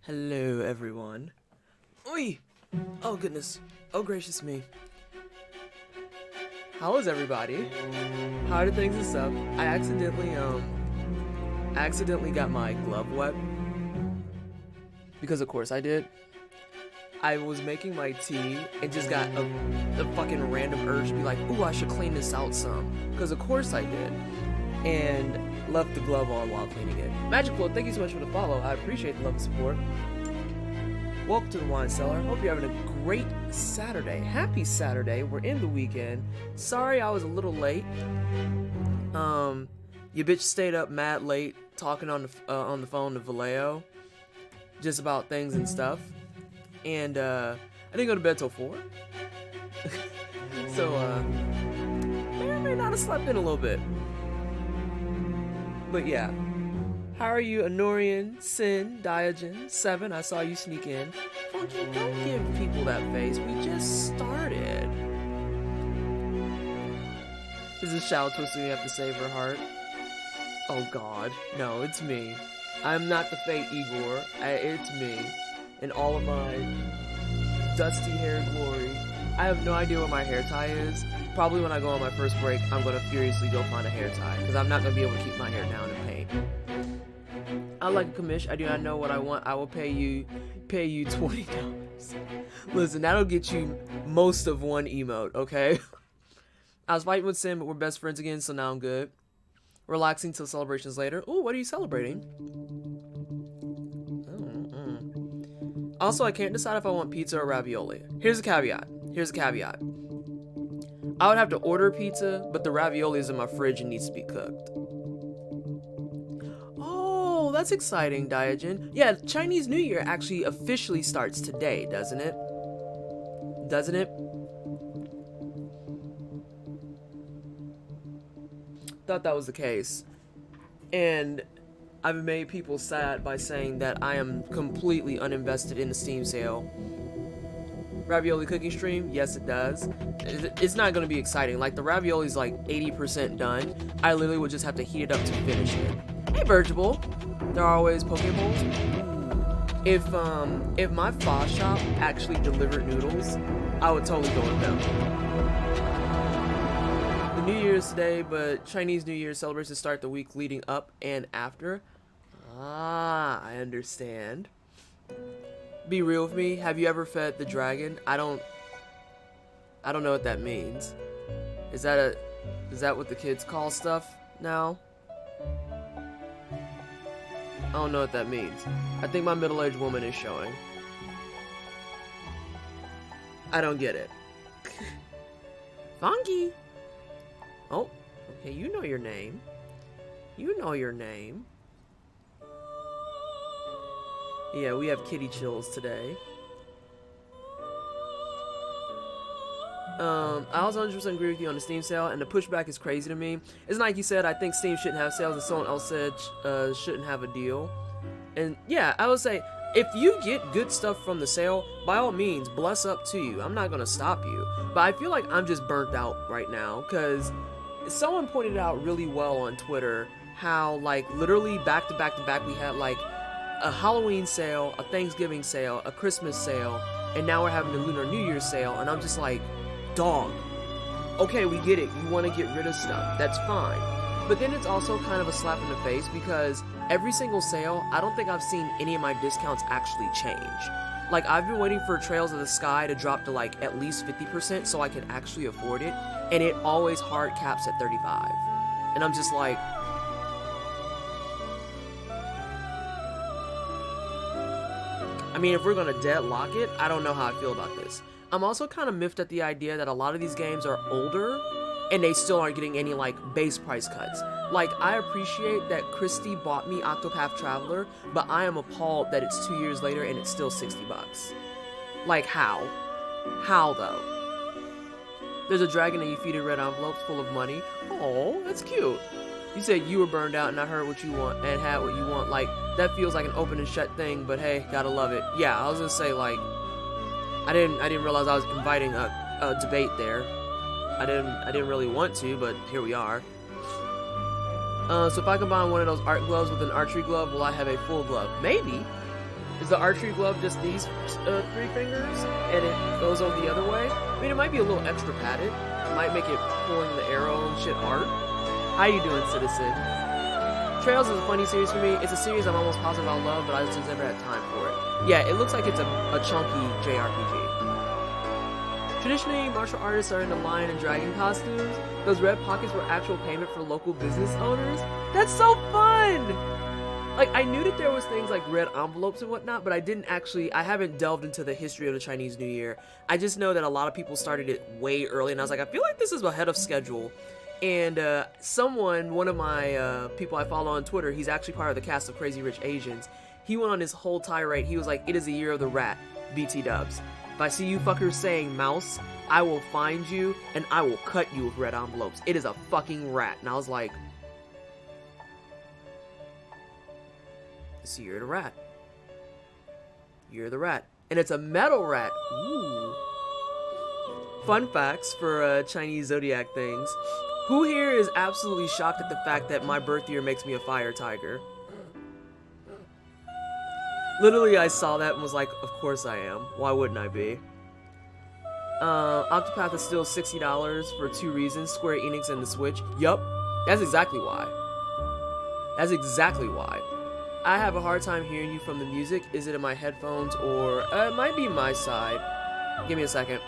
Hello, everyone. Oi! Oh, goodness. Oh, gracious me. How is everybody? How are things and stuff? I accidentally got my glove wet. Because of course I did. I was making my tea and just got a fucking random urge to be like, ooh, I should clean this out some. Because of course I did. And left the glove on while cleaning it. Magic Flow, thank you so much for the follow. I appreciate the love and support. Welcome to the Wine Cellar. Hope you're having a great Saturday. Happy Saturday. We're in the weekend. Sorry I was a little late. Your bitch stayed up mad late talking on the phone to Vallejo just about things and stuff. And I didn't go to bed till 4. So may or may not have slept in a little bit. But yeah. How are you, Honorian, Sin, Diogen, 7? I saw you sneak in. Funky, don't give people that face. We just started. Is this shout twisting we have to save her heart? Oh god. No, it's me. I'm not the fake Igor. It's me. In all of my dusty hair glory. I have no idea where my hair tie is. Probably when I go on my first break, I'm going to furiously go find a hair tie. Because I'm not going to be able to keep my hair down and paint. I like a commish. I do not know what I want. I will pay you $20. Listen, that'll get you most of one emote, okay? I was fighting with Sin, but we're best friends again, so now I'm good. Relaxing till celebrations later. Ooh, what are you celebrating? Also, I can't decide if I want pizza or ravioli. Here's a caveat. I would have to order pizza, but the ravioli is in my fridge and needs to be cooked. Oh, that's exciting, Diogen. Yeah, Chinese New Year actually officially starts today, doesn't it? Thought that was the case. And I've made people sad by saying that I am completely uninvested in the Steam sale. Ravioli cooking stream? Yes, it does. It's not going to be exciting. Like, the ravioli's like 80% done. I literally would just have to heat it up to finish it. Hey, Virgil. There are always Pokeballs. If my pho shop actually delivered noodles, I would totally go with them. The New Year's today, but Chinese New Year celebrations start the week leading up and after. Ah, I understand. Be real with me. Have you ever fed the dragon? I don't know what that means. Is that what the kids call stuff now? I don't know what that means. I think my middle-aged woman is showing. I don't get it. Funky. Oh, okay, you know your name. Yeah, we have kitty chills today. I also 100% agree with you on the Steam sale, and the pushback is crazy to me. It's like you said, I think Steam shouldn't have sales, and someone else said shouldn't have a deal. And yeah, I would say, if you get good stuff from the sale, by all means, bless up to you. I'm not going to stop you. But I feel like I'm just burnt out right now, because someone pointed out really well on Twitter how, like, literally back to back to back, we had, like, a Halloween sale, a Thanksgiving sale, a Christmas sale, and now we're having a Lunar New Year sale, and I'm just like, dog, okay, we get it, you want to get rid of stuff, that's fine. But then it's also kind of a slap in the face, because every single sale, I don't think I've seen any of my discounts actually change. Like, I've been waiting for Trails of the Sky to drop to, like, at least 50% so I can actually afford it, and it always hard caps at 35. And I'm just like, I mean, if we're gonna deadlock it, I don't know how I feel about this. I'm also kind of miffed at the idea that a lot of these games are older and they still aren't getting any, like, base price cuts. Like, I appreciate that Christy bought me Octopath Traveler, but I am appalled that it's 2 years later and it's still $60. Like, how? How, though? There's a dragon and you feed it red envelopes full of money. Oh, that's cute. You said you were burned out and I heard what you want and had what you want. Like, that feels like an open and shut thing, but hey, gotta love it. Yeah, I was gonna say, like, I didn't realize I was inviting a debate there. I didn't really want to, but here we are. So if I combine one of those art gloves with an archery glove, will I have a full glove? Maybe. Is the archery glove just these 3 fingers, and it goes over the other way? I mean, it might be a little extra padded. It might make it pulling the arrow and shit hard. How you doing, Citizen? Trails is a funny series for me. It's a series I'm almost positive I'll love, but I just never had time for it. Yeah, it looks like it's a chunky JRPG. Traditionally, martial artists are into lion and dragon costumes. Those red pockets were actual payment for local business owners. That's so fun! Like, I knew that there was things like red envelopes and whatnot, but I haven't delved into the history of the Chinese New Year. I just know that a lot of people started it way early, and I was like, I feel like this is ahead of schedule. And one of my people I follow on Twitter, he's actually part of the cast of Crazy Rich Asians. He went on his whole tirade. He was like, it is the year of the rat, BT dubs. If I see you fuckers saying mouse, I will find you and I will cut you with red envelopes. It is a fucking rat. And I was like, it's the year of the rat. Year of the rat. And it's a metal rat. Ooh. Fun facts for Chinese zodiac things. Who here is absolutely shocked at the fact that my birth year makes me a fire tiger? Literally, I saw that and was like, of course I am. Why wouldn't I be? Octopath is still $60 for 2 reasons. Square Enix and the Switch. Yup. That's exactly why. That's exactly why. I have a hard time hearing you from the music. Is it in my headphones or... it might be my side. Give me a second.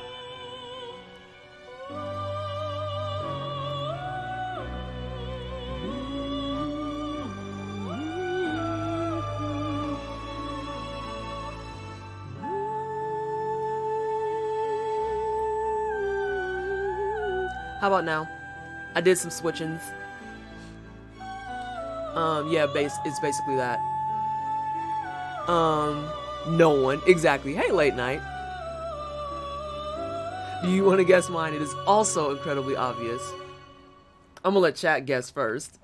How about now? I did some switchings. Yeah, it's basically that. No one. Exactly. Hey, late night. Do you want to guess mine? It is also incredibly obvious. I'm gonna let chat guess first.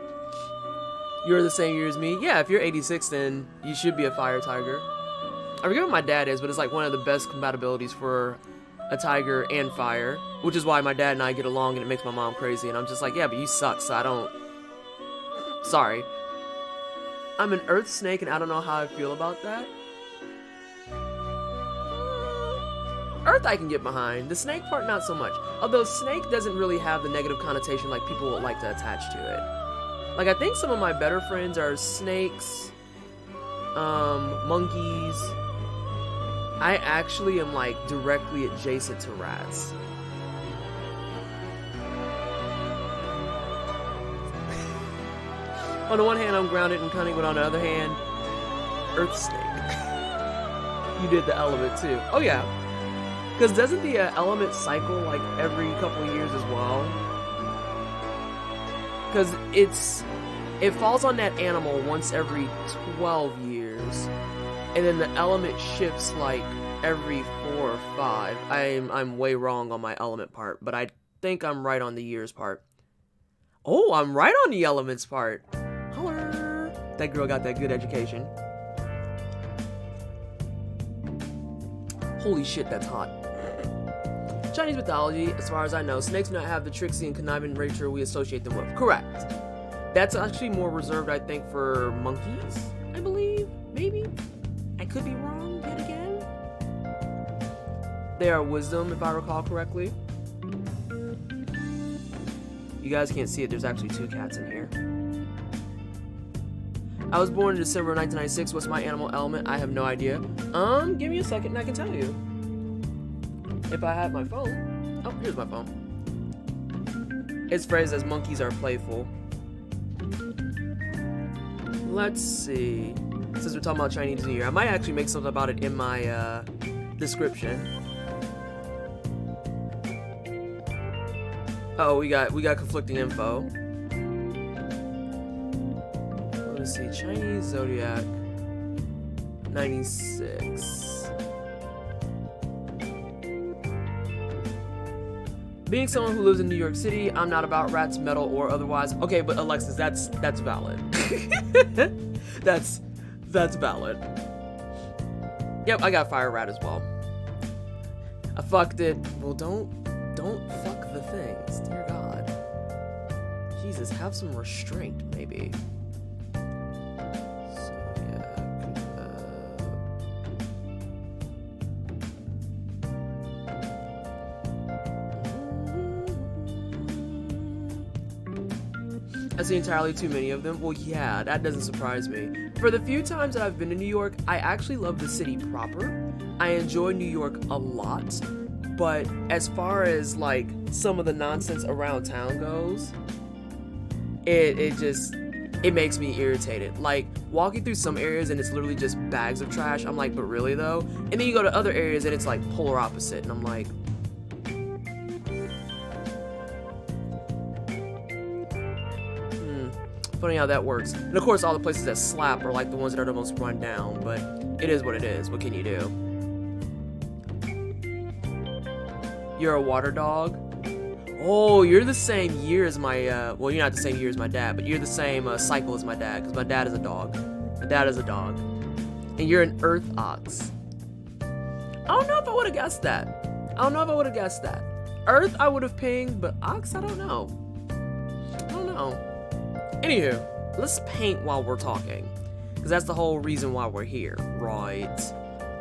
You're the same year as me? Yeah, if you're 86, then you should be a fire tiger. I forget what my dad is, but it's like one of the best compatibilities for a tiger and fire, which is why my dad and I get along and it makes my mom crazy, and I'm just like, yeah, but you suck, so I don't... Sorry. I'm an earth snake and I don't know how I feel about that. Earth I can get behind. The snake part, not so much. Although snake doesn't really have the negative connotation like people would like to attach to it. Like, I think some of my better friends are snakes, monkeys. I actually am like directly adjacent to rats. On the one hand, I'm grounded and cunning, but on the other hand, earth snake. You did the element too. Oh yeah. Because doesn't the element cycle like every couple of years as well? Because it falls on that animal once every 12 years. And then the element shifts like every 4 or 5. I'm way wrong on my element part, but I think I'm right on the years part. Oh, I'm right on the elements part. Holler. That girl got that good education. Holy shit, that's hot. Chinese mythology, as far as I know, snakes do not have the tricksy and conniving nature we associate them with. Correct. That's actually more reserved, I think, for monkeys, I believe. Maybe? I could be wrong yet again. They are wisdom, if I recall correctly. You guys can't see it, there's actually 2 cats in here. I was born in December 1996. What's my animal element? I have no idea. Give me a second and I can tell you. If I have my phone. Oh, here's my phone. It's phrased as monkeys are playful. Let's see. Since we're talking about Chinese New Year, I might actually make something about it in my description. Oh, we got conflicting info. Let's see, Chinese Zodiac 96. Being someone who lives in New York City, I'm not about rats, metal, or otherwise. Okay, but Alexis, that's valid. That's valid. Yep, I got fire rat as well. I fucked it. Well, don't fuck the things, dear God. Jesus, have some restraint, maybe. So yeah, I see entirely too many of them. Well, yeah, that doesn't surprise me. For the few times that I've been to New York, I actually love the city proper. I enjoy New York a lot. But as far as like some of the nonsense around town goes, it makes me irritated. Like walking through some areas and it's literally just bags of trash. I'm like, but really though? And then you go to other areas and it's like polar opposite, and I'm like, funny how that works. And of course, all the places that slap are like the ones that are the most run down. But it is what it is. What can you do? You're a water dog. Oh, you're the same year as my, well, you're not the same year as my dad, but you're the same cycle as my dad, because my dad is a dog. My dad is a dog. And you're an earth ox. I don't know if I would have guessed that. Earth, I would have pinged, but ox, I don't know. Anywho, let's paint while we're talking, because that's the whole reason why we're here, right?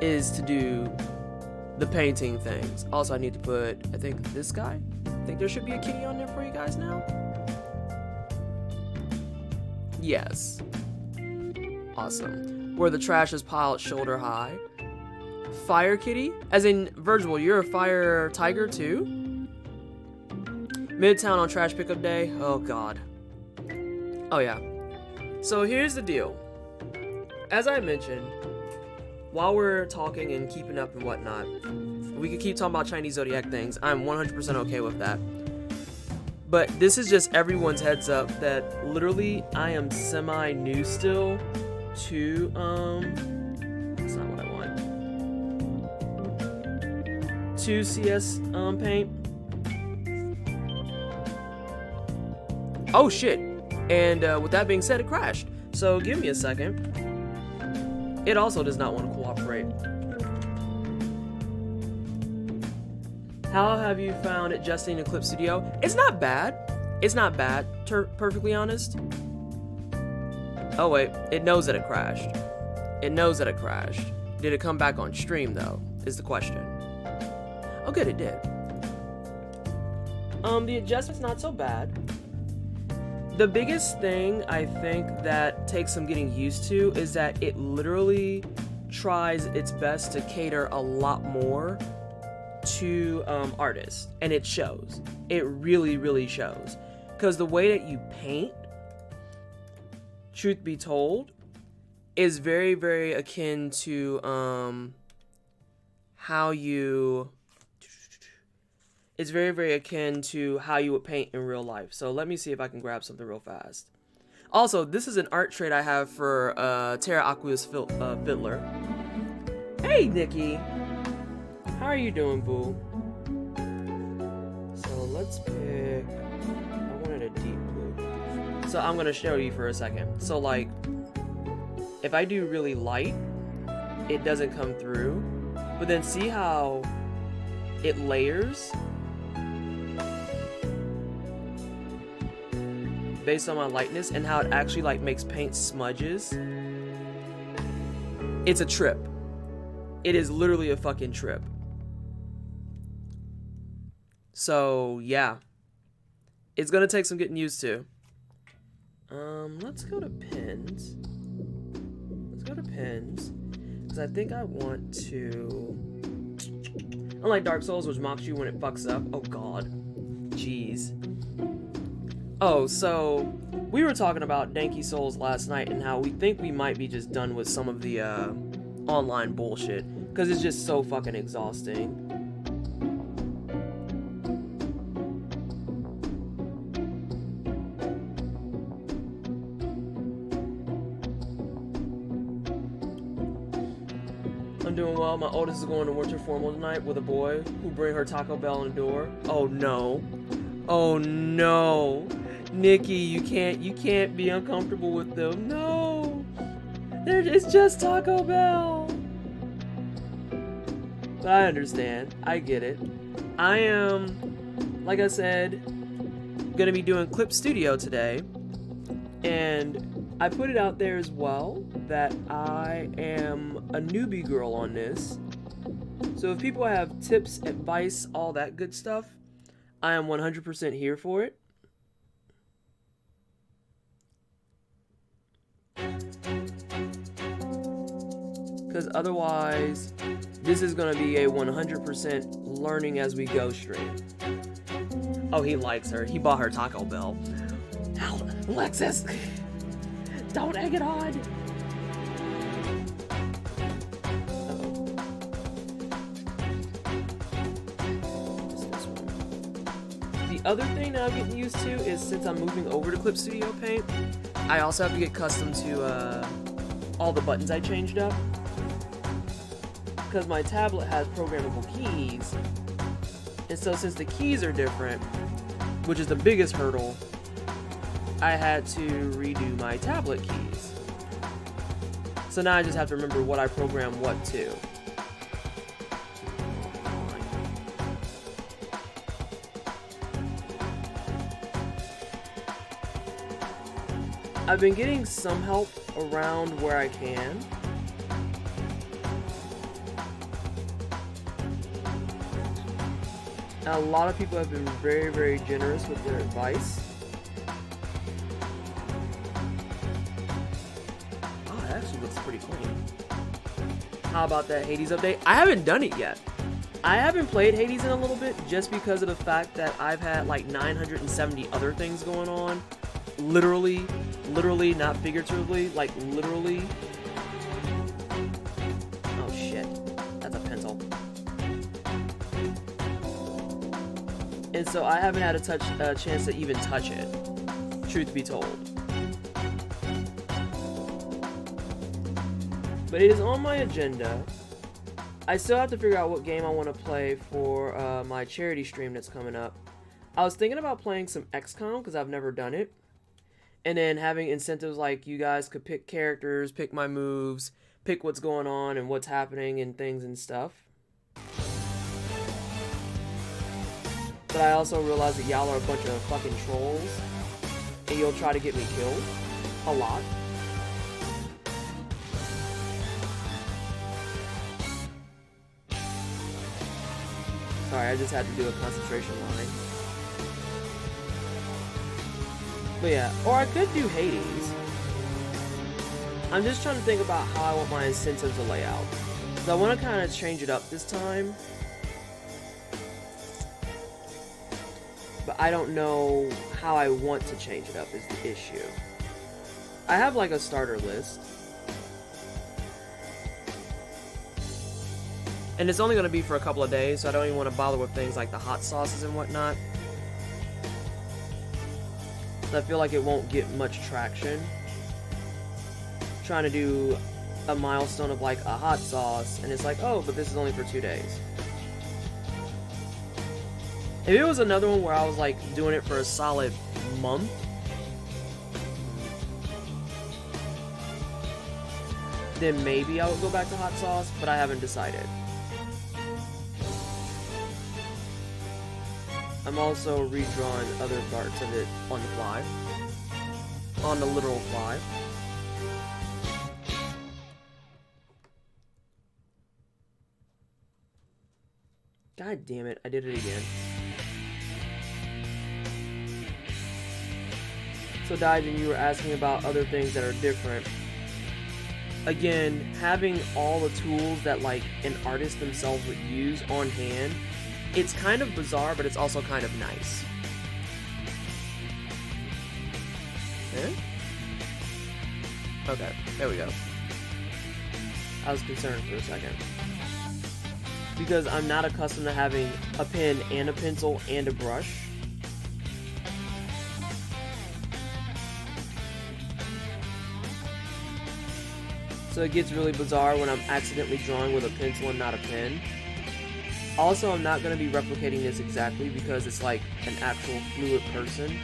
Is to do the painting things. Also, I need to put, I think, this guy. I think there should be a kitty on there for you guys now. Yes. Awesome. Where the trash is piled shoulder high. Fire kitty? As in, Virgil, you're a fire tiger too? Midtown on trash pickup day? Oh god. Oh yeah. So here's the deal. As I mentioned, while we're talking and keeping up and whatnot, we could keep talking about Chinese zodiac things. I'm 100% okay with that. But this is just everyone's heads up that literally I am semi-new still to, that's not what I want. To CS paint. Oh shit. And with that being said, it crashed. So give me a second. It also does not want to cooperate. How have you found adjusting to Clip Studio? It's not bad. Perfectly honest. Oh wait, it knows that it crashed. Did it come back on stream though, is the question. Oh good, it did. The adjustment's not so bad. The biggest thing I think that takes some getting used to is that it literally tries its best to cater a lot more to artists, and it shows. It really shows, because the way that you paint, truth be told, is very akin to how you would paint in real life. So let me see if I can grab something real fast. Also, this is an art trait I have for TerraAqueousFiddler. Hey Nikki, how are you doing, boo? So let's pick, I wanted a deep blue. So I'm gonna show you for a second. So like, if I do really light, it doesn't come through. But then see how it layers based on my lightness, and how it actually like makes paint smudges. It's a trip. It is literally a fucking trip. So yeah, it's gonna take some getting used to. Let's go to pins. Because I think I want to, unlike Dark Souls, which mocks you when it fucks up. Oh god. Jeez. Oh, so we were talking about Danky Souls last night and how we think we might be just done with some of the online bullshit, because it's just so fucking exhausting. I'm doing well. My oldest is going to winter formal tonight with a boy who bring her Taco Bell on the door. Oh no. Oh no. Nikki, you can't be uncomfortable with them. No. It's just Taco Bell. But I understand. I get it. I am, like I said, gonna be doing Clip Studio today. And I put it out there as well that I am a newbie girl on this. So if people have tips, advice, all that good stuff, I am 100% here for it. because otherwise this is going to be a 100% learning as we go stream. Oh, he likes her. He bought her Taco Bell. Ow, Alexis! Don't egg it on! The other thing that I'm getting used to is since I'm moving over to Clip Studio Paint, I also have to get accustomed to all the buttons I changed up. Because my tablet has programmable keys, and so since the keys are different, which is the biggest hurdle, I had to redo my tablet keys. So now I just have to remember what I program what to. I've been getting some help around where I can. And a lot of people have been very, very generous with their advice. Oh, it actually looks pretty clean. How about that Hades update? I haven't done it yet. I haven't played Hades in a little bit just because of the fact that I've had like 970 other things going on. Literally, not figuratively, like literally. Oh shit, that's a pencil. And so I haven't had a chance to even touch it, truth be told. But it is on my agenda. I still have to figure out what game I want to play for my charity stream that's coming up. I was thinking about playing some XCOM because I've never done it. And then having incentives like you guys could pick characters, pick my moves, pick what's going on and what's happening and things and stuff. But I also realize that y'all are a bunch of fucking trolls. And you'll try to get me killed. A lot. Sorry, I just had to do a concentration line. But yeah, or I could do Hades. I'm just trying to think about how I want my incentives to lay out. So I want to kind of change it up this time. But I don't know how I want to change it up is the issue. I have like a starter list. And it's only going to be for a couple of days, so I don't even want to bother with things like the hot sauces and whatnot. I feel like it won't get much traction. Trying to do a milestone of like a hot sauce, and it's like, oh, but this is only for 2 days. If it was another one where I was like doing it for a solid month, then maybe I would go back to hot sauce, but I haven't decided. I'm also redrawing other parts of it on the fly. On the literal fly. God damn it, I did it again. So Daijin, you were asking about other things that are different. Again, having all the tools that like an artist themselves would use on hand, it's kind of bizarre, but it's also kind of nice. Eh? Okay, there we go. I was concerned for a second. Because I'm not accustomed to having a pen and a pencil and a brush. So it gets really bizarre when I'm accidentally drawing with a pencil and not a pen. Also, I'm not going to be replicating this exactly because it's like an actual fluid person.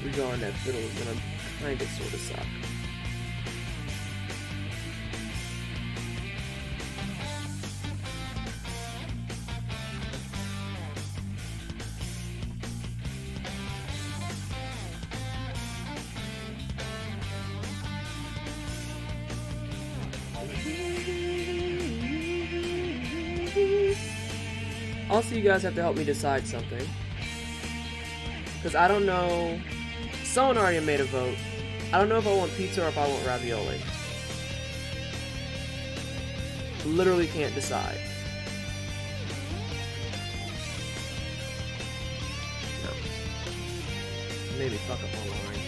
Redrawing that fiddle is gonna kinda sorta suck. Also, you guys have to help me decide something. Because I don't know... Someone already made a vote. I don't know if I want pizza or if I want ravioli. Literally can't decide. No. Maybe fuck up online.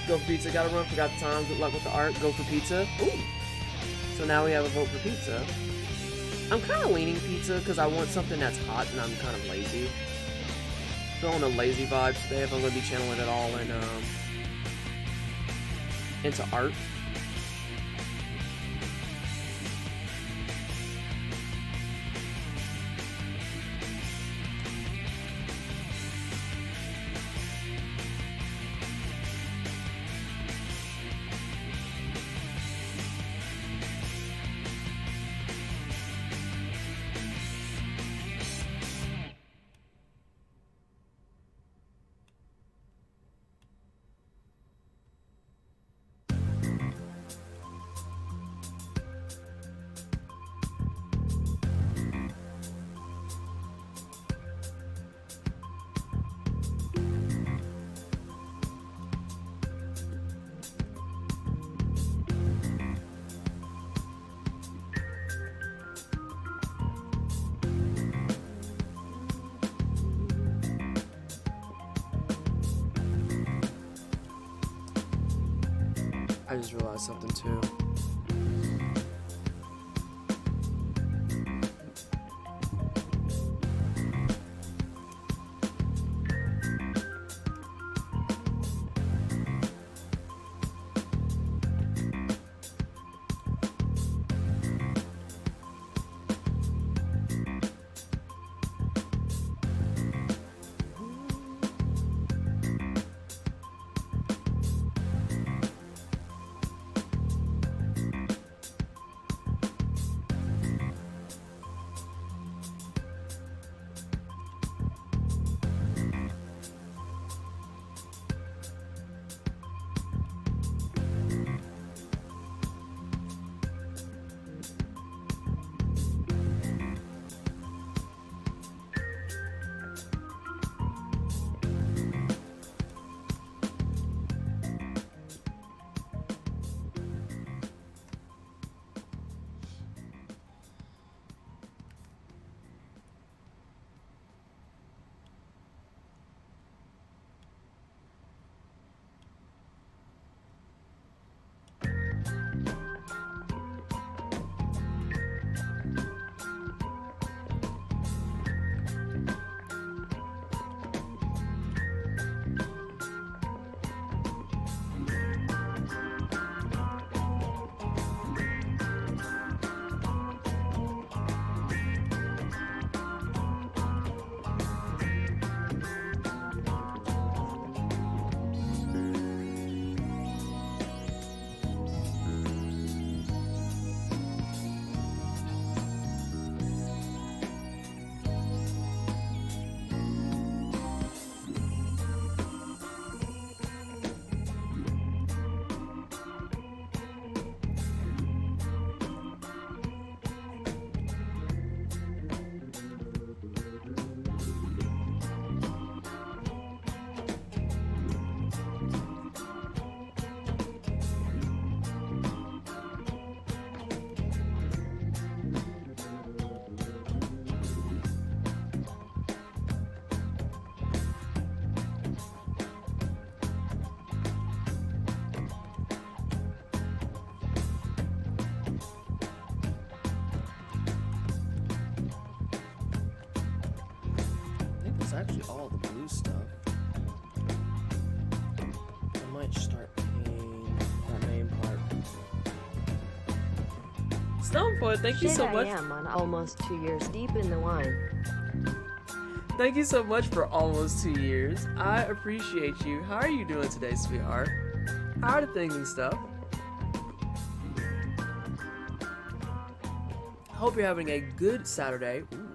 Go for pizza, gotta run, forgot the time, good luck with the art, go for pizza. Ooh. So now we have a vote for pizza. I'm kind of leaning pizza because I want something that's hot and I'm kind of lazy. Feeling the lazy vibes today if I'm going to be channeling it all in, into art. I just realized something too. Actually all the blue stuff. I might start painting that main part. Stonefoot, thank you so much. I am on almost 2 years deep in the wine. Thank you so much for almost 2 years. I appreciate you. How are you doing today, sweetheart? How are the things and stuff? Hope you're having a good Saturday. Ooh.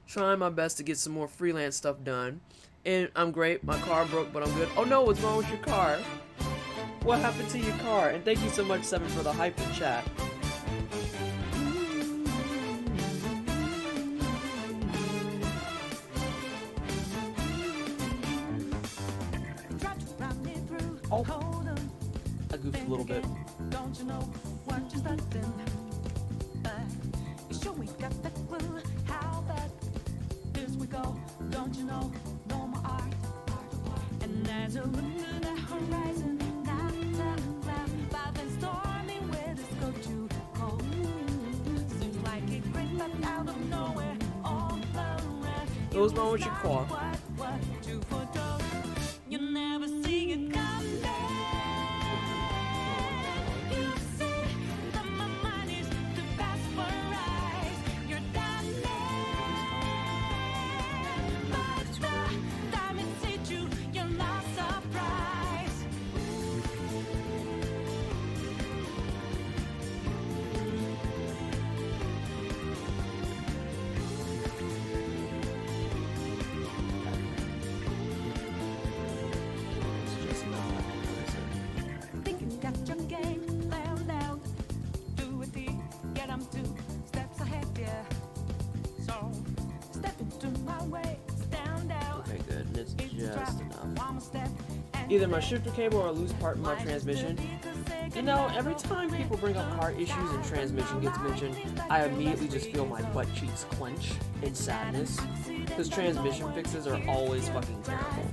Trying my best to get some more freelance stuff done. And I'm great. My car broke, but I'm good. Oh no, what's wrong with your car? What happened to your car? And thank you so much, Seven, for the hype in chat. Oh, I goofed a little bit. Don't you know what you're starting? You sure we got the clue how bad this we go? Don't you know no more art? And as a look to the horizon, not a cloud, but then stormy weather's go too cold. Seems like it crept up out of nowhere, all around. Those wrong with your car. What you foretold? You never see it coming. Either my shifter cable or a loose part in my transmission. You know, every time people bring up car issues and transmission gets mentioned, I immediately just feel my butt cheeks clench in sadness. Because transmission fixes are always fucking terrible.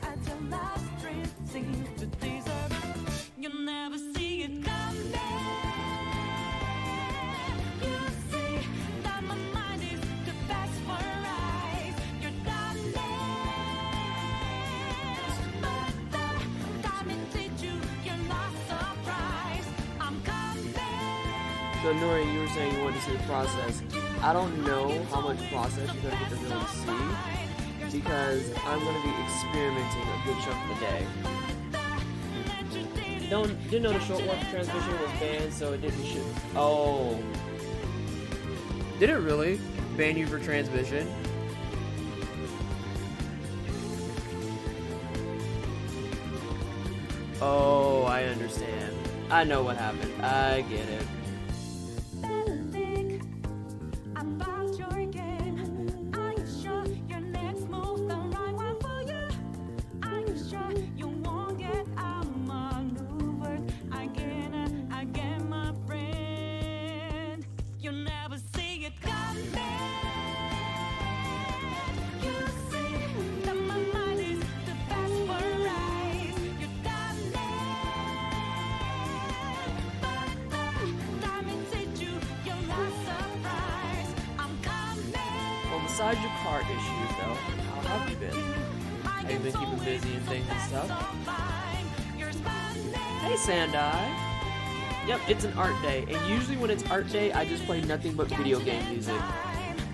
So Nori, you were saying you wanted to see the process. I don't know how much process you're going to get to really see, because I'm going to be experimenting a good chunk of the day. Didn't know the short warp transmission was banned, so it didn't shoot. Oh. Did it really ban you for transmission? Oh, I understand. I know what happened. I get it. Besides your car issues, though, how have you been? Have you been keeping busy and things and stuff? Hey, Sandai! Yep, it's an art day, and usually when it's art day, I just play nothing but video game music.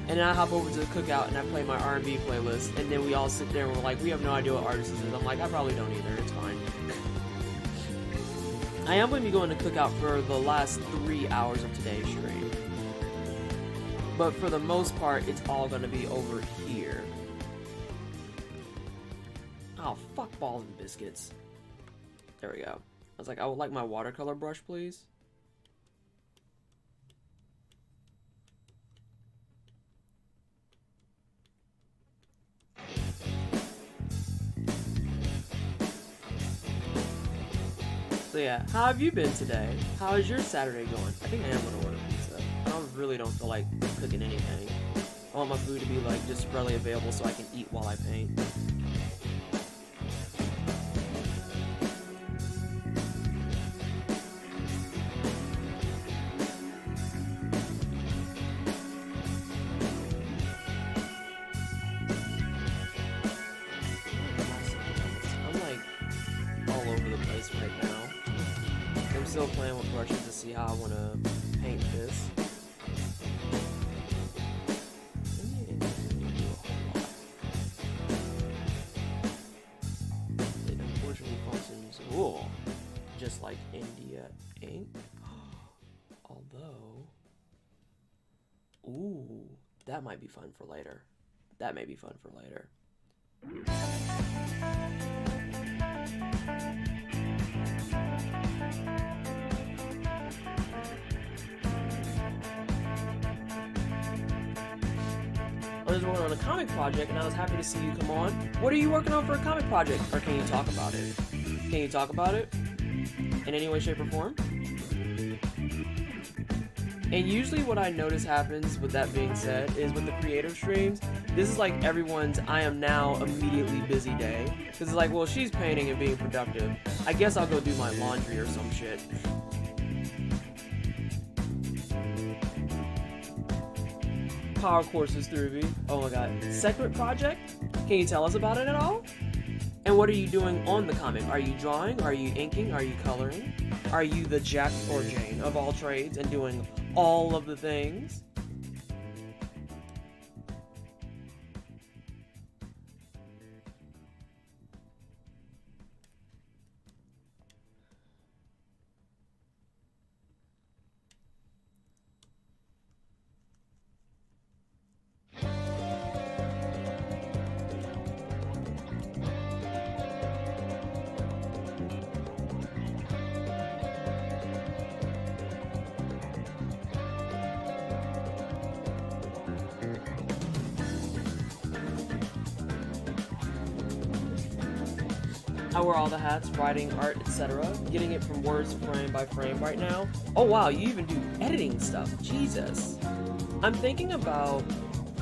And then I hop over to the cookout and I play my R&B playlist, and then we all sit there and we're like, we have no idea what artist this is. I'm like, I probably don't either, it's fine. I am going to be going to cookout for the last 3 hours of today's stream. But for the most part, it's all going to be over here. Oh, fuck balls and biscuits. There we go. I was like, I would like my watercolor brush, please. So yeah, how have you been today? How is your Saturday going? I think I am going to order pizza. I really don't feel like cooking anything. I want my food to be like just readily available so I can eat while I paint. I'm like all over the place right now. I'm still playing with brushes to see how I want to paint this. It unfortunately functions, just like India ink. Although, ooh, that might be fun for later. That may be fun for later. I was working on a comic project, and I was happy to see you come on. What are you working on for a comic project? Or can you talk about it? Can you talk about it? In any way, shape, or form? And usually what I notice happens with that being said is with the creative streams, this is like everyone's I am now immediately busy day. Because it's like, well, she's painting and being productive. I guess I'll go do my laundry or some shit. Power courses through me. Oh my god. Secret project? Can you tell us about it at all? And what are you doing on the comic? Are you drawing? Are you inking? Are you coloring? Are you the Jack or Jane of all trades and doing all of the things? I wear all the hats, writing, art, etc. Getting it from words frame by frame right now. Oh wow, you even do editing stuff. Jesus. I'm thinking about,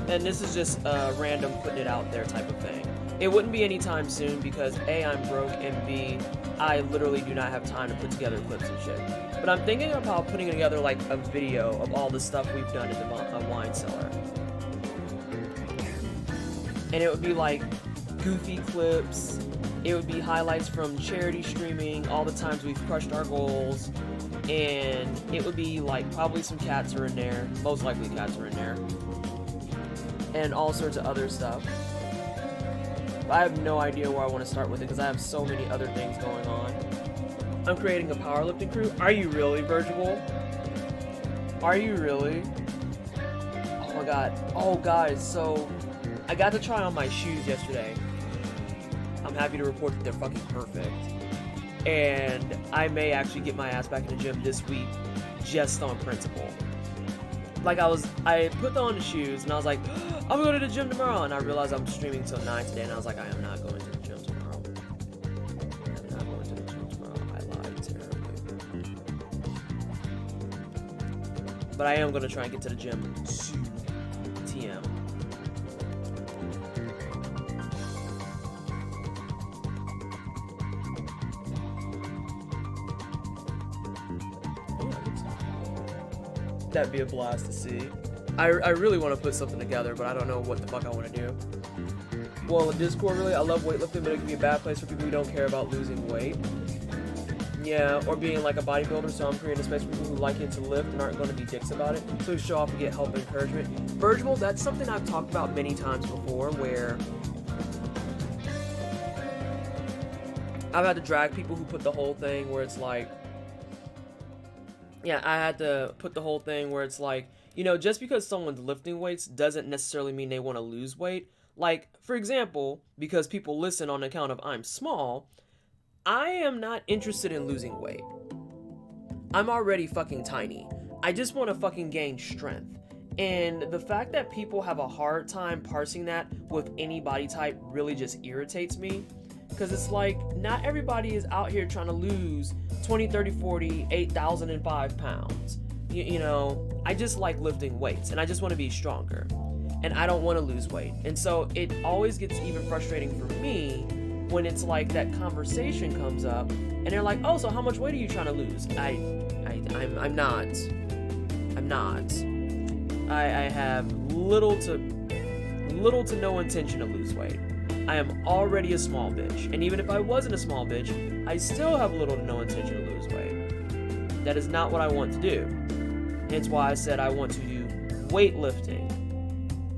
and this is just a random putting it out there type of thing. It wouldn't be anytime soon because A, I'm broke, and B, I literally do not have time to put together clips and shit. But I'm thinking about putting together like a video of all the stuff we've done in the wine cellar. And it would be like goofy clips. It would be highlights from charity streaming, all the times we've crushed our goals, and it would be like probably some cats are in there, most likely cats are in there, and all sorts of other stuff. I have no idea where I want to start with it because I have so many other things going on. I'm creating a powerlifting crew. Are you really, Virtual? Are you really? Oh my god. Oh guys, so I got to try on my shoes yesterday. I'm happy to report that they're fucking perfect. And I may actually get my ass back in the gym this week just on principle. Like I put on the shoes and I was like, I'm going to the gym tomorrow. And I realized I'm streaming till 9 today and I was like, I am not going to the gym tomorrow. I am not going to the gym tomorrow. I lied terribly. But I am going to try and get to the gym 2 TM. That'd be a blast to see. I really want to put something together, but I don't know what the fuck I want to do. Well, Discord, really, I love weightlifting, but it can be a bad place for people who don't care about losing weight. Yeah, or being like a bodybuilder, so I'm creating a space for people who like it to lift and aren't going to be dicks about it, so you show off and get help and encouragement. Virtual, that's something I've talked about many times before, where I've had to drag people who put the whole thing where it's like, yeah, I had to put the whole thing where it's like, you know, just because someone's lifting weights doesn't necessarily mean they want to lose weight. Like, for example, because people listen on account of I'm small, I am not interested in losing weight. I'm already fucking tiny. I just want to fucking gain strength. And the fact that people have a hard time parsing that with any body type really just irritates me. Because it's like, not everybody is out here trying to lose 20, 30, 40, 8,005 pounds. You know, I just like lifting weights and I just want to be stronger. And I don't want to lose weight. And so it always gets even frustrating for me when it's like that conversation comes up and they're like, oh, so how much weight are you trying to lose? I'm not. I have little to no intention to lose weight. I am already a small bitch. And even if I wasn't a small bitch, I still have little to no intention to lose weight. That is not what I want to do. Hence why I said I want to do weightlifting.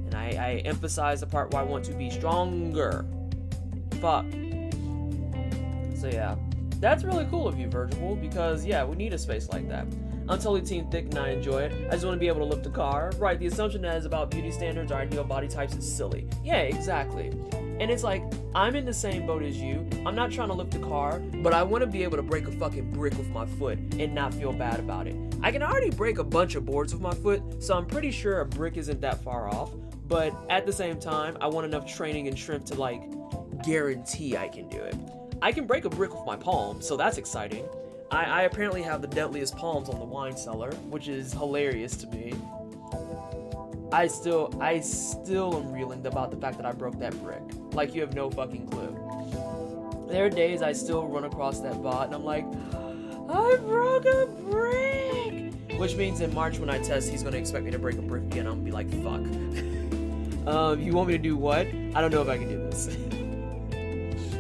And I emphasize the part where I want to be stronger. Fuck. So yeah. That's really cool of you, Virtual, because yeah, we need a space like that. I'm totally team thick and I enjoy it. I just want to be able to lift a car. Right, the assumption that is about beauty standards or ideal body types is silly. Yeah, exactly. And it's like, I'm in the same boat as you. I'm not trying to lift a car, but I want to be able to break a fucking brick with my foot and not feel bad about it. I can already break a bunch of boards with my foot, so I'm pretty sure a brick isn't that far off. but at the same time, I want enough training and strength to like guarantee I can do it. I can break a brick with my palm, so that's exciting. I apparently have the deadliest palms on the wine cellar, which is hilarious to me. I still am reeling about the fact that I broke that brick. Like, you have no fucking clue. There are days I still run across that bot and I'm like, I broke a brick! Which means in March when I test, he's gonna expect me to break a brick again. I'm gonna be like, fuck. You want me to do what? I don't know if I can do this.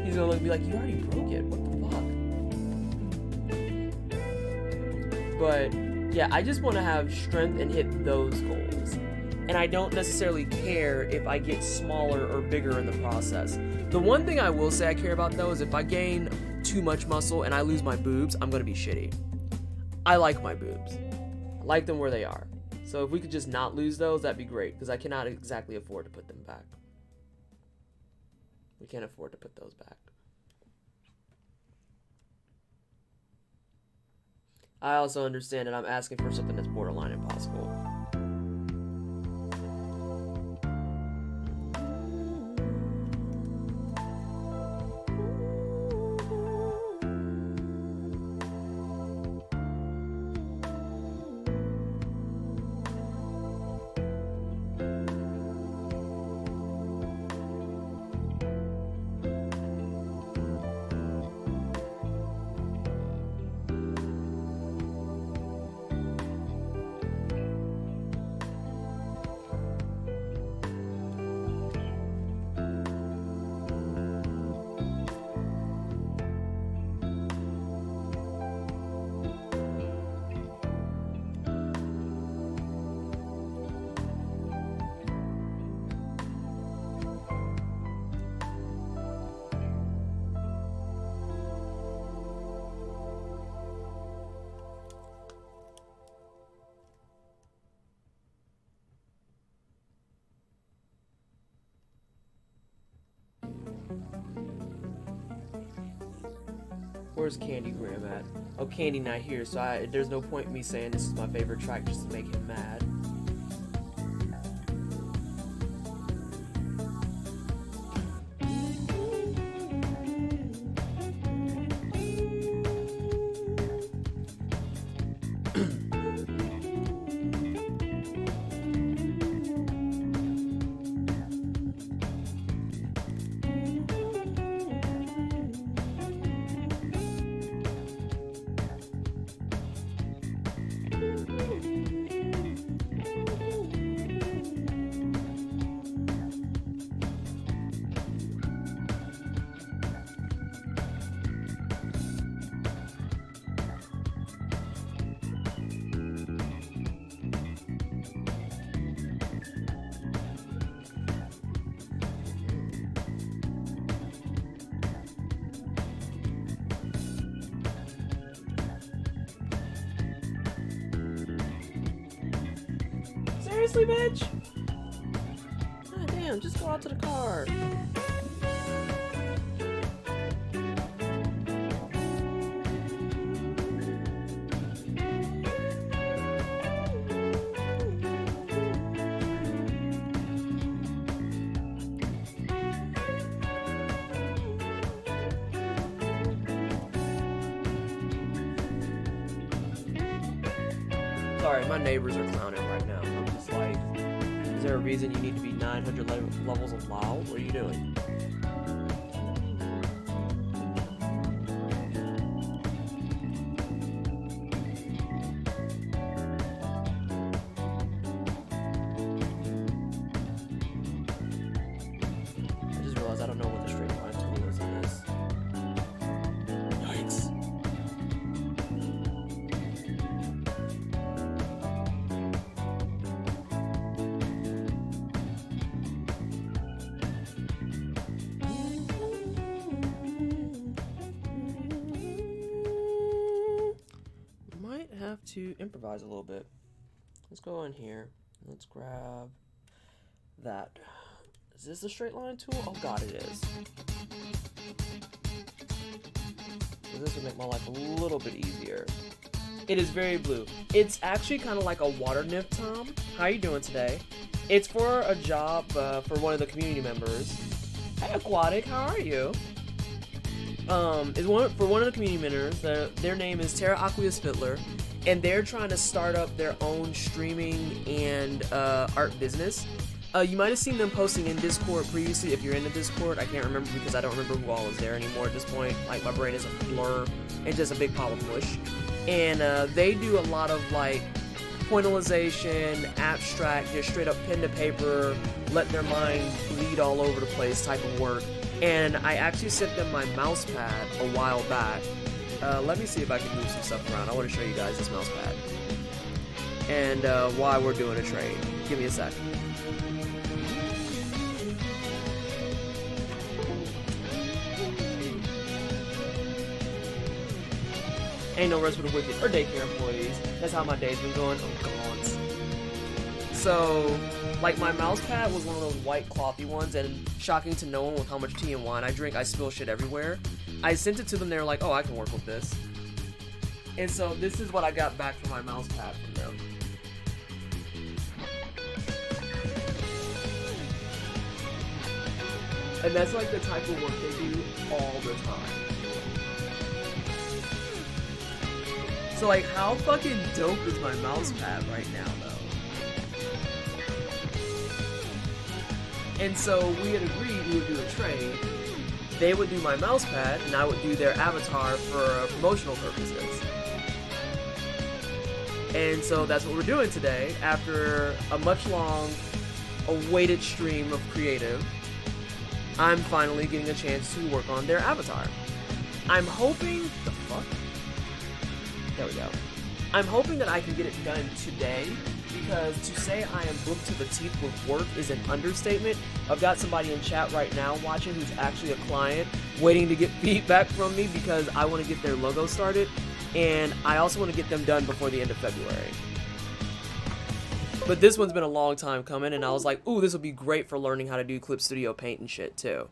He's gonna look and be like, you already broke it. What the fuck? But yeah, I just want to have strength and hit those goals. And I don't necessarily care if I get smaller or bigger in the process. The one thing I will say I care about though is if I gain too much muscle and I lose my boobs, I'm gonna be shitty. I like my boobs. I like them where they are. So if we could just not lose those, that'd be great, because I cannot exactly afford to put them back. We can't afford to put those back. I also understand that I'm asking for something that's borderline impossible. Where's Candy Graham at? Oh, Candy not here, so there's no point in me saying this is my favorite track just to make him mad. Seriously, bitch? God damn, just go out to the car. Sorry, my neighbors are clowning right now. I'm just like, is there a reason you need to be 900 levels of loud? What are you doing? I just realized I don't know what the straight line tool is in this. Yikes. Have to improvise a little bit. Let's go in here. Let's grab that. Is this a straight line tool? Oh god, it is. So this will make my life a little bit easier. It is very blue. It's actually kind of like a water nymph, Tom. How are you doing today? It's for a job for one of the community members. Hey, Aquatic, how are you? Is for one of the community members. Their name is TerraAqueousFiddler, and they're trying to start up their own streaming and art business. You might have seen them posting in Discord previously. If you're in the Discord, I can't remember because I don't remember who all is there anymore at this point. Like, my brain is a blur and just a big pile of mush. And they do a lot of like pointillization, abstract, just straight up pen to paper, let their mind bleed all over the place type of work. And I actually sent them my mouse pad a while back. Let me see if I can move some stuff around. I want to show you guys this mouse pad and why we're doing a trade. Give me a sec. Ain't no rest for the wicked or daycare employees. That's how my day's been going. Oh, God. So, like, my mouse pad was one of those white clothy ones, and shocking to no one with how much tea and wine I drink, I spill shit everywhere. I sent it to them, they were like, oh, I can work with this. And so this is what I got back from my mouse pad from them. And that's like the type of work they do all the time. So like, how fucking dope is my mouse pad right now, though? And so we had agreed we would do a trade. They would do my mouse pad, and I would do their avatar for promotional purposes. And so that's what we're doing today. After a much long awaited stream of creative, I'm finally getting a chance to work on their avatar. I'm hoping... The fuck? There we go. I'm hoping that I can get it done today, because to say I am booked to the teeth with work is an understatement. I've got somebody in chat right now watching who's actually a client, waiting to get feedback from me because I want to get their logo started, and I also want to get them done before the end of February. But this one's been a long time coming, and I was like, ooh, this will be great for learning how to do Clip Studio Paint and shit, too.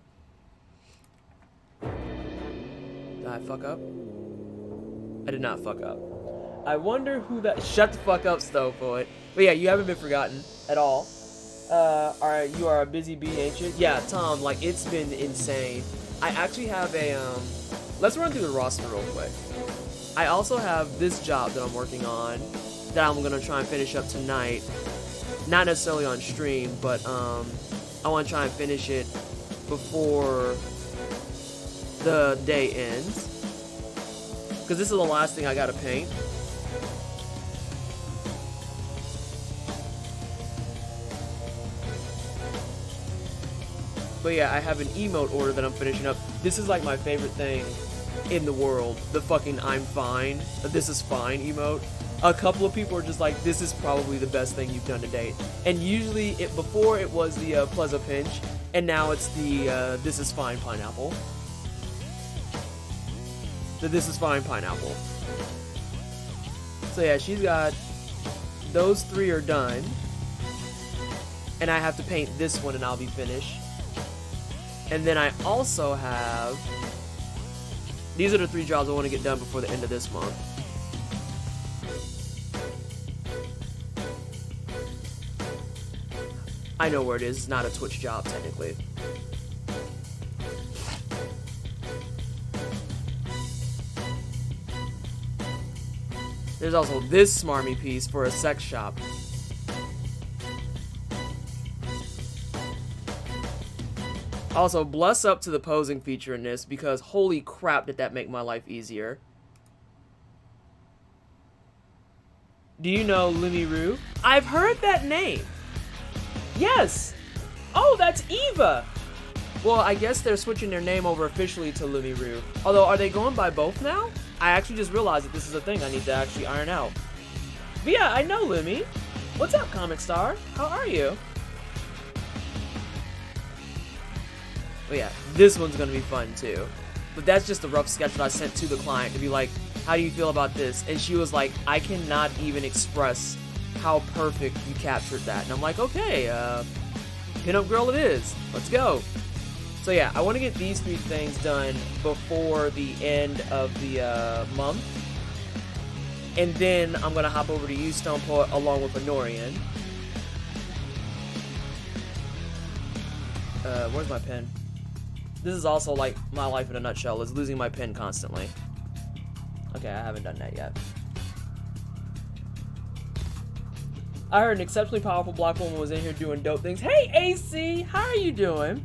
Did I fuck up? I did not fuck up. I wonder who that... Shut the fuck up, Stovepoet. But yeah, you haven't been forgotten at all. You are a busy bee, ain't you? Yeah, Tom, like, it's been insane. I actually have a, let's run through the roster real quick. I also have this job that I'm working on that I'm gonna try and finish up tonight. Not necessarily on stream, but, I want to try and finish it before the day ends. Because this is the last thing I gotta paint. But yeah, I have an emote order that I'm finishing up. This is like my favorite thing in the world. The fucking I'm fine, this is fine emote. A couple of people are just like, this is probably the best thing you've done to date. And usually, before it was the Pleasant Pinch, and now it's the this is fine pineapple. The this is fine pineapple. So yeah, she's got... Those three are done. And I have to paint this one and I'll be finished. And then I also have... These are the three jobs I want to get done before the end of this month. I know where it is. It's not a Twitch job, technically. There's also this smarmy piece for a sex shop. Also, bless up to the posing feature in this, because holy crap did that make my life easier. Do you know Lumiru? I've heard that name. Yes. Oh, that's Eva. Well, I guess they're switching their name over officially to Lumiru. Although, are they going by both now? I actually just realized that this is a thing I need to actually iron out. But yeah, I know Lumi. What's up, Comic Star? How are you? But yeah, this one's gonna be fun too. But that's just a rough sketch that I sent to the client to be like, how do you feel about this? And she was like, I cannot even express how perfect you captured that. And I'm like, okay, pinup girl it is. Let's go. So yeah, I want to get these three things done before the end of the month. And then I'm going to hop over to you, Stone Poet, along with Honorian. Where's my pen? This is also like my life in a nutshell, is losing my pen constantly. Okay, I haven't done that yet. I heard an exceptionally powerful black woman was in here doing dope things. Hey, AC! How are you doing?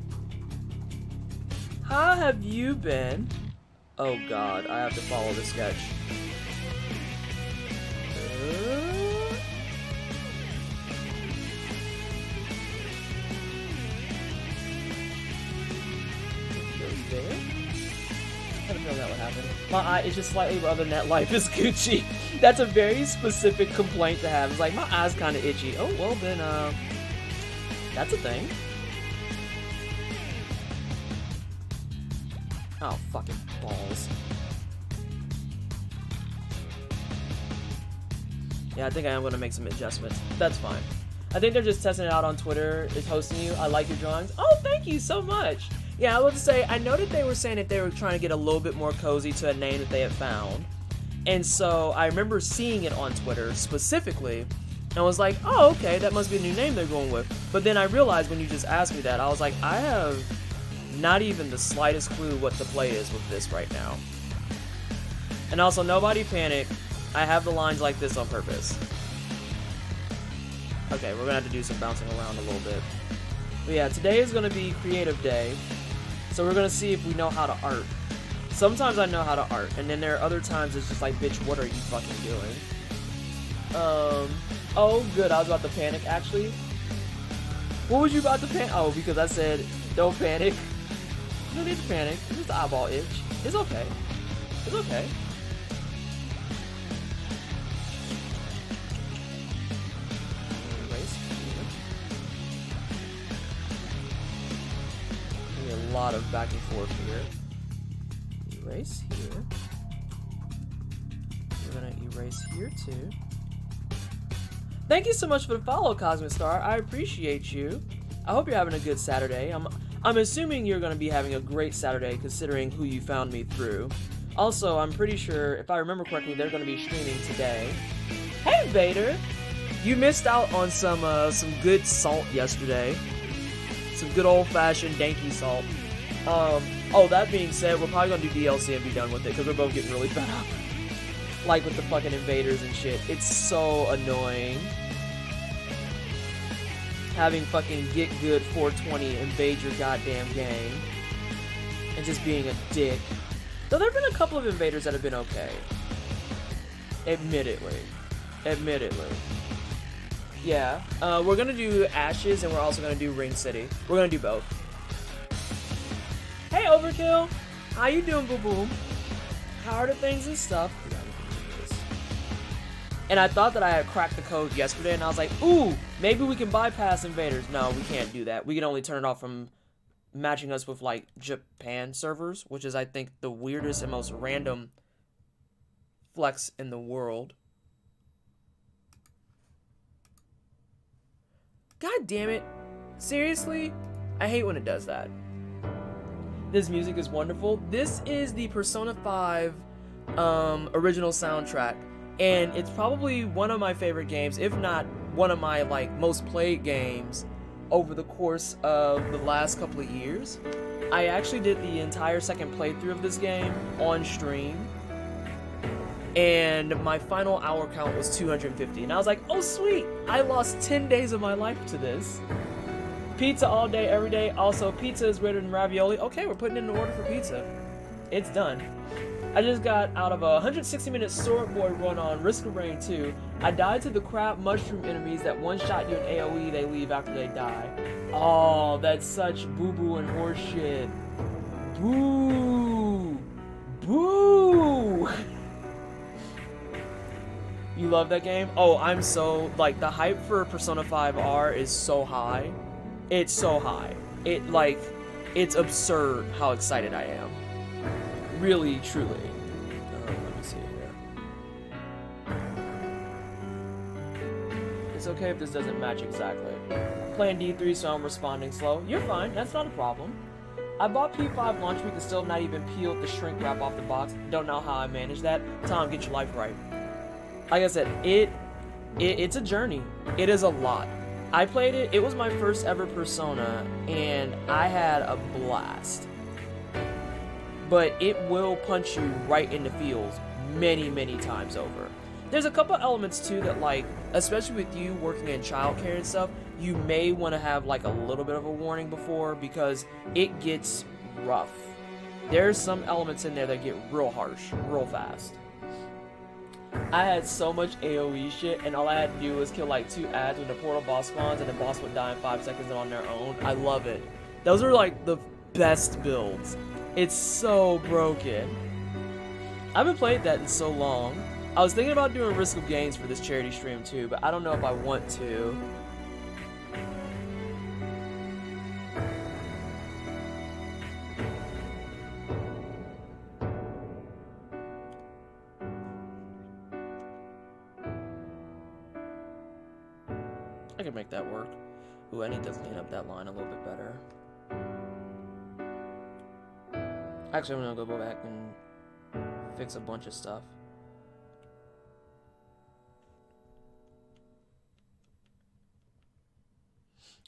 How have you been? Oh god, I have to follow the sketch. Goes there. I had a feeling that would happen. My eye is just slightly, but other than that, life is Gucci. That's a very specific complaint to have. It's like, my eye's kind of itchy. Oh, well then, that's a thing. Oh, fucking balls. Yeah, I think I am going to make some adjustments. That's fine. I think they're just testing it out on Twitter. It's hosting you. I like your drawings. Oh, thank you so much. Yeah, I would say, I know that they were saying that they were trying to get a little bit more cozy to a name that they had found. And so I remember seeing it on Twitter specifically, and I was like, oh, okay, that must be a new name they're going with. But then I realized when you just asked me that, I was like, I have not even the slightest clue what the play is with this right now. And also, nobody panic. I have the lines like this on purpose. Okay, we're gonna have to do some bouncing around a little bit. But yeah, today is gonna be creative day. So we're gonna see if we know how to art. Sometimes I know how to art, and then there are other times it's just like, bitch, what are you fucking doing? Oh, good, I was about to panic, actually. What was you about to panic? Oh, because I said, don't panic. You don't need to panic. It's just the eyeball itch. It's okay. It's okay. Erase here. Maybe a lot of back and forth here. Erase here. We're gonna erase here too. Thank you so much for the follow, Cosmic Star. I appreciate you. I hope you're having a good Saturday. I'm assuming you're gonna be having a great Saturday considering who you found me through. Also, I'm pretty sure, if I remember correctly, they're gonna be streaming today. Hey, Vader! You missed out on some good salt yesterday. Some good old-fashioned danky salt. Oh, that being said, we're probably gonna do DLC and be done with it, because we're both getting really fed up. Like with the fucking invaders and shit. It's so annoying. Having fucking get good 420 invade your goddamn game. And just being a dick. Though there have been a couple of invaders that have been okay. Admittedly. Yeah. We're gonna do Ashes, and we're also gonna do Ring City. We're gonna do both. Hey, Overkill! How you doing, boo boom? How are the things and stuff? And I thought that I had cracked the code yesterday, and I was like, ooh, maybe we can bypass invaders. No, we can't do that. We can only turn it off from matching us with, like, Japan servers, which is, I think, the weirdest and most random flex in the world. God damn it. Seriously? I hate when it does that. This music is wonderful. This is the Persona 5 original soundtrack. And it's probably one of my favorite games, if not one of my like most played games over the course of the last couple of years. I actually did the entire second playthrough of this game on stream. And my final hour count was 250. And I was like, oh sweet, I lost 10 days of my life to this. Pizza all day, every day. Also, pizza is greater than ravioli. Okay, we're putting in an order for pizza. It's done. I just got out of a 160-minute sword boy run on Risk of Rain 2. I died to the crab mushroom enemies that one-shot you in AoE, they leave after they die. Oh, that's such boo-boo and horseshit. Boo! Boo! You love that game? Oh, I'm so, like, the hype for Persona 5R is so high. It's so high. It's absurd how excited I am. Really, truly. Let me see here. It's okay if this doesn't match exactly. Playing D3, so I'm responding slow. You're fine, that's not a problem. I bought P5 launch week and still have not even peeled the shrink wrap off the box. Don't know how I managed that. Tom, get your life right. Like I said, it's a journey. It is a lot. I played it. It was my first ever Persona, and I had a blast. But it will punch you right in the feels many, many times over. There's a couple elements too that, like, especially with you working in childcare and stuff, you may want to have like a little bit of a warning before, because it gets rough. There's some elements in there that get real harsh, real fast. I had so much AoE shit, and all I had to do was kill like 2 ads when the portal boss spawns, and the boss would die in 5 seconds on their own. I love it. Those are like the best builds. It's so broken. I haven't played that in so long. I was thinking about doing Risk of Gains for this charity stream too, but I don't know if I want to. I can make that work. Ooh, I need to clean up that line a little bit better. Actually, I'm gonna go back and fix a bunch of stuff.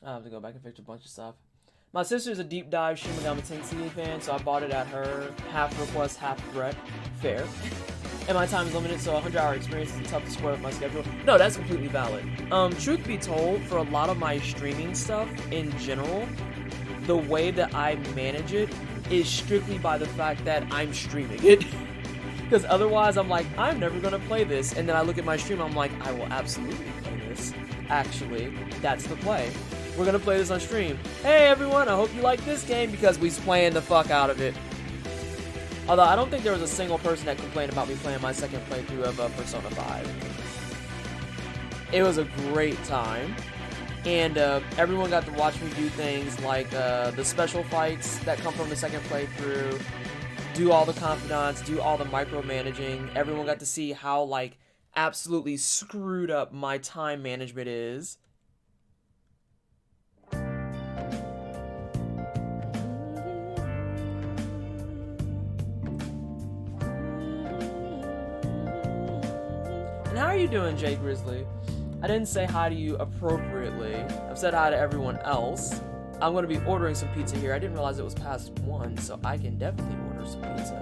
I have to go back and fix a bunch of stuff. My sister's a deep dive Shin Megami Tensei fan, so I bought it at her. Half request, half threat. Fair. And my time is limited, so a 100-hour experience is tough to square with my schedule. No, that's completely valid. Truth be told, for a lot of my streaming stuff in general, the way that I manage it is strictly by the fact that I'm streaming it. Because otherwise, I'm like, I'm never going to play this. And then I look at my stream, I'm like, I will absolutely play this. Actually, that's the play. We're going to play this on stream. Hey, everyone, I hope you like this game, because we's playing the fuck out of it. Although, I don't think there was a single person that complained about me playing my second playthrough of Persona 5. It was a great time. And everyone got to watch me do things like the special fights that come from the second playthrough, do all the confidants, do all the micromanaging. Everyone got to see how, like, absolutely screwed up my time management is. And how are you doing, Jay Grizzly? I didn't say hi to you appropriately. I've said hi to everyone else. I'm going to be ordering some pizza here. I didn't realize it was past 1, so I can definitely order some pizza.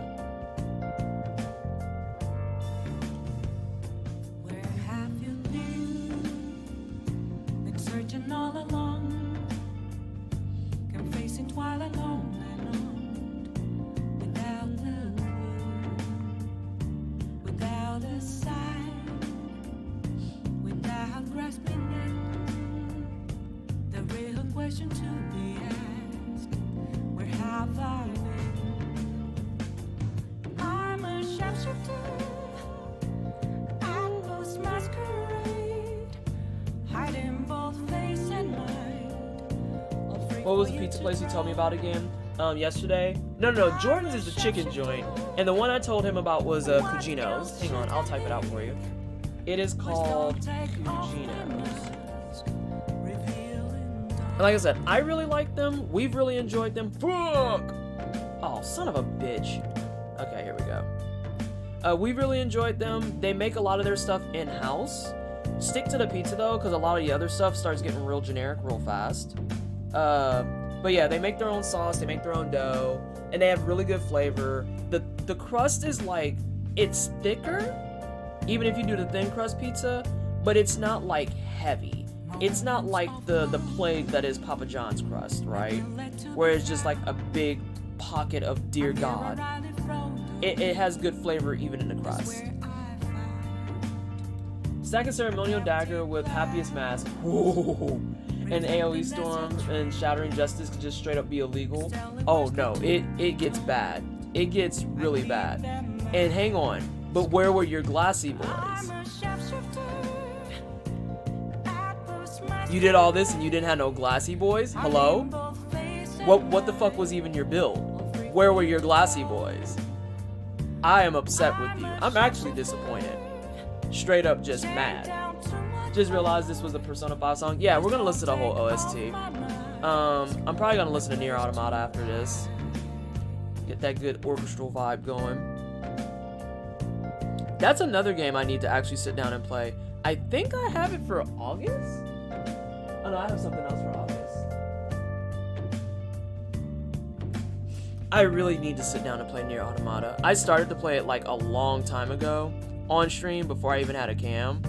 Where have you been searching all along, confessing twilight long and on, without a clue, without a sign, without grasping it, the real question to be asked, where have I been? I'm a sharpshooter at most masquerade, hiding both face and mind. What was the pizza place you told me about again? Yesterday? No, Jordan's is the chicken joint, and the one I told him about was Cugino's. Hang on, I'll type it out for you. It is called Cugino's. And like I said, I really like them. We've really enjoyed them. Fuck! Oh, son of a bitch. Okay, here we go. We've really enjoyed them. They make a lot of their stuff in-house. Stick to the pizza, though, because a lot of the other stuff starts getting real generic real fast. But yeah, they make their own sauce, they make their own dough, and they have really good flavor. The crust is like, it's thicker, even if you do the thin crust pizza, but it's not like heavy. It's not like the plague that is Papa John's crust, right? Where it's just like a big pocket of dear God. It has good flavor even in the crust. Stack a ceremonial dagger with happiest mask. Whoa. And AoE storm and shattering justice could just straight up be illegal. Oh no, it gets bad. It gets really bad. And hang on, but where were your glassy boys? You did all this and you didn't have no glassy boys? Hello? What the fuck was even your build? Where were your glassy boys? I am upset with you. I'm actually disappointed. Straight up just mad. Just realized this was a Persona 5 song. Yeah, we're gonna listen to the whole OST. I'm probably gonna listen to Nier Automata after this. Get that good orchestral vibe going. That's another game I need to actually sit down and play. I think I have it for August? Oh no, I have something else for August. I really need to sit down and play Nier Automata. I started to play it like a long time ago on stream before I even had a cam.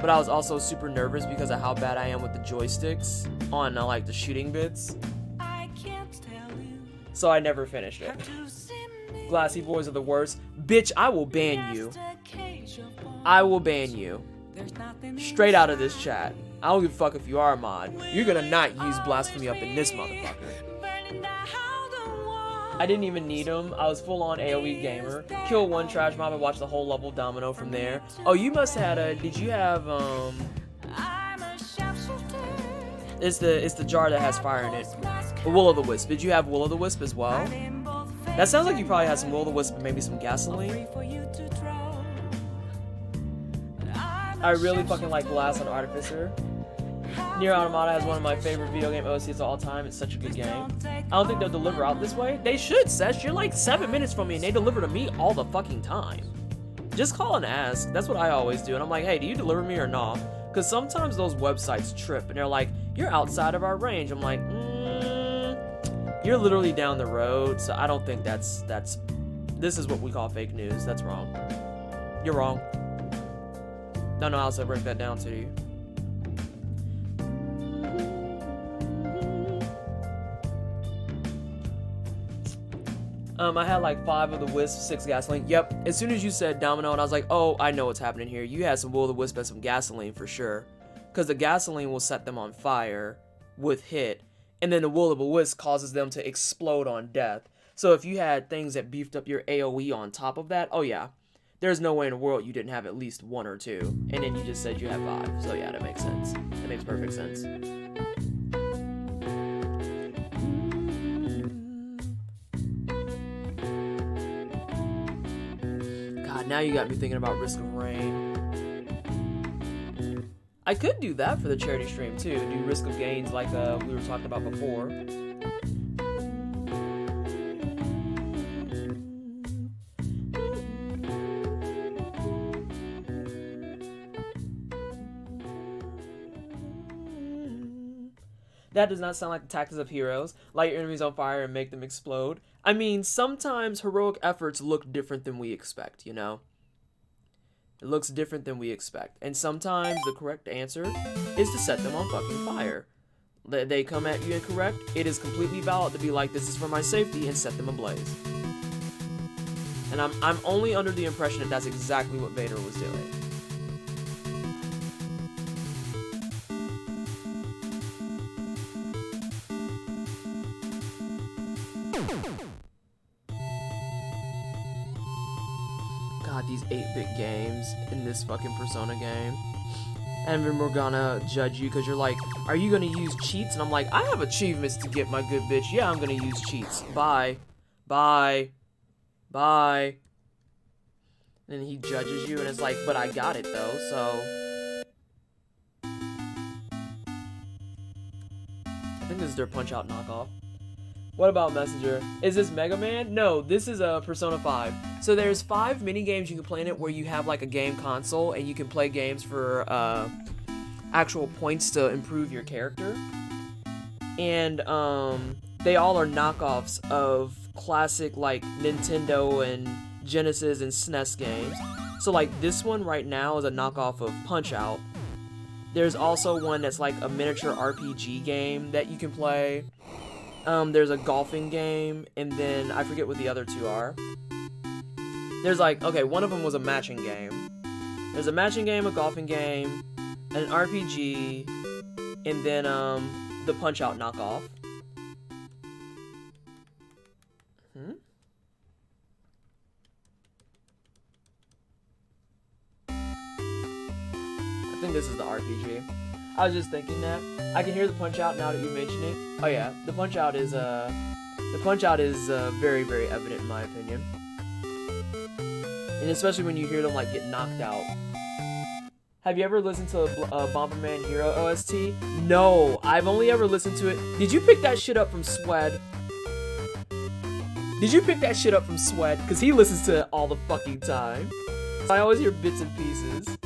But I was also super nervous because of how bad I am with the joysticks on like the shooting bits. I can't tell you. So I never finished it. To see me Glassy boys are the worst. Bitch, I will ban you. just a cage of bones. I will ban you. There's nothing Straight out of this chat. I don't give a fuck if you are a mod. You're gonna not use blasphemy up in this motherfucker. burning down the wall. I didn't even need him. I was full on AoE gamer. Kill one trash mob and watch the whole level domino from there. Oh, you must have had a. Did you have I'm a sharpshooter. It's the jar that has fire in it. Will-o'-the-wisp. Did you have Will-o'-the-wisp as well? That sounds like you probably had some Will-o'-the-wisp, maybe some gasoline. I really fucking like Glass on Artificer. Nier Automata has one of my favorite video game OSTs of all time. It's such a good game. I don't think they'll deliver out this way. They should, Sesh. You're like 7 minutes from me and they deliver to me all the fucking time. Just call and ask. That's what I always do. And I'm like, hey, do you deliver me or not? Because sometimes those websites trip and they're like, you're outside of our range. I'm like, you're literally down the road. So I don't think this is what we call fake news. That's wrong. You're wrong. Don't know how else I break that down to you. I had like 5 of the wisp, 6 gasoline. Yep. As soon as you said domino, and I was like, oh, I know what's happening here. You had some will-o'-the-wisp and some gasoline for sure. Because the gasoline will set them on fire with hit. And then the will-o'-the-wisp causes them to explode on death. So if you had things that beefed up your AoE on top of that, oh yeah. There's no way in the world you didn't have at least 1 or 2. And then you just said you had 5. So yeah, that makes sense. That makes perfect sense. God, now you got me thinking about Risk of Rain. I could do that for the charity stream too. Do Risk of Gains like we were talking about before. That does not sound like the tactics of heroes. Light your enemies on fire and make them explode. I mean, sometimes heroic efforts look different than we expect, you know? It looks different than we expect. And sometimes the correct answer is to set them on fucking fire. They come at you incorrect, it is completely valid to be like, this is for my safety, and set them ablaze. And I'm only under the impression that that's exactly what Vader was doing. God, these 8-bit games in this fucking Persona game. And then we're gonna judge you because you're like, are you gonna use cheats? And I'm like, I have achievements to get, my good bitch. Yeah, I'm gonna use cheats. Bye. Bye. Bye. And he judges you and it's like, but I got it though, so. I think this is their Punch-Out knockoff. What about Messenger? Is this Mega Man? No, this is a Persona 5. So there's 5 mini games you can play in it where you have like a game console and you can play games for actual points to improve your character. And they all are knockoffs of classic like Nintendo and Genesis and SNES games. So like this one right now is a knockoff of Punch-Out. There's also one that's like a miniature RPG game that you can play. There's a golfing game, and then I forget what the other 2 are. There's like, okay, one of them was a matching game. There's a matching game, a golfing game, an RPG, and then the Punch-Out knockoff. I think this is the RPG. I was just thinking that. I can hear the Punch-Out now that you mention it. Oh yeah, the Punch-Out is very, very evident in my opinion. And especially when you hear them like get knocked out. Have you ever listened to Bomberman Hero OST? No, I've only ever listened to it. Did you pick that shit up from Swed? Did you pick that shit up from Swed? Because he listens to it all the fucking time. I always hear bits and pieces.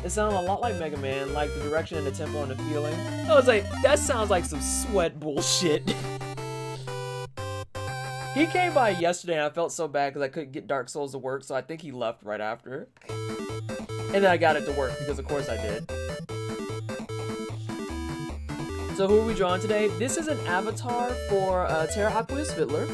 It sounded a lot like Mega Man, like the direction and the tempo and the feeling. I was like, that sounds like some sweat bullshit. He came by yesterday and I felt so bad because I couldn't get Dark Souls to work, so I think he left right after. And then I got it to work because of course I did. So who are we drawing today? This is an avatar for TerraAqueousFiddler.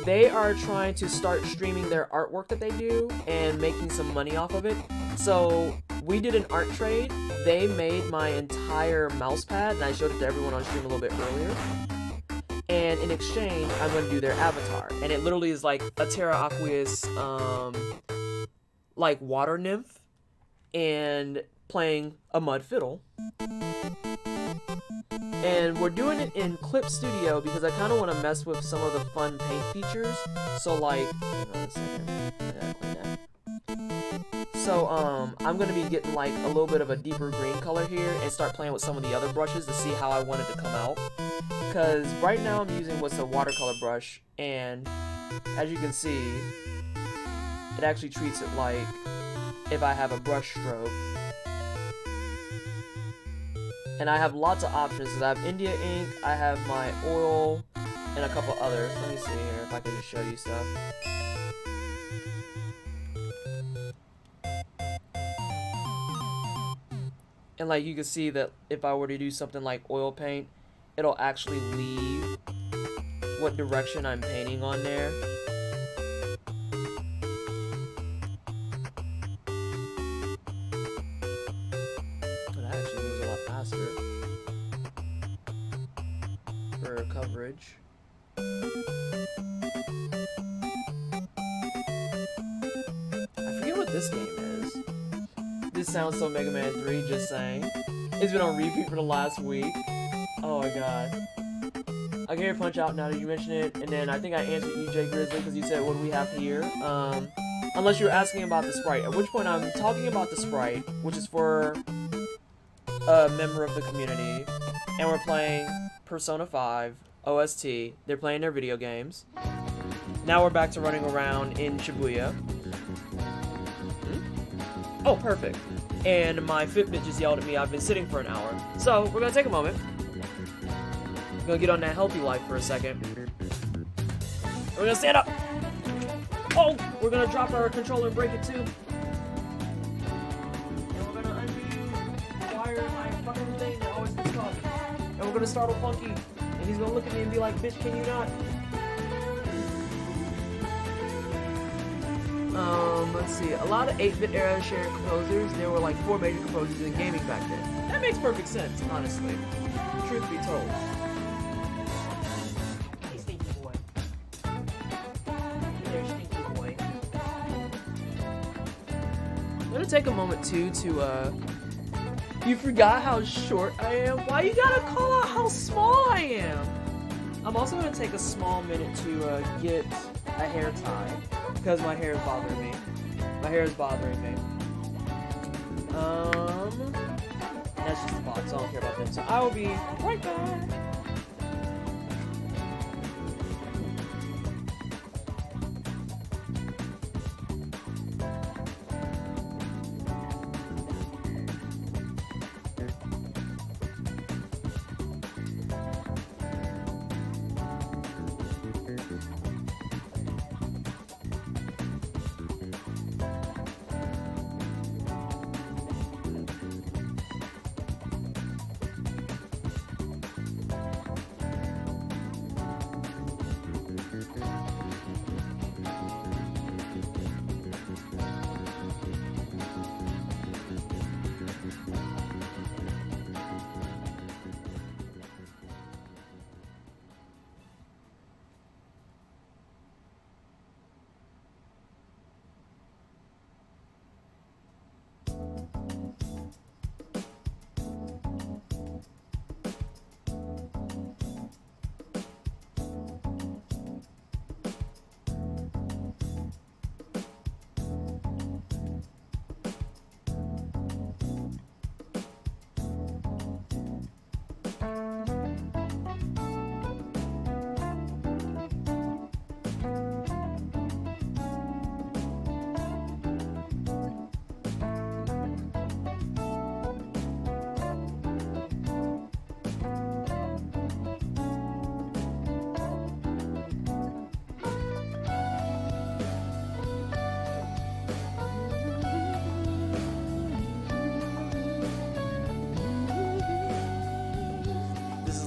They are trying to start streaming their artwork that they do and making some money off of it. So we did an art trade. They made my entire mouse pad, and I showed it to everyone on stream a little bit earlier. And in exchange, I'm going to do their avatar. And it literally is like a TerraAqueous, like water nymph, and playing a mud fiddle. And we're doing it in Clip Studio because I kind of want to mess with some of the fun paint features. So like, hang on a second. I gotta clean that. So I'm gonna be getting like a little bit of a deeper green color here and start playing with some of the other brushes to see how I want it to come out. Because right now I'm using what's a watercolor brush, and as you can see, it actually treats it like if I have a brush stroke. And I have lots of options because I have India ink, I have my oil, and a couple others. Let me see here if I can just show you stuff. And like you can see that if I were to do something like oil paint, it'll actually leave what direction I'm painting on there. For coverage. I forget what this game is. This sounds so Mega Man 3, just saying. It's been on repeat for the last week. Oh my god. I can hear Punch Out now that you mention it, and then I think I answered EJ Grizzly because you said what do we have here. Unless you're asking about the sprite, at which point I'm talking about the sprite, which is for a member of the community, and we're playing Persona 5 OST. They're playing their video games. Now we're back to running around in Shibuya. Oh, perfect. And my Fitbit just yelled at me I've been sitting for an hour. So we're gonna take a moment. We're gonna get on that healthy life for a second. We're gonna stand up. Oh, we're gonna drop our controller and break it too. And we're gonna undo wire my fucking thing that always gets caught. And we're gonna startle Funky. And he's gonna look at me and be like, bitch, can you not? Let's see. A lot of 8-bit era shared composers. There were like 4 major composers in gaming back then. That makes perfect sense, honestly. Truth be told. Hey, stinky boy. Hey there, stinky boy. I'm gonna take a moment too to you forgot how short I am? Why you gotta call out how small I am? I'm also gonna take a small minute to get a hair tie because my hair is bothering me. My hair is bothering me. That's just the box. I don't care about them. So I will be right back.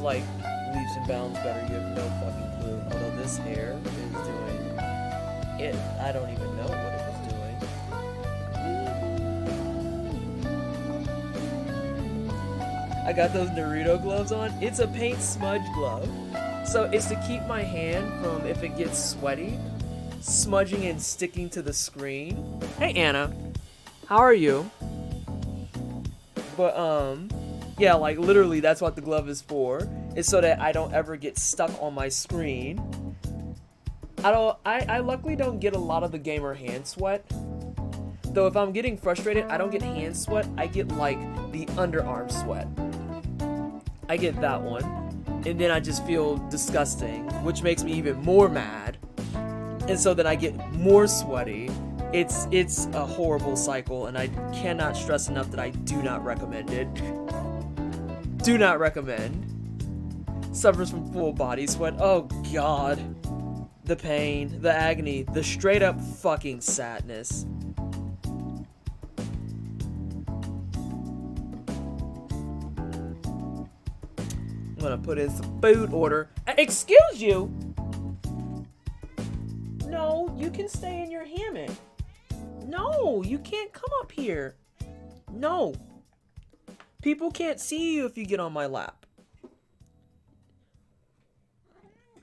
is like leaps and bounds better. You have no fucking clue. Although this hair is doing it. I don't even know what it was doing. I got those Naruto gloves on. It's a paint smudge glove. So it's to keep my hand from, if it gets sweaty, smudging and sticking to the screen. Hey Anna, how are you? But yeah, like literally that's what the glove is for. It's so that I don't ever get stuck on my screen. I luckily don't get a lot of the gamer hand sweat. Though if I'm getting frustrated, I don't get hand sweat, I get like the underarm sweat. I get that one. And then I just feel disgusting, which makes me even more mad. And so then I get more sweaty. It's a horrible cycle, and I cannot stress enough that I do not recommend it. Do not recommend. Suffers from full body sweat. Oh god. The pain, the agony, the straight up fucking sadness. I'm gonna put in some food order. Excuse you! No, you can stay in your hammock. No, you can't come up here. No. People can't see you if you get on my lap.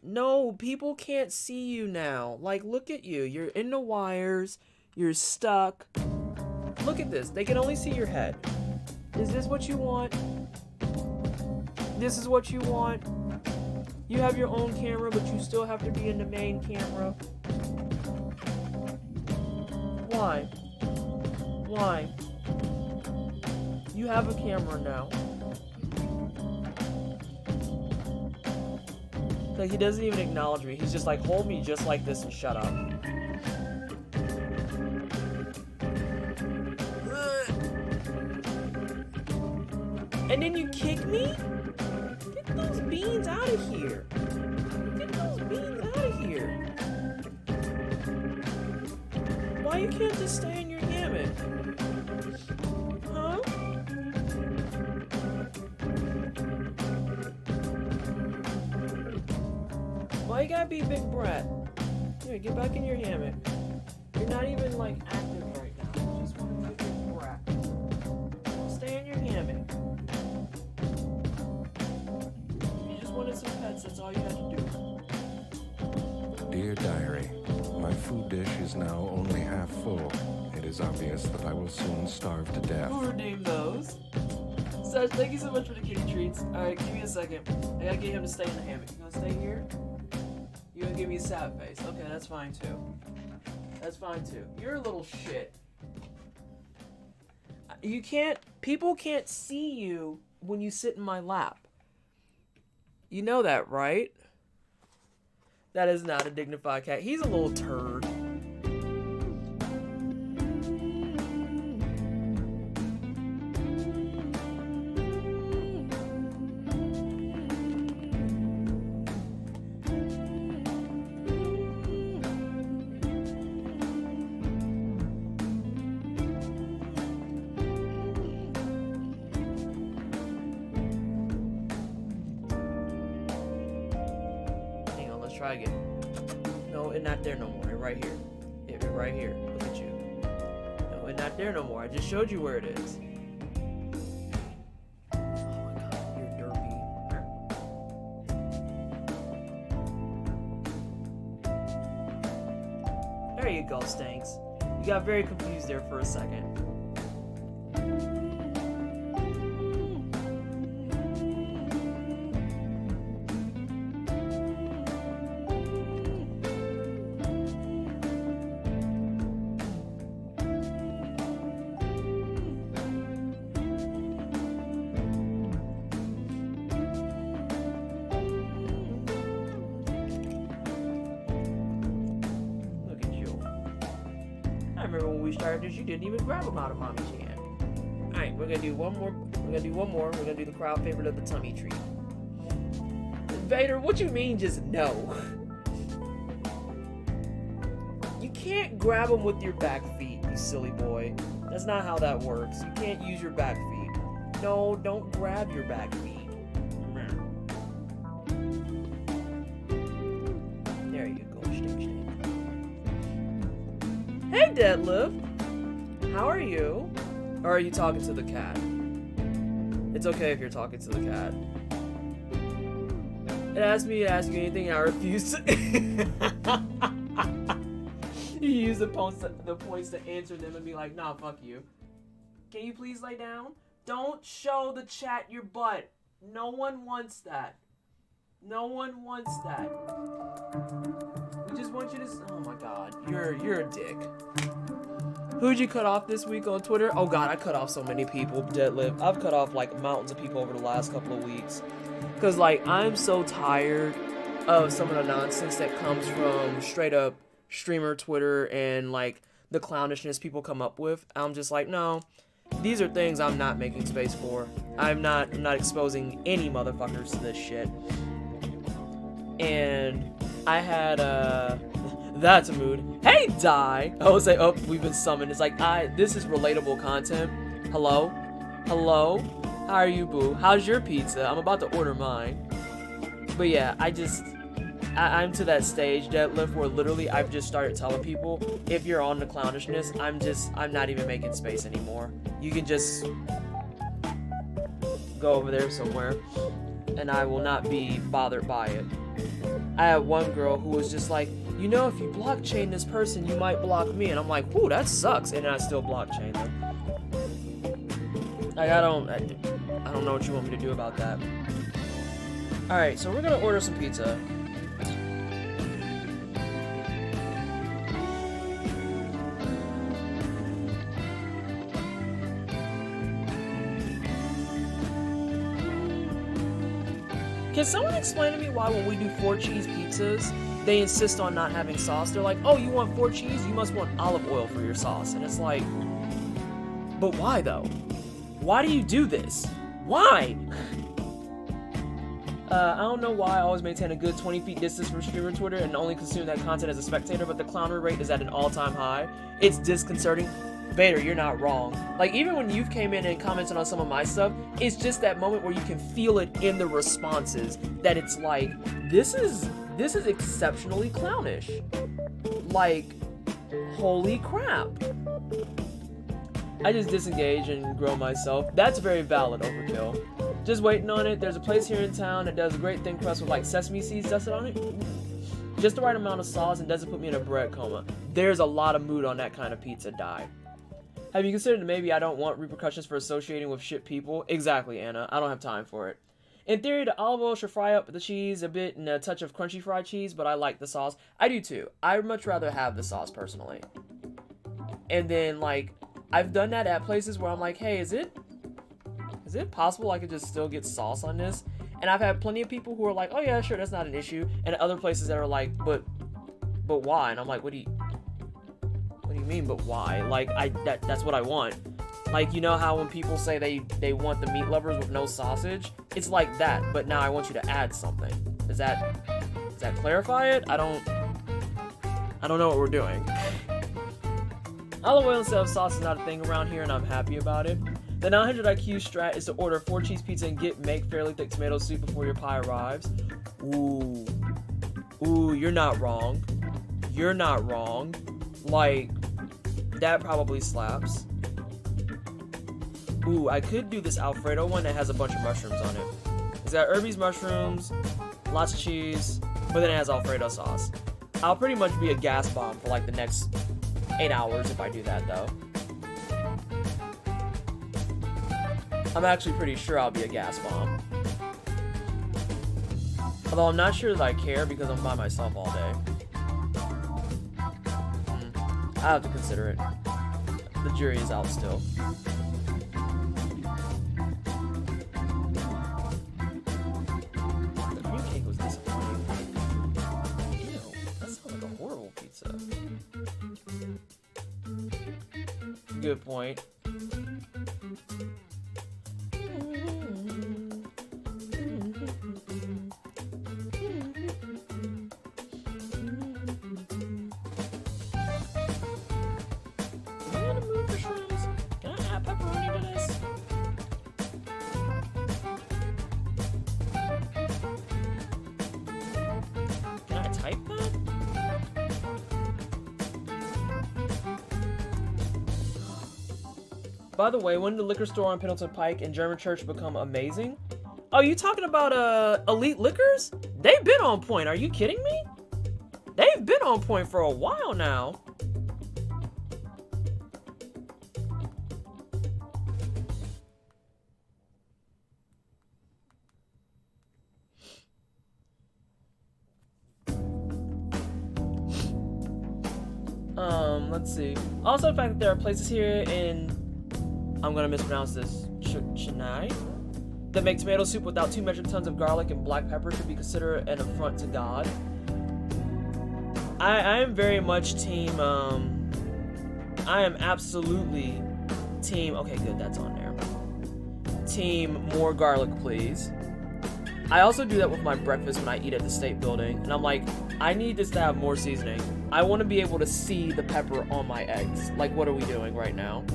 No, people can't see you now. Like, look at you. You're in the wires. You're stuck. Look at this. They can only see your head. Is this what you want? This is what you want? You have your own camera, but you still have to be in the main camera. Why? Why? You have a camera now. Like, he doesn't even acknowledge me. He's just like, hold me just like this and shut up. And then you kick me? Get those beans out of here. Get those beans out of here. Why you can't just stay in your hammock? Huh? Why you gotta be a big brat? Here, get back in your hammock. You're not even like active right now. You just want to be a big brat. Stay in your hammock. You just wanted some pets, that's all you had to do. Dear Diary, my food dish is now only half full. It is obvious that I will soon starve to death. We'll redeem those. Saj, thank you so much for the kitty treats. Alright, give me a second. I gotta get him to stay in the hammock. You gonna stay here? You gonna give me a sad face? Okay, that's fine too. That's fine too. You're a little shit. You can't, people can't see you when you sit in my lap. You know that, right? That is not a dignified cat. He's a little turd. Try again. No, it's not there no more. It's right here. It's right here. Look at you. No, it's not there no more. I just showed you where it is. Oh my god, you're derpy. There you go, Stanks. You got very confused there for a second. You didn't even grab them out of mommy's hand. Alright, we're gonna do one more. We're gonna do the crowd favorite of the tummy treat. Vader, what you mean just no? You can't grab them with your back feet, you silly boy. That's not how that works. You can't use your back feet. No, don't grab your back feet. Hey, Deadlift. How are you? Or are you talking to the cat? It's okay if you're talking to the cat. It asked me to ask you anything, and I refused to. You use the points to answer them and be like, nah, fuck you. Can you please lay down? Don't show the chat your butt. No one wants that. No one wants that. We just want you to. Oh my god, you're a dick. Who'd you cut off this week on Twitter? Oh god, I cut off so many people. Deadlift. I've cut off like mountains of people over the last couple of weeks. Cause like I'm so tired of some of the nonsense that comes from straight up streamer Twitter and like the clownishness people come up with. I'm just like, no, these are things I'm not making space for. I'm not exposing any motherfuckers to this shit. And I had that's a mood. Hey, Die! I would say, oh, we've been summoned. It's like, this is relatable content. Hello? Hello? How are you, boo? How's your pizza? I'm about to order mine. But yeah, I'm to that stage, Deadlift, where literally I've just started telling people, if you're on the clownishness, I'm not even making space anymore. You can just go over there somewhere, and I will not be bothered by it. I had one girl who was just like, you know, if you blockchain this person, you might block me. And I'm like, whoo, that sucks. And I still blockchain them. Like, I don't know what you want me to do about that. Alright, so we're gonna order some pizza. Can someone explain to me why when we do 4 cheese pizzas, they insist on not having sauce? They're like, oh, you want 4 cheese? You must want olive oil for your sauce. And it's like, but why though? Why do you do this? Why? I don't know why I always maintain a good 20 feet distance from streamer Twitter and only consume that content as a spectator, but the clownery rate is at an all-time high. It's disconcerting. Vader, you're not wrong. Like, even when you've came in and commented on some of my stuff, it's just that moment where you can feel it in the responses that it's like, this is exceptionally clownish. Like, holy crap. I just disengage and grow myself. That's very valid, Overkill. Just waiting on it. There's a place here in town that does a great thin crust with like sesame seeds dusted on it. Just the right amount of sauce and doesn't put me in a bread coma. There's a lot of mood on that kind of pizza, Die. Have you considered that maybe I don't want repercussions for associating with shit people? Exactly, Anna. I don't have time for it. In theory, the olive oil should fry up the cheese a bit and a touch of crunchy fried cheese, but I like the sauce. I do too. I'd much rather have the sauce personally. And then, like, I've done that at places where I'm like, hey, is it possible I could just still get sauce on this? And I've had plenty of people who are like, oh yeah, sure, that's not an issue. And other places that are like, but why? And I'm like, what do you mean, but why? Like, that's what I want. Like, you know how when people say they want the meat lovers with no sausage? It's like that, but now I want you to add something. Does that clarify it? I don't know what we're doing. Olive oil instead of sauce is not a thing around here, and I'm happy about it. The 900 IQ strat is to order 4 cheese pizza and make fairly thick tomato soup before your pie arrives. Ooh, you're not wrong. You're not wrong. Like, that probably slaps. Ooh, I could do this Alfredo one that has a bunch of mushrooms on it. It's got Irby's mushrooms, lots of cheese, but then it has Alfredo sauce. I'll pretty much be a gas bomb for like the next 8 hours if I do that though. I'm actually pretty sure I'll be a gas bomb. Although I'm not sure that I care because I'm by myself all day. I have to consider it. The jury is out still. The cream cake was disappointing. Ew, that sounds like a horrible pizza. Good point. By the way, when did the liquor store on Pendleton Pike and German Church become amazing? Oh, you talking about Elite Liquors? They've been on point. Are you kidding me? They've been on point for a while now. Let's see. Also, the fact that there are places here in, I'm gonna mispronounce this, Chennai, that make tomato soup without 2 metric tons of garlic and black pepper should be considered an affront to God. I am very much team, I am absolutely team, okay good, that's on there. Team more garlic, please. I also do that with my breakfast when I eat at the State Building, and I'm like, I need this to have more seasoning. I want to be able to see the pepper on my eggs. Like, what are we doing right now?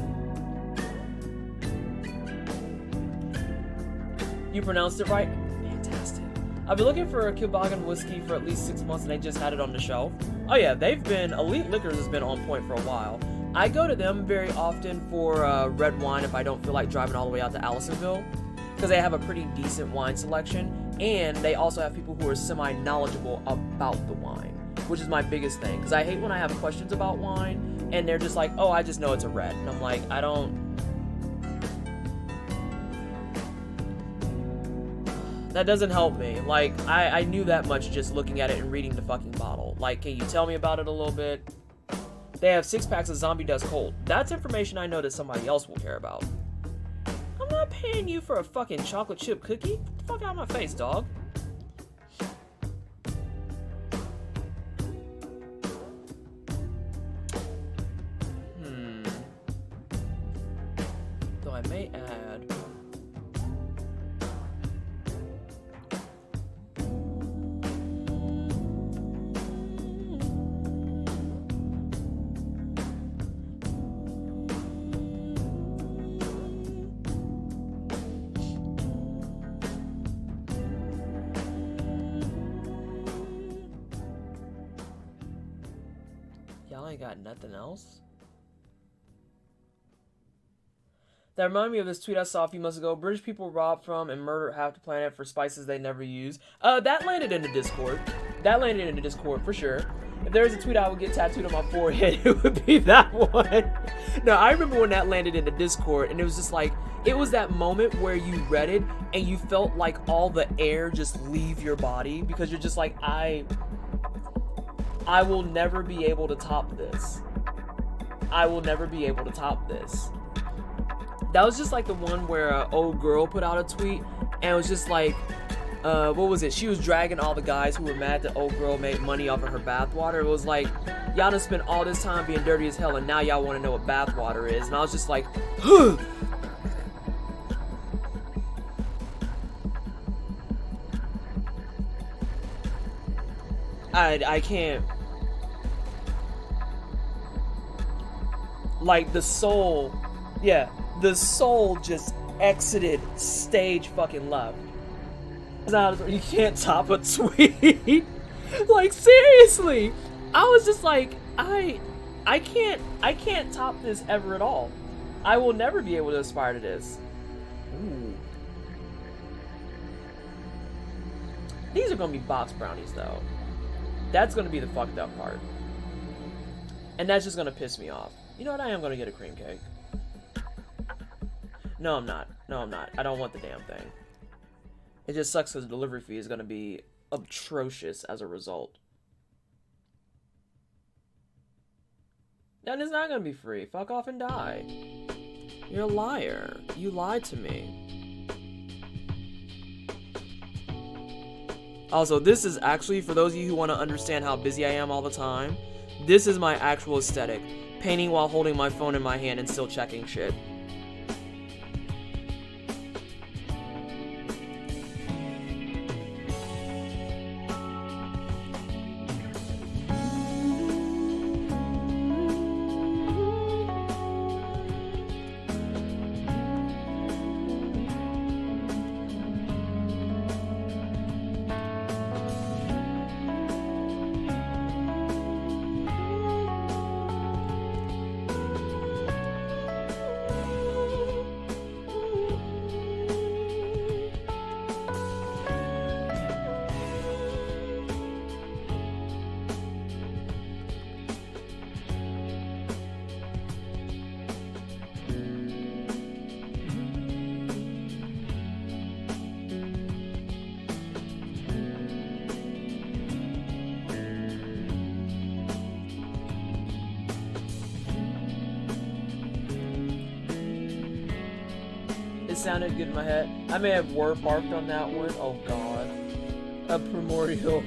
You pronounced it right? Fantastic. I've been looking for a Kilboggan whiskey for at least 6 months, and they just had it on the shelf. Oh yeah, they've been, Elite Liquors has been on point for a while. I go to them very often for red wine if I don't feel like driving all the way out to Allisonville, because they have a pretty decent wine selection, and they also have people who are semi-knowledgeable about the wine, which is my biggest thing, because I hate when I have questions about wine, and they're just like, oh, I just know it's a red, and I'm like, I don't... That doesn't help me. Like, I knew that much just looking at it and reading the fucking bottle. Like, can you tell me about it a little bit? They have 6 packs of Zombie Dust Cold. That's information I know that somebody else will care about. I'm not paying you for a fucking chocolate chip cookie. Get the fuck out of my face, dog. Though I may add... Y'all ain't got nothing else? That reminded me of this tweet I saw a few months ago. British people rob from and murder half the planet for spices they never use. That landed in the Discord. That landed in the Discord for sure. If there was a tweet I would get tattooed on my forehead, it would be that one. No, I remember when that landed in the Discord, and it was just like, it was that moment where you read it and you felt like all the air just leave your body, because you're just like, I will never be able to top this. I will never be able to top this. That was just like the one where an old girl put out a tweet, and it was just like, what was it? She was dragging all the guys who were mad that old girl made money off of her bathwater. It was like, y'all done spent all this time being dirty as hell, and now y'all want to know what bathwater is. And I was just like, huh. I can't. Like, the soul, yeah, the soul just exited stage fucking left. You can't top a tweet. Like, seriously. I was just like, I can't top this ever at all. I will never be able to aspire to this. Ooh. These are gonna be box brownies though. That's gonna be the fucked up part. And that's just gonna piss me off. You know what? I am gonna get a cream cake. No, I'm not. No, I'm not. I don't want the damn thing. It just sucks because the delivery fee is gonna be atrocious as a result. And it's not gonna be free. Fuck off and die. You're a liar. You lied to me. Also, this is actually, for those of you who want to understand how busy I am all the time, this is my actual aesthetic. Painting while holding my phone in my hand and still checking shit. It sounded good in my head. I may have word barked on that one. Oh god. A primordial.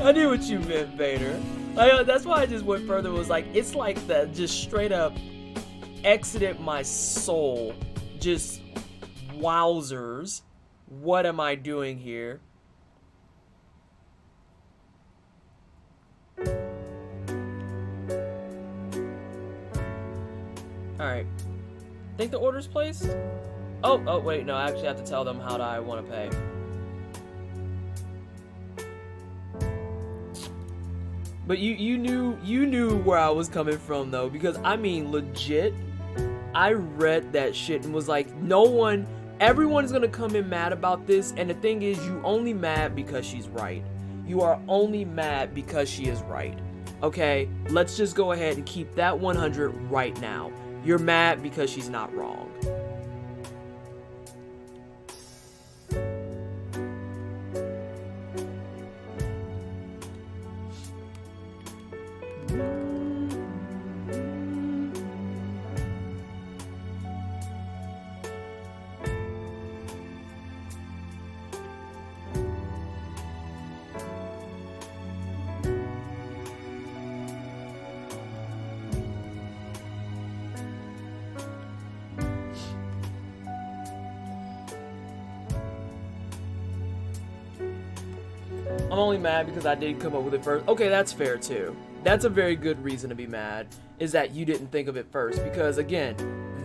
I knew what you meant, Vader. That's why I just went further. Was like, it's like that just straight up exited my soul. Just wowzers. What am I doing here? Alright. Think the order's placed? Oh, wait, no, I actually have to tell them how I want to pay. But you knew where I was coming from though, because I mean legit, I read that shit and was like, everyone's gonna come in mad about this, and the thing is, you only mad because she's right. You are only mad because she is right. Okay, let's just go ahead and keep that 100 right now. You're mad because she's not wrong. I'm only mad because I didn't come up with it first. Okay, that's fair too. That's a very good reason to be mad, is that you didn't think of it first. Because again,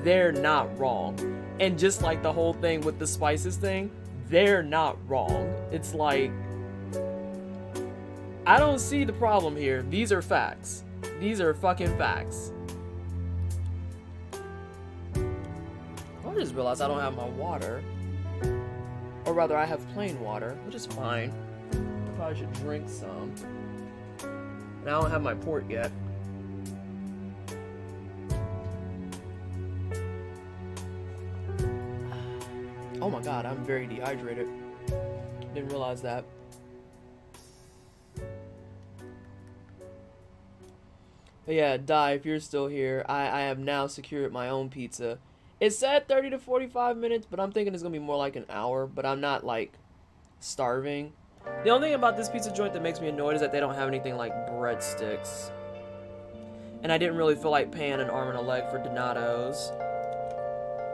they're not wrong. And just like the whole thing with the spices thing, they're not wrong. It's like, I don't see the problem here. These are facts. These are fucking facts. I just realized I don't have my water. Or rather, I have plain water, which is fine. I probably should drink some. And I don't have my port yet. Oh my god, I'm very dehydrated. Didn't realize that. But yeah, Di, if you're still here, I have now secured my own pizza. It said 30 to 45 minutes, but I'm thinking it's gonna be more like an hour, but I'm not like starving. The only thing about this pizza joint that makes me annoyed is that they don't have anything like breadsticks. And I didn't really feel like paying an arm and a leg for Donato's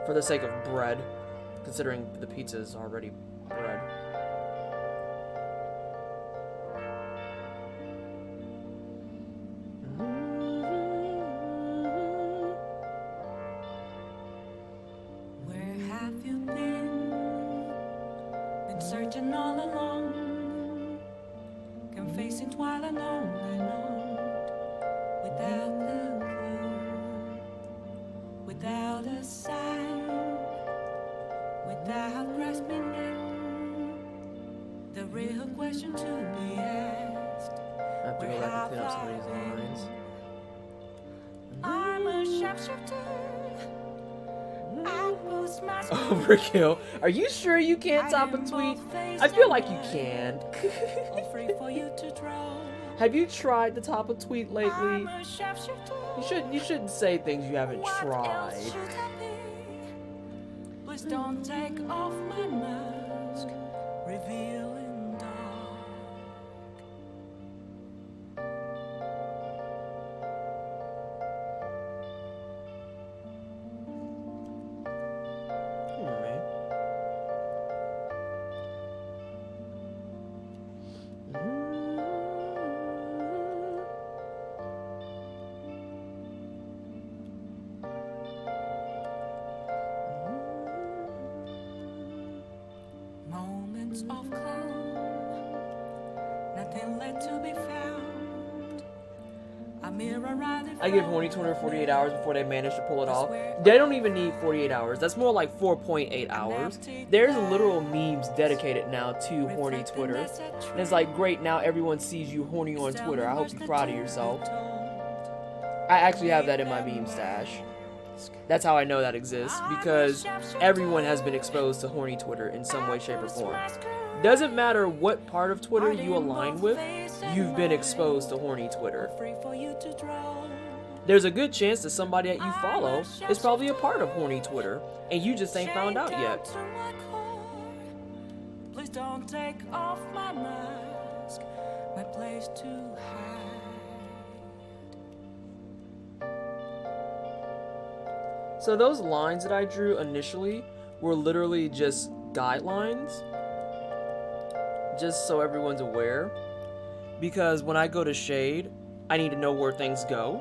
for the sake of bread, considering the pizza is already bread. Where have you been? Been searching all along. Can face it while alone and on. Without a clue. Without a sign. Without grasping it. The real question to be asked. I have to go back and clean up some of these lines. I'm a sharpshooter. I post my Overkill. Are you sure you can't top a tweet? I feel like you can. free for you to draw. Have you tried to top a tweet lately? I'm a sharpshooter. You shouldn't say things you haven't What tried. else should I be? Please don't take off my mask, revealing dark. Come on, man. Moments of calm, nothing left to be found. A mirror right in I give horny Twitter 48 hours before they manage to pull it off. They don't even need 48 hours. That's more like 4.8 hours. There's literal memes dedicated now to horny Twitter. And it's like, great, now everyone sees you horny on Twitter. I hope you're proud of yourself. I actually have that in my meme stash. That's how I know that exists, because everyone has been exposed to horny Twitter in some way, shape, or form. Doesn't matter what part of Twitter you align with, you've been exposed to horny Twitter. free for you to draw. there's a good chance that somebody that you follow is probably a part of horny Twitter, and you just ain't found out yet. Please don't take off my mask, my place to hide. So those lines that I drew initially were literally just guidelines, just so everyone's aware, because when I go to shade, I need to know where things go.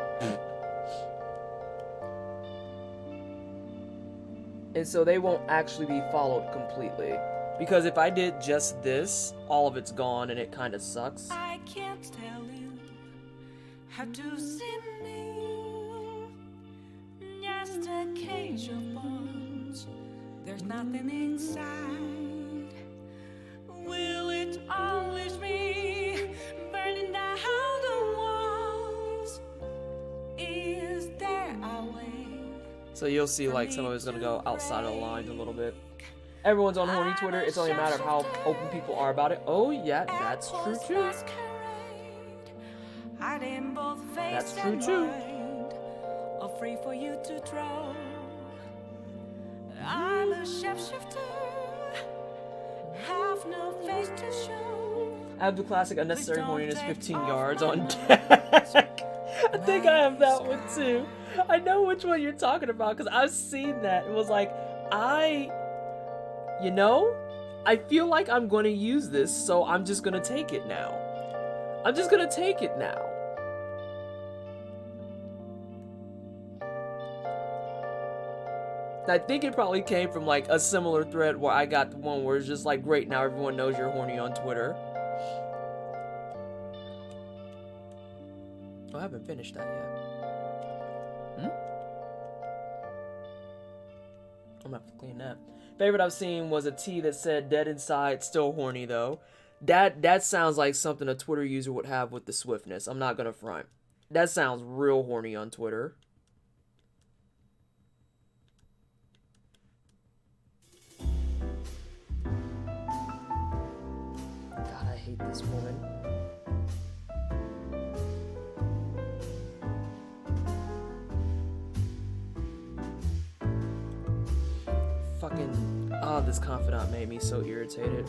And so they won't actually be followed completely. Because if I did just this, all of it's gone and it kind of sucks. I can't tell you how to see me. Just a cage of bones. There's nothing inside. Will it always be burning down the walls? Is there a way? So you'll see like some of it's gonna go outside of the lines a little bit. Everyone's on horny Twitter. It's only a matter of how open people are about it. Oh yeah, that's true too. That's true too. Free for you to draw. I'm a shapeshifter. Have no face to show. I have the classic unnecessary horniness 15 yards on deck. I think I have that one too. I know which one you're talking about because I've seen that. It was like, you know, I feel like I'm going to use this, so I'm just going to take it now. I'm just going to take it now. I think it probably came from like a similar thread where I got the one where it's just like, great, now everyone knows you're horny on Twitter. Oh, I haven't finished that yet. I'm gonna have to clean that. Favorite I've seen was a tee that said dead inside, still horny though. That sounds like something a Twitter user would have with the swiftness. I'm not gonna front. That sounds real horny on Twitter. God, I hate this woman. Fucking, this confidant made me so irritated.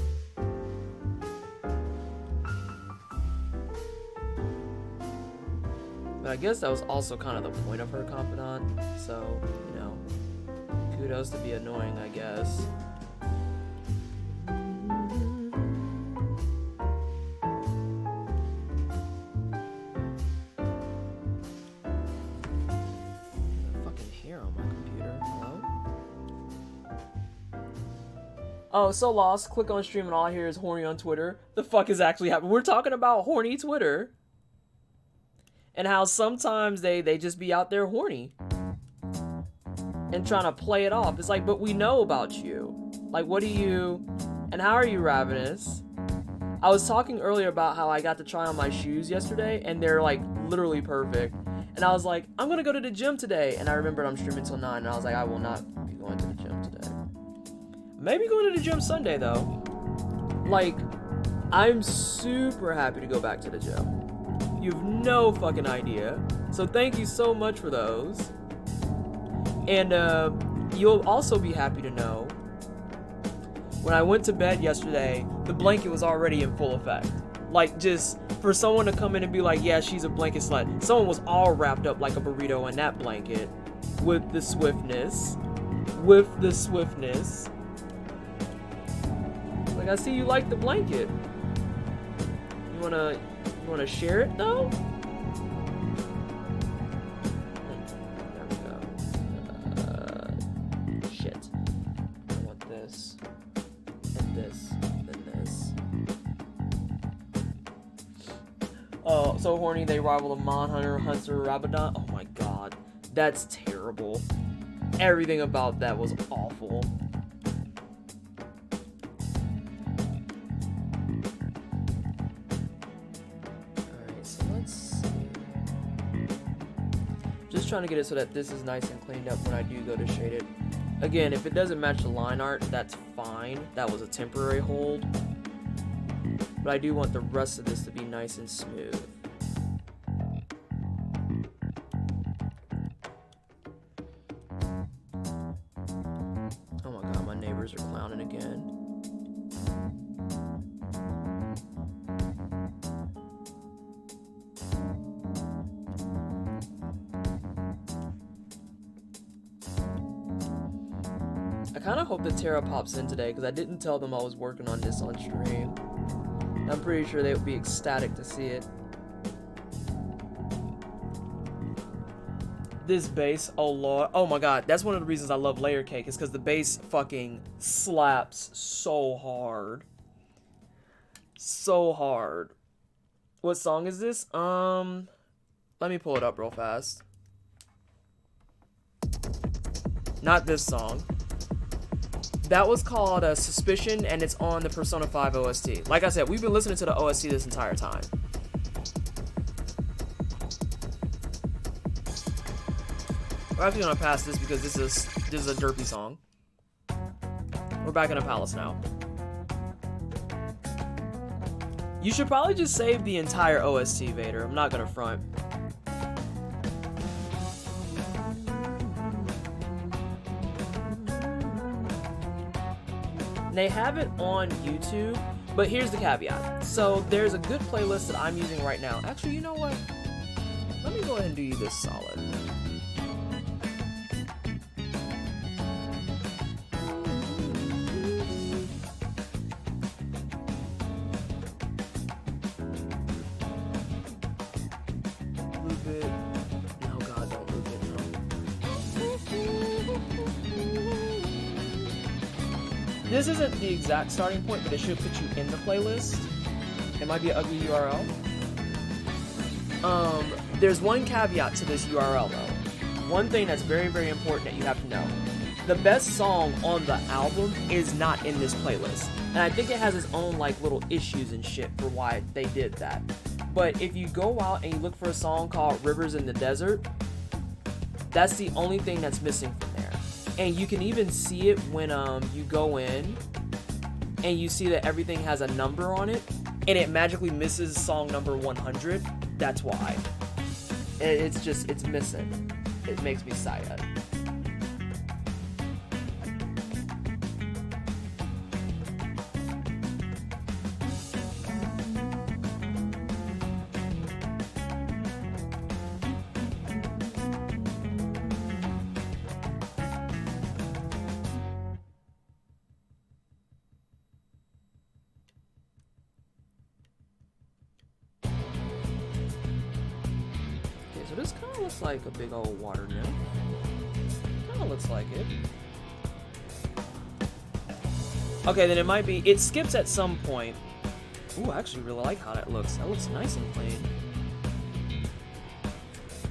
But I guess that was also kind of the point of her confidant, so, you know, kudos to be annoying, I guess. Fucking hair on my computer, hello? Oh, so lost. Click on stream and all I hear is horny on Twitter. The fuck is actually happening? We're talking about horny Twitter. And how sometimes they just be out there horny. And trying to play it off. It's like, but we know about you. Like, what do you... And how are you ravenous? I was talking earlier about how I got to try on my shoes yesterday. And they're like, literally perfect. And I was like, I'm gonna go to the gym today. And I remembered I'm streaming till 9. And I was like, I will not be going to the gym today. Maybe going to the gym Sunday, though. Like, I'm super happy to go back to the gym. You have no fucking idea. So thank you so much for those. And you'll also be happy to know, when I went to bed yesterday, the blanket was already in full effect. Like, just for someone to come in and be like, yeah, she's a blanket slut. Someone was all wrapped up like a burrito in that blanket. With the swiftness. With the swiftness. Like, I see you like the blanket. You wanna share it though? There we go. Shit. I want this. And this. And this. Oh, so horny they rival the Manhunter, Hunter, Rabadon. Oh my god. That's terrible. Everything about that was awful. Trying to get it so that this is nice and cleaned up when I do go to shade it. Again, if it doesn't match the line art, that's fine. That was a temporary hold. But I do want the rest of this to be nice and smooth. neighbors are clowning again. I kind of hope that Terra pops in today because I didn't tell them I was working on this on stream. I'm pretty sure they would be ecstatic to see it. This bass, oh lord, oh my god, that's one of the reasons I love Layer Cake, is because the bass fucking slaps so hard. So hard. What song is this? Let me pull it up real fast. Not this song. That was called Suspicion, and it's on the Persona 5 OST. Like I said, we've been listening to the OST this entire time. We're actually gonna pass this because this is a derpy song. We're back in a palace now. You should probably just save the entire OST, Vader. I'm not gonna front. They have it on YouTube, but here's the caveat. So there's a good playlist that I'm using right now. Actually, you know what? Let me go ahead and do you this solid. Loop it. No, God, don't loop it, no. This isn't the exact starting point, but it should put you in the playlist. It might be an ugly URL. There's one caveat to this URL though. One thing that's very, very important that you have to know. The best song on the album is not in this playlist. And I think it has its own like little issues and shit for why they did that. But if you go out and you look for a song called Rivers in the Desert, that's the only thing that's missing from there. And you can even see it when you go in and you see that everything has a number on it and it magically misses song number 100. That's why. It's missing. It makes me sad. So this kind of looks like a big old water nymph. Kind of looks like it. Okay, then it might be... It skips at some point. Ooh, I actually really like how that looks. That looks nice and clean.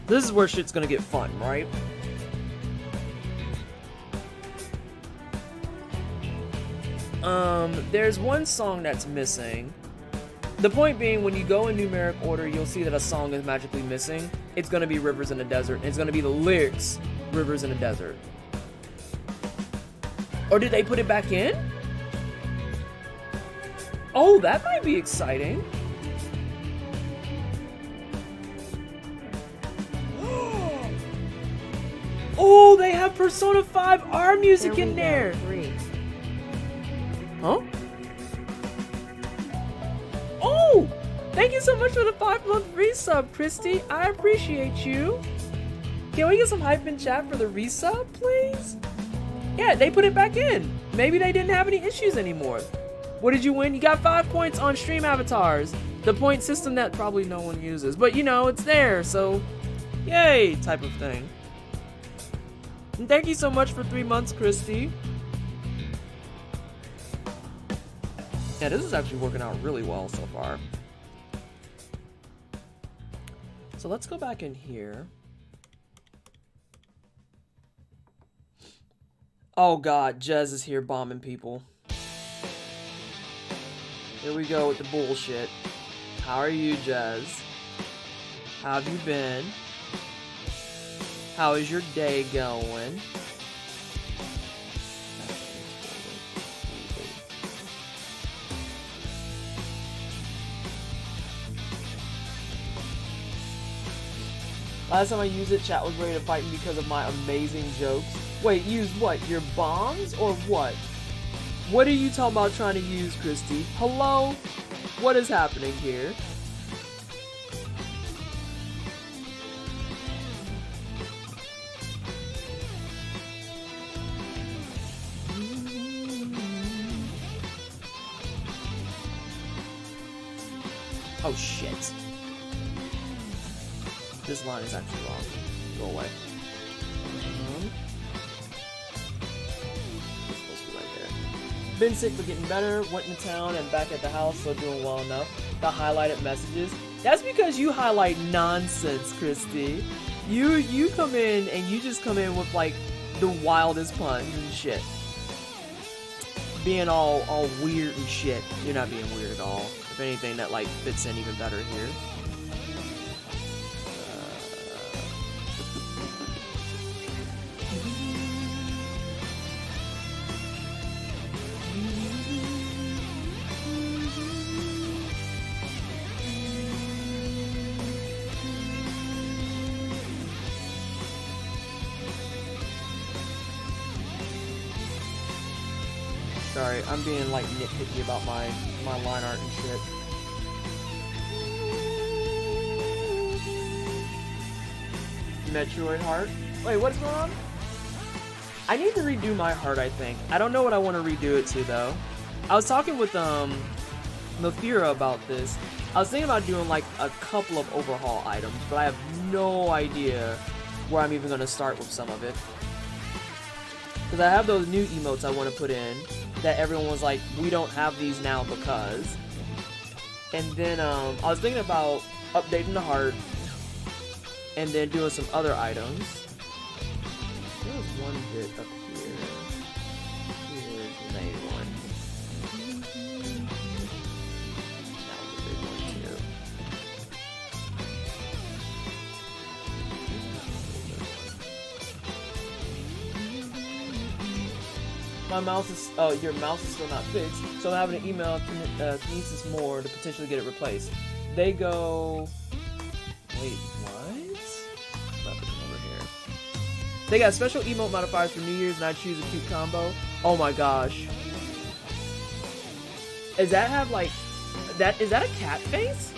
This is where shit's gonna get fun, right? There's one song that's missing. The point being, when you go in numeric order, you'll see that a song is magically missing. It's gonna be Rivers in the Desert, and it's gonna be the lyrics, Rivers in the Desert. Or did they put it back in? Oh, that might be exciting. Oh, they have Persona 5 R music in there. Huh? Oh! Thank you so much for the 5-month resub, Christy. I appreciate you. Can we get some hype in chat for the resub, please? Yeah, they put it back in. Maybe they didn't have any issues anymore. What did you win? You got 5 points on stream avatars. The point system that probably no one uses. But, you know, it's there, so yay, type of thing. And thank you so much for 3 months, Christy. Yeah, this is actually working out really well so far. So let's go back in here. Oh god, Jez is here bombing people. Here we go with the bullshit. How are you, Jez? How have you been? How is your day going? Last time I used it, chat was ready to fight me because of my amazing jokes. Wait, use what? Your bombs or what? What are you talking about trying to use, Christy? Hello? What is happening here? Oh shit. This line is actually wrong. Go away. It's supposed to be right there. Been sick but getting better. Went into town and back at the house, so doing well enough. The highlighted messages. That's because you highlight nonsense, Christy. You come in and you just come in with like the wildest puns and shit. Being all weird and shit. You're not being weird at all. If anything, that like fits in even better here. Sorry, I'm being like nitpicky about my line art and shit. Metroid heart? Wait, what's going on? I need to redo my heart, I think. I don't know what I want to redo it to though. I was talking with Mafira about this. I was thinking about doing like a couple of overhaul items, but I have no idea where I'm even going to start with some of it. Because I have those new emotes I want to put in that everyone was like, we don't have these now because. And then I was thinking about updating the heart and then doing some other items. There was one bit up here. Here's the main one. That was a big one too. My mouse is, your mouse is still not fixed, so I'm having to email Kinesis more to potentially get it replaced. They go, wait, what? Over here. They got special emote modifiers for New Year's, and I choose a cute combo. Oh my gosh. Does that have like, is that a cat face?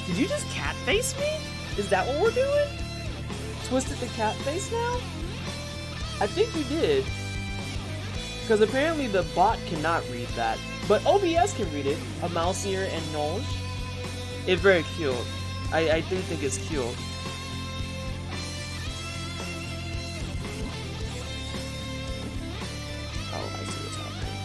Did you just cat face me? Is that what we're doing? Twisted the cat face now? I think you did. Because apparently the bot cannot read that. But OBS can read it. A mouse ear and nose. It's very cute. I do think it's cute. Oh, I see what's happening.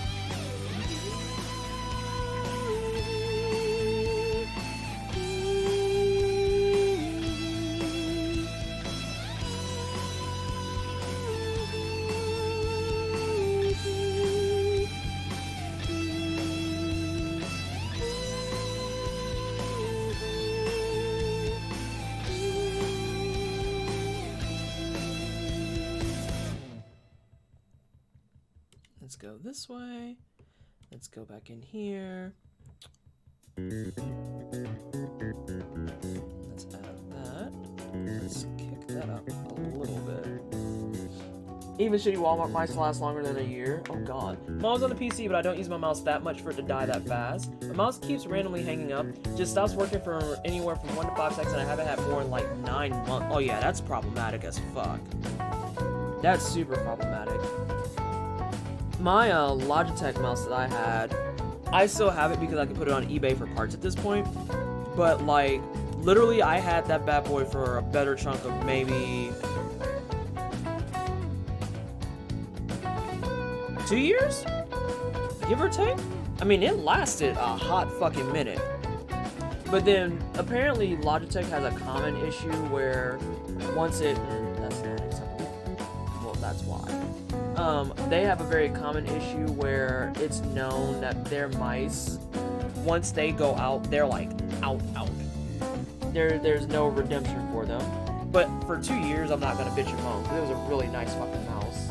Let's go this way. Let's go back in here. Let's add that. Let's kick that up a little bit. Even shitty Walmart mice last longer than a year. Oh god. Mine's on the PC, but I don't use my mouse that much for it to die that fast. My mouse keeps randomly hanging up. Just stops working for anywhere from 1 to 5 seconds, and I haven't had more in like 9 months. Oh yeah, that's problematic as fuck. That's super problematic. My Logitech mouse that I had, I still have it because I could put it on eBay for parts at this point. But like, literally I had that bad boy for a better chunk of maybe 2 years? Give or take? I mean, it lasted a hot fucking minute. But then, apparently Logitech has a common issue where once it... That's not acceptable. Well, that's why. They have a very common issue where it's known that their mice, once they go out, they're like out. There's no redemption for them. But for 2 years, I'm not gonna bitch and moan, because it was a really nice fucking mouse.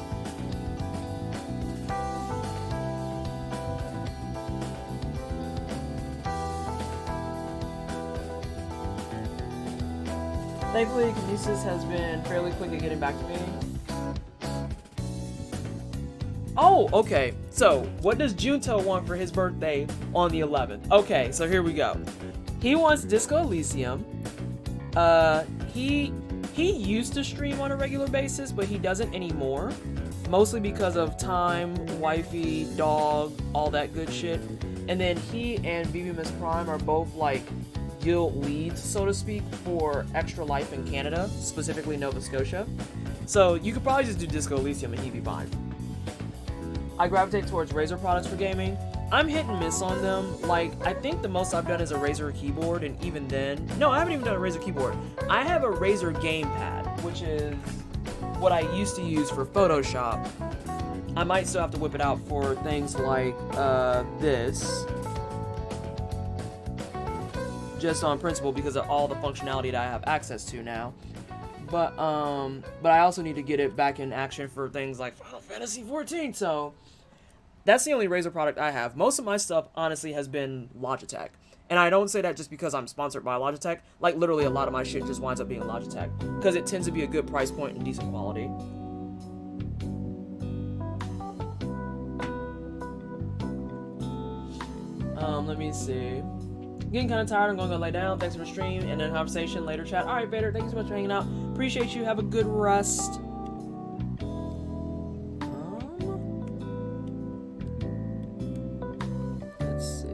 Thankfully, Kinesis has been fairly quick at getting back to me. Oh, okay. So, what does Junto want for his birthday on the 11th? Okay, so here we go. He wants Disco Elysium. He used to stream on a regular basis, but he doesn't anymore. Mostly because of time, wifey, dog, all that good shit. And then he and BB Miss Prime are both like guild leads, so to speak, for Extra Life in Canada, specifically Nova Scotia. So you could probably just do Disco Elysium and he'd be fine. I gravitate towards Razer products for gaming. I'm hit and miss on them. Like, I think the most I've done is a Razer keyboard, and even then... No, I haven't even done a Razer keyboard. I have a Razer gamepad, which is what I used to use for Photoshop. I might still have to whip it out for things like this. Just on principle because of all the functionality that I have access to now. But I also need to get it back in action for things like Final Fantasy 14, so that's the only Razer product I have. Most of my stuff, honestly, has been Logitech. And I don't say that just because I'm sponsored by Logitech. Like, literally, a lot of my shit just winds up being Logitech. Because it tends to be a good price point and decent quality. Let me see. Getting kind of tired. I'm going to go lay down. Thanks for the stream. And then conversation later, chat. All right, Vader. Thank you so much for hanging out. Appreciate you. Have a good rest. Let's see.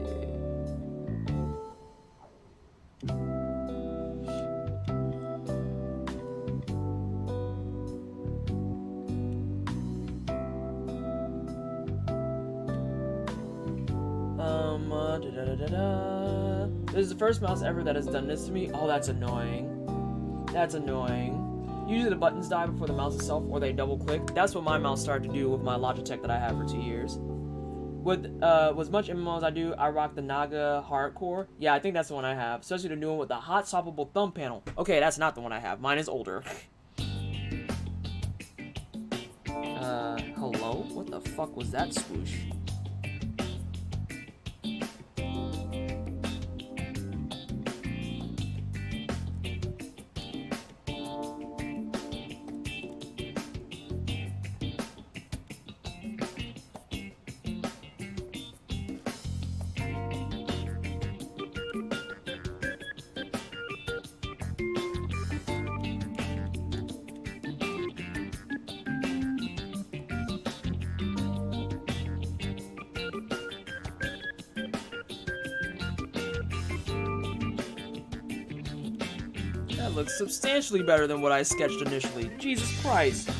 This is the first mouse ever that has done this to me. Oh, that's annoying. That's annoying. Usually the buttons die before the mouse itself, or they double click. That's what my mouse started to do with my Logitech that I have for 2 years. With as much MMO as I do, I rock the Naga Hardcore. Yeah, I think that's the one I have. Especially the new one with the hot swappable thumb panel. Okay, that's not the one I have. Mine is older. Hello? What the fuck was that swoosh? That looks substantially better than what I sketched initially. Jesus Christ.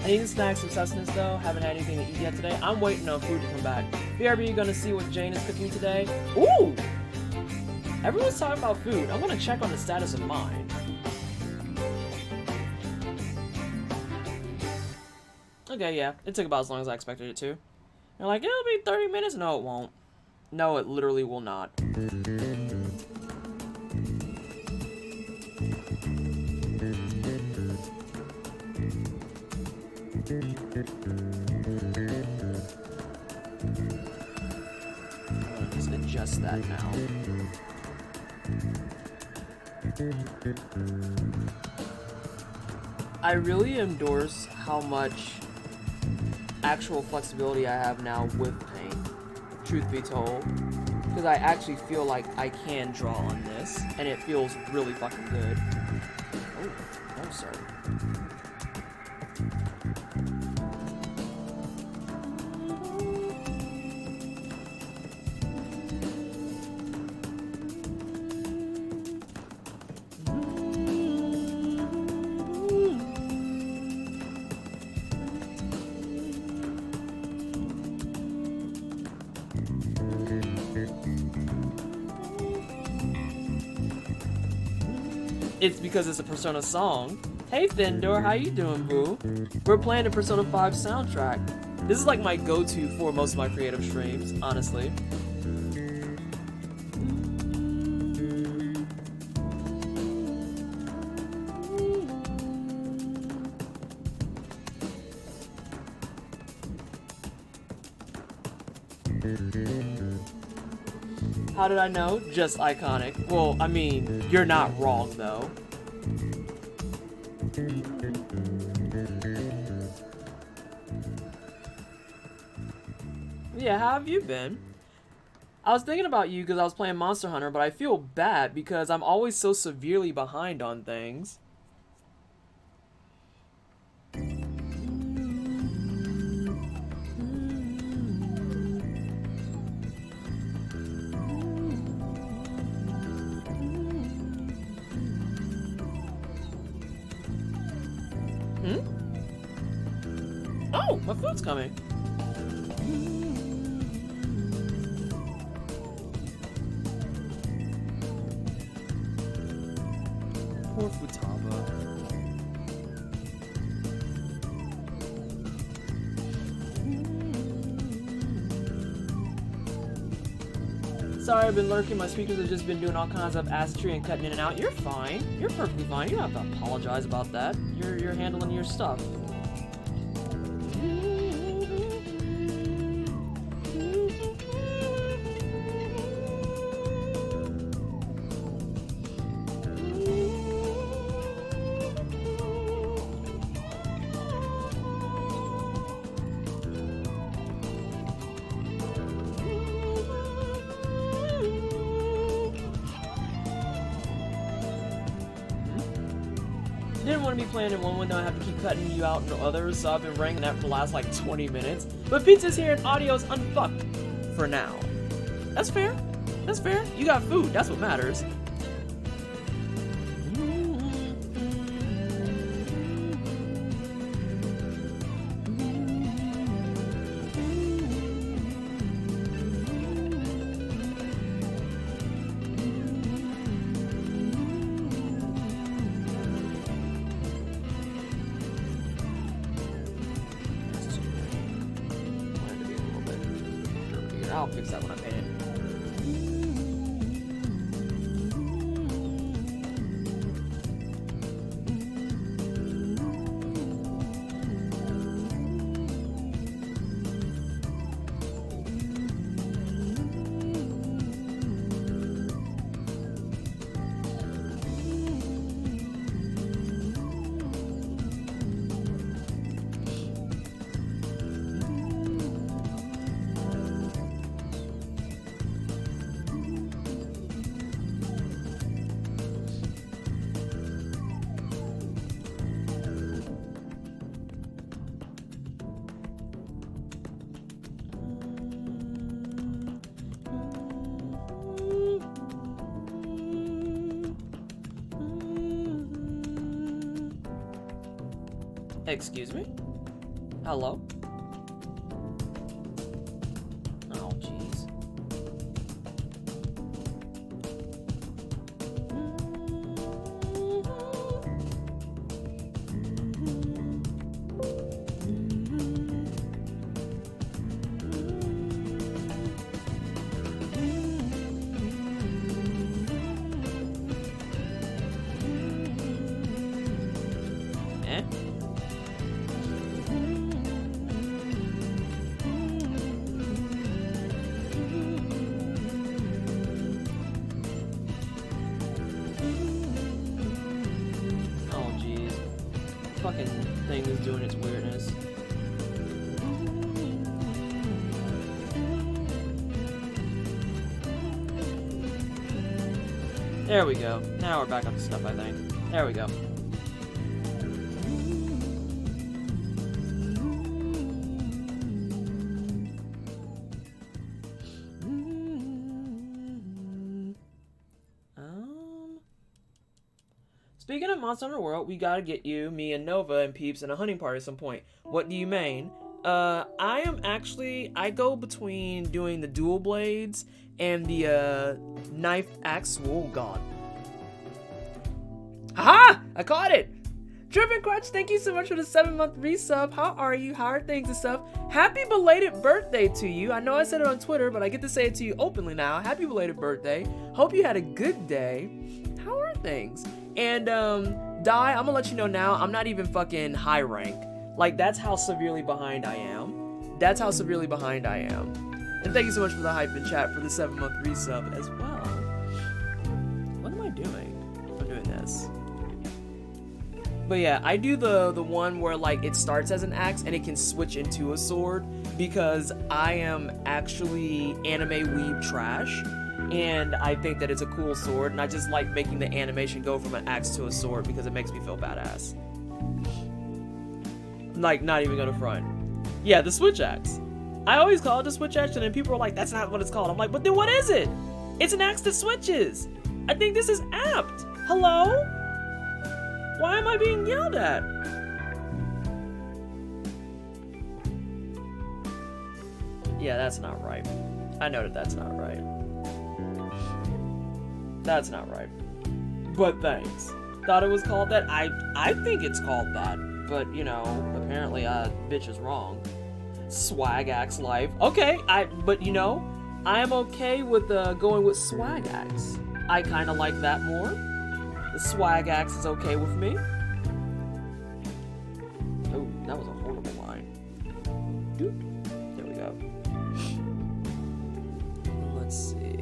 I need to snag some sustenance though. Haven't had anything to eat yet today. I'm waiting on food to come back. BRB, gonna see what Jane is cooking today. Ooh! Everyone's talking about food. I'm gonna check on the status of mine. Okay, yeah. It took about as long as I expected it to. You're like, it'll be 30 minutes? No, it won't. No, it literally will not. Just adjust that now. I really endorse how much actual flexibility I have now with paint, truth be told, because I actually feel like I can draw on this, and it feels really fucking good. Oh, no sir. It's because it's a Persona song. Hey Findor, how you doing, boo? We're playing the Persona 5 soundtrack. This is like my go-to for most of my creative streams, honestly. How did I know? Just iconic. Well, I mean, you're not wrong, though. Yeah, how have you been? I was thinking about you because I was playing Monster Hunter, but I feel bad because I'm always so severely behind on things. Oh, my food's coming. Poor Futaba. Sorry, I've been lurking. My speakers have just been doing all kinds of assetry and cutting in and out. You're fine. You're perfectly fine. You don't have to apologize about that. You're handling your stuff. Didn't want to be playing in one window and have to keep cutting you out in others, so I've been wrangling that for the last like 20 minutes. But pizza's here and audio's unfucked for now. That's fair. That's fair. You got food. That's what matters. I'll fix that when I paint it. Excuse me? Hello? Oh, jeez. Eh? Fucking thing is doing its weirdness. There we go. Now we're back up to stuff, I think. There we go. Speaking of Monster Hunter World, we gotta get you, me and Nova and Peeps in a hunting party at some point. What do you mean? I go between doing the dual blades and the knife axe. Oh god. Aha! I caught it! Driven Crutch, thank you so much for the 7-month resub. How are you? How are things and stuff? Happy belated birthday to you. I know I said it on Twitter, but I get to say it to you openly now. Happy belated birthday. Hope you had a good day. How are things? And, Die, I'm gonna let you know now, I'm not even fucking high rank. Like, that's how severely behind I am. That's how severely behind I am. And thank you so much for the hype in chat for the 7-month resub as well. What am I doing? I'm doing this. But yeah, I do the one where like it starts as an axe and it can switch into a sword because I am actually anime weeb trash and I think that it's a cool sword and I just like making the animation go from an axe to a sword because it makes me feel badass. Like, not even gonna front. Yeah, the switch axe. I always call it the switch axe and then people are like, that's not what it's called. I'm like, but then what is it? It's an axe that switches. I think this is apt. Hello? Why am I being yelled at? Yeah, that's not right. I know that that's not right. That's not right. But thanks. Thought it was called that? I think it's called that. But, you know, apparently bitch is wrong. Swag axe life. Okay, but you know, I am okay with going with swag axe. I kind of like that more. The swag axe is okay with me. Oh, that was a horrible line. Doop. There we go. Let's see.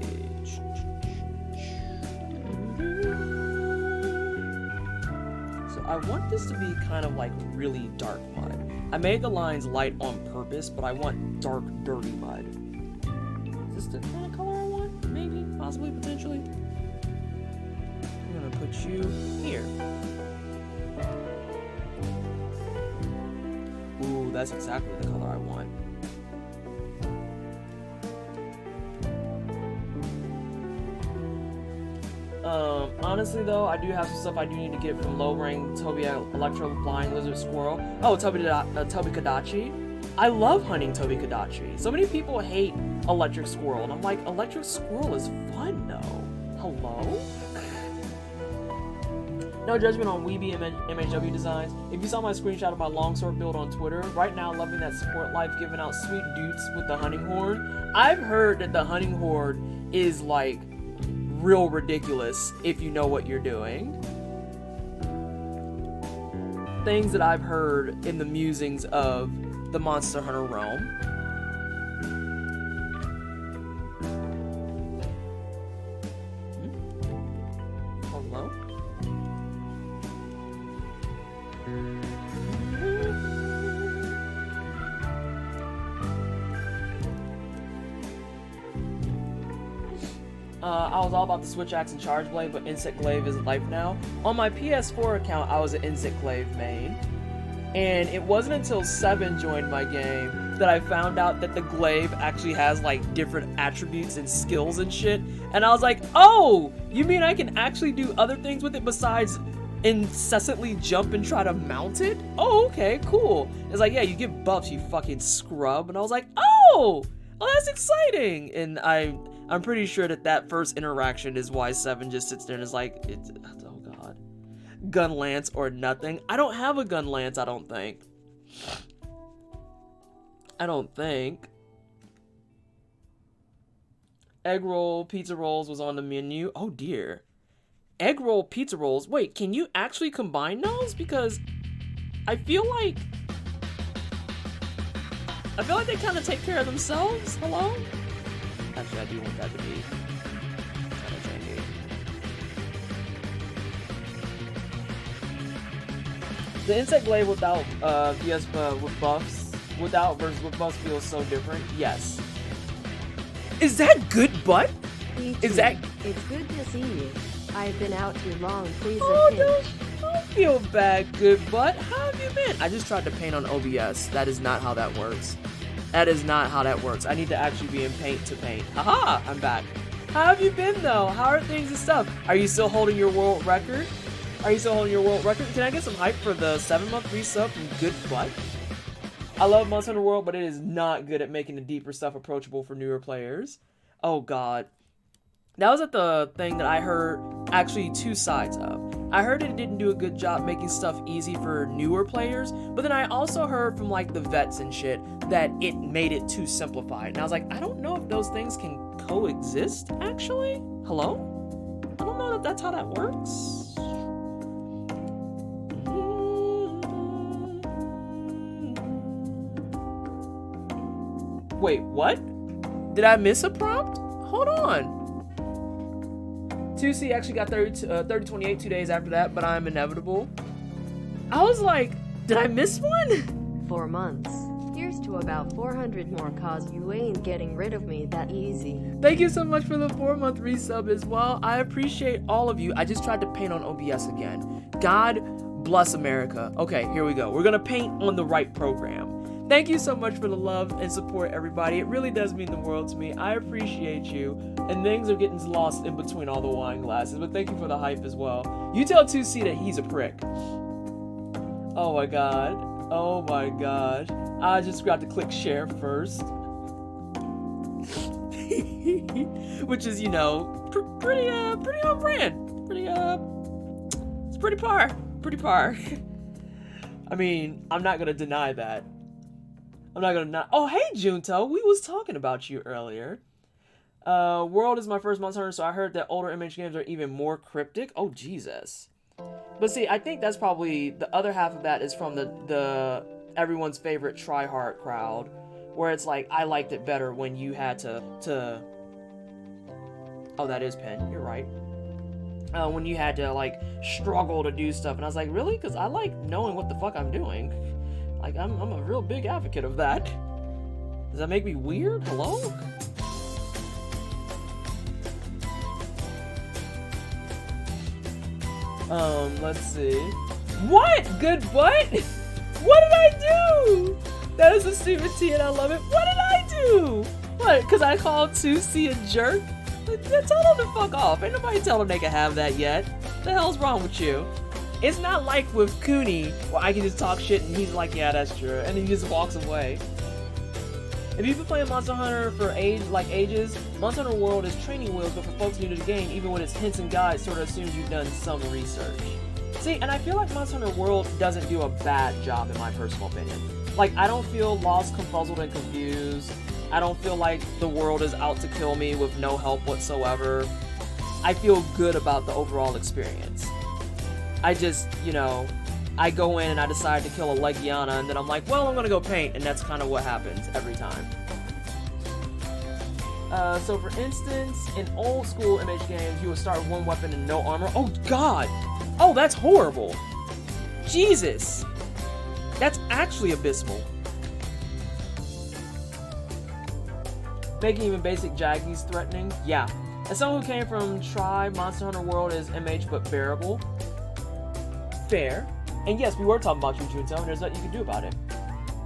So I want this to be kind of like really dark mud. I made the lines light on purpose, but I want dark, dirty mud. Is this the kind of color I want? Maybe, possibly, potentially. I'm gonna put you here. Ooh, that's exactly the color I want. Honestly though, I do have some stuff I do need to get from low rank Toby Electro Flying Lizard Squirrel. Oh, Toby Kadachi. I love hunting Toby Kadachi. So many people hate Electric Squirrel, and I'm like, Electric Squirrel is fun though. Hello? No judgment on Weeby MHW designs. If you saw my screenshot of my longsword build on Twitter, right now loving that support life, giving out sweet dudes with the hunting horn. I've heard that the hunting horn is like real ridiculous if you know what you're doing. Things that I've heard in the musings of the Monster Hunter realm. Hello? I was all about the Switch Axe and Charge Blade, but Insect Glaive is life now. On my PS4 account, I was an Insect Glaive main. And it wasn't until 7 joined my game that I found out that the Glaive actually has like different attributes and skills and shit. And I was like, oh, you mean I can actually do other things with it besides incessantly jump and try to mount it? Oh, okay, cool. It's like, yeah, you get buffs, you fucking scrub. And I was like, oh, that's exciting. And I'm pretty sure that first interaction is why 7 just sits there and is like, oh god. Gun lance or nothing. I don't have a gun lance, I don't think. Egg roll, pizza rolls was on the menu. Oh dear. Egg roll, pizza rolls. Wait, can you actually combine those? Because I feel like they kind of take care of themselves. Hello? Actually, I do want that to be kind of janky. The Insect Glaive without with buffs, without versus with buffs feels so different. Yes. Is that good butt? Is that? It's good to see you. I've been out too long. Please Oh, don't feel bad, good butt. How have you been? I just tried to paint on OBS. That is not how that works. That is not how that works. I need to actually be in paint to paint. Haha, I'm back. How have you been though? How are things and stuff? Are you still holding your world record? Can I get some hype for the 7-month resub from Good Butt? I love Monster Hunter World, but it is not good at making the deeper stuff approachable for newer players. Oh god. That was at the thing that I heard actually two sides of. I heard it didn't do a good job making stuff easy for newer players, but then I also heard from like the vets and shit that it made it too simplified. And I was like, I don't know if those things can coexist, actually. Hello? I don't know if that's how that works. Wait, what? Did I miss a prompt? Hold on. 2C actually got 3028 2 days after that, but I'm inevitable. I was like, did I miss one? 4 months. Here's to about 400 more, cause you ain't getting rid of me that easy. Thank you so much for the 4-month resub as well. I appreciate all of you. I just tried to paint on OBS again. God bless America. Okay, here we go. We're gonna paint on the right program. Thank you so much for the love and support, everybody. It really does mean the world to me. I appreciate you. And things are getting lost in between all the wine glasses, but thank you for the hype as well. You tell 2C that he's a prick. Oh my god. Oh my god. I just got to click share first. Which is, you know, pretty on brand. It's pretty par. Pretty par. I mean, I'm not gonna deny that. I'm not gonna oh, hey Junto, we was talking about you earlier. World is my first Monster Hunter, so I heard that older MH games are even more cryptic. Oh, Jesus. But see, I think that's probably, the other half of that is from the everyone's favorite try-hard crowd, where it's like, I liked it better when you had to oh, that is pen, you're right. When you had to, like, struggle to do stuff, and I was like, really? Because I like knowing what the fuck I'm doing. Like, I'm a real big advocate of that. Does that make me weird? Hello? Let's see. What? Good butt? What did I do? That is a stupid T and I love it. What did I do? What? Because I called 2C a jerk? Tell them to fuck off. Ain't nobody tell them they can have that yet. The hell's wrong with you? It's not like with Cooney, where I can just talk shit and he's like, yeah, that's true. And he just walks away. If you've been playing Monster Hunter for ages, Monster Hunter World is training wheels, but for folks new to the game, even with its hints and guides, sort of assumes you've done some research. See, and I feel like Monster Hunter World doesn't do a bad job, in my personal opinion. Like, I don't feel lost, confuzzled, and confused. I don't feel like the world is out to kill me with no help whatsoever. I feel good about the overall experience. I just, you know, I go in and I decide to kill a Legiana, and then I'm like, well, I'm gonna go paint, and that's kind of what happens every time. So for instance, in old school MH games, you would start with one weapon and no armor. Oh god! Oh, that's horrible! Jesus! That's actually abysmal. Making even basic Jaggies threatening? Yeah. As someone who came from Try, Monster Hunter World is MH but bearable. Fair. And yes, we were talking about you, Junto, and there's nothing you can do about it.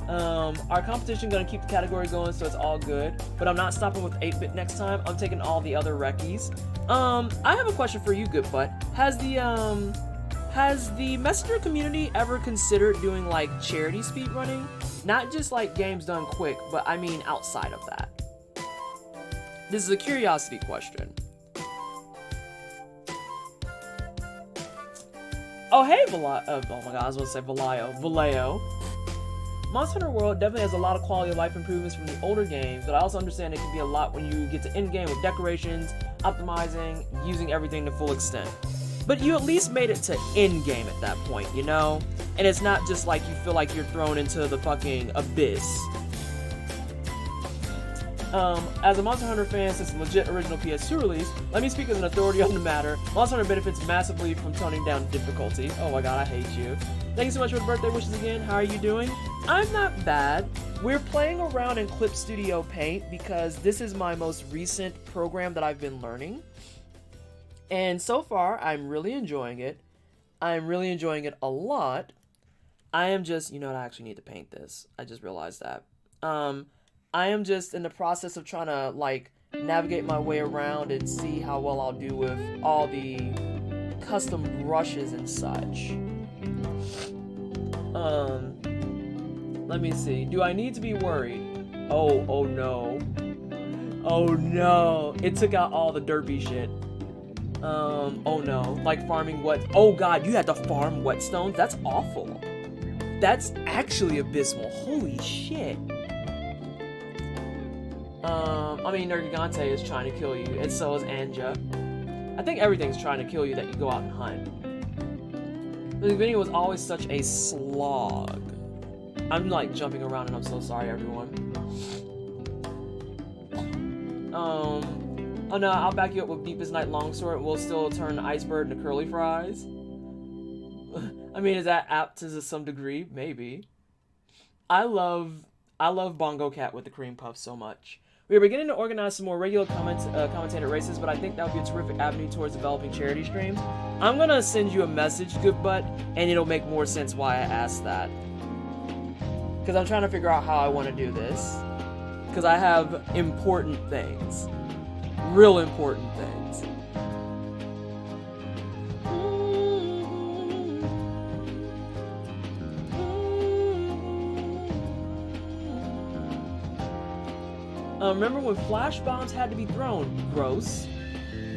Our competition gonna keep the category going, so it's all good. But I'm not stopping with 8-bit next time. I'm taking all the other recce's. I have a question for you, good butt. Has the Messenger community ever considered doing like charity speedrunning? Not just like games done quick, but I mean outside of that. This is a curiosity question. Oh, hey, oh my god, I was gonna say Vallejo. Monster Hunter World definitely has a lot of quality of life improvements from the older games, but I also understand it can be a lot when you get to end game with decorations, optimizing, using everything to full extent. But you at least made it to end game at that point, you know? And it's not just like you feel like you're thrown into the fucking abyss. As a Monster Hunter fan since the legit original PS2 release, let me speak as an authority on the matter. Monster Hunter benefits massively from toning down difficulty. Oh my god, I hate you. Thank you so much for the birthday wishes again. How are you doing? I'm not bad. We're playing around in Clip Studio Paint because this is my most recent program that I've been learning. And so far, I'm really enjoying it. I'm really enjoying it a lot. I am just, you know what, I actually need to paint this. I just realized that. I am just in the process of trying to, like, navigate my way around and see how well I'll do with all the custom brushes and such. Let me see. Do I need to be worried? Oh no. Oh no. It took out all the derpy shit. Oh no. Like farming wet. Oh god, you had to farm whetstones? That's awful. That's actually abysmal. Holy shit. I mean, Nergigante is trying to kill you, and so is Anja. I think everything's trying to kill you that you go out and hunt. The video was always such a slog. I'm like jumping around and I'm so sorry, everyone. Oh no, I'll back you up with Deepest Night Longsword. We'll still turn Icebird into curly fries. I mean, is that apt to some degree? Maybe. I love Bongo Cat with the cream puff so much. We are beginning to organize some more regular commentator races, but I think that would be a terrific avenue towards developing charity streams. I'm gonna send you a message, good butt, and it'll make more sense why I asked that. Because I'm trying to figure out how I want to do this. Because I have important things. Real important things. Remember when flash bombs had to be thrown? Gross.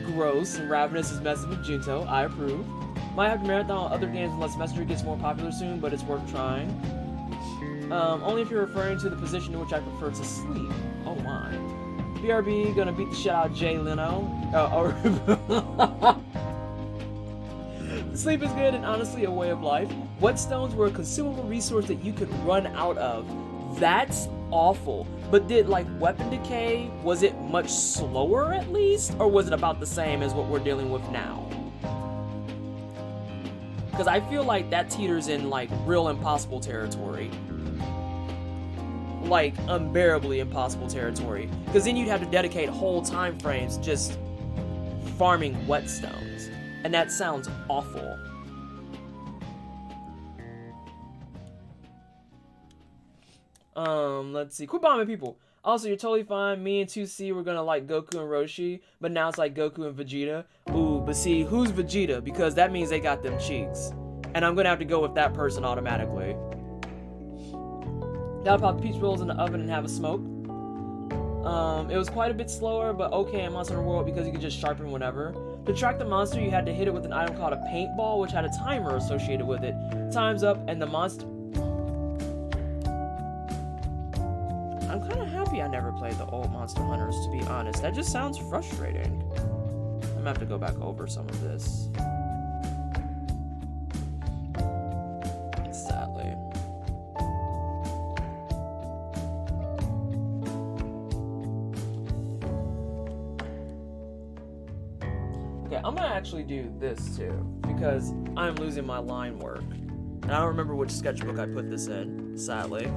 Gross. And Ravenous is messing with Junto. I approve. Might have to marathon on other games unless Messenger gets more popular soon, but it's worth trying. Only if you're referring to the position in which I prefer to sleep. Oh my. BRB gonna beat the shit out of Jay Leno. Sleep is good and honestly a way of life. Whetstones were a consumable resource that you could run out of. That's awful. But did like weapon decay, was it much slower at least? Or was it about the same as what we're dealing with now? Because I feel like that teeters in like real impossible territory. Like unbearably impossible territory. Because then you'd have to dedicate whole time frames just farming whetstones. And that sounds awful. Let's see. Quit bombing people. Also, you're totally fine. Me and 2C were gonna like Goku and Roshi, but now it's like Goku and Vegeta. Ooh, but see, who's Vegeta? Because that means they got them cheeks. And I'm gonna have to go with that person automatically. Gotta pop the peach rolls in the oven and have a smoke. It was quite a bit slower, but okay in Monster Hunter World because you could just sharpen whenever. To track the monster, you had to hit it with an item called a paintball, which had a timer associated with it. Time's up, and the monster... I'm kind of happy I never played the old Monster Hunters, to be honest. That just sounds frustrating. I'm gonna have to go back over some of this. Sadly. Okay, I'm gonna actually do this too, because I'm losing my line work. And I don't remember which sketchbook I put this in, sadly.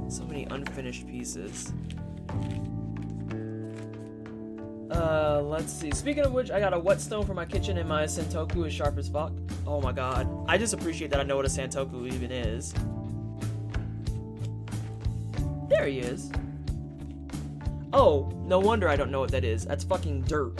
So many unfinished pieces. Let's see. Speaking of which, I got a whetstone for my kitchen and my Sentoku is sharp as fuck. Oh my god. I just appreciate that I know what a Sentoku even is. There he is. Oh, no wonder I don't know what that is. That's fucking dirt.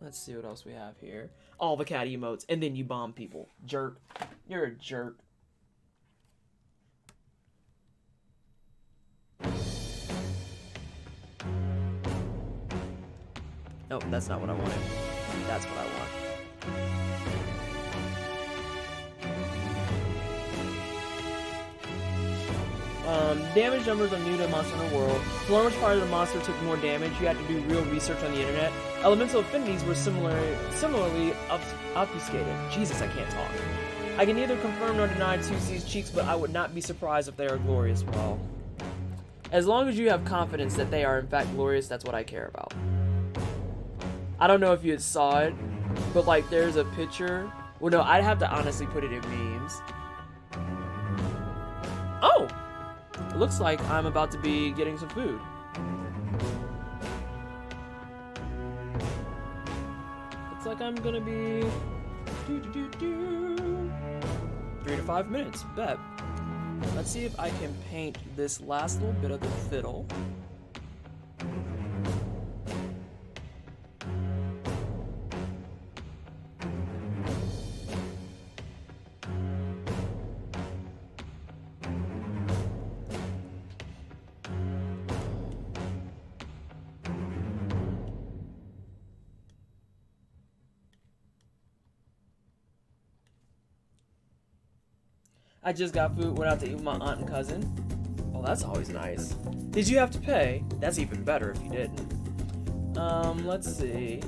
Let's see what else we have here. All the cat emotes, and then you bomb people. Jerk. You're a jerk. Nope, that's not what I wanted. That's what I want. Damage numbers are new to Monster Hunter World. To learn which part of the monster took more damage, you had to do real research on the internet. Elemental affinities were similarly obfuscated. Jesus, I can't talk. I can neither confirm nor deny 2C's cheeks, but I would not be surprised if they are glorious. Well, as long as you have confidence that they are in fact glorious, that's what I care about. I don't know if you saw it, but like there's a picture. Well, no, I'd have to honestly put it in memes. Oh! It looks like I'm about to be getting some food. Looks like I'm gonna be 3 to 5 minutes, bet. Let's see if I can paint this last little bit of the fiddle. I just got food, went out to eat with my aunt and cousin. Oh, that's always nice. Did you have to pay? That's even better if you didn't. Let's see.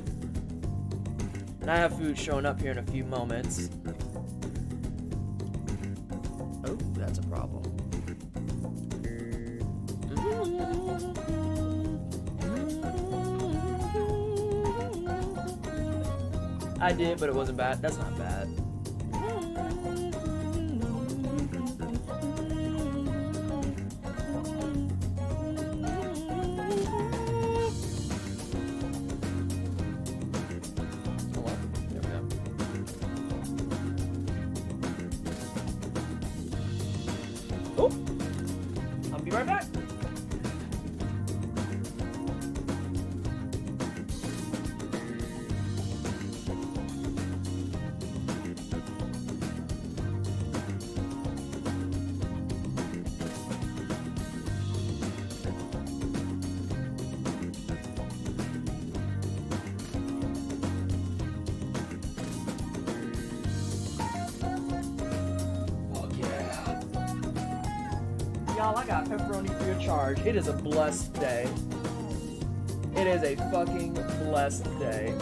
And I have food showing up here in a few moments. Oh, that's a problem. I did, but it wasn't bad. That's not bad. Oh, I'll be right back. Y'all, I got pepperoni free of charge. It is a blessed day. It is a fucking blessed day.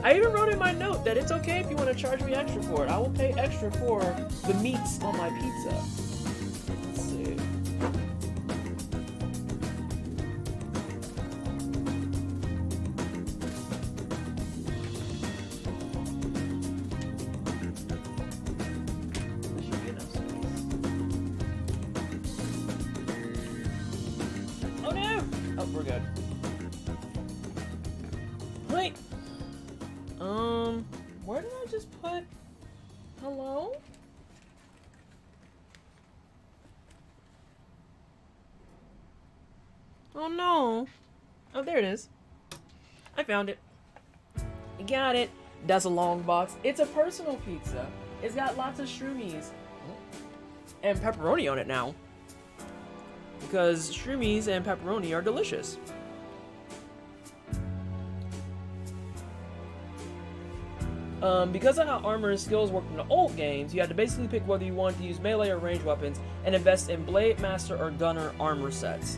I even wrote in my note that it's okay if you want to charge me extra for it. I will pay extra for the meats on my pizza. Let's see. There should be enough space. Oh no! Oh, we're good. Wait! Where did I just put... Hello? Oh no! Oh, there it is. I found it. Got it. That's a long box. It's a personal pizza. It's got lots of shroomies. And pepperoni on it now. Because shroomies and pepperoni are delicious. Because of how armor and skills worked in the old games, you had to basically pick whether you wanted to use melee or ranged weapons and invest in Blade Master or Gunner armor sets.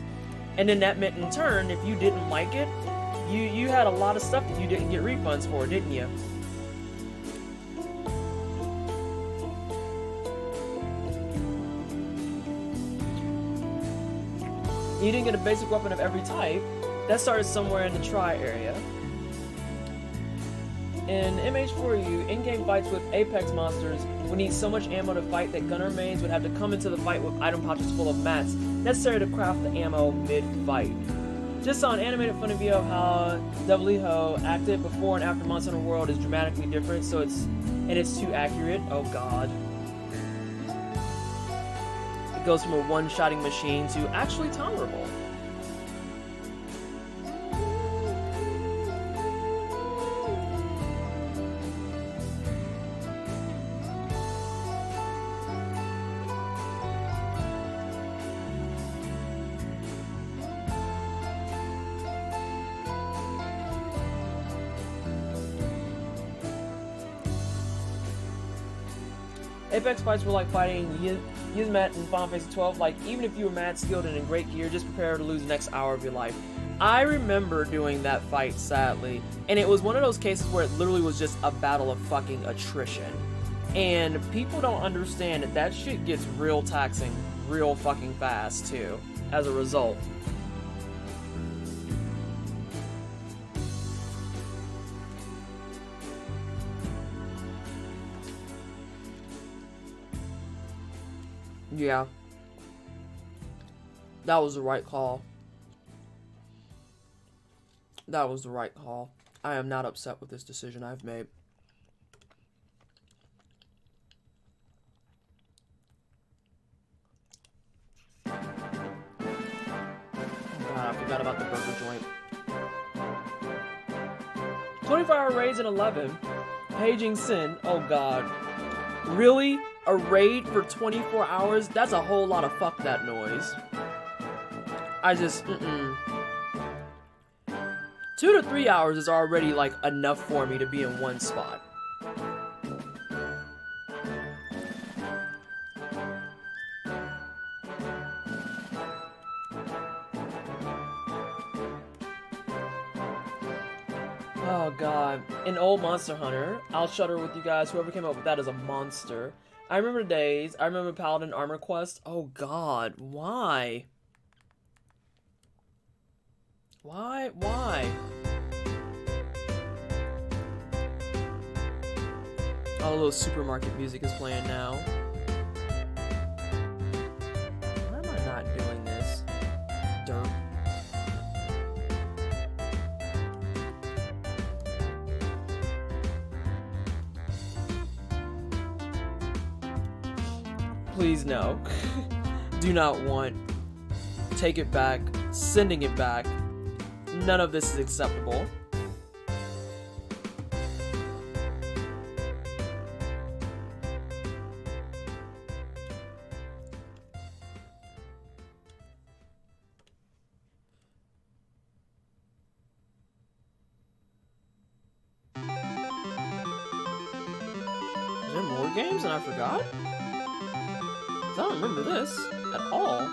And then that meant in turn, if you didn't like it, you had a lot of stuff that you didn't get refunds for, didn't you? You didn't get a basic weapon of every type. That started somewhere in the try area. In MH4U, in-game fights with Apex monsters would need so much ammo to fight that gunner mains would have to come into the fight with item pouches full of mats necessary to craft the ammo mid-fight. Just saw an animated funny video how Doubly Ho acted before and after Monster Hunter World is dramatically different, so it's too accurate. Oh god. It goes from a one-shotting machine to actually tolerable. Apex fights were like fighting Yizmet in Final Fantasy 12. Like, even if you were mad skilled and in great gear, just prepare to lose the next hour of your life. I remember doing that fight, sadly, and it was one of those cases where it literally was just a battle of fucking attrition. And people don't understand that that shit gets real taxing real fucking fast, too, as a result. Yeah. That was the right call. That was the right call. I am not upset with this decision I've made. Oh God, I forgot about the burger joint. 24-hour raids in 11. Paging Sin. Oh God. Really? A raid for 24 hours? That's a whole lot of fuck that noise. I just, 2 to 3 hours is already, like, enough for me to be in one spot. in old Monster Hunter, I'll shudder with you guys. Whoever came up with that is a monster. I remember days. I remember Paladin Armor Quest. Oh God, why? Why? Oh, a little supermarket music is playing now. Why am I not doing this? Derp. Please no. Do not want. Take it back. Sending it back. None of this is acceptable. Is there more games and I forgot? 'Cause I don't remember this at all.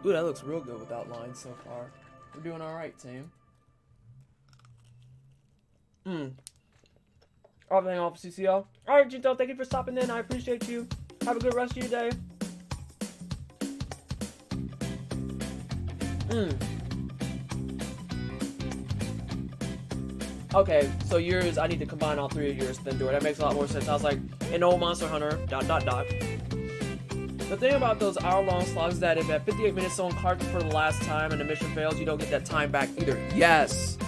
Ooh, that looks real good without lines so far. We're doing alright, team. Everything off CCL. Alright, Jinto, thank you for stopping in. I appreciate you. Have a good rest of your day. Okay, so yours, I need to combine all three of yours, then do it. That makes a lot more sense. I was like, in old Monster Hunter, ... The thing about those hour-long slogs is that if at 58 minutes someone carts for the last time and the mission fails, you don't get that time back either. Yes!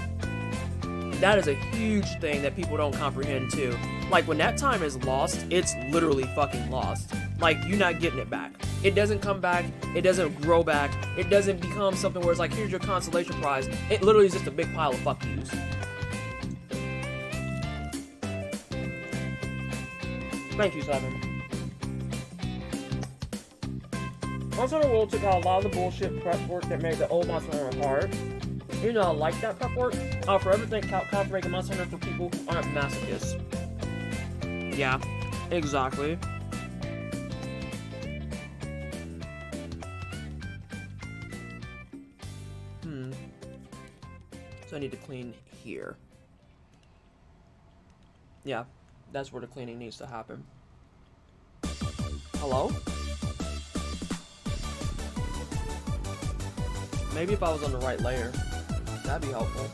That is a huge thing that people don't comprehend too. Like, when that time is lost, it's literally fucking lost. Like, you're not getting it back. It doesn't come back, it doesn't grow back, it doesn't become something where it's like, here's your consolation prize. It literally is just a big pile of fuck yous. Thank you, Simon. Monster Hunter World took out a lot of the bullshit prep work that made the old Monster Hunter hard. You know, I like that prep work. I'll forever thank Capcom for making Monster Hunter for people who aren't masochists. Yeah, exactly. So I need to clean here. Yeah, that's where the cleaning needs to happen. Hello? Maybe if I was on the right layer, that'd be helpful.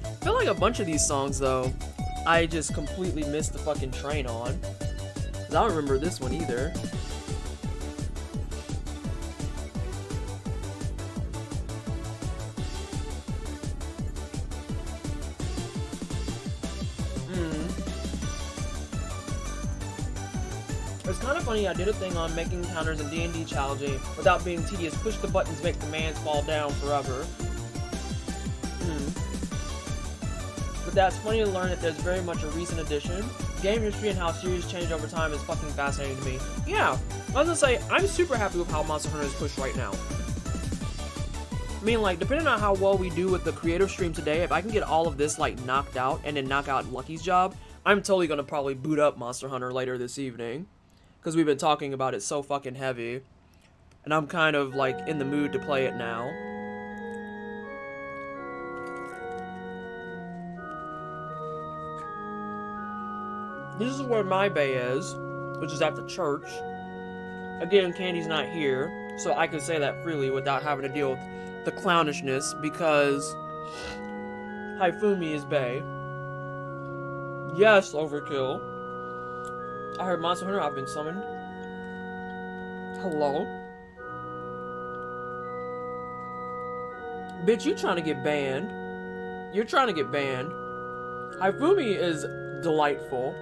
I feel like a bunch of these songs, though, I just completely missed the fucking train on. 'Cause I don't remember this one either. It's kind of funny, I did a thing on making counters in D&D challenging without being tedious. Push the buttons, make commands fall down forever. But that's funny to learn that there's very much a recent addition. Game history and how series change over time is fucking fascinating to me. Yeah, I was gonna say, I'm super happy with how Monster Hunter is pushed right now. I mean, like, depending on how well we do with the creative stream today, if I can get all of this, like, knocked out and then knock out Lucky's job, I'm totally gonna probably boot up Monster Hunter later this evening. Because we've been talking about it so fucking heavy. And I'm kind of, like, in the mood to play it now. This is where my bay is, which is at the church. Again, Candy's not here. So I can say that freely without having to deal with the clownishness, because Haifumi is bae. Yes, overkill. I heard Monster Hunter, I've been summoned. Hello? Bitch, you trying to get banned. You're trying to get banned. Haifumi is delightful.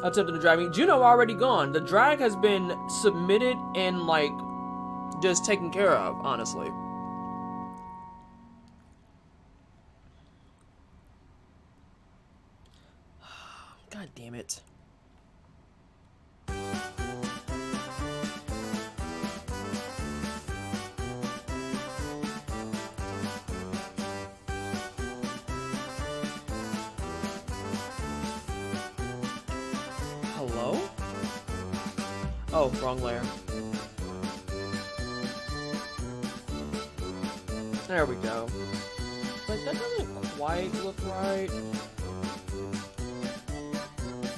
Attempting to drag me. Juno already gone. The drag has been submitted and, like, just taken care of, honestly. God damn it. Hello? Oh, wrong layer. There we go. But that doesn't quite look right.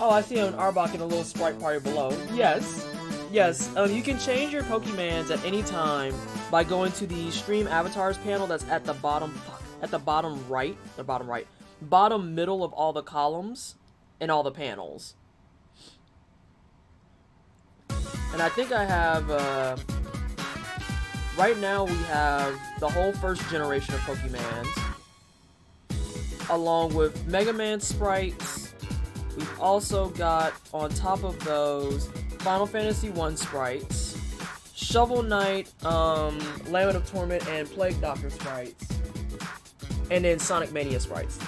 Oh, I see an Arbok in a little sprite party below. Yes. Yes, you can change your Pokemans at any time by going to the Stream Avatars panel that's at the bottom, bottom middle of all the columns and all the panels. And I think I have, right now we have the whole first generation of Pokemans, along with Mega Man sprites. We've also got, on top of those, Final Fantasy 1 sprites, Shovel Knight, Lament of Torment, and Plague Doctor sprites, and then Sonic Mania sprites.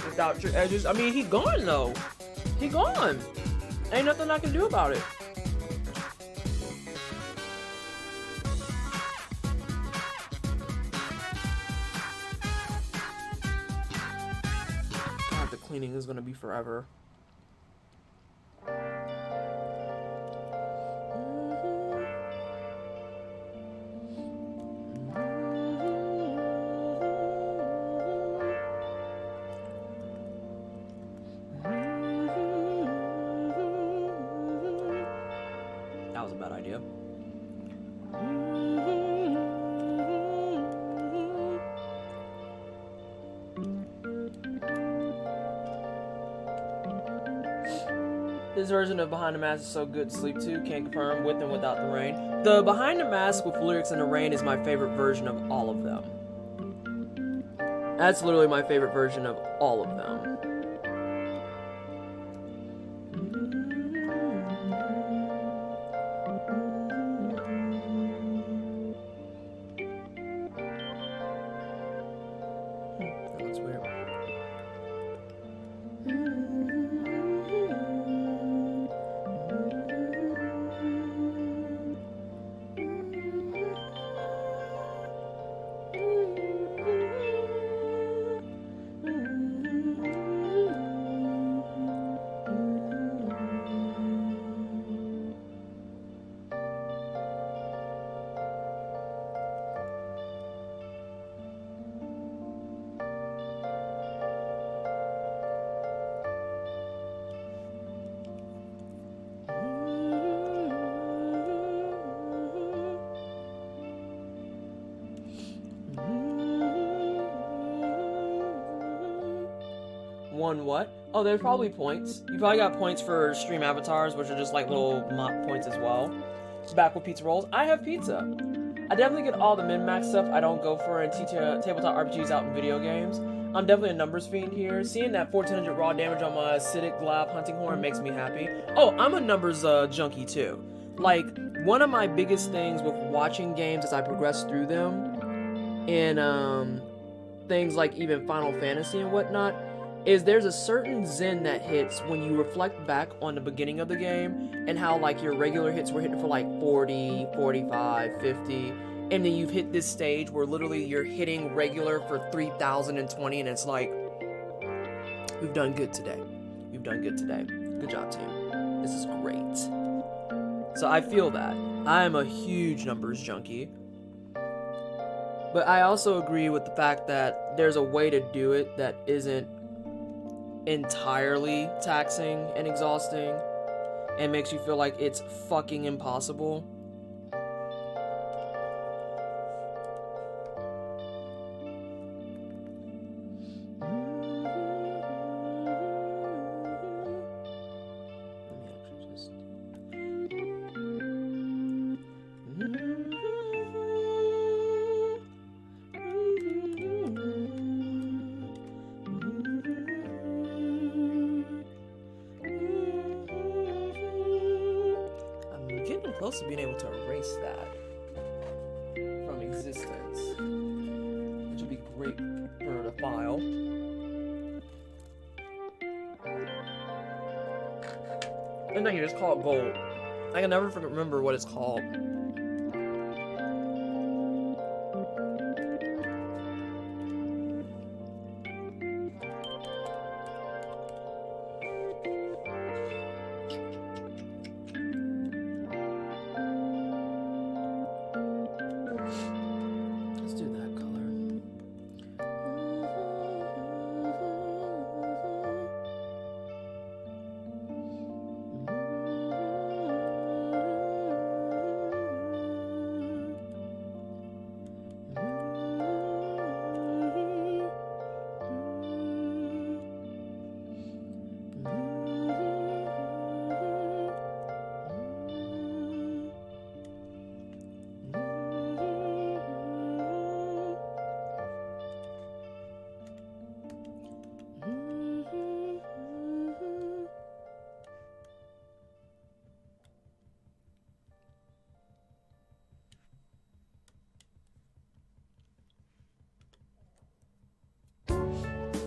Without your edges, I mean, he gone though. He gone. Ain't nothing I can do about it. God, the cleaning is gonna be forever. That was a bad idea. This version of Behind the Mask is so good to sleep to. Can't confirm with and without the rain. The Behind the Mask with lyrics in the rain is my favorite version of all of them. That's literally my favorite version of all of them. That looks weird. One what? Oh, there's probably points. You probably got points for stream avatars, which are just like little mock points as well. Back with pizza rolls. I have pizza. I definitely get all the min-max stuff I don't go for in tabletop RPGs out in video games. I'm definitely a numbers fiend here. Seeing that 1400 raw damage on my acidic glab hunting horn makes me happy. Oh, I'm a numbers junkie too. Like, one of my biggest things with watching games as I progress through them, in things like even Final Fantasy and whatnot, is there's a certain zen that hits when you reflect back on the beginning of the game and how like your regular hits were hitting for like 40, 45, 50, and then you've hit this stage where literally you're hitting regular for 3020, and it's like, we've done good today. We've done good today. Good job, team. This is great. So I feel that. I am a huge numbers junkie. But I also agree with the fact that there's a way to do it that isn't entirely taxing and exhausting and makes you feel like it's fucking impossible. Close to being able to erase that from existence, which would be great for the file. And no, you just call it gold. I can never remember what it's called.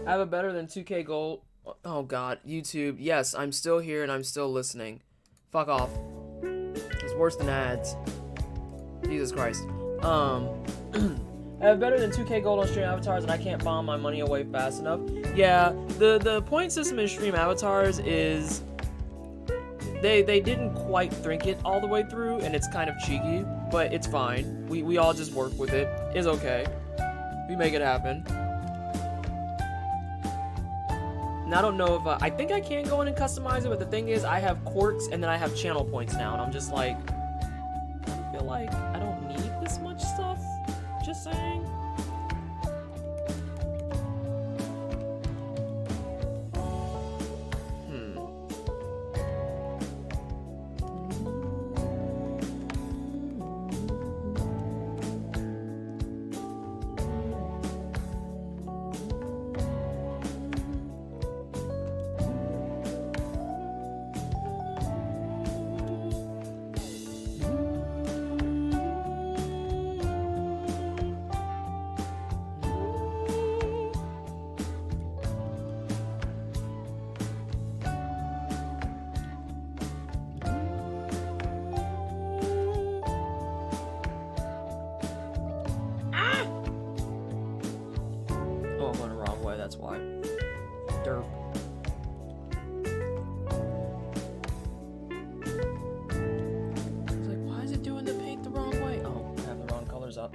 I have a better than 2K gold. Oh god, YouTube. Yes, I'm still here and I'm still listening. Fuck off. It's worse than ads. Jesus Christ. I have better than 2K gold on stream avatars and I can't bomb my money away fast enough. Yeah, the point system in stream avatars is they didn't quite think it all the way through and it's kind of cheeky, but it's fine. We all just work with it. It's okay. We make it happen. And I don't know if I think I can go in and customize it, but the thing is I have quirks and then I have channel points now and I'm just like, I feel like I don't need this much stuff. Just saying. That's why. Derp. It's like, why is it doing the paint the wrong way? Oh, I have the wrong colors up.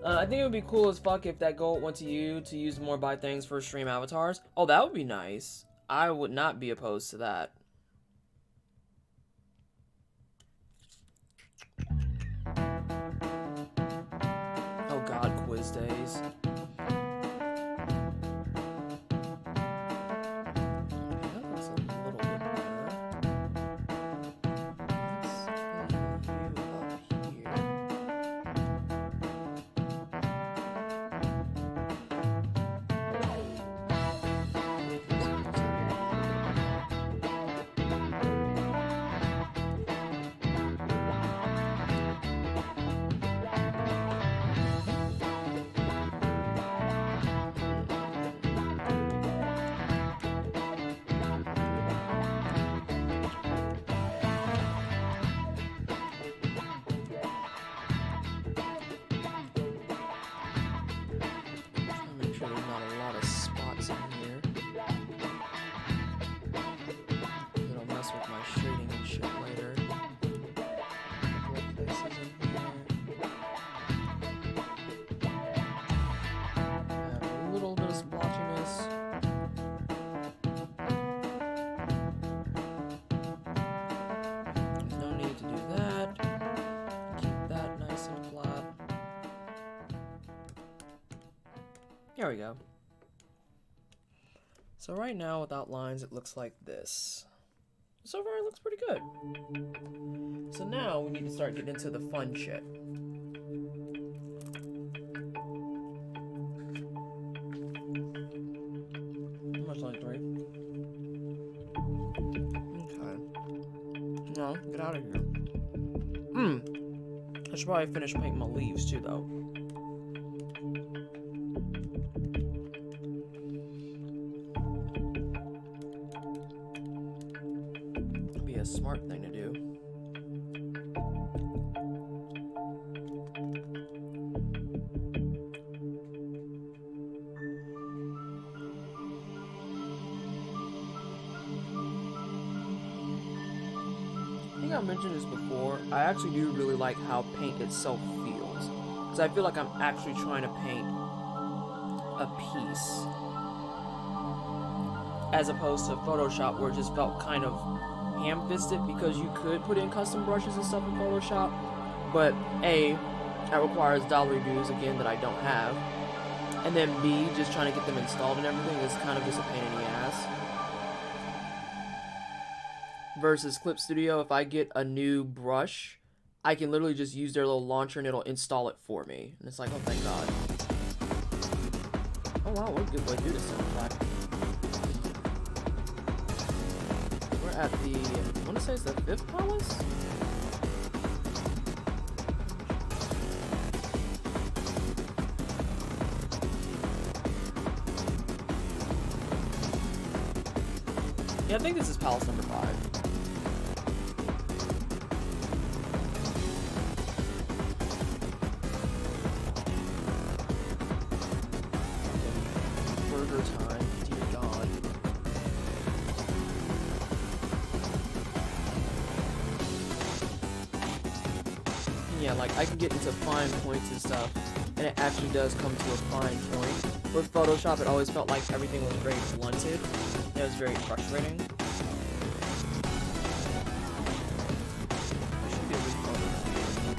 I think it would be cool as fuck if that gold went to you to use more buy things for stream avatars. Oh, that would be nice. I would not be opposed to that. Oh god, quiz days. There we go. So right now, without lines, it looks like this. So far, it looks pretty good. So now, we need to start getting into the fun shit. How much like 3? Okay. No, get out of here. I should probably finish painting my leaves too, though. Be a smart thing to do. I think I mentioned this before. I actually do really like how paint itself feels, because I feel like I'm actually trying to paint a piece, as opposed to Photoshop, where it just felt kind of ham-fisted, because you could put in custom brushes and stuff in Photoshop, but A, that requires dollar dues, again, that I don't have, and then B, just trying to get them installed and everything is kind of just a pain in the ass. Versus Clip Studio, if I get a new brush, I can literally just use their little launcher and it'll install it for me. And it's like, oh, thank God. Oh, wow, what a good way to do this soundtrack. We're at the, I want to say it's the 5th palace? Yeah, I think this is palace number 5. Burger time, dear God. Yeah, like I can get into fine points and stuff, and it actually does come to a fine point. With Photoshop, it always felt like everything was very blunted. It was very frustrating.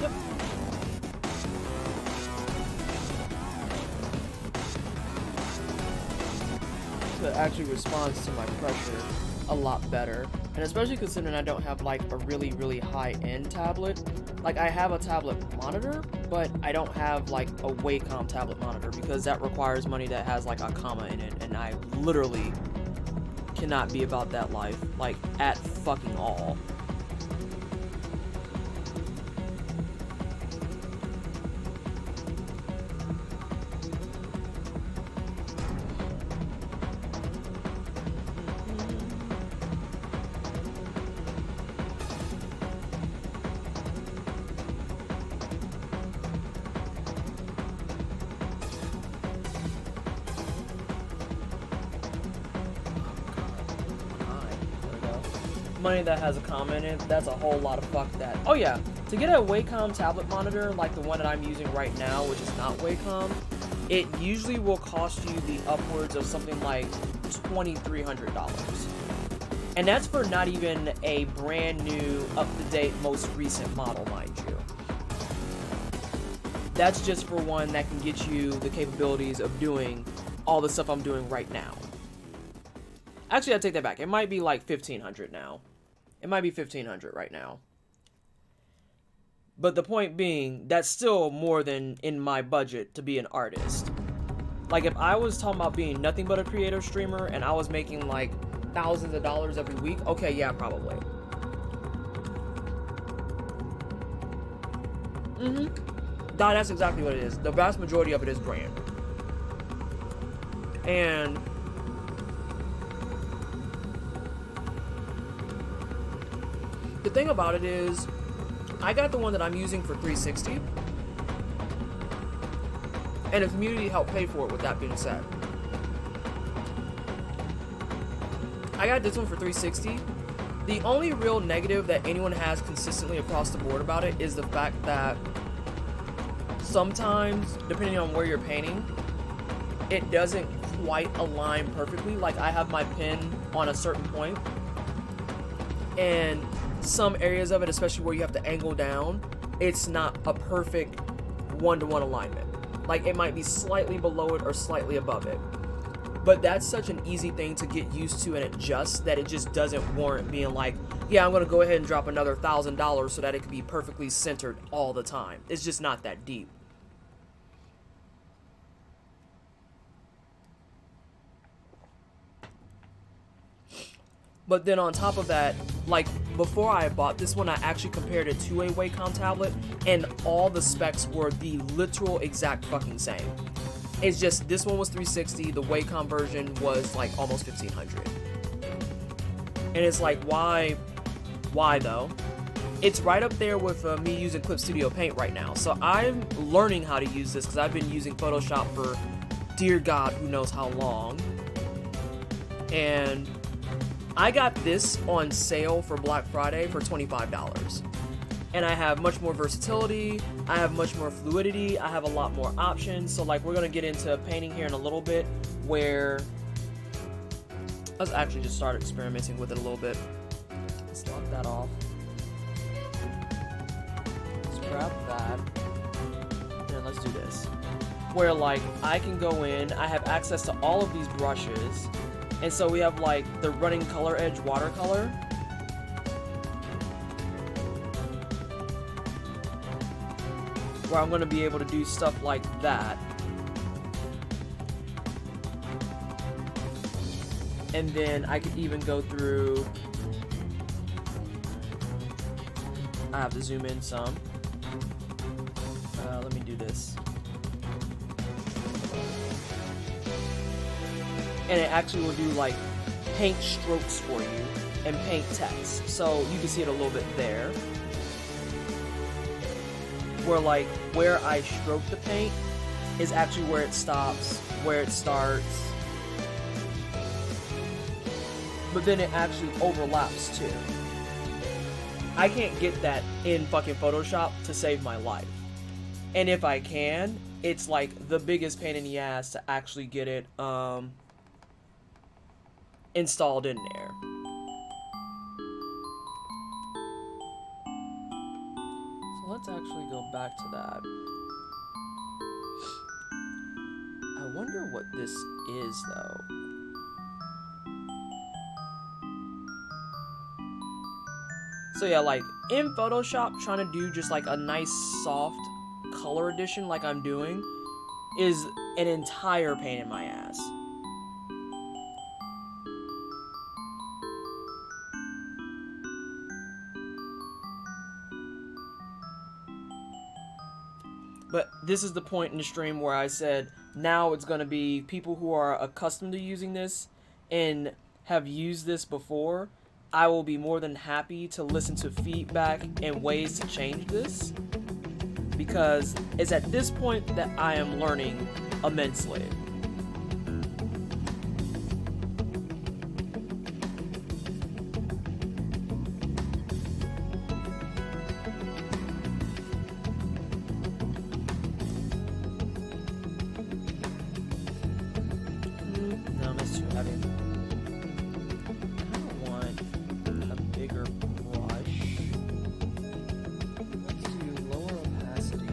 Yep. So it actually responds to my pressure a lot better. And especially considering I don't have like a really, really high-end tablet. Like I have a tablet monitor, but I don't have like a Wacom tablet monitor because that requires money that has like a comma in it, and I literally cannot be about that life, like at fucking all. Money that has a comma in it, that's a whole lot of fuck that. Oh yeah, to get a Wacom tablet monitor like the one that I'm using right now, which is not Wacom, it usually will cost you the upwards of something like $2,300. And that's for not even a brand new, up-to-date, most recent model, mind you. That's just for one that can get you the capabilities of doing all the stuff I'm doing right now. Actually, I take that back. It might be like $1,500 now. It might be $1,500 right now. But the point being, that's still more than in my budget to be an artist. Like, if I was talking about being nothing but a creator streamer and I was making like thousands of dollars every week, okay, yeah, probably. Nah, that's exactly what it is. The vast majority of it is brand. And the thing about it is, I got the one that I'm using for $360, and the community helped pay for it, with that being said. I got this one for $360. The only real negative that anyone has consistently across the board about it is the fact that sometimes, depending on where you're painting, it doesn't quite align perfectly. Like, I have my pen on a certain point, and some areas of it, especially where you have to angle down, it's not a perfect one-to-one alignment. Like, it might be slightly below it or slightly above it. But that's such an easy thing to get used to and adjust that it just doesn't warrant being like, yeah, I'm going to go ahead and drop another $1,000 so that it can be perfectly centered all the time. It's just not that deep. But then on top of that, like, before I bought this one, I actually compared it to a Wacom tablet, and all the specs were the literal exact fucking same. It's just, this one was 360, the Wacom version was like almost 1500. And it's like, why though? It's right up there with me using Clip Studio Paint right now. So I'm learning how to use this because I've been using Photoshop for dear God who knows how long. And I got this on sale for Black Friday for $25. And I have much more versatility, I have much more fluidity, I have a lot more options. So like, we're gonna get into painting here in a little bit, where let's actually just start experimenting with it a little bit. Let's lock that off. Let's grab that. And let's do this. Where like, I can go in, I have access to all of these brushes. And so we have like the running color edge watercolor. Where I'm going to be able to do stuff like that. And then I could even go through, I have to zoom in some. Let me do this. And it actually will do like paint strokes for you and paint text. So you can see it a little bit there. Where like, where I stroke the paint is actually where it stops, where it starts. But then it actually overlaps too. I can't get that in fucking Photoshop to save my life. And if I can, it's like the biggest pain in the ass to actually get it installed in there. So let's actually go back to that. I wonder what this is though. So yeah, like in Photoshop, trying to do just like a nice soft color addition like I'm doing is an entire pain in my ass. But this is the point in the stream where I said now it's going to be people who are accustomed to using this and have used this before. I will be more than happy to listen to feedback and ways to change this, because it's at this point that I am learning immensely. No, that's too heavy. I don't want a bigger brush. Let's do lower opacity.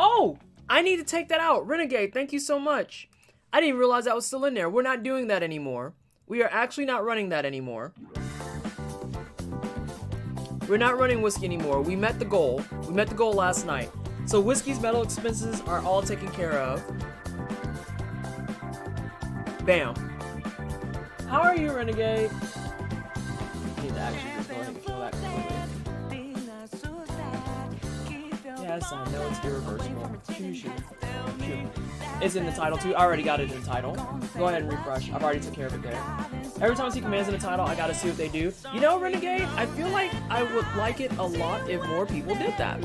Oh, I need to take that out. Renegade, thank you so much. I didn't even realize that was still in there. We're not doing that anymore. We are actually not running that anymore. We're not running whiskey anymore. We met the goal. We met the goal last night. So whiskey's metal expenses are all taken care of. Bam. How are you, Renegade? I need to actually just go ahead and kill that completely. Yes, I know it's irreversible. Shoot. It's in the title too. I already got it in the title. Go ahead and refresh. I've already took care of it there. Every time I see commands in the title, I gotta see what they do. You know, Renegade, I feel like I would like it a lot if more people did that.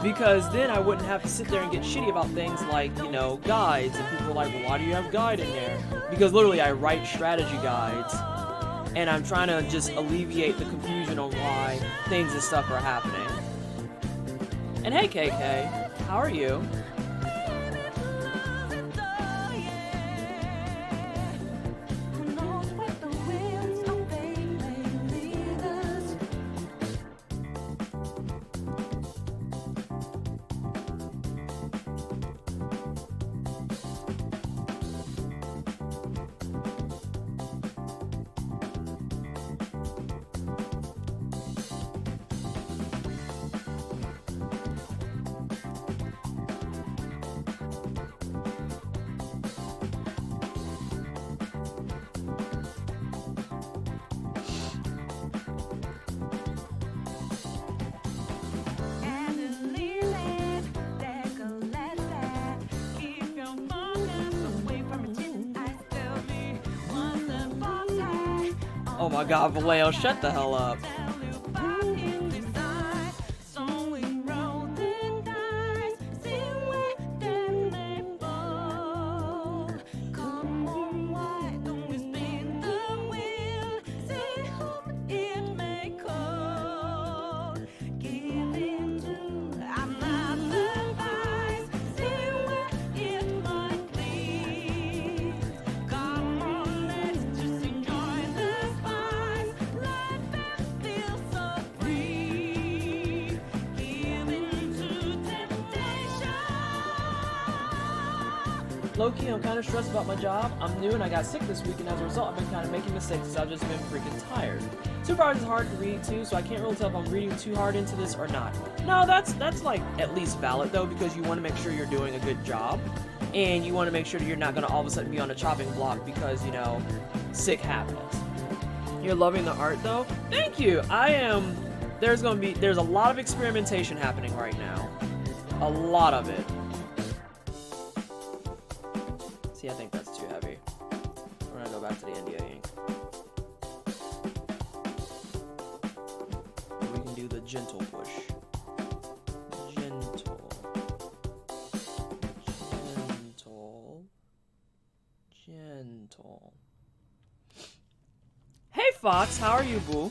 Because then I wouldn't have to sit there and get shitty about things like, you know, guides. And people are like, well, why do you have guide in there? Because literally I write strategy guides. And I'm trying to just alleviate the confusion on why things and stuff are happening. And hey, KK, how are you? Oh my god, Vallejo, shut the hell up. Low-key, I'm kind of stressed about my job. I'm new and I got sick this week, and as a result, I've been kind of making mistakes because I've just been freaking tired. Supervisor is hard to read too, so I can't really tell if I'm reading too hard into this or not. No, that's like at least valid though, because you want to make sure you're doing a good job, and you want to make sure that you're not going to all of a sudden be on a chopping block because, you know, sick happens. You're loving the art though? Thank you. I am. There's a lot of experimentation happening right now. A lot of it. See, I think that's too heavy. We're gonna go back to the India ink. We can do the gentle push. Gentle. Hey Fox, how are you, boo?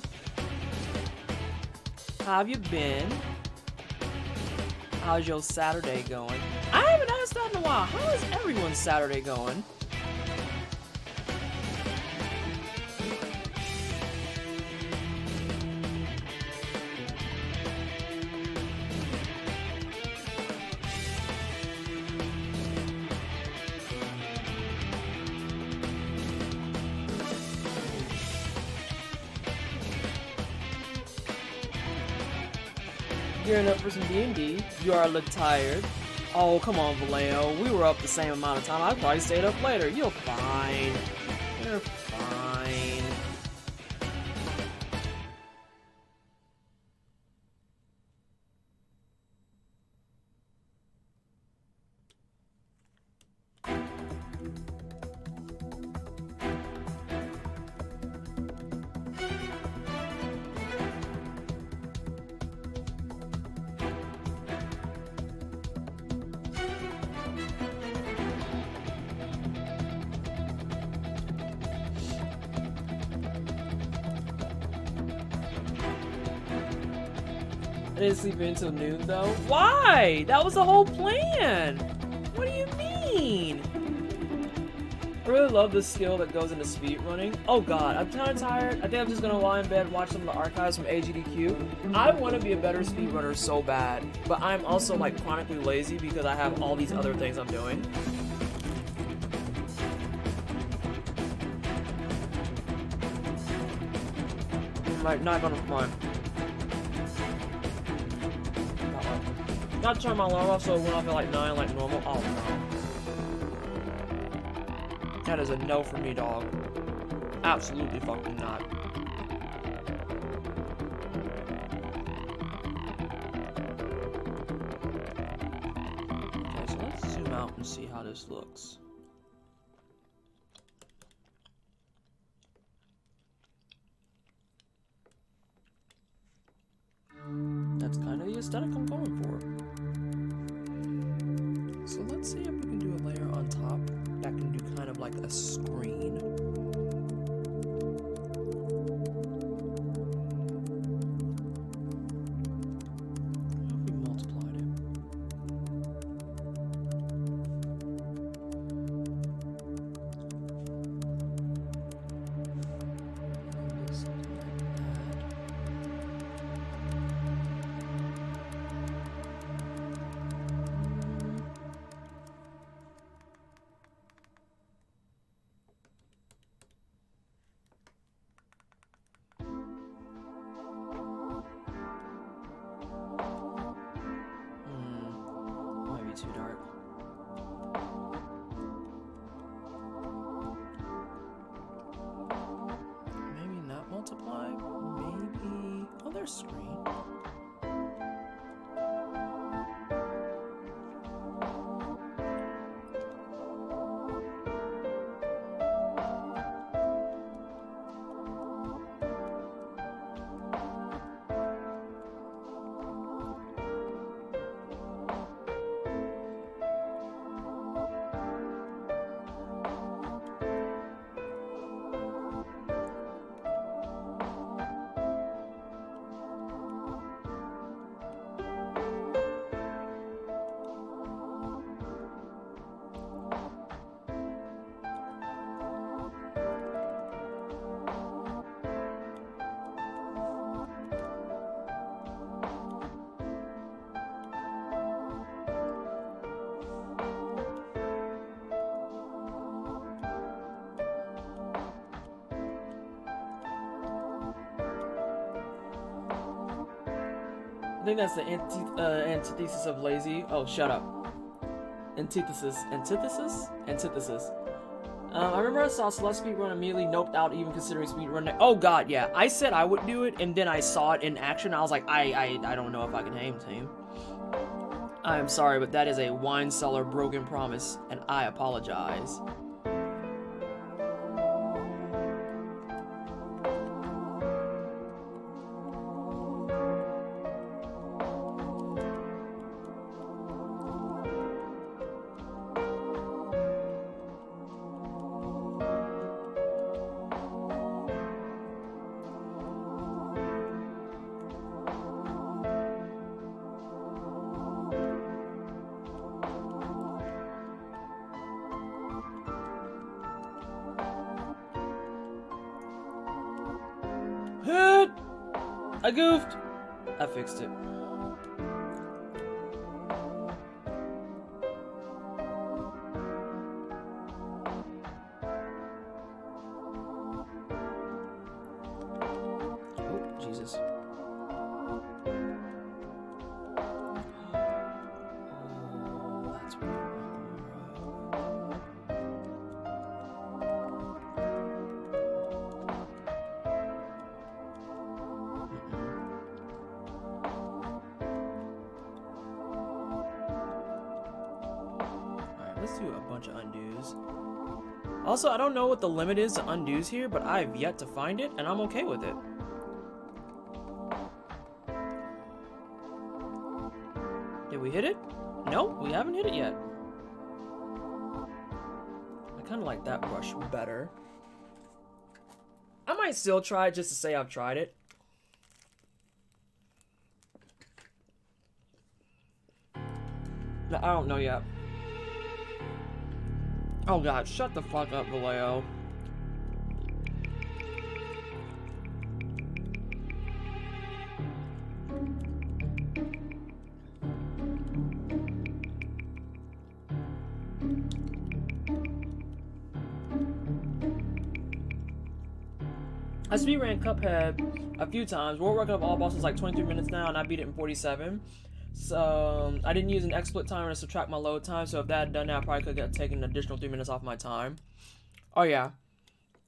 How have you been? How's your Saturday going? I haven't asked that in a while. How is everyone's Saturday going? Gearing up for some D&D. You are a little tired. Oh, come on, Vallejo. We were up the same amount of time. I probably stayed up later. You're fine. You're fine. I didn't sleep until noon though. Why? That was the whole plan. What do you mean? I really love the skill that goes into speed running. Oh god, I'm kind of tired. I think I'm just gonna lie in bed and watch some of the archives from AGDQ. I want to be a better speedrunner so bad, but I'm also like chronically lazy because I have all these other things I'm doing. I'm like not gonna front. Not turn my alarm off so it went off at like 9 like normal. Oh no. That is a no for me, dog. Absolutely fucking not. Okay, so let's zoom out and see how this looks. That's kind of the aesthetic I'm going for. So let's see if we can do a layer on top that can do kind of like a screen. How if we multiplied it? And do something like that. Might be too dark. Maybe not multiply. Maybe. Oh, there's screen. I think that's the antithesis of lazy. Oh, shut up. Antithesis. Antithesis? Antithesis. I remember I saw Celeste speedrun immediately noped out even considering speedrunning. Oh god, yeah. I said I would do it, and then I saw it in action. I was like, I don't know if I can hang team. I am sorry, but that is a wine cellar broken promise, and I apologize. I goofed. I fixed it. Oh, Jesus. Oh, that's what I want more of. Let's do a bunch of undos. Also, I don't know what the limit is to undos here, but I've yet to find it, and I'm okay with it. Did we hit it? No, we haven't hit it yet. I kind of like that brush better. I might still try it just to say I've tried it. No, I don't know yet. Oh god, shut the fuck up, Vallejo. I speedran Cuphead a few times. We're working up all bosses like 23 minutes now, and I beat it in 47. So I didn't use an XSplit timer to subtract my load time. So if that had done that, I probably could have taken an additional 3 minutes off my time. Oh yeah.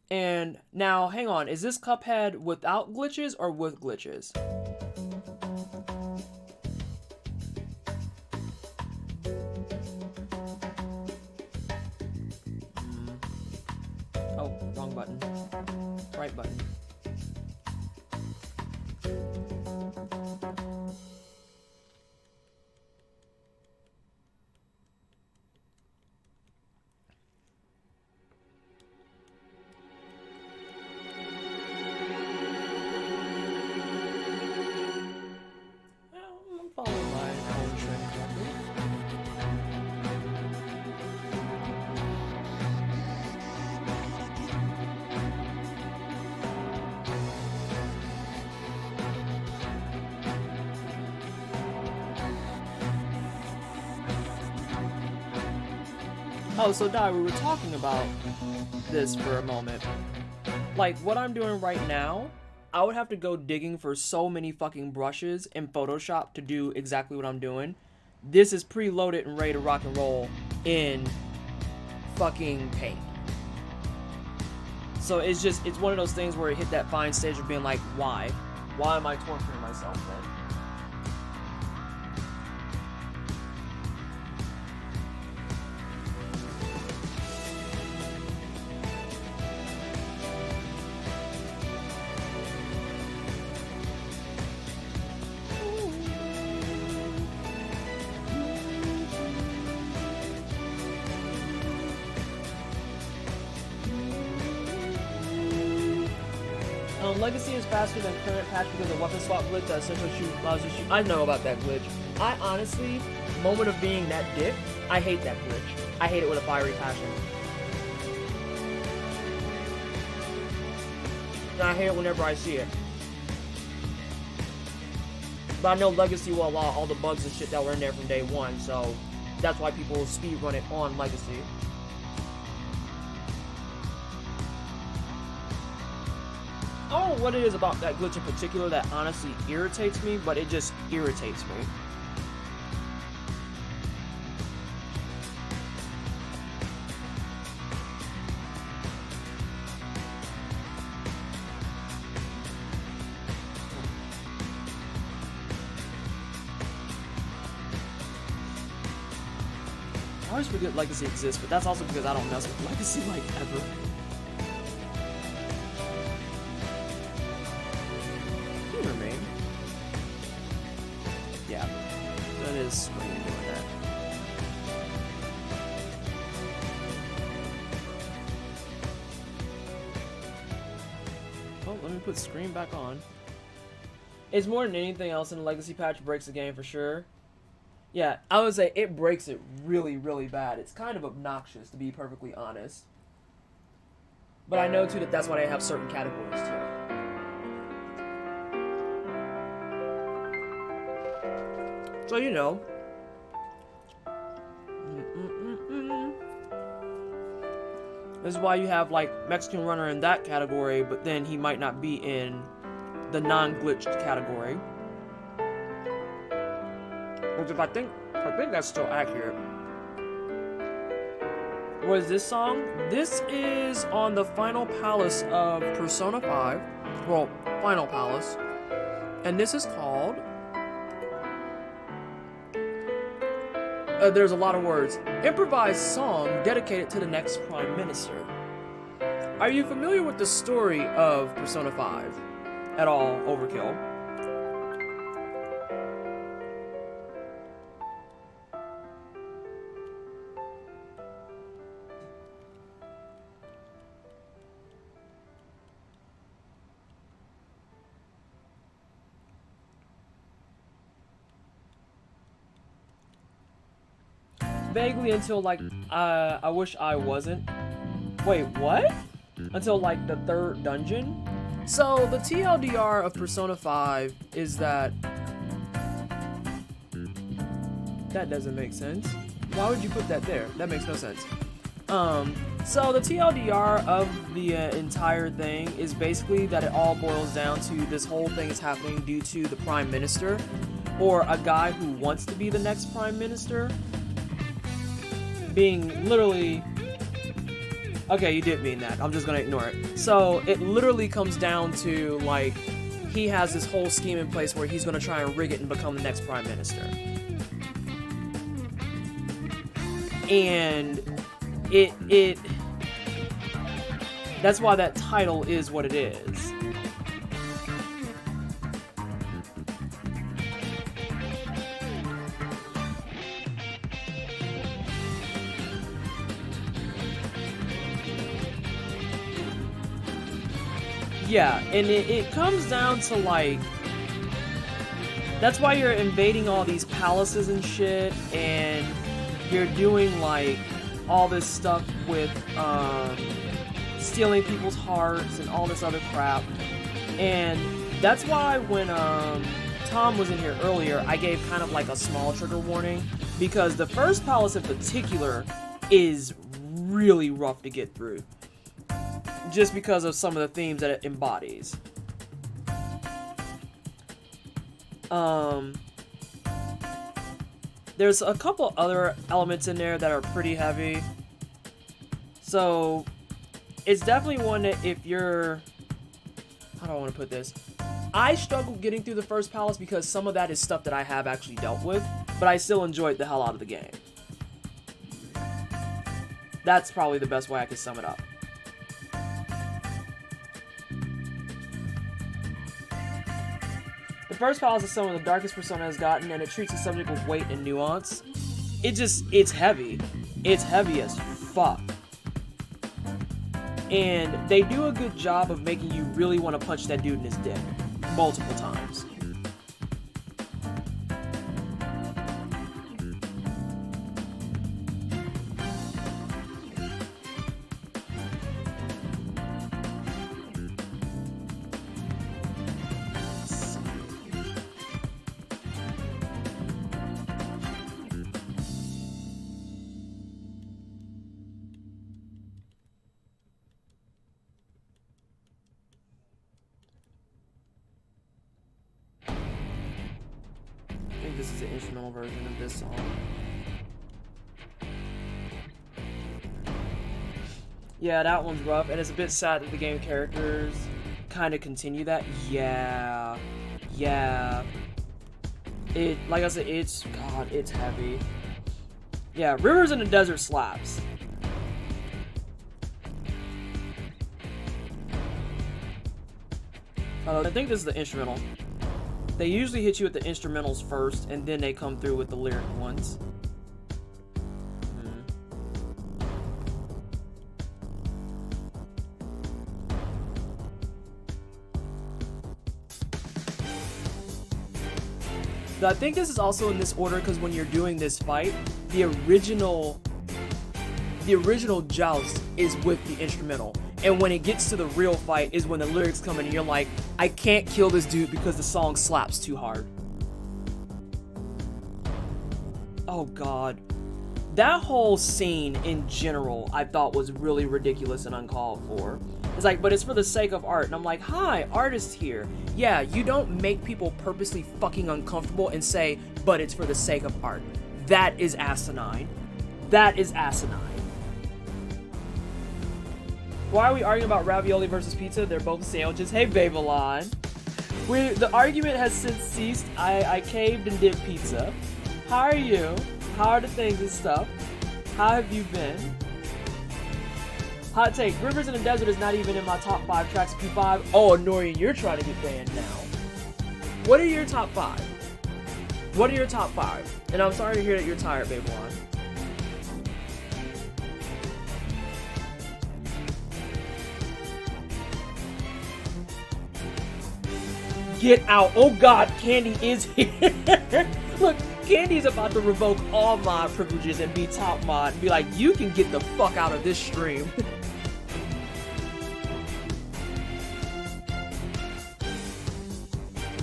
And now, hang on. Is this Cuphead without glitches or with glitches? Oh, wrong button. Right button. I'm following my own trend correctly. Oh, so Di, we were talking about this for a moment. Like, what I'm doing right now, I would have to go digging for so many fucking brushes in Photoshop to do exactly what I'm doing. This is preloaded and ready to rock and roll in fucking Paint. So it's one of those things where it hit that fine stage of being like, why? Why am I torturing myself then? Legacy is faster than current patch because of weapon swap glitch that essentially allows you to shoot. I know about that glitch. I honestly, moment of being that dick, I hate that glitch. I hate it with a fiery passion. And I hate it whenever I see it. But I know Legacy will allow all the bugs and shit that were in there from day one, so that's why people speedrun it on Legacy. I don't know what it is about that glitch in particular that honestly irritates me, but it just irritates me. I always forget Legacy exists, but that's also because I don't mess with Legacy like ever. Yeah, that is what you're doing that. Oh, let me put screen back on. It's more than anything else in the Legacy patch breaks the game for sure. Yeah, I would say it breaks it really, really bad. It's kind of obnoxious, to be perfectly honest. But I know too that that's why they have certain categories too. So, you know. This is why you have, like, Mexican Runner in that category, but then he might not be in the non-glitched category. Which I think that's still accurate. What is this song? This is on the Final Palace of Persona 5. Well, Final Palace. And this is called... there's a lot of words. Improvised song dedicated to the next Prime Minister. Are you familiar with the story of Persona 5? At all, Overkill? vaguely until like I wish I wasn't. Wait, what? Until like the 3rd dungeon? So the TLDR of Persona 5 is that doesn't make sense. Why would you put that there? That makes no sense. So the TLDR of the entire thing is basically that it all boils down to this whole thing is happening due to the Prime Minister, or a guy who wants to be the next Prime Minister, being literally... Okay, you didn't mean that. I'm just gonna ignore it. So it literally comes down to, like, he has this whole scheme in place where he's gonna try and rig it and become the next Prime Minister. And that's why that title is what it is. Yeah, and it comes down to, like, that's why you're invading all these palaces and shit, and you're doing, like, all this stuff with, stealing people's hearts and all this other crap. And that's why when, Tom was in here earlier, I gave kind of like a small trigger warning, because the first palace in particular is really rough to get through, just because of some of the themes that it embodies. There's a couple other elements in there that are pretty heavy. So, it's definitely one that if you're... How do I want to put this? I struggled getting through the first palace because some of that is stuff that I have actually dealt with, but I still enjoyed the hell out of the game. That's probably the best way I could sum it up. The first palace is some of the darkest Persona has gotten, and it treats the subject with weight and nuance. It's heavy. It's heavy as fuck. And they do a good job of making you really want to punch that dude in his dick multiple times. I think this is the instrumental version of this song. Yeah, that one's rough, and it's a bit sad that the game characters kind of continue that. Yeah. It, like I said, it's heavy. Yeah, Rivers in the Desert slaps. I think this is the instrumental. They usually hit you with the instrumentals first, and then they come through with the lyric ones. So I think this is also in this order because when you're doing this fight, the original joust is with the instrumental. And when it gets to the real fight is when the lyrics come in and you're like, I can't kill this dude because the song slaps too hard. Oh god. That whole scene in general I thought was really ridiculous and uncalled for. It's like, but it's for the sake of art. And I'm like, hi, artist here. Yeah, you don't make people purposely fucking uncomfortable and say, but it's for the sake of art. That is asinine. That is asinine. Why are we arguing about ravioli versus pizza? They're both sandwiches. Hey, Babylon. The argument has since ceased. I caved and did pizza. How are you? How are the things and stuff? How have you been? Hot take. Rivers in the Desert is not even in my top 5 tracks of Q5. Oh, Norian, you're trying to get banned now. What are your top 5? What are your top 5? And I'm sorry to hear that you're tired, Babylon. Get out. Oh god, Candy is here. Look, Candy's about to revoke all mod privileges and be top mod and be like, you can get the fuck out of this stream.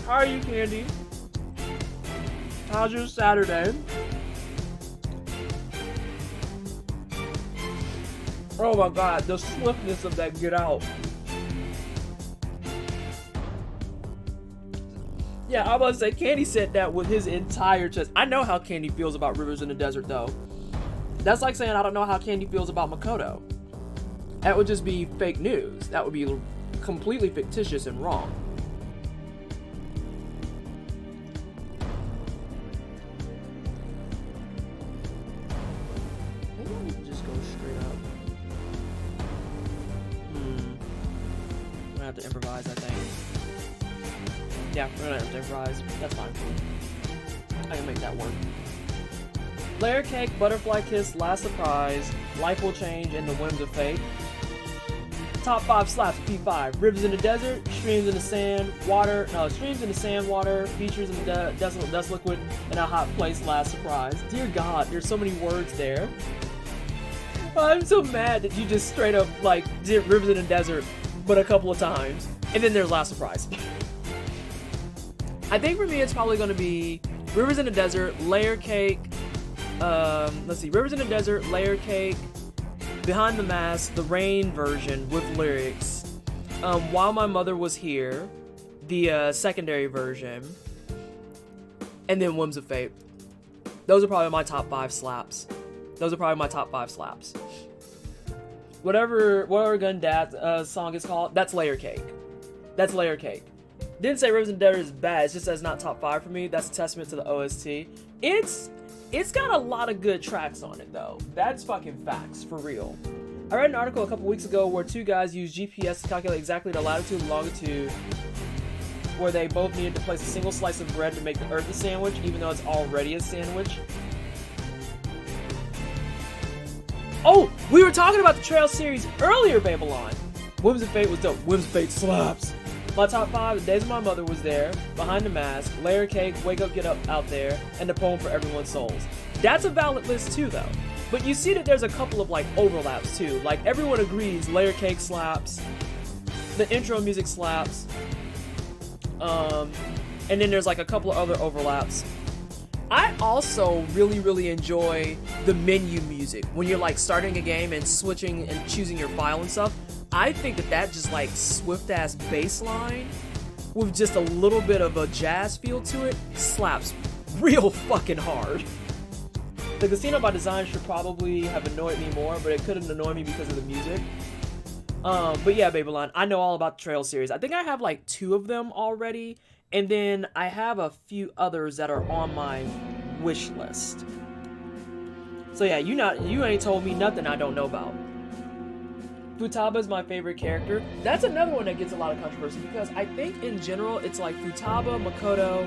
How are you, Candy? How's your Saturday? Oh my god, the swiftness of that get out. Yeah, I was about to say, Candy said that with his entire chest. I know how Candy feels about Rivers in the Desert, though. That's like saying I don't know how Candy feels about Makoto. That would just be fake news. That would be completely fictitious and wrong. Maybe I can just go straight up. I'm gonna have to improvise, I think. Yeah, we're gonna have to improvise. That's fine. I can make that work. Layer Cake, Butterfly Kiss, Last Surprise, Life Will Change, and The Whims of Fate. Top 5 slaps P5. Rivers in the Desert, Streams in the Sand, Water, no, Streams in the Sand, Water, Features in the Desolate Dust Liquid, and A Hot Place, Last Surprise. Dear God, there's so many words there. I'm so mad that you just straight up, like, did Rivers in the Desert, but a couple of times. And then there's Last Surprise. I think for me it's probably going to be Rivers in the Desert, Layer Cake, let's see, Rivers in the Desert, Layer Cake, Behind the Mask, the Rain version with lyrics, While My Mother Was Here, the secondary version, and then Whims of Fate. Those are probably my top 5 slaps. Whatever Gundad song is called, that's Layer Cake. Didn't say Rivers in the Desert is bad, it's just that it's not top 5 for me. That's a testament to the OST. It's got a lot of good tracks on it, though. That's fucking facts, for real. I read an article a couple weeks ago where 2 guys used GPS to calculate exactly the latitude and longitude where they both needed to place a single slice of bread to make the Earth a sandwich, even though it's already a sandwich. Oh, we were talking about the Trail series earlier, Babylon. Whims of Fate was dope. Whims of Fate slaps. My top 5, The Days of My Mother was there, Behind the Mask, Layer Cake, Wake Up, Get Up, Out There, and The Poem for Everyone's Souls. That's a valid list too, though. But you see that there's a couple of, like, overlaps too. Like, everyone agrees Layer Cake slaps, the intro music slaps, and then there's, like, a couple of other overlaps. I also really enjoy the menu music. When you're, like, starting a game and switching and choosing your file and stuff, I think that just, like, swift-ass bass line with just a little bit of a jazz feel to it slaps real fucking hard. The Casino by Design should probably have annoyed me more, but it couldn't annoy me because of the music. But yeah, Babylon, I know all about the Trail series. I think I have, like, 2 of them already, and then I have a few others that are on my wish list. So yeah, you ain't told me nothing I don't know about. Futaba is my favorite character. That's another one that gets a lot of controversy because I think in general it's like Futaba, Makoto.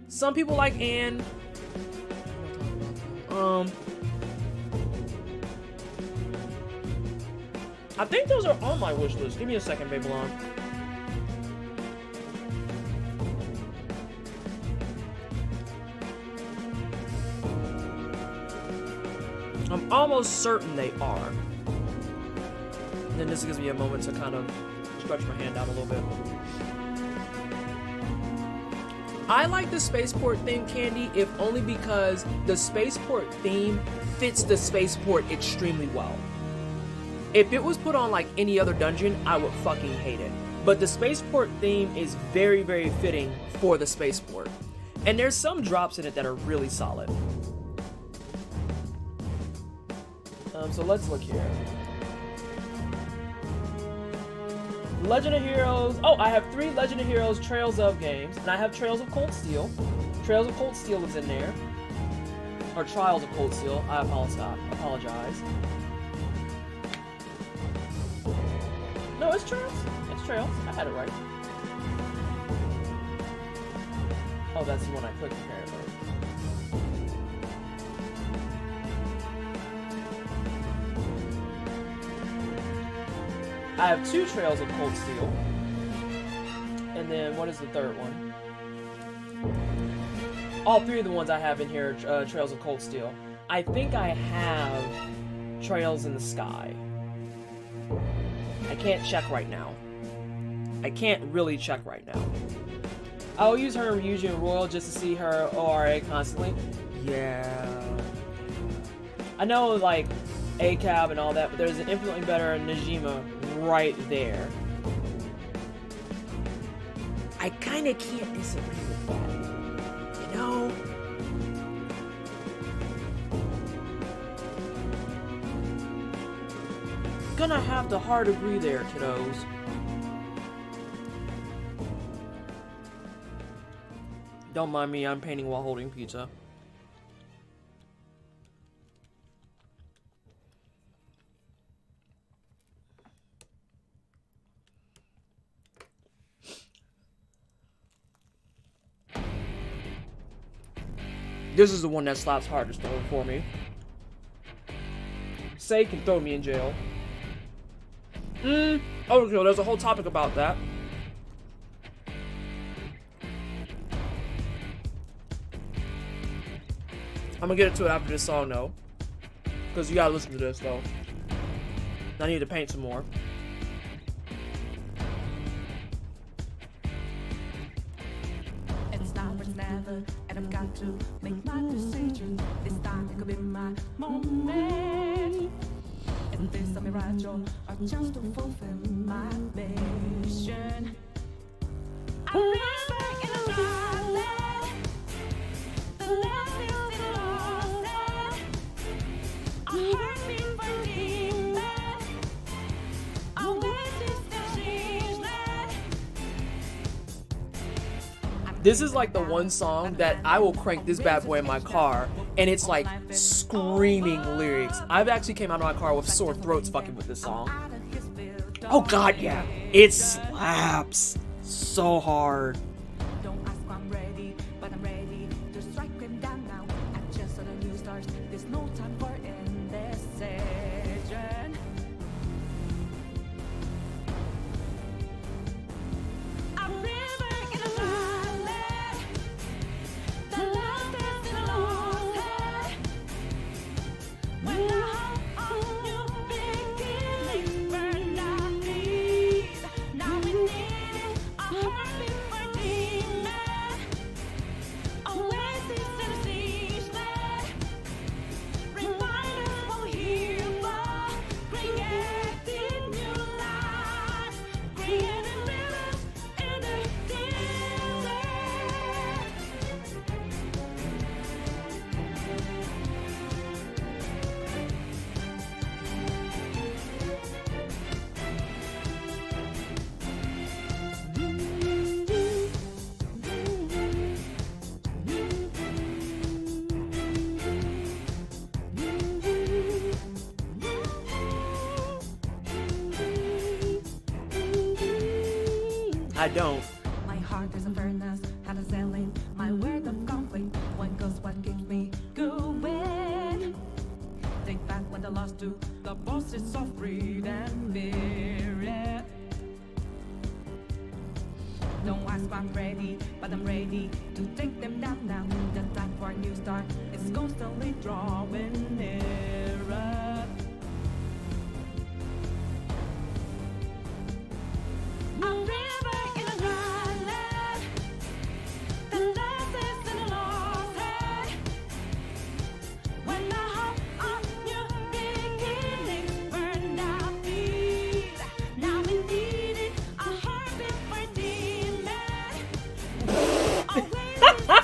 Some people like Anne. I think those are on my wish list. Give me a second, Babylon. I'm almost certain they are. And then this gives me a moment to kind of stretch my hand out a little bit. I like the Spaceport theme, Candy, if only because the Spaceport theme fits the Spaceport extremely well. If it was put on like any other dungeon, I would fucking hate it. But the Spaceport theme is very fitting for the Spaceport. And there's some drops in it that are really solid. So let's look here. Legend of Heroes. Oh, I have 3 Legend of Heroes Trails of games, and I have Trails of Cold Steel. Trails of Cold Steel is in there. Or Trials of Cold Steel. I apologize. No, it's Trails. It's Trails. I had it right. Oh, that's the one I clicked apparently. I have 2 Trails of Cold Steel. And then, what is the third one? All three of the ones I have in here, Trails of Cold Steel. I think I have Trails in the Sky. I can't check right now. I can't really check right now. I'll use her in Ryuji and Royal just to see her ORA constantly. Yeah. I know, like, ACAB and all that, but there's an infinitely better Najima right there. I kind of can't disagree with that. You know? Gonna have to hard agree there, kiddos. Don't mind me, I'm painting while holding pizza. This is the one that slaps hardest though for me. Say can throw me in jail. Oh, there's a whole topic about that. I'm gonna get into it after this song though. Because you gotta listen to this though. I need to paint some more. It's now or never, and I've got to make my decision. This time it could be my moment. Is this a mirage or just to fulfill my mission? I'm living in a valley. The last is still lost. A heartbeat for demon. Always is still ceaseless. This is like the one song that I will crank this bad boy in my car and it's like screaming lyrics. I've actually came out of my car with sore throats fucking with this song. Oh god, yeah. It slaps so hard. Don't ask why I'm ready, but I'm ready to strike him down now. I just saw the new stars. There's no time for indecision. I'm living in a valley. The last is in a lost head. When the hope of new beginnings burned out deep. Now we need a heartbeat for demon. Oasis in a ceaseless. Reminders will heal the creating new life. Creating rivers in the desert. I don't. My heart is a furnace, had a selling my word of conflict. One goes, what keeps me going? Take back what I lost to the bosses of greed and fear. Don't ask if I'm ready, but I'm ready to take them down now. The time for a new start is constantly drawing nearer. I'm living in a valley. The last is in a lost head. When the hope of new beginnings burned out deep. Now we need it, a heartbeat for demon. Always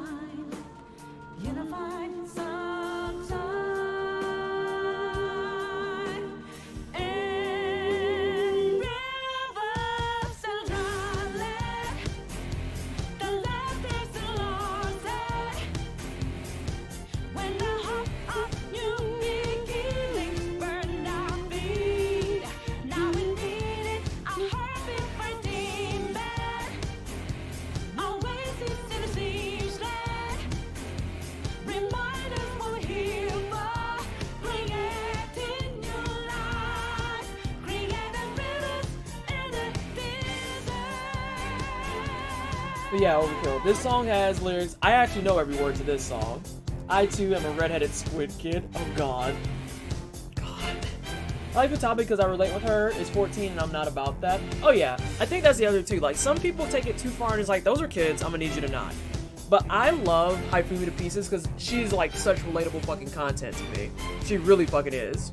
mind. Unified sunshine. In rivers and dry land, the left is the lost. When the hope of new beginnings burned our feet, now we need it, our heartbeat fighting back. Oasis in the sea's land, remind us what we're here for, creating new life, creating rivers in the desert. But yeah, Overkill. This song has lyrics. I actually know every word to this song. I too am a redheaded squid kid. Oh god. God. I like the topic because I relate with her. Is 14 and I'm not about that. Oh yeah. I think that's the other too. Like some people take it too far and it's like, those are kids, I'm gonna need you to not. But I love Haifumi to pieces because she's like such relatable fucking content to me. She really fucking is.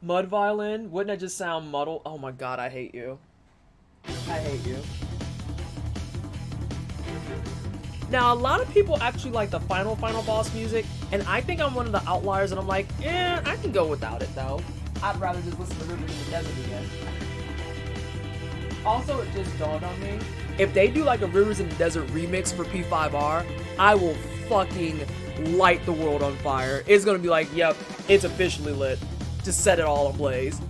Mud violin? Wouldn't it just sound muddled? Oh my god, I hate you. I hate you. Now, a lot of people actually like the final boss music, and I think I'm one of the outliers, and I'm like, I can go without it, though. I'd rather just listen to Rivers in the Desert again. Also, it just dawned on me, if they do like a Rivers in the Desert remix for P5R, I will fucking light the world on fire. It's gonna be like, yep, it's officially lit. Just set it all ablaze.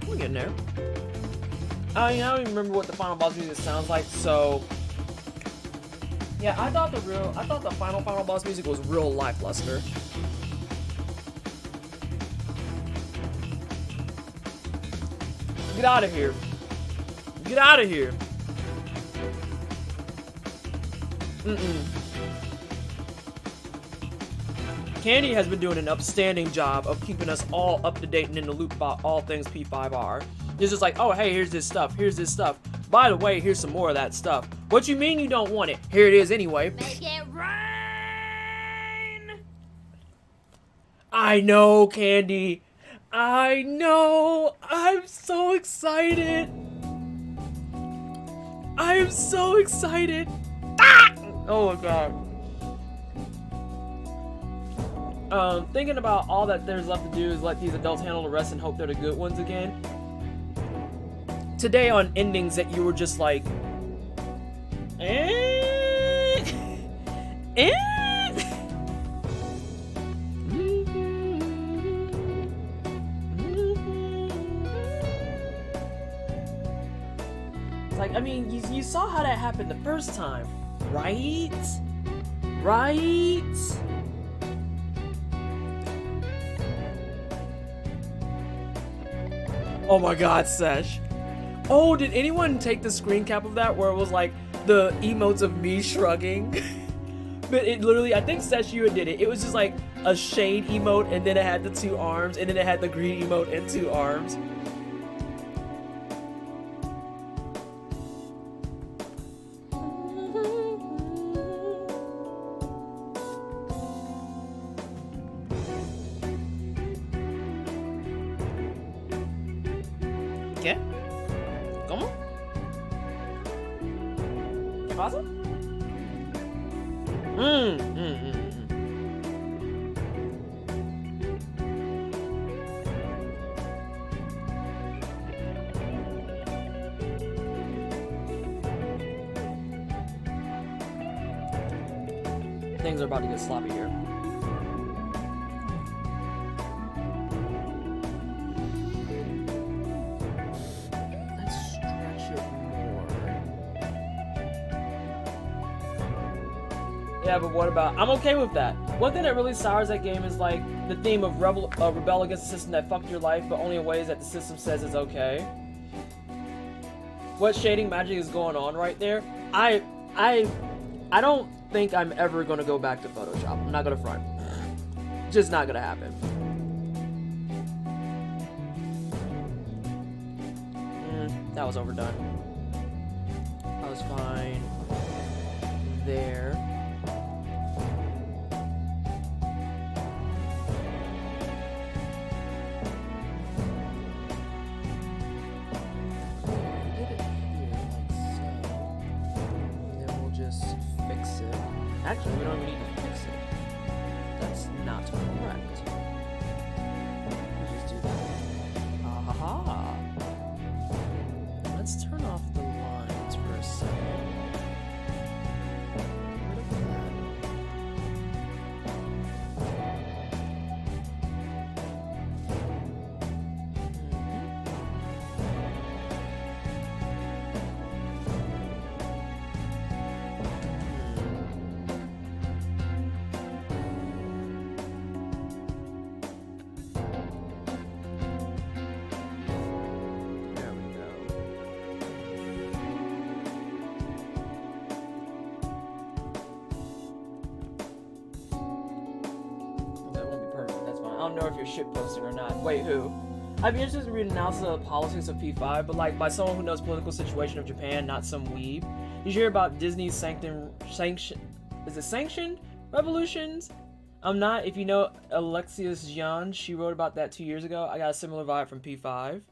We're getting there. I don't even remember what the final boss music sounds like, so yeah, I thought the final boss music was real lackluster. Get out of here. Get out of here. Candy has been doing an upstanding job of keeping us all up to date and in the loop about all things P5R. It's just like, oh, hey, here's this stuff. Here's this stuff. By the way, here's some more of that stuff. What you mean you don't want it? Here it is anyway. Make it rain! I know, Candy. I know. I'm so excited. I am so excited. Ah! Oh my god. Thinking about all that there's left to do is let these adults handle the rest and hope they're the good ones again. Today on endings that you were just like, Like, I mean, you saw how that happened the first time, right? Right? Oh my god, Sesh. Oh, did anyone take the screen cap of that where it was like the emotes of me shrugging? But it literally, I think Sesh, you did it. It was just like a shade emote and then it had the two arms and then it had the green emote and two arms. ¿Qué? ¿Cómo? ¿Qué pasa? Things are about to get sloppy here. Yeah, but what about... I'm okay with that. One thing that really sours that game is, like, the theme of rebel against the system that fucked your life, but only in ways that the system says is okay. What shading magic is going on right there? I don't think I'm ever gonna go back to Photoshop. I'm not gonna front. Just not gonna happen. That was overdone. I was fine there. Actually, we don't even need to fix it. That's not correct. We just do that. Ah. Let's turn off the lines for a second. Rid of that. I don't know if you're shit posting or not. Wait, who? I'd be interested in reading analysis of politics of P5, but like by someone who knows political situation of Japan, not some weeb. Did you hear about Disney's sanctioned revolutions? I'm not. If you know Alexius Jan, she wrote about that 2 years ago. I got a similar vibe from P5.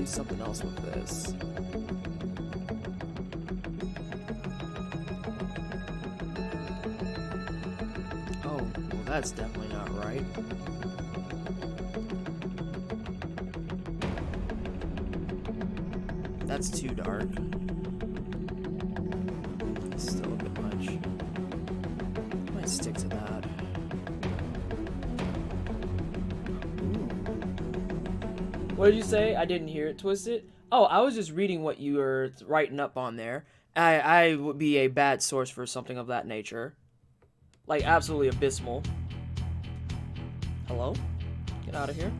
Something else with this. Oh, well, that's definitely not right. That's too dark. It's still a bit much. Might stick to that. What did you say? I didn't hear it. Twisted? Oh, I was just reading what you were writing up on there. I would be a bad source for something of that nature. Like, absolutely abysmal. Hello? Get out of here.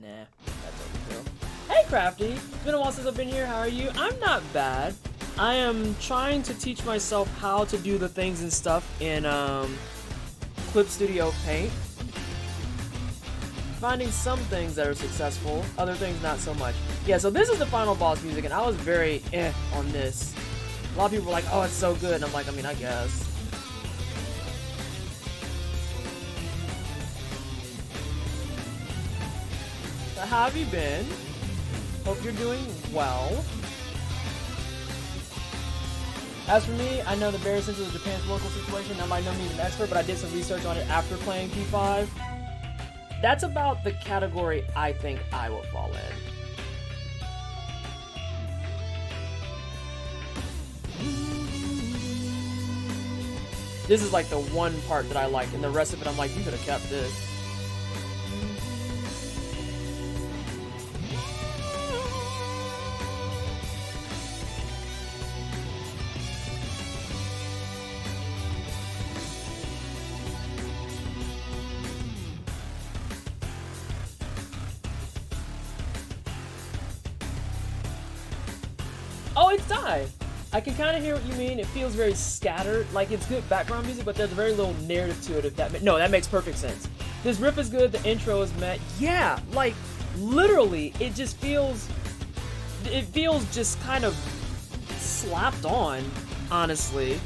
Nah, that's overkill. Hey, Crafty! It's been a while since I've been here. How are you? I'm not bad. I am trying to teach myself how to do the things and stuff in Clip Studio Paint. Finding some things that are successful, other things not so much. Yeah, so this is the final boss music, and I was very on this. A lot of people were like, oh, it's so good, and I'm like, I mean, I guess. How have you been? Hope you're doing well. As for me, I know the bare sense of Japan's political situation. I'm by no means an expert, but I did some research on it after playing P5. That's about the category I think I will fall in. This is like the one part that I like, and the rest of it I'm like, you could have kept this. lie. I can kind of hear what you mean. It feels very scattered. Like, it's good background music, but there's very little narrative to it. If that no, that makes perfect sense. This riff is good. The intro is met. Yeah, like, literally, it just feels... It feels just kind of slapped on, honestly.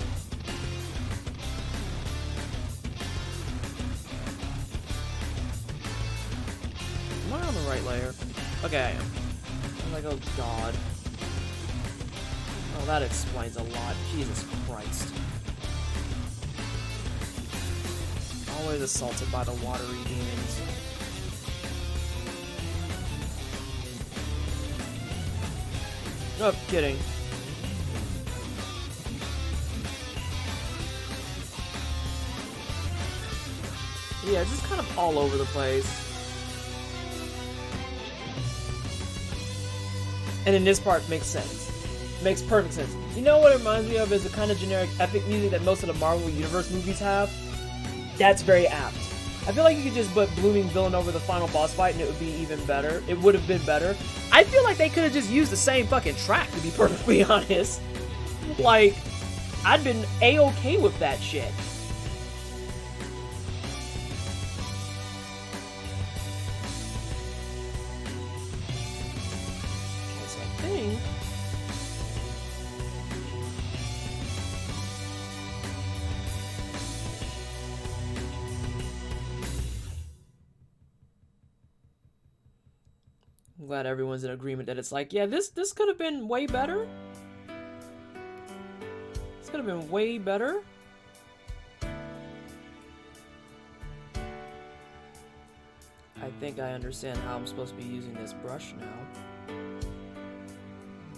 Am I on the right layer? Okay, I am. I'm like, oh god. Oh, that explains a lot. Jesus Christ. Always assaulted by the watery demons. No kidding. Yeah, just kind of all over the place. And in this part, makes sense. Makes perfect sense. You know what it reminds me of is the kind of generic epic music that most of the Marvel Universe movies have? That's very apt. I feel like you could just put Blooming Villain over the final boss fight and it would be even better. It would have been better. I feel like they could have just used the same fucking track, to be perfectly honest. Like, I'd been A-okay with that shit. Okay, so I think... I'm glad everyone's in agreement that it's like, yeah, this could have been way better. This could have been way better. I think I understand how I'm supposed to be using this brush now.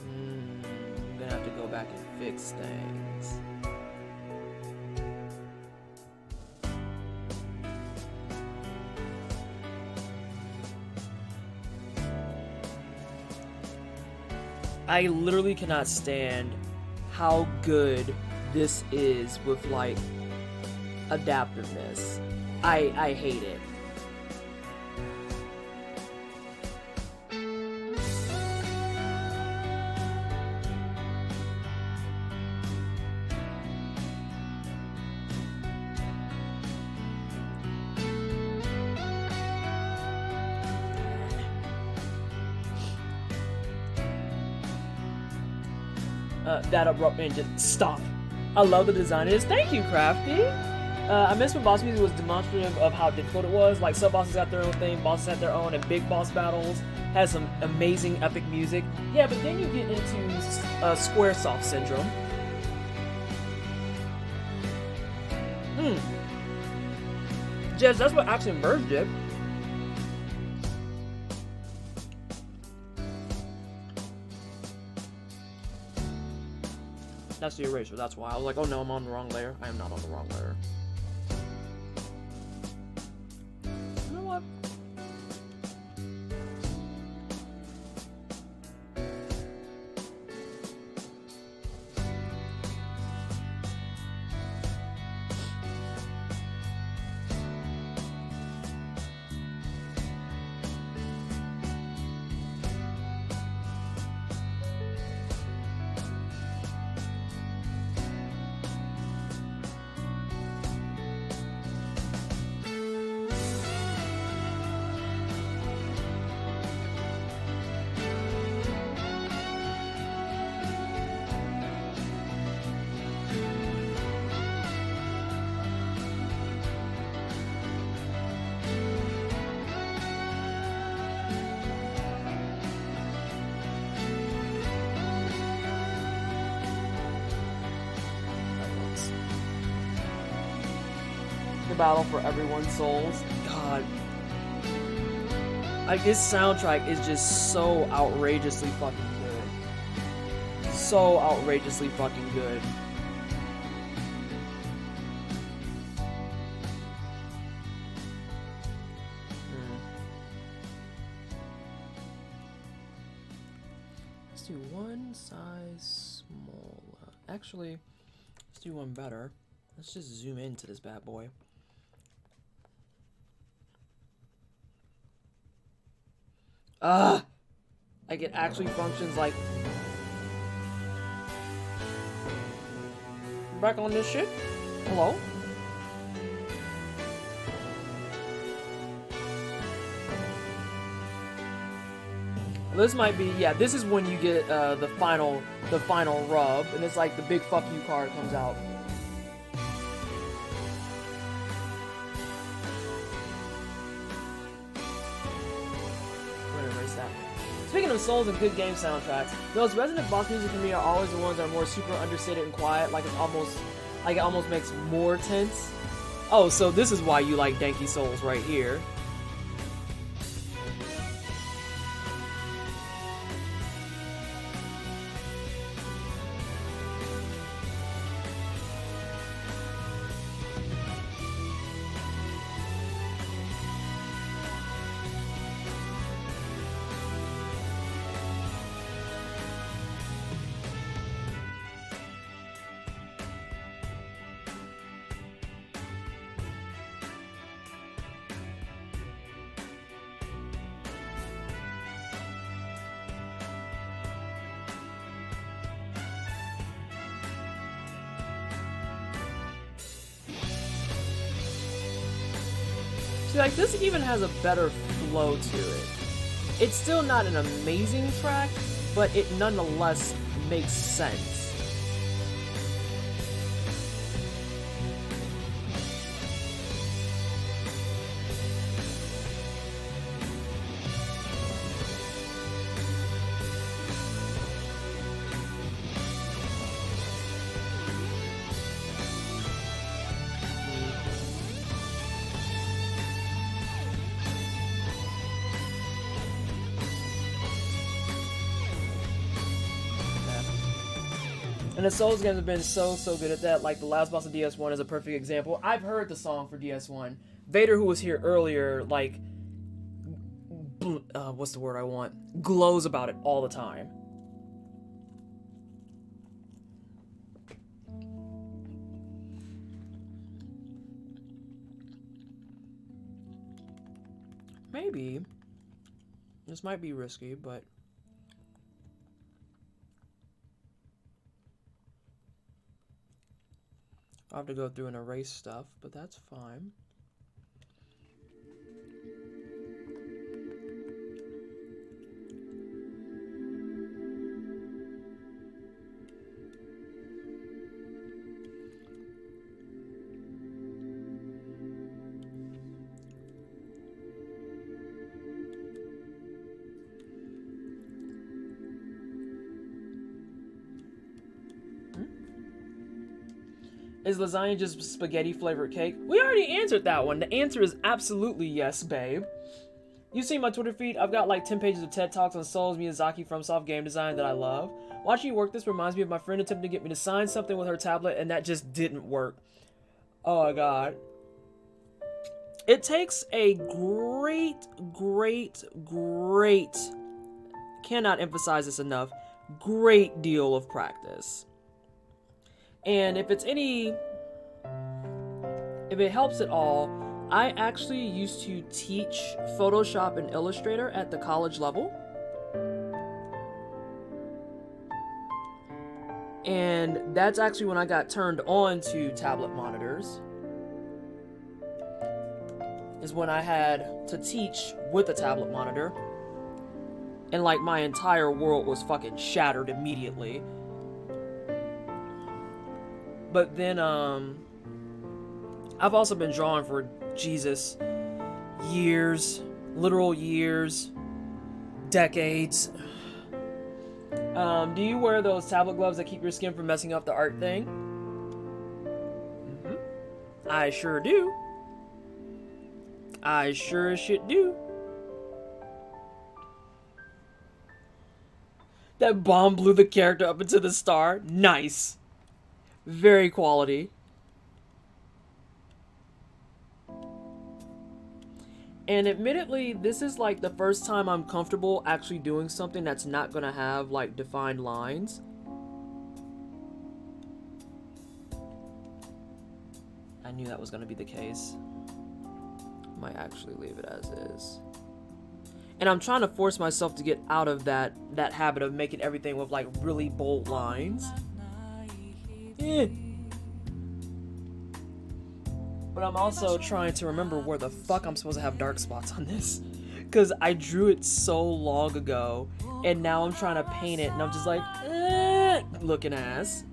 I'm gonna have to go back and fix things. I literally cannot stand how good this is with, like, adaptiveness. I hate it. That abrupt end, just stop. I love the design of this. Thank you, Crafty. I miss when boss music was demonstrative of how difficult it was. Like, sub-bosses got their own thing, bosses had their own, and big boss battles had some amazing epic music. Yeah, but then you get into Squaresoft syndrome. Jez, that's what actually merged it. That's the eraser, that's why. I was like, oh no, I'm on the wrong layer. I am not on the wrong layer. You know what? Battle for everyone's souls. God. Like, this soundtrack is just so outrageously fucking good. So outrageously fucking good. Let's do one size smaller. Actually, let's do one better. Let's just zoom into this bad boy. Like, it actually functions like... back on this shit. Hello? This might be, yeah, this is when you get the final rub, and it's like the big fuck you card comes out. I'm gonna erase that. Speaking of Souls and good game soundtracks, those Resident Boss music for me are always the ones that are more super understated and quiet, like it almost makes more tense. Oh, so this is why you like Danky Souls right here. See, like, this even has a better flow to it. It's still not an amazing track, but it nonetheless makes sense. And the Souls games have been so good at that. Like the last boss of DS1 is a perfect example. I've heard the song for DS1. Vader, who was here earlier, like, what's the word I want? Glows about it all the time. Maybe. This might be risky, but... I'll have to go through and erase stuff, but that's fine. Is lasagna just spaghetti flavored cake? We already answered that one. The answer is absolutely yes, babe. You see my Twitter feed? I've got like 10 pages of TED Talks on Souls, Miyazaki, FromSoft game design that I love. Watching you work this reminds me of my friend attempting to get me to sign something with her tablet, and that just didn't work. Oh my god. It takes a great, cannot emphasize this enough, great deal of practice. And if it helps at all, I actually used to teach Photoshop and Illustrator at the college level. And that's actually when I got turned on to tablet monitors. Is when I had to teach with a tablet monitor. And like my entire world was fucking shattered immediately. But then, I've also been drawing for, Jesus, years, literal years, decades. Do you wear those tablet gloves that keep your skin from messing up the art thing? Mm-hmm. I sure do. I sure as shit do. That bomb blew the character up into the star. Nice. Very quality. And admittedly, this is like the first time I'm comfortable actually doing something that's not gonna have like defined lines. I knew that was gonna be the case. Might actually leave it as is. And I'm trying to force myself to get out of that habit of making everything with like really bold lines. But I'm also trying to remember where the fuck I'm supposed to have dark spots on this. Because I drew it so long ago, and now I'm trying to paint it, and I'm just like, looking ass.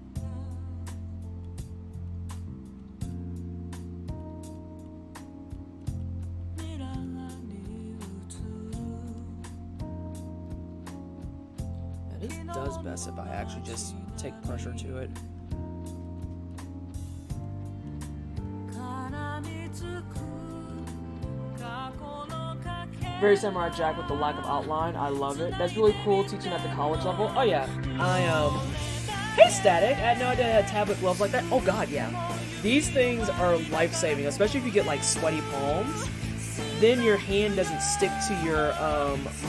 This does best if I actually just take pressure to it. Very Samurai Jack with the lack of outline. I love it. That's really cool teaching at the college level. Oh yeah, hey Static, I had no idea I had tablet gloves like that. Oh god, yeah. These things are life-saving, especially if you get like sweaty palms. Then your hand doesn't stick to your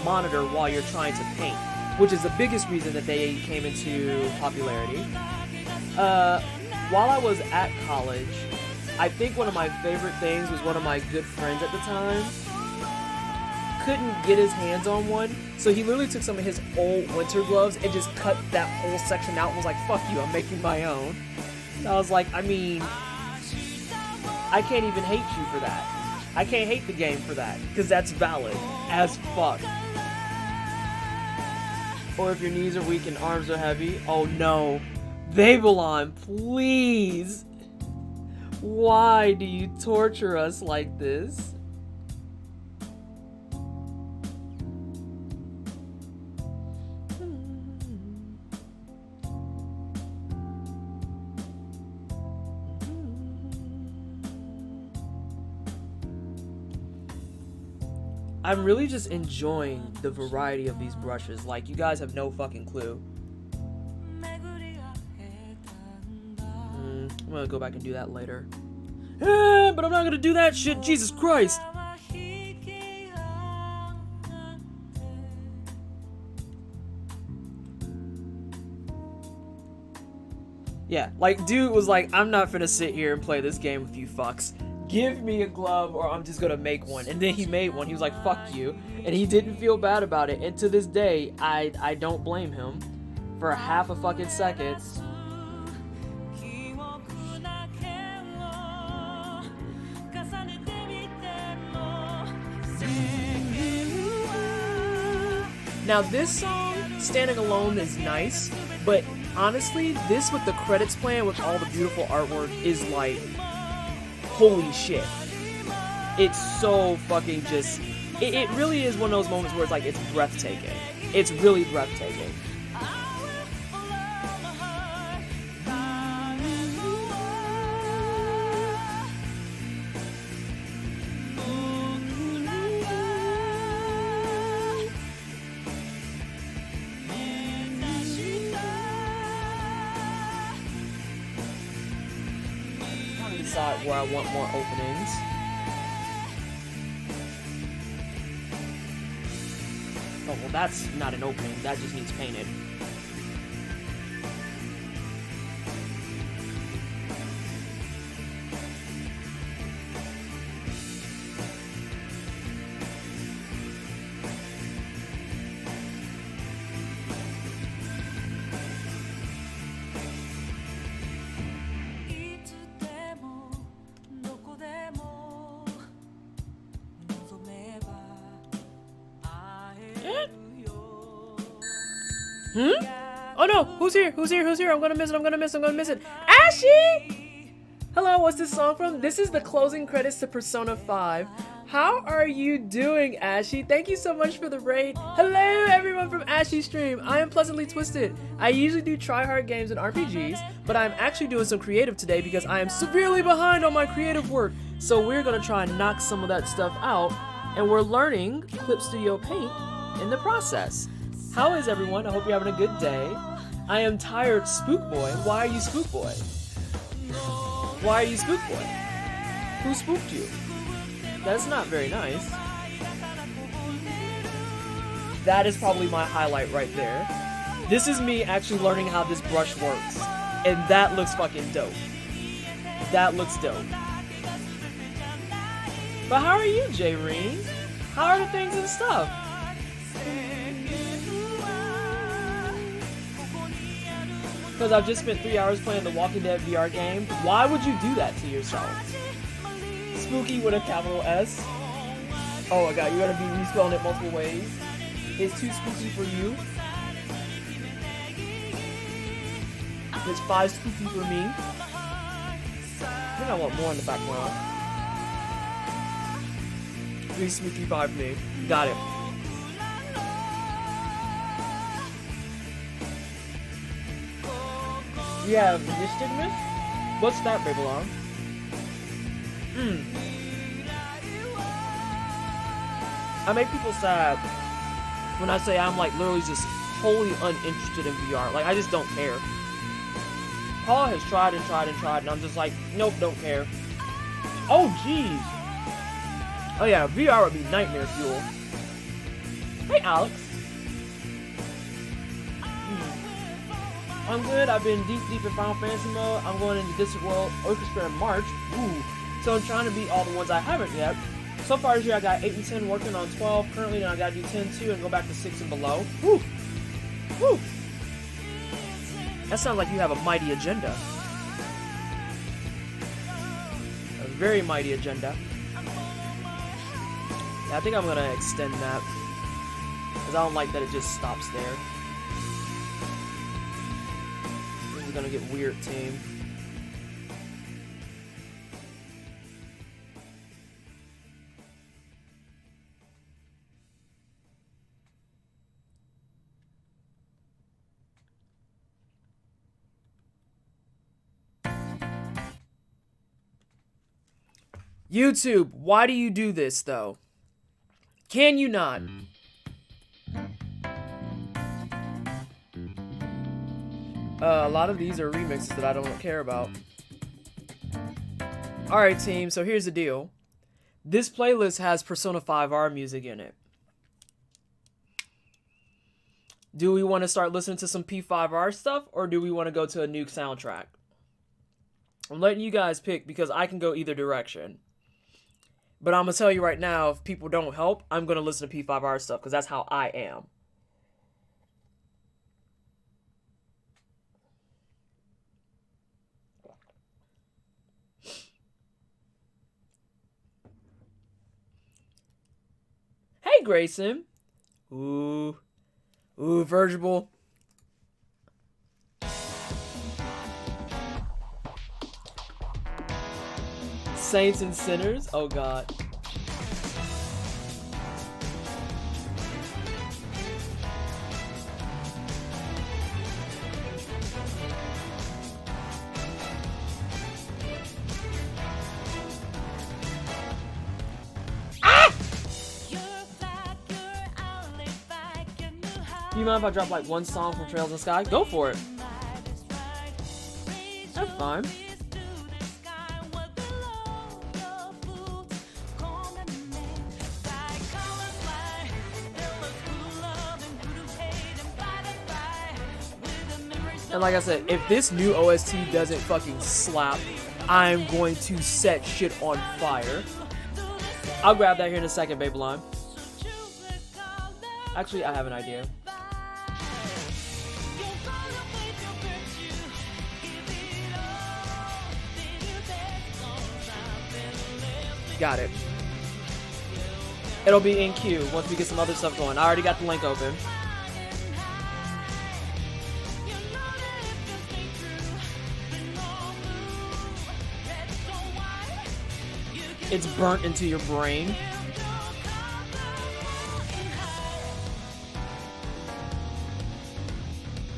monitor while you're trying to paint, which is the biggest reason that they came into popularity. While I was at college, I think one of my favorite things was one of my good friends at the time couldn't get his hands on one, so he literally took some of his old winter gloves and just cut that whole section out and was like, fuck you, I'm making my own. And I was like, I mean, I can't even hate you for that. I can't hate the game for that, because that's valid as fuck. Or if your knees are weak and arms are heavy, oh no. Babylon, please! Why do you torture us like this? I'm really just enjoying the variety of these brushes. Like, you guys have no fucking clue. I'm gonna go back and do that later. But I'm not gonna do that shit, Jesus Christ! Yeah, like, dude was like, I'm not finna sit here and play this game with you fucks. Give me a glove or I'm just gonna make one. And then he made one. He was like, fuck you. And he didn't feel bad about it. And to this day, I don't blame him. For half a fucking second. Now this song, Standing Alone, is nice. But honestly, this with the credits playing with all the beautiful artwork is like, holy shit. It's so fucking just... It really is one of those moments where it's like, it's breathtaking. It's really breathtaking. Decide where I want more openings. Oh, well, that's not an opening. That just needs painted. Oh no! Who's here? Who's here? Who's here? I'm gonna miss it. I'm gonna miss it. Ashy! Hello, what's this song from? This is the closing credits to Persona 5. How are you doing, Ashy? Thank you so much for the raid. Hello, everyone from Ashy Stream. I am Pleasantly Twisted. I usually do try-hard games and RPGs, but I'm actually doing some creative today because I am severely behind on my creative work. So we're gonna try and knock some of that stuff out, and we're learning Clip Studio Paint in the process. How is everyone? I hope you're having a good day. I am tired, Spook Boy. Why are you Spook Boy? Why are you Spook Boy? Who spooked you? That's not very nice. That is probably my highlight right there. This is me actually learning how this brush works. And that looks fucking dope. That looks dope. But how are you, J-Reen? How are the things and stuff? Because I've just spent 3 hours playing the Walking Dead VR game. Why would you do that to yourself? Spooky with a capital S. Oh my god, you're gonna be respelling it multiple ways. It's too spooky for you. It's 5 spooky for me. I think I want more in the background. 3 spooky, 5 for me. Got it. We have Nystagmus. What's that, Babylon? I make people sad when I say I'm like literally just wholly uninterested in VR. Like, I just don't care. Paul has tried and tried and tried, and I'm just like, nope, don't care. Oh, jeez. Oh yeah, VR would be nightmare fuel. Hey, Alex. I'm good. I've been deep in Final Fantasy mode. I'm going into Distant World Orchestra in March. Ooh. So I'm trying to beat all the ones I haven't yet. So far this year I got 8 and 10 working on 12. Currently now I gotta do 10 too and go back to 6 and below. Woo! Woo! That sounds like you have a mighty agenda. A very mighty agenda. Yeah, I think I'm gonna extend that. Because I don't like that it just stops there. This is gonna get weird, team. YouTube, why do you do this, though? Can you not? A lot of these are remixes that I don't care about. Alright, team, so here's the deal. This playlist has Persona 5R music in it. Do we want to start listening to some P5R stuff, or do we want to go to a Nuke soundtrack? I'm letting you guys pick, because I can go either direction. But I'm going to tell you right now, if people don't help, I'm going to listen to P5R stuff, because that's how I am. Hey, Grayson. Ooh, Virgil. Saints and Sinners? Oh god. Ah! Do you mind if I drop like one song from Trails in the Sky? Go for it. That's fine. And like I said, if this new OST doesn't fucking slap, I'm going to set shit on fire. I'll grab that here in a second, Babylon. Actually, I have an idea. Got it. It'll be in queue once we get some other stuff going. I already got the link open. It's burnt into your brain.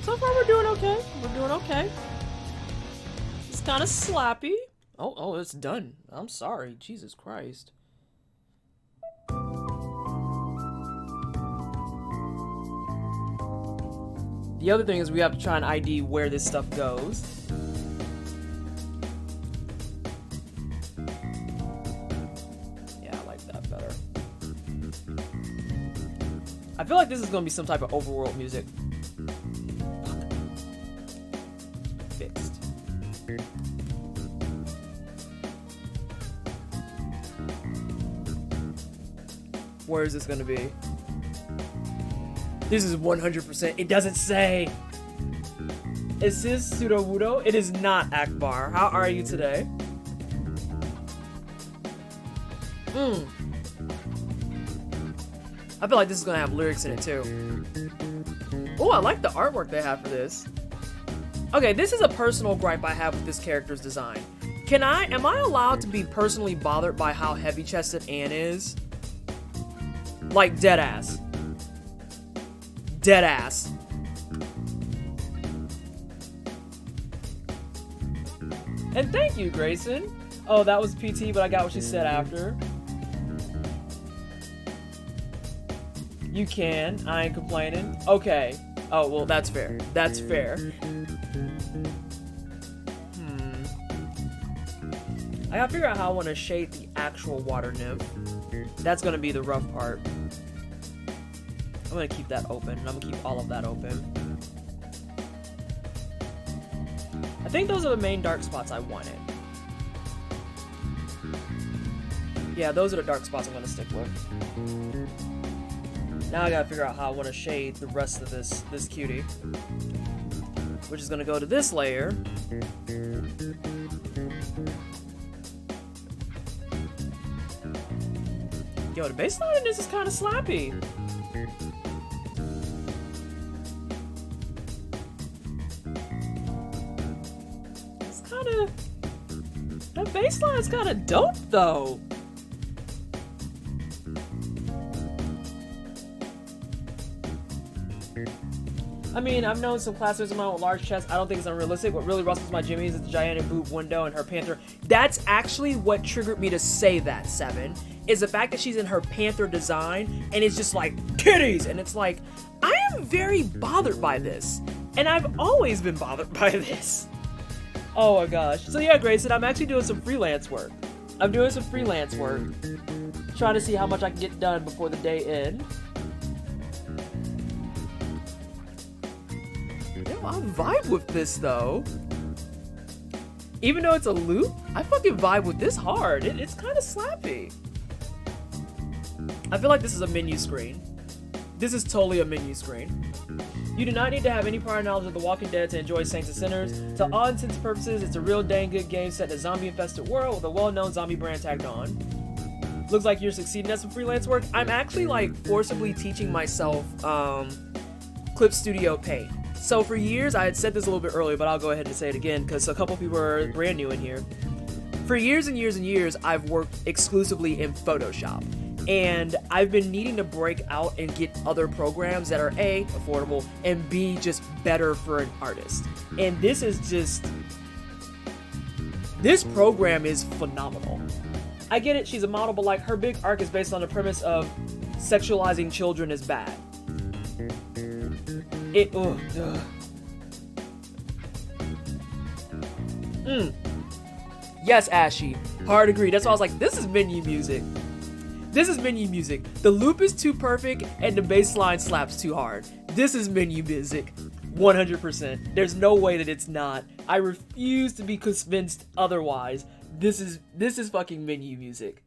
So far we're doing okay. We're doing okay. It's kind of slappy. Oh, it's done. I'm sorry. Jesus Christ. The other thing is we have to try and ID where this stuff goes. I feel like this is gonna be some type of overworld music. Fixed. Where is this gonna be? This is 100%. It doesn't say. Is this Sudowoodo? It is not Akbar. How are you today? I feel like this is gonna have lyrics in it too. Oh, I like the artwork they have for this. Okay, this is a personal gripe I have with this character's design. Am I allowed to be personally bothered by how heavy-chested Anne is? Like, dead ass. Dead ass. And thank you, Grayson. Oh, that was PT, but I got what she said after. You can. I ain't complaining. Okay. Oh, well, that's fair. That's fair. I gotta figure out how I want to shade the actual water nymph. That's gonna be the rough part. I'm gonna keep that open, and I'm gonna keep all of that open. I think those are the main dark spots I wanted. Yeah, those are the dark spots I'm gonna stick with. Now I gotta figure out how I want to shade the rest of this cutie, which is gonna go to this layer. Yo, the baseline in this is kind of slappy. It's kind of... That baseline's kind of dope, though. I mean, I've known some classmates of mine with large chests. I don't think it's unrealistic. What really rustles my jimmies is the gigantic boob window and her panther. That's actually what triggered me to say that, Seven. Is the fact that she's in her panther design and it's just like titties, and it's like, I am very bothered by this, and I've always been bothered by this. Oh my gosh. So yeah, Grayson, I'm actually doing some freelance work. I'm doing some freelance work, trying to see how much I can get done before the day end. Yo, I vibe with this though. Even though it's a loop, I fucking vibe with this hard. It's kind of slappy. I feel like this is a menu screen. This is totally a menu screen. You do not need to have any prior knowledge of The Walking Dead to enjoy Saints and Sinners. To all intents and purposes, it's a real dang good game set in a zombie-infested world with a well-known zombie brand tagged on. Looks like you're succeeding at some freelance work. I'm actually like forcibly teaching myself Clip Studio Paint. So for years, I had said this a little bit earlier, but I'll go ahead and say it again because a couple people are brand new in here. For years and years and years, I've worked exclusively in Photoshop. And I've been needing to break out and get other programs that are A, affordable, and B, just better for an artist. And this is just... This program is phenomenal. I get it, she's a model, but like her big arc is based on the premise of sexualizing children is bad. Yes, Ashy. Hard agree. That's why I was like, this is menu music. This is menu music. The loop is too perfect and the bass line slaps too hard. This is menu music. 100%. There's no way that it's not. I refuse to be convinced otherwise. This is fucking menu music.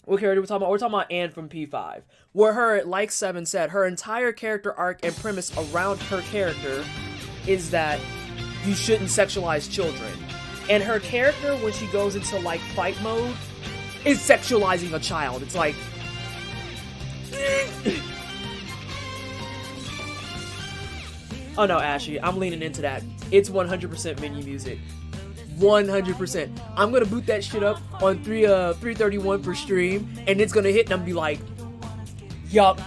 What character are we talking about? We're talking about Anne from P5. Where her, like Seven said, her entire character arc and premise around her character is that you shouldn't sexualize children. And her character, when she goes into like fight mode, is sexualizing a child. It's like... Oh no, Ashy, I'm leaning into that. It's 100% menu music. 100%. I'm gonna boot that shit up on 331 per stream, and it's gonna hit and I'm gonna be like, yup,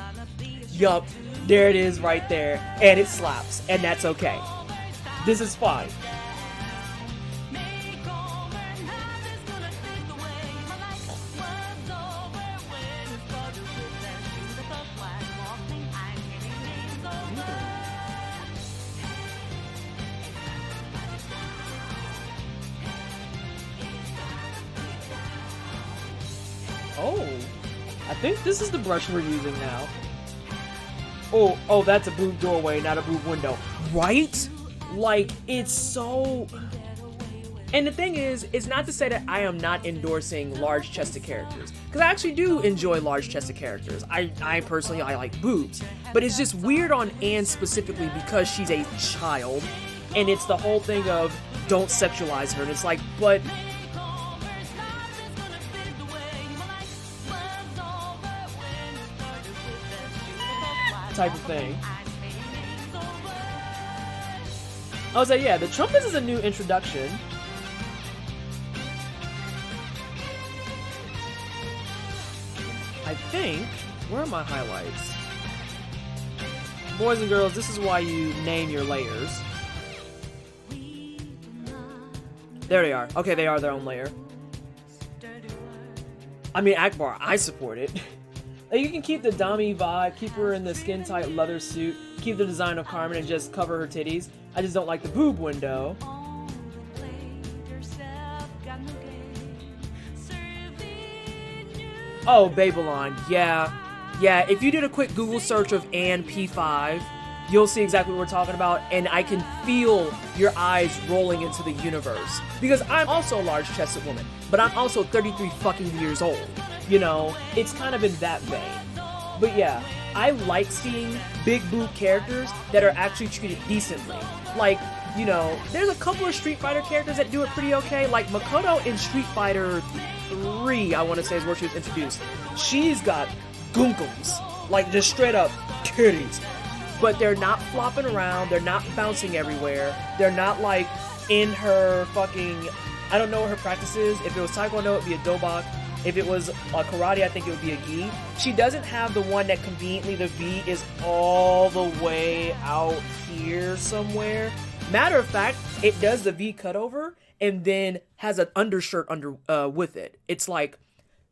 there it is right there, and it slaps, and that's okay. This is fine. Oh, I think this is the brush we're using now. Oh, that's a boob doorway, not a boob window. Right? Like, it's so... And the thing is, it's not to say that I am not endorsing large-chested characters. Because I actually do enjoy large-chested characters. I personally like boobs. But it's just weird on Anne specifically because she's a child. And it's the whole thing of, don't sexualize her. And it's like, but... type of thing. I was like, yeah, the trumpets is a new introduction. I think, where are my highlights? Boys and girls, this is why you name your layers. There they are. Okay, they are their own layer. I mean, Akbar, I support it. Like, you can keep the Dami vibe, keep her in the skin-tight leather suit, keep the design of Carmen and just cover her titties. I just don't like the boob window. Oh, Babylon, yeah. Yeah, if you did a quick Google search of Anne P5, you'll see exactly what we're talking about, and I can feel your eyes rolling into the universe. Because I'm also a large-chested woman, but I'm also 33 fucking years old. You know, it's kind of in that vein. But yeah, I like seeing big boob characters that are actually treated decently. Like, you know, there's a couple of Street Fighter characters that do it pretty okay. Like Makoto in Street Fighter 3, I want to say is where she was introduced. She's got goonkums, like just straight up titties. But they're not flopping around, they're not bouncing everywhere, they're not like in her fucking, I don't know what her practice is. If it was Taekwondo, it'd be a dobak. If it was karate, I think it would be a gi. She doesn't have the one that conveniently the V is all the way out here somewhere. Matter of fact, it does the V cutover and then has an undershirt under with it. It's like,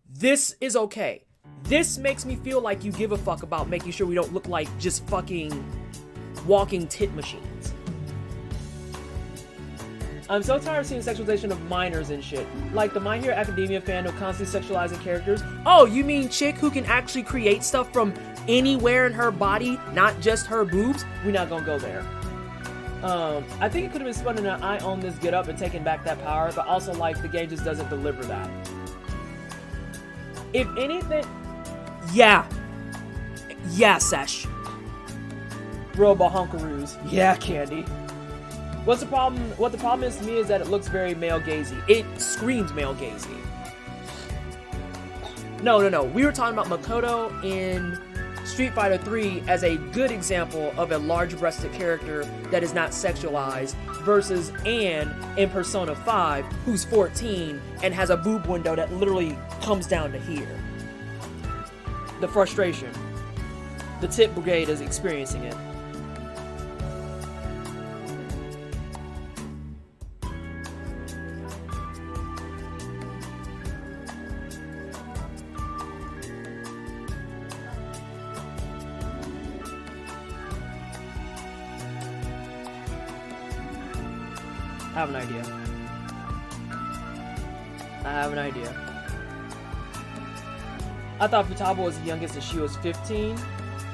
this is okay. This makes me feel like you give a fuck about making sure we don't look like just fucking walking tit machines. I'm so tired of seeing sexualization of minors and shit. Like the My Hero Academia fan who constantly sexualizing characters. Oh, you mean chick who can actually create stuff from anywhere in her body, not just her boobs? We're not gonna go there. I think it could have been spun in an I own this get up and taking back that power, but also like the game just doesn't deliver that. If anything, yeah, Sesh. Robo Hunkaroos. Yeah, Candy. What's the problem? What the problem is to me is that it looks very male gazy. It screams male gazy. No. We were talking about Makoto in Street Fighter 3 as a good example of a large-breasted character that is not sexualized versus Anne in Persona 5, who's 14 and has a boob window that literally comes down to here. The frustration. The tit brigade is experiencing it. I have an idea. I thought Futaba was the youngest and she was 15.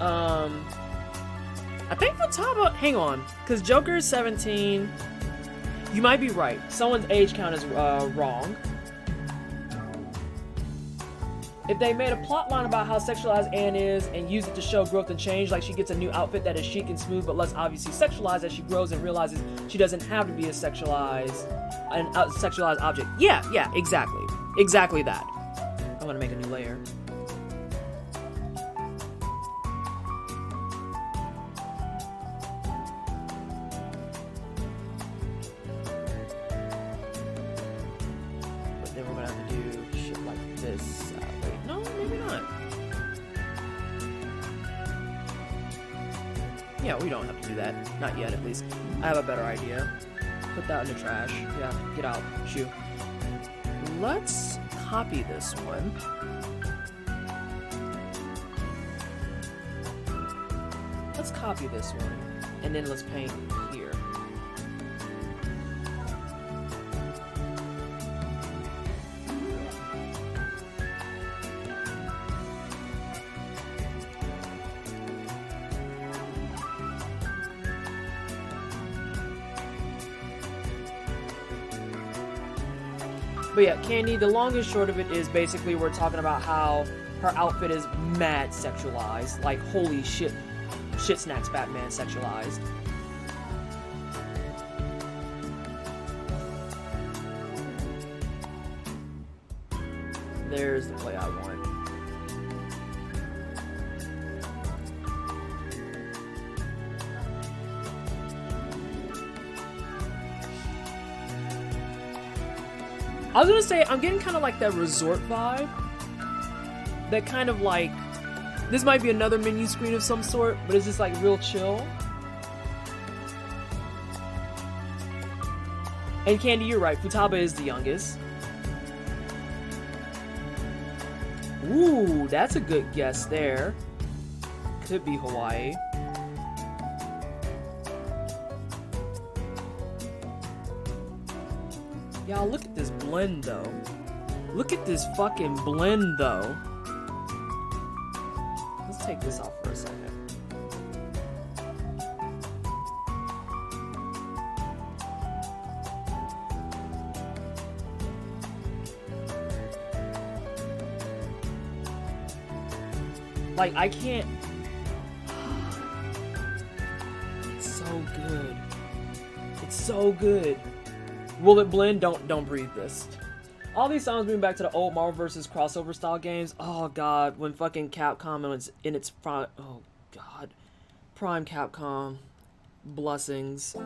I think Futaba, hang on, because Joker is 17. You might be right. Someone's age count is wrong. If they made a plot line about how sexualized Anne is and use it to show growth and change, like she gets a new outfit that is chic and smooth but less obviously sexualized as she grows and realizes she doesn't have to be a sexualized object. Yeah, exactly that. I'm gonna make a new layer. But then we're gonna have to do shit like this. Wait, no, maybe not. Yeah, we don't have to do that. Not yet, at least. I have a better idea. Put that in the trash. Yeah, get out. Shoo. Let's copy this one. Let's copy this one. And then let's paint here. But yeah, Candy, the long and short of it is basically we're talking about how her outfit is mad sexualized. Like, holy shit. Shit snacks Batman sexualized. There's the play I want. I was gonna say, I'm getting kind of like that resort vibe. That kind of like, this might be another menu screen of some sort, but it's just like real chill. And Candy, you're right, Futaba is the youngest. Ooh, that's a good guess there. Could be Hawaii. Y'all, look at this blend though. Look at this fucking blend though. Let's take this off for a second. Like, I can't... It's so good. It's so good. Will it blend? Don't breathe this. All these songs bring me back to the old Marvel vs. crossover style games. Oh god, when fucking Capcom was in its prime... Oh god. Prime Capcom. Blessings.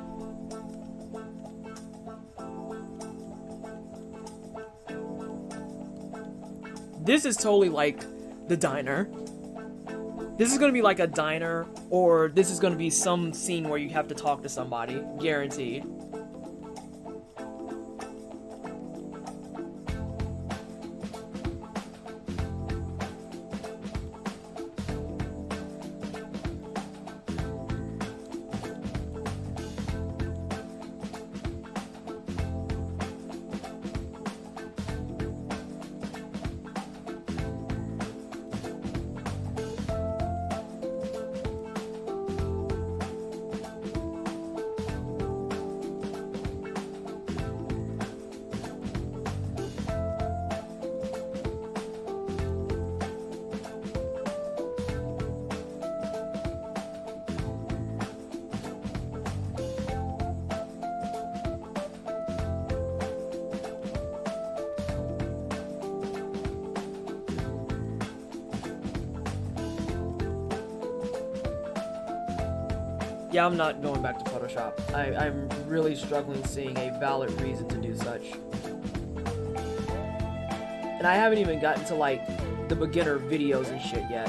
This is totally like the diner. This is gonna be like a diner, or this is gonna be some scene where you have to talk to somebody. Guaranteed. Yeah, I'm not going back to Photoshop. I'm really struggling seeing a valid reason to do such. And I haven't even gotten to, like, the beginner videos and shit yet.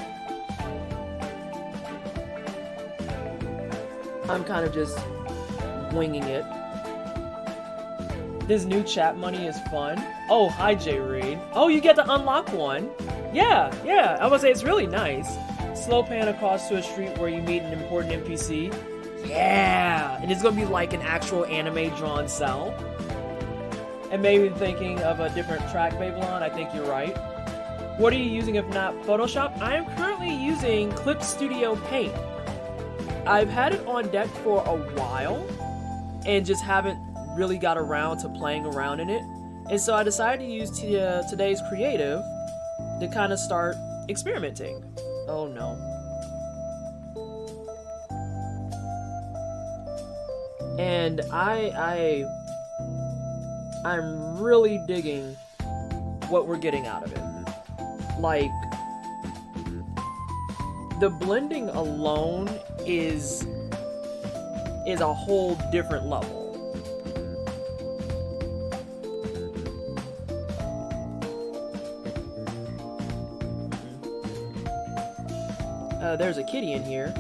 I'm kind of just winging it. This new chat money is fun. Oh, hi, Jay Reed. Oh, you get to unlock one. Yeah, I would say it's really nice. Slow pan across to a street where you meet an important NPC. Yeah! And it's gonna be like an actual anime drawn cell. And maybe thinking of a different track, Babylon. I think you're right. What are you using if not Photoshop? I am currently using Clip Studio Paint. I've had it on deck for a while and just haven't really got around to playing around in it. And so I decided to use today's creative to kind of start experimenting. Oh no. And I'm really digging what we're getting out of it. Like, the blending alone is a whole different level. There's a kitty in here.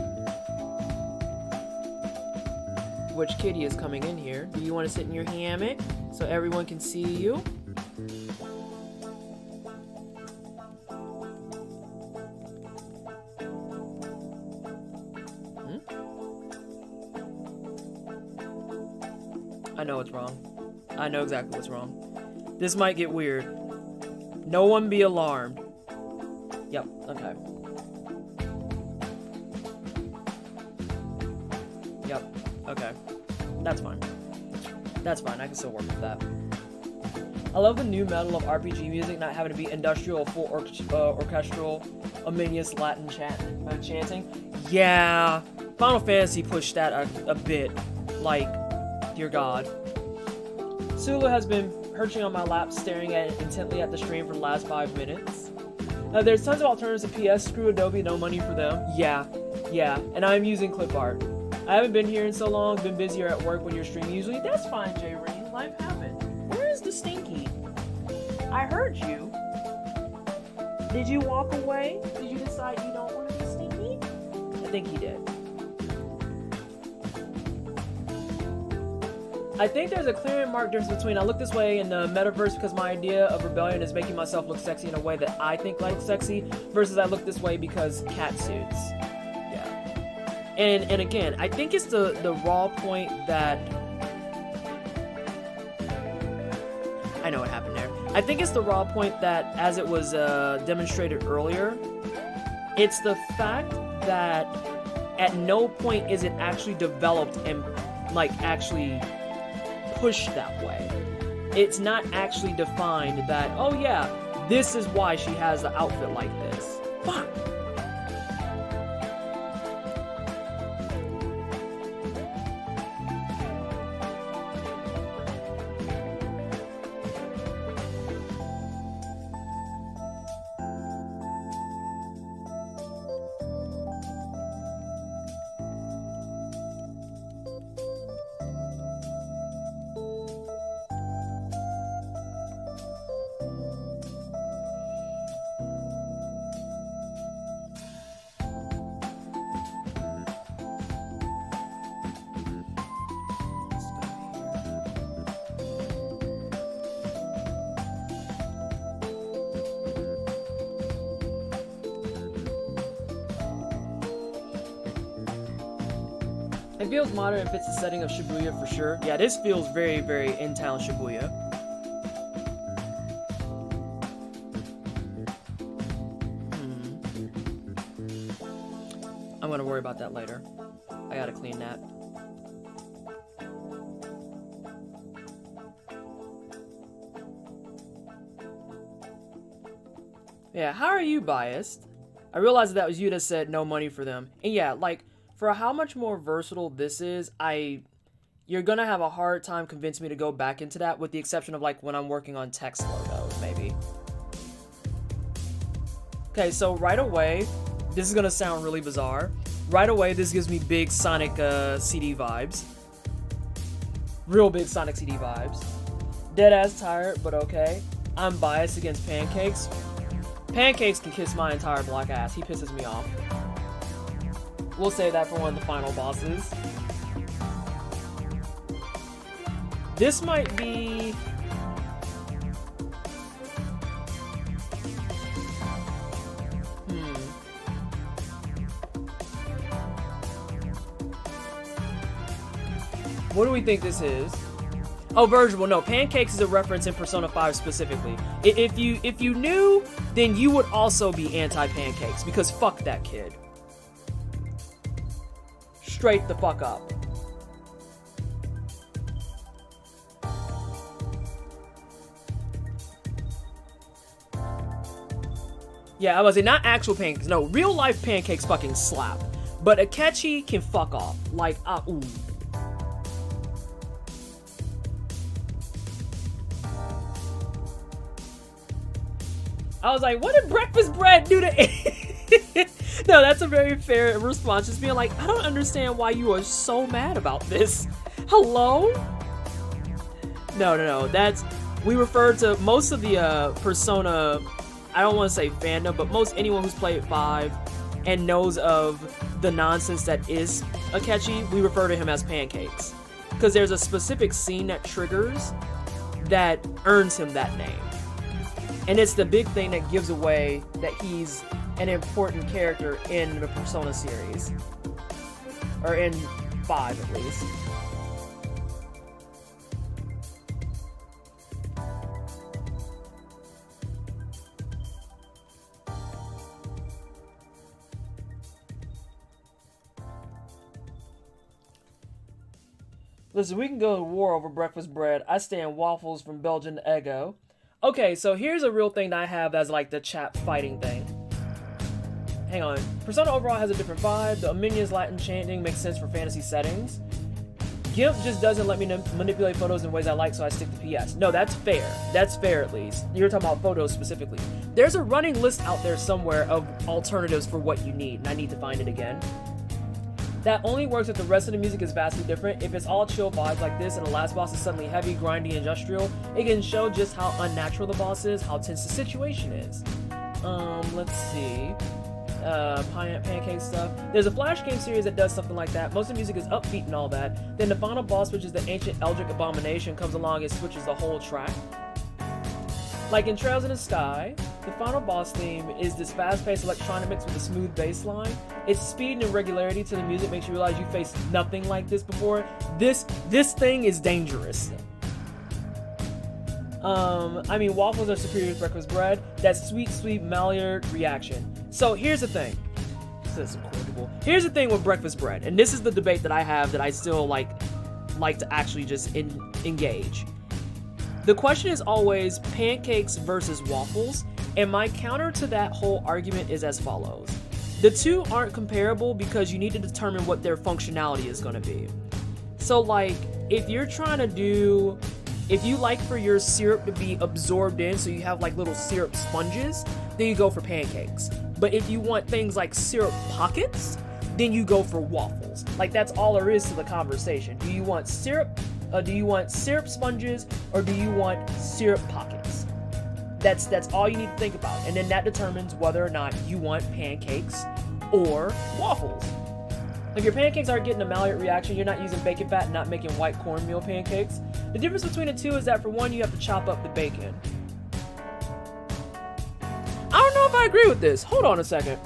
Which kitty is coming in here? Do you want to sit in your hammock so everyone can see you? Hmm? I know what's wrong. I know exactly what's wrong. This might get weird. No one be alarmed. Yep, okay. Yep, okay. That's fine. That's fine, I can still work with that. I love the new metal of RPG music not having to be industrial, full orchestral, ominous Latin chanting. Yeah, Final Fantasy pushed that a bit. Like, dear God. Sulu has been perching on my lap, staring at it intently at the stream for the last 5 minutes. There's tons of alternatives to PS. Screw Adobe, no money for them. Yeah, and I'm using clip art. I haven't been here in so long, been busier at work when you're streaming usually. That's fine, Jay Rain. Life happens. Where is the Stinky? I heard you. Did you walk away? Did you decide you don't want to be sneaky? I think he did. I think there's a clear and marked difference between I look this way in the metaverse because my idea of rebellion is making myself look sexy in a way that I think like sexy, versus I look this way because cat suits. Yeah. And again, I think it's the raw point that... I know what happened there. I think it's the raw point that, as it was demonstrated earlier, it's the fact that at no point is it actually developed and like actually pushed that way. It's not actually defined that, oh yeah, this is why she has the outfit like this. Fuck. It feels modern and fits the setting of Shibuya for sure. Yeah, this feels very, very in-town Shibuya. I'm gonna worry about that later. I gotta clean that. Yeah, how are you biased? I realized that was you that said no money for them. And yeah, like, for how much more versatile this is, you're gonna have a hard time convincing me to go back into that, with the exception of like when I'm working on text logos, maybe. Okay, so right away, this is gonna sound really bizarre. Right away, this gives me big Sonic CD vibes. Real big Sonic CD vibes. Deadass tired, but okay. I'm biased against Pancakes. Pancakes can kiss my entire black ass. He pisses me off. We'll save that for one of the final bosses. This might be... What do we think this is? Oh, Virgil, no, Pancakes is a reference in Persona 5 specifically. If you knew, then you would also be anti-Pancakes, because fuck that kid. Straight the fuck up. Yeah, I was saying, not actual Pancakes. No, real life Pancakes fucking slap. But Akechi can fuck off. Like, ooh. I was like, what did breakfast bread do to... No, that's a very fair response. Just being like, I don't understand why you are so mad about this. Hello? No. That's... We refer to most of the Persona... I don't want to say fandom, but most anyone who's played 5 and knows of the nonsense that is Akechi, we refer to him as Pancakes. Because there's a specific scene that triggers that earns him that name. And it's the big thing that gives away that he's an important character in the Persona series. Or in 5, at least. Listen, we can go to war over breakfast bread. I stand waffles from Belgian to Eggo. Okay, so here's a real thing that I have as like the chat fighting thing. Hang on. Persona overall has a different vibe. The minions Latin chanting makes sense for fantasy settings. GIMP just doesn't let me manipulate photos in ways I like, so I stick to PS. No, that's fair. That's fair, at least. You're talking about photos specifically. There's a running list out there somewhere of alternatives for what you need, and I need to find it again. That only works if the rest of the music is vastly different. If it's all chill vibes like this and the last boss is suddenly heavy, grindy, industrial, it can show just how unnatural the boss is, how tense the situation is. Let's see. Pancake stuff. There's a Flash game series that does something like that. Most of the music is upbeat and all that. Then the final boss, which is the ancient Eldritch Abomination, comes along and switches the whole track. Like in Trails in the Sky, the final boss theme is this fast-paced electronic mix with a smooth bass line. Its speed and regularity to the music makes you realize you faced nothing like this before. This thing is dangerous. I mean, waffles are superior to breakfast bread. That sweet, sweet Maillard reaction. So here's the thing. This is quotable. Here's the thing with breakfast bread, and this is the debate that I have that I still like to actually just engage. The question is always pancakes versus waffles, and my counter to that whole argument is as follows. The two aren't comparable because you need to determine what their functionality is going to be. So like, if you're trying to do, if you like for your syrup to be absorbed in, so you have like little syrup sponges, then you go for pancakes. But if you want things like syrup pockets, then you go for waffles. Like, that's all there is to the conversation. Do you want syrup sponges, or do you want syrup pockets? That's all you need to think about. And then that determines whether or not you want pancakes or waffles. If your pancakes aren't getting a Maillard reaction, you're not using bacon fat and not making white cornmeal pancakes. The difference between the two is that for one, you have to chop up the bacon. I don't know if I agree with this. Hold on a second.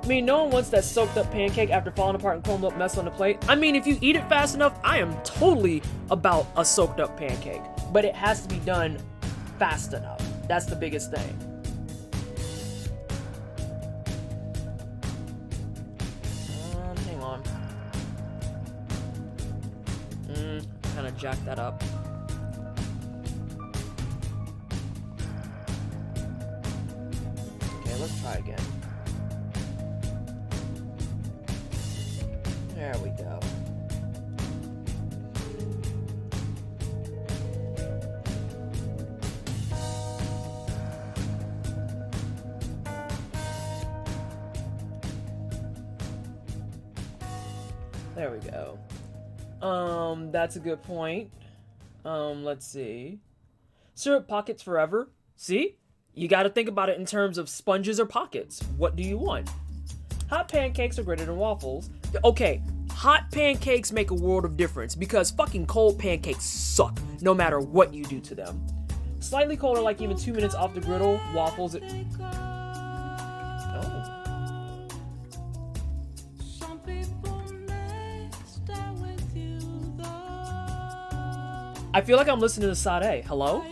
I mean, no one wants that soaked up pancake after falling apart and crumbled up mess on the plate. I mean, if you eat it fast enough, I am totally about a soaked up pancake. But it has to be done fast enough. That's the biggest thing. Hang on. Kind of jack that up. Okay, let's try again. There we go. There we go. That's a good point. Let's see. Syrup pockets forever. See? You gotta think about it in terms of sponges or pockets. What do you want? Hot pancakes are greater than waffles. Okay, hot pancakes make a world of difference because fucking cold pancakes suck no matter what you do to them. Slightly colder, like even 2 minutes off the griddle, waffles. I feel like I'm listening to Sade. Hello?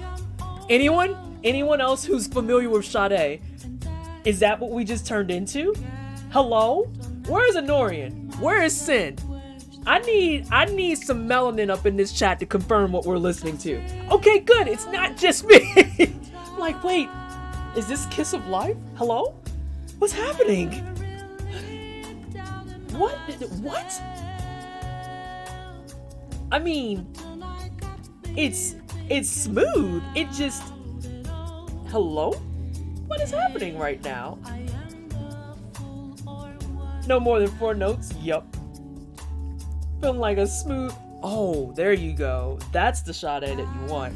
Anyone else who's familiar with Sade? Is that what we just turned into? Hello? Where is Honorian? Where is Sin? I need some melanin up in this chat to confirm what we're listening to. Okay, good. It's not just me. Like, wait. Is this Kiss of Life? Hello? What's happening? What? I mean, it's smooth. It just... Hello? What is happening right now? No more than 4 notes? Yup. Feeling like a smooth... Oh, there you go. That's the Sade that you want.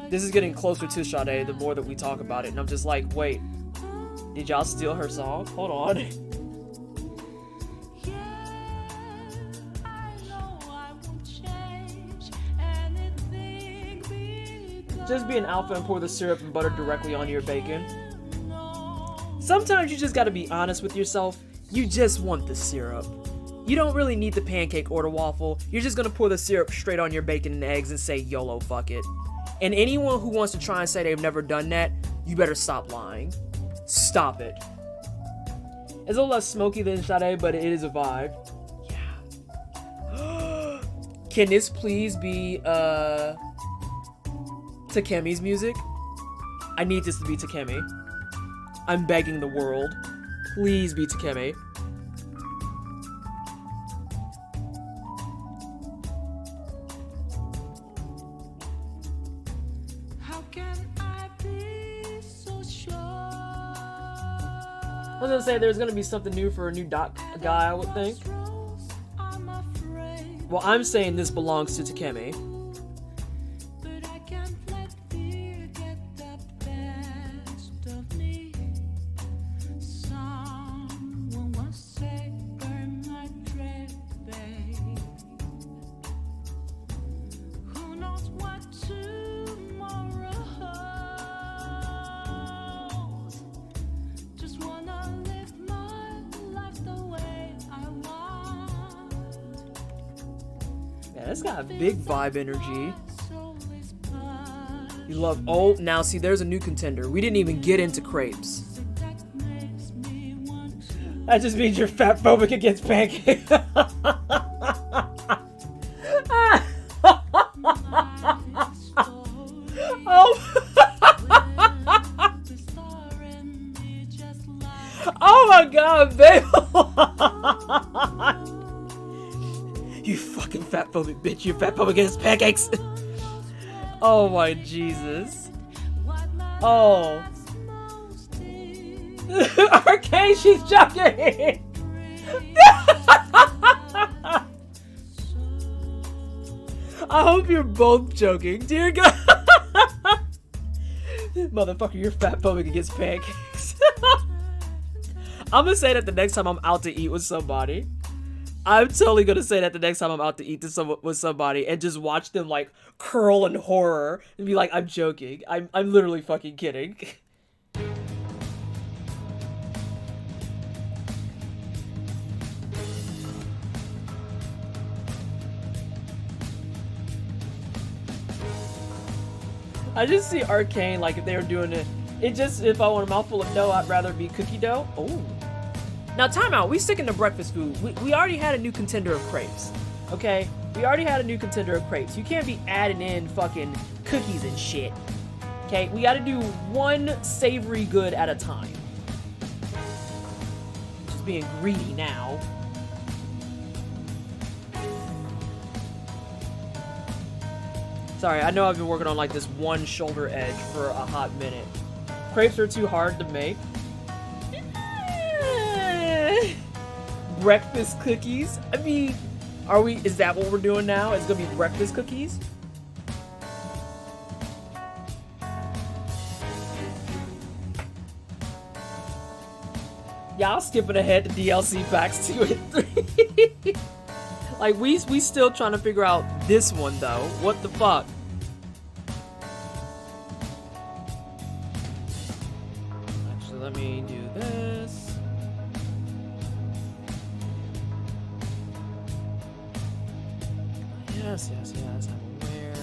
This is getting closer to Sade the more that we talk about it. And I'm just like, wait. Did y'all steal her song? Hold on. Just be an alpha and pour the syrup and butter directly onto your bacon. Sometimes you just gotta be honest with yourself. You just want the syrup. You don't really need the pancake or the waffle. You're just gonna pour the syrup straight on your bacon and eggs and say YOLO, fuck it. And anyone who wants to try and say they've never done that, you better stop lying. Stop it. It's a little less smoky than Sade, but it is a vibe. Yeah. Can this please be, Takemi's music? I need this to be Takemi. I'm begging the world. Please be Takemi. How can I be so sure was gonna say there's gonna be something new for a new doc guy, I would think. Well, I'm saying this belongs to Takemi. It's got a big vibe energy. You love. Oh, now see, there's a new contender. We didn't even get into crepes. That just means you're fat phobic against pancakes. Oh. Oh my god, babe. You fucking fat phobic bitch, you fat phobic against pancakes. Oh my Jesus. Oh. Arcade, she's joking. I hope you're both joking, dear God. Motherfucker, you're fat phobic against pancakes. I'm gonna say that the next time I'm out to eat with somebody. I'm totally gonna say that the next time I'm out to eat with somebody and just watch them like curl in horror and be like, I'm joking. I'm literally fucking kidding. I just see Arcane like if they were doing it. It just, if I want a mouthful of dough, I'd rather be cookie dough. Oh. Now, time out. We sticking to breakfast food. We already had a new contender of crepes. Okay? We already had a new contender of crepes. You can't be adding in fucking cookies and shit. Okay? We gotta do one savory good at a time. Just being greedy now. Sorry, I know I've been working on like this one shoulder edge for a hot minute. Crepes are too hard to make. Breakfast cookies? I mean, is that what we're doing now? It's gonna be breakfast cookies? Y'all skipping ahead to DLC packs 2 and 3. Like, we still trying to figure out this one, though. What the fuck? Actually, let me do this. Yes, I'm aware.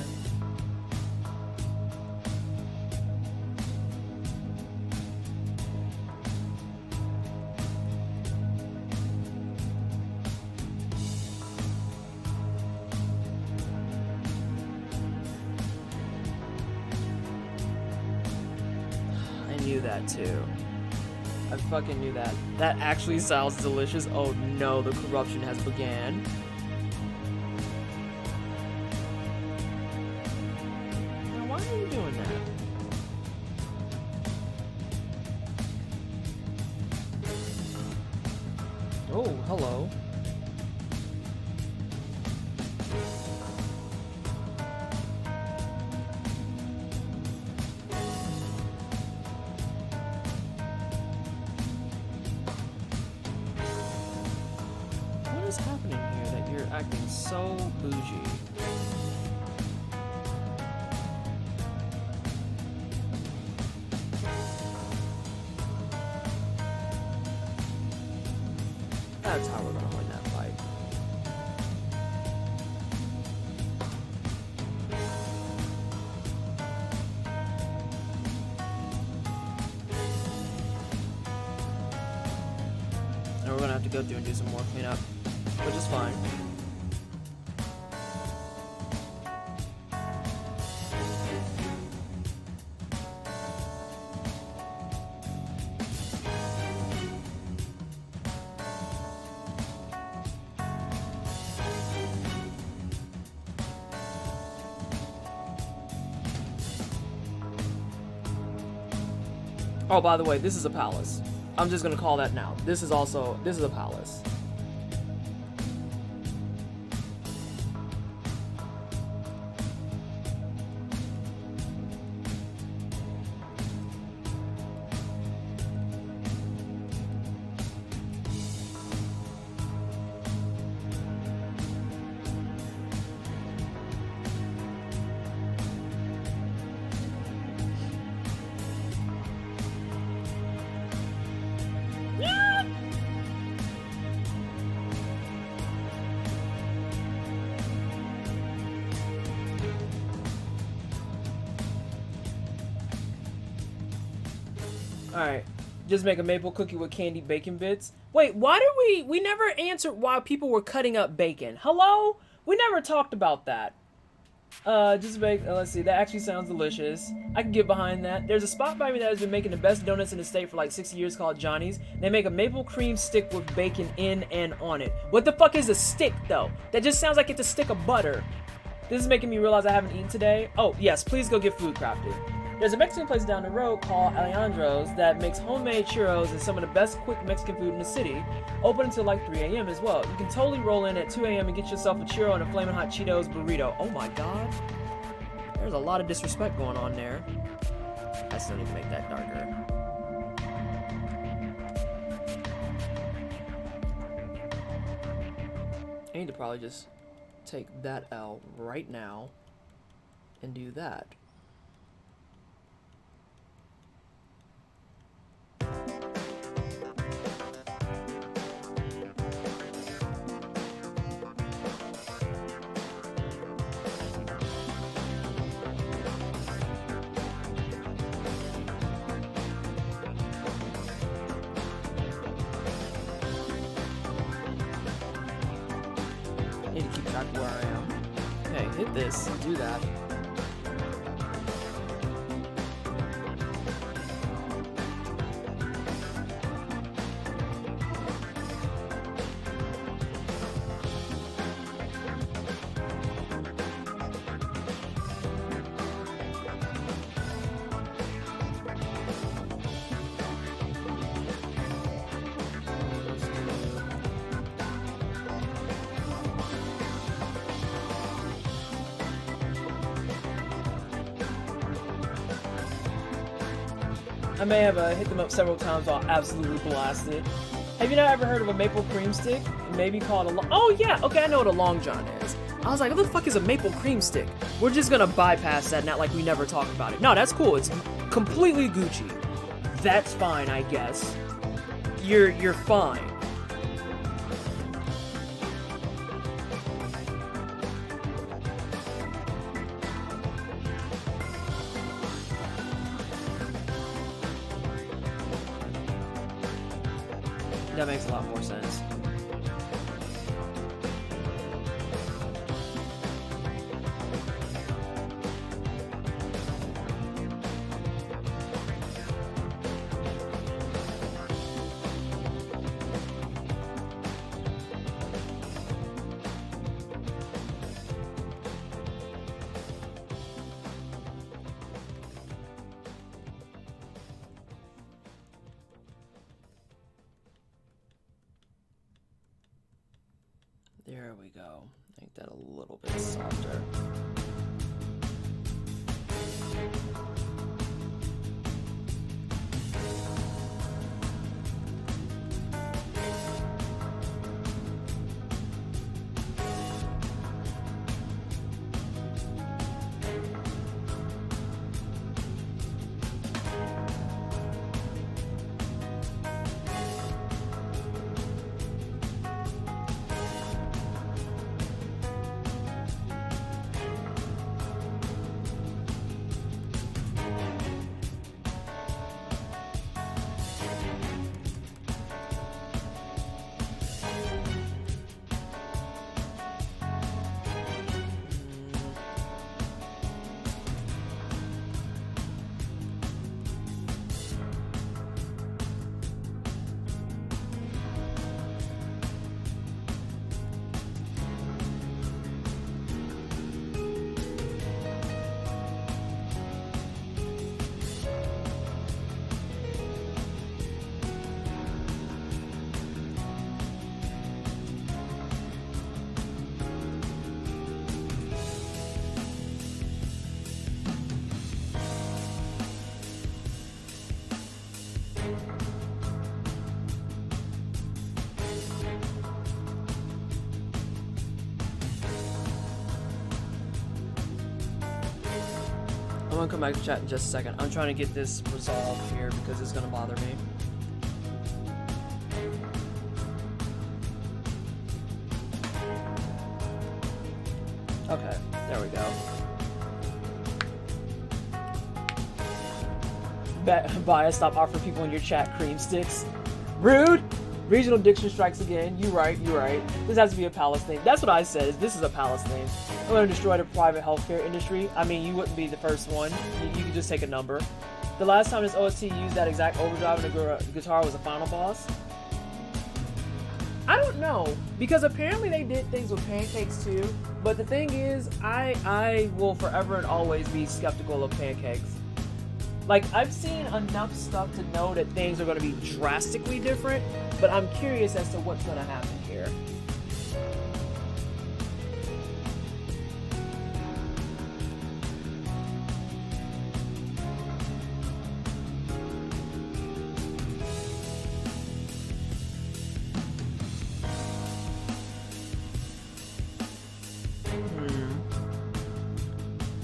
I knew that too. I fucking knew that. That actually sounds delicious. Oh no, the corruption has began. Why are you doing that? Oh, hello. What is happening here that you're acting so bougie? That's how we're gonna win that fight. And we're gonna have to go through and do some more cleanup, which is fine. Oh, by the way, this is a palace. I'm just gonna call that now. This is a palace. Alright, just make a maple cookie with candied bacon bits. Wait, why did we never answered why people were cutting up bacon. Hello? We never talked about that. Just make, let's see, that actually sounds delicious. I can get behind that. There's a spot by me that has been making the best donuts in the state for like 60 years called Johnny's. They make a maple cream stick with bacon in and on it. What the fuck is a stick, though? That just sounds like it's a stick of butter. This is making me realize I haven't eaten today. Oh, yes, please go get food crafted. There's a Mexican place down the road called Alejandro's that makes homemade churros and some of the best quick Mexican food in the city. Open until like 3 a.m. as well. You can totally roll in at 2 a.m. and get yourself a churro and a flaming hot Cheetos burrito. Oh my god. There's a lot of disrespect going on there. I still need to make that darker. I need to probably just take that out right now and do that. Need to keep track of where I am. Okay, hit this, do that. I may have hit them up several times while absolutely blasted. Have you not ever heard of a maple cream stick? Maybe called a long... Oh yeah, okay, I know what a long john is. I was like, what the fuck is a maple cream stick? We're just gonna bypass that, not like we never talk about it. No, that's cool. It's completely Gucci. That's fine, I guess. You're fine. That makes a lot more sense. There we go. Make that a little bit softer. gonna come back to chat in just a second. I'm trying to get this resolved here because it's gonna bother me. Okay, there we go. Bias, stop offering people in your chat cream sticks. Rude! Regional diction strikes again. You right, you right. This has to be a palace thing. That's what I said. This is a palace thing. I'm gonna destroy the private healthcare industry. I mean, you wouldn't be the first one. You could just take a number. The last time this OST used that exact overdrive in a guitar was a final boss. I don't know, because apparently they did things with pancakes too. But the thing is, I will forever and always be skeptical of pancakes. Like, I've seen enough stuff to know that things are going to be drastically different, but I'm curious as to what's going to happen here.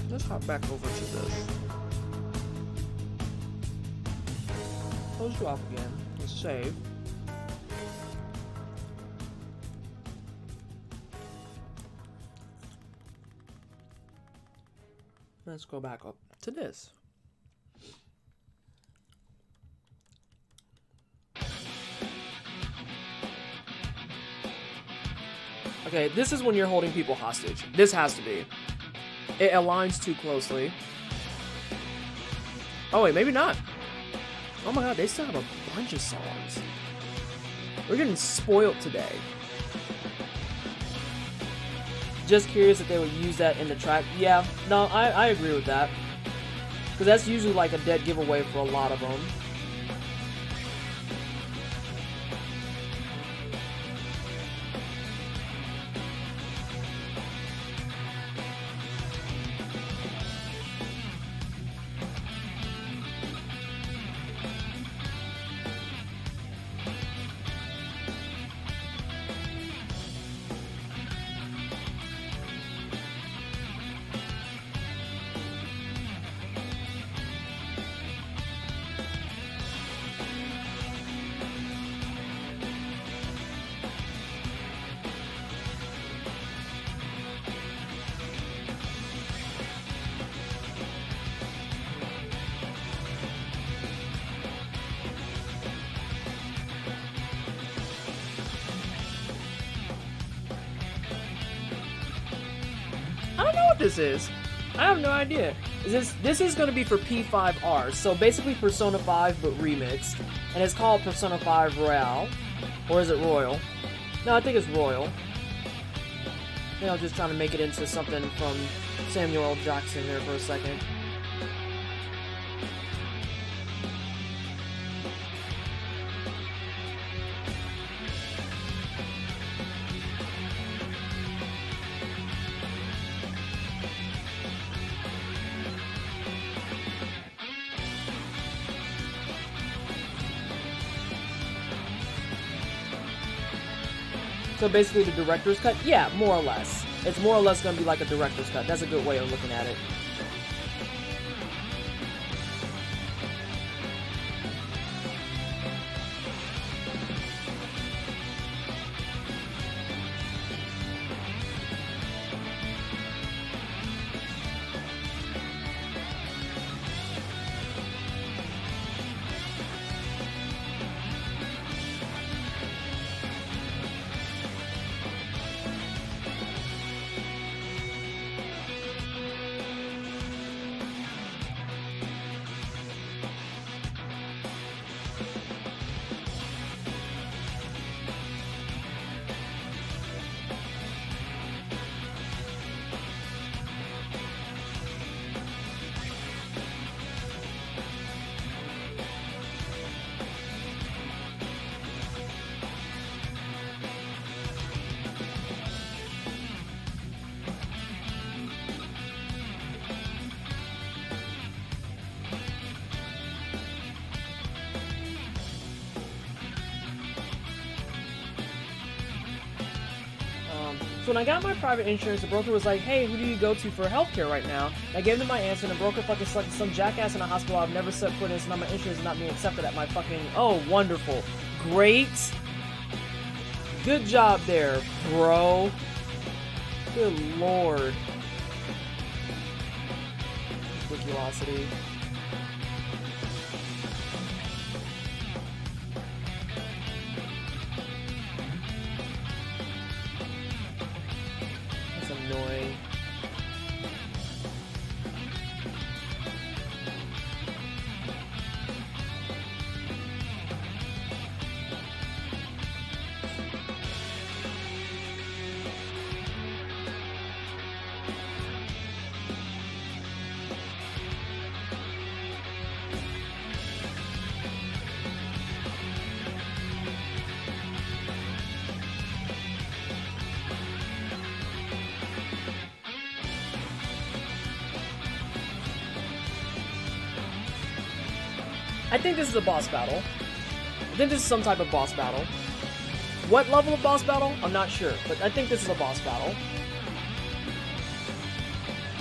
Let's hop back over to this. Close you off again. Let's save. Let's go back up to this. Okay, this is when you're holding people hostage. This has to be. It aligns too closely. Oh wait, maybe not. Oh my god, they still have a bunch of songs. We're getting spoiled today. Just curious if they would use that in the track. Yeah, no, I agree with that. Because that's usually like a dead giveaway for a lot of them. I don't know what this is. I have no idea. This is going to be for P5R, so basically Persona 5 but remixed, and it's called Persona 5 Royale, or is it Royal? No, I think it's Royal. I think I'm just trying to make it into something from Samuel L. Jackson here for a second. So basically the director's cut? Yeah, more or less. It's more or less going to be like a director's cut. That's a good way of looking at it. So when I got my private insurance, the broker was like, hey, who do you go to for healthcare right now? And I gave them my answer, and the broker fucking selected some jackass in a hospital I've never set foot in, so now my insurance is not being accepted at my fucking... Oh, wonderful. Great. Good job there, bro. Good lord. Ridiculosity. That's annoying. I think this is a boss battle. I think this is some type of boss battle. What level of boss battle? I'm not sure, but I think this is a boss battle.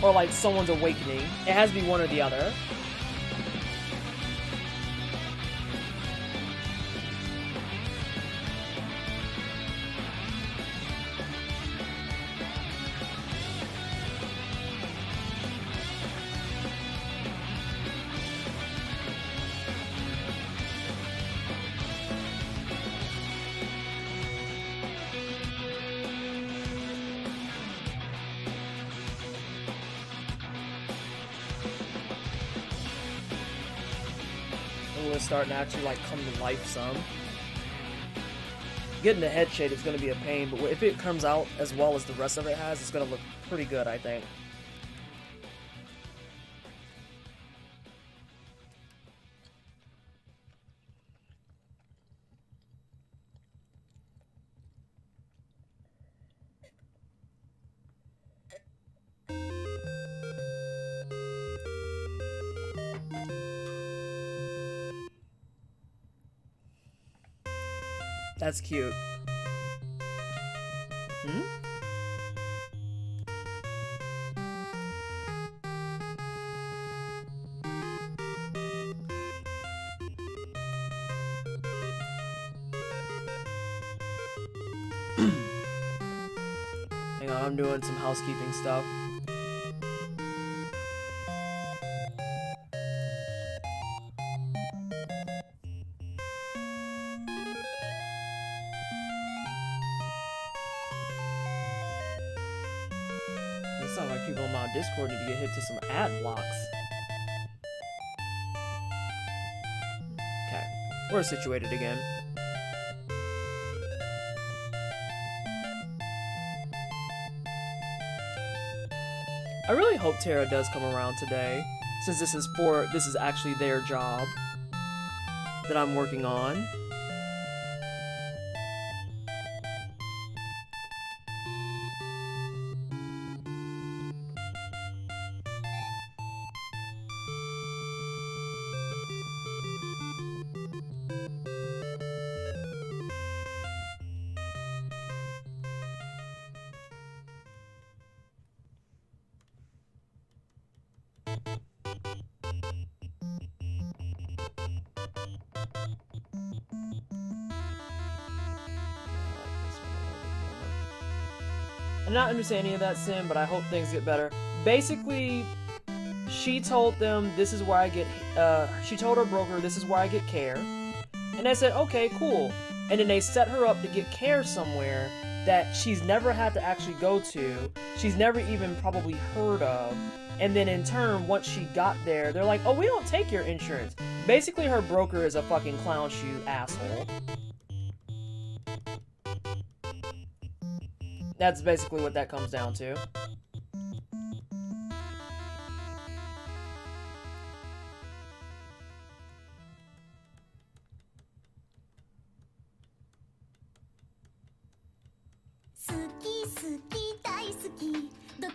Or like someone's awakening. It has to be one or the other. Starting to actually like come to life some. Getting the head shade is going to be a pain, but if it comes out as well as the rest of it has, it's going to look pretty good, I think. That's cute. Hmm? Hang on, I'm doing some housekeeping stuff. People on my Discord need to get hit to some ad blocks. Okay, we're situated again. I really hope Terra does come around today, since this is actually their job that I'm working on. I'm not understanding any of that, Sim, but I hope things get better. Basically, she told them this is where I get, she told her broker this is where I get care. And I said, okay, cool. And then they set her up to get care somewhere that she's never had to actually go to. She's never even probably heard of. And then in turn, once she got there, they're like, oh, we don't take your insurance. Basically, her broker is a fucking clown shoe asshole. That's basically what that comes down to.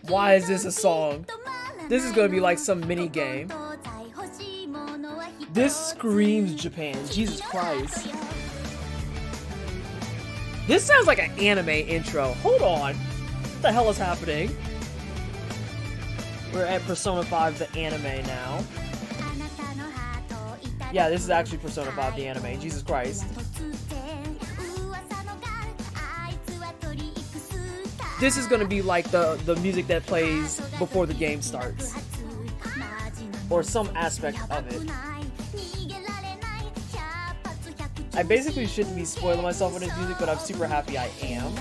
Why is this a song? This is gonna be like some mini game. This screams Japan. Jesus Christ. This sounds like an anime intro. Hold on. What the hell is happening? We're at Persona 5 the anime now. Yeah, this is actually Persona 5 the anime. Jesus Christ. This is gonna be like the music that plays before the game starts. Or some aspect of it. I basically shouldn't be spoiling myself with this music, but I'm super happy I am.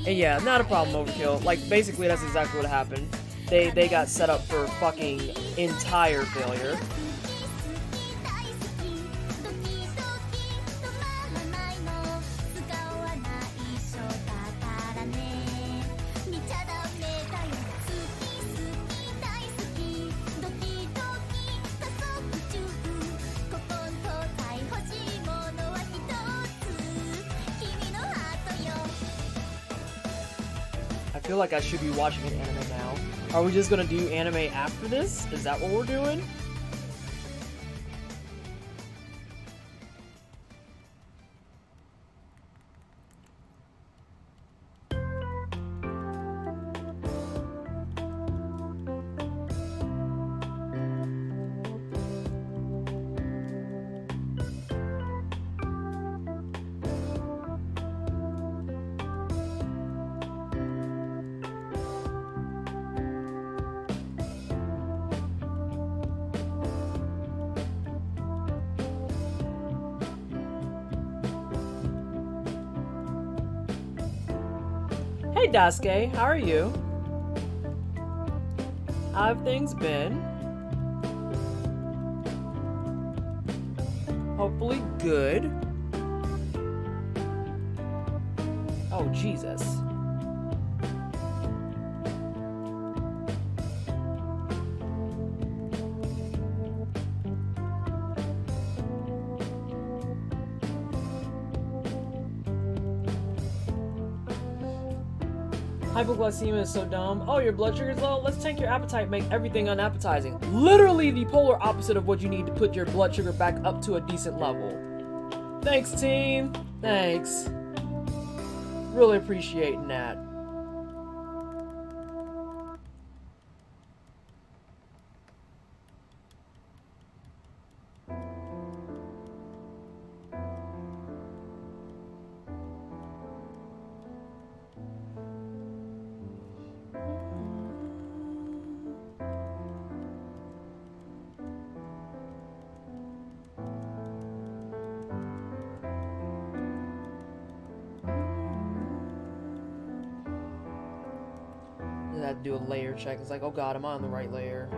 And yeah, not a problem, Overkill. Like, basically that's exactly what happened. They got set up for fucking entire failure. I feel like I should be watching an anime now. Are we just gonna do anime after this? Is that what we're doing? Hey Daisuke, how are you? How have things been? Hopefully good. Oh, Jesus. Hypoglycemia is so dumb. Oh, your blood sugar's low? Let's tank your appetite, make everything unappetizing. Literally the polar opposite of what you need to put your blood sugar back up to a decent level. Thanks, team. Thanks. Really appreciating that. I had to do a layer check. It's like, oh god, am I on the right layer?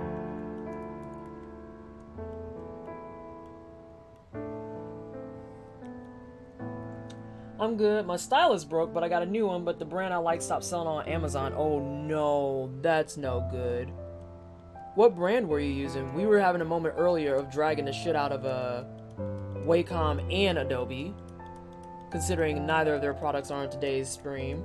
I'm good. My stylus broke, but I got a new one, but the brand I like stopped selling on Amazon. Oh no, that's no good. What brand were you using? We were having a moment earlier of dragging the shit out of Wacom and Adobe, considering neither of their products are on today's stream.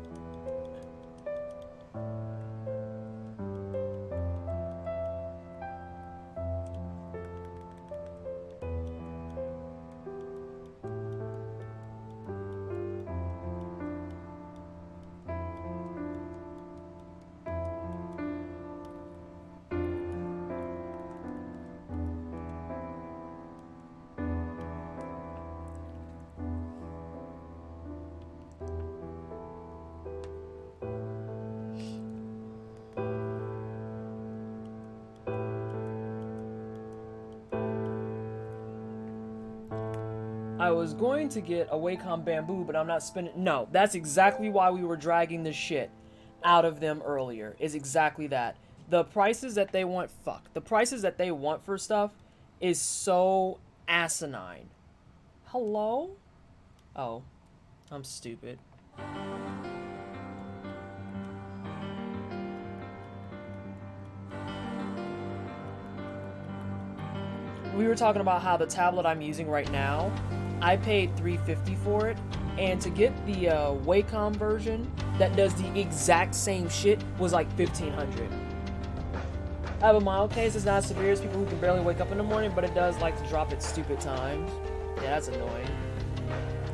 I was going to get a Wacom Bamboo, but I'm not spending... No, that's exactly why we were dragging the shit out of them earlier. Is exactly that. The prices that they want... Fuck. The prices that they want for stuff is so asinine. Hello? Oh. I'm stupid. We were talking about how the tablet I'm using right now, I paid $350 for it, and to get the Wacom version that does the exact same shit was like $1,500. I have a mild case. It's not as severe as people who can barely wake up in the morning, but it does like to drop at stupid times. Yeah, that's annoying.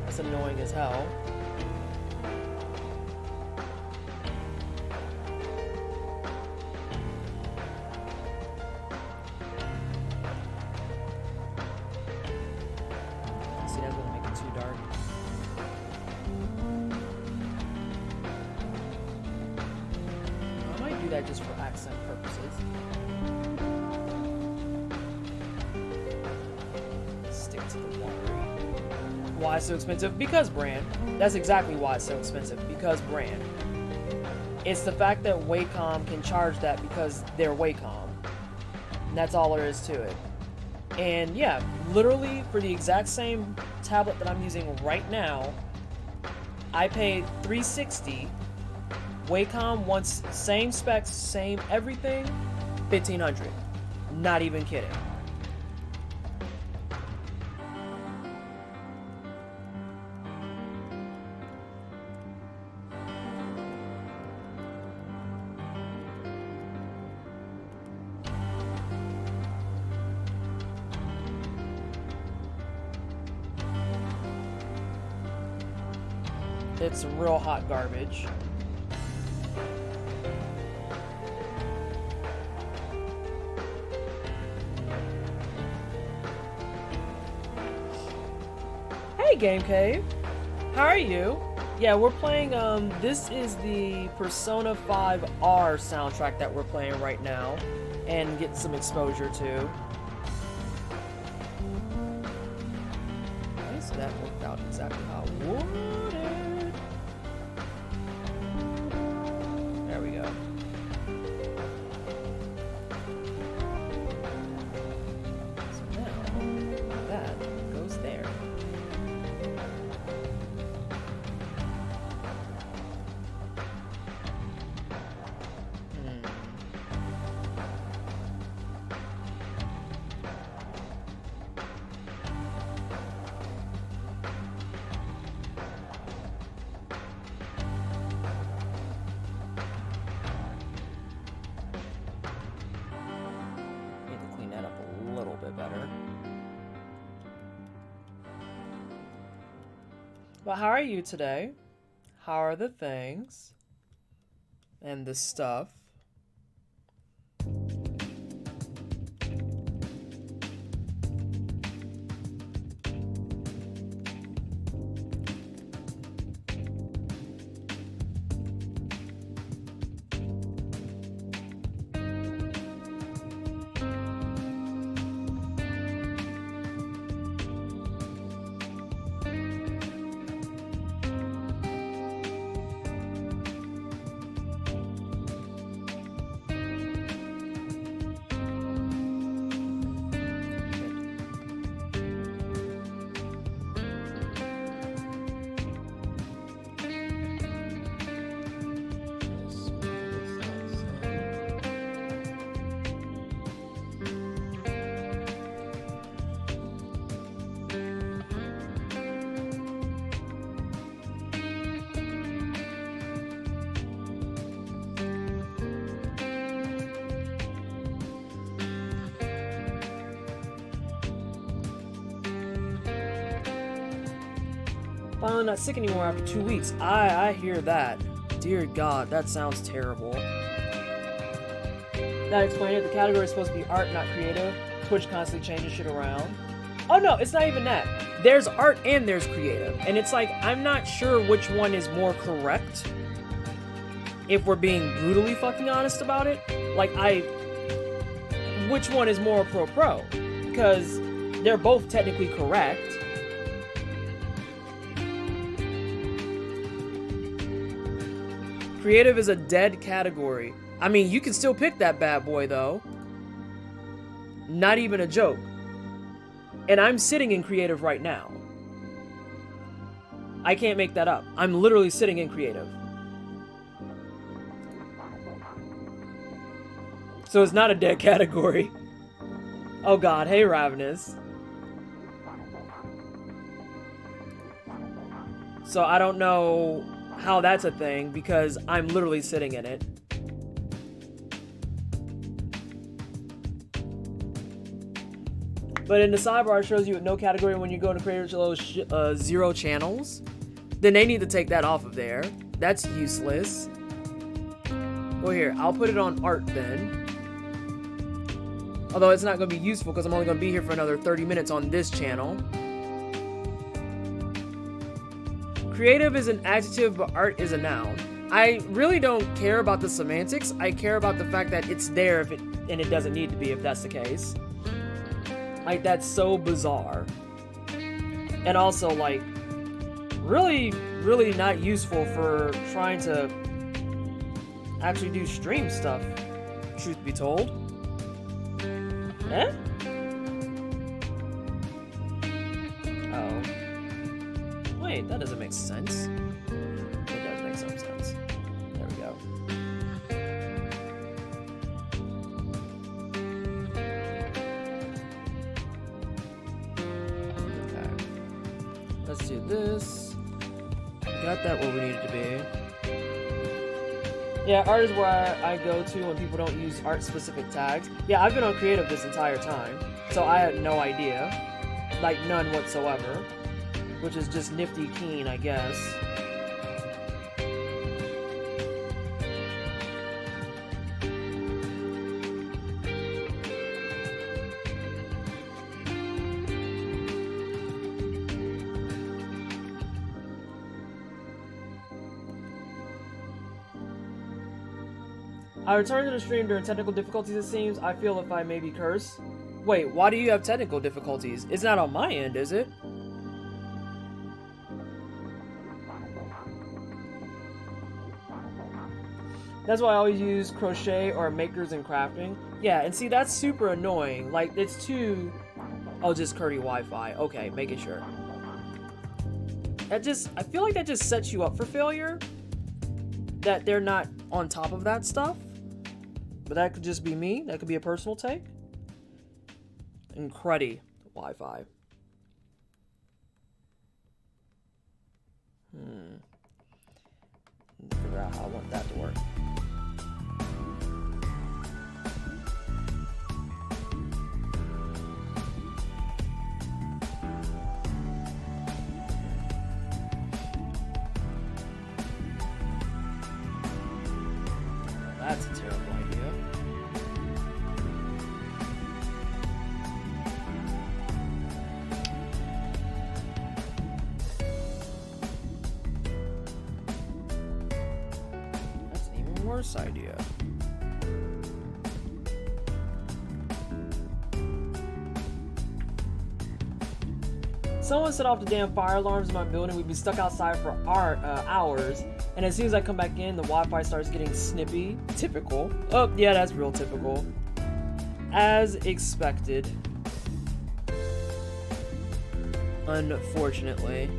That's annoying as hell. it just for accent purposes. Stick to the water. Why so expensive? Because brand. That's exactly why it's so expensive. Because brand. It's the fact that Wacom can charge that because they're Wacom. And that's all there is to it. And yeah, literally for the exact same tablet that I'm using right now, I paid $360. Wacom wants same specs, same everything, $1,500. Not even kidding. It's real hot garbage. Hey Game Cave, how are you? Yeah, we're playing, this is the Persona 5R soundtrack that we're playing right now and getting some exposure to. Okay, so that worked out exactly how I wanted. There we go. So now, that goes there. But how are you today? How are the things? And the stuff? Finally not sick anymore after 2 weeks. I hear that. Dear God, that sounds terrible. That explained it. The category is supposed to be art, not creative. Twitch constantly changes shit around. Oh no, it's not even that. There's art and there's creative. And it's like, I'm not sure which one is more correct. If we're being brutally fucking honest about it. Like, which one is more pro? Because they're both technically correct. Creative is a dead category. I mean, you can still pick that bad boy, though. Not even a joke. And I'm sitting in creative right now. I can't make that up. I'm literally sitting in creative. So it's not a dead category. Oh God, hey Ravenous. So I don't know how that's a thing, because I'm literally sitting in it. But in the sidebar, it shows you no category when you go to creator below 0 channels. Then they need to take that off of there. That's useless. Well, here, I'll put it on art then. Although it's not going to be useful because I'm only going to be here for another 30 minutes on this channel. Creative is an adjective, but art is a noun. I really don't care about the semantics. I care about the fact that it's there if and it doesn't need to be if that's the case. Like, that's so bizarre. And also, like, really, really not useful for trying to actually do stream stuff, truth be told. Eh? Oh. Wait, that doesn't make sense. It does make some sense. There we go. Okay. Let's do this. Got that where we need it to be. Yeah, art is where I go to when people don't use art-specific tags. Yeah, I've been on creative this entire time, so I had no idea. Like, none whatsoever. Which is just nifty keen, I guess. I returned to the stream during technical difficulties, it seems. I feel if I maybe curse. Wait, why do you have technical difficulties? It's not on my end, is it? That's why I always use crochet or makers and crafting. Yeah, and see, that's super annoying. Like, it's too... Oh, just Curdy Wi-Fi. Okay, making sure. That just... I feel like that just sets you up for failure. That they're not on top of that stuff. But that could just be me. That could be a personal take. And cruddy Wi-Fi. Figure out how I want that to work. That's a terrible idea. That's an even worse idea. Someone set off the damn fire alarms in my building. We'd be stuck outside for hours. And as soon as I come back in, the Wi-Fi starts getting snippy. Typical. Oh, yeah, that's real typical. As expected. Unfortunately.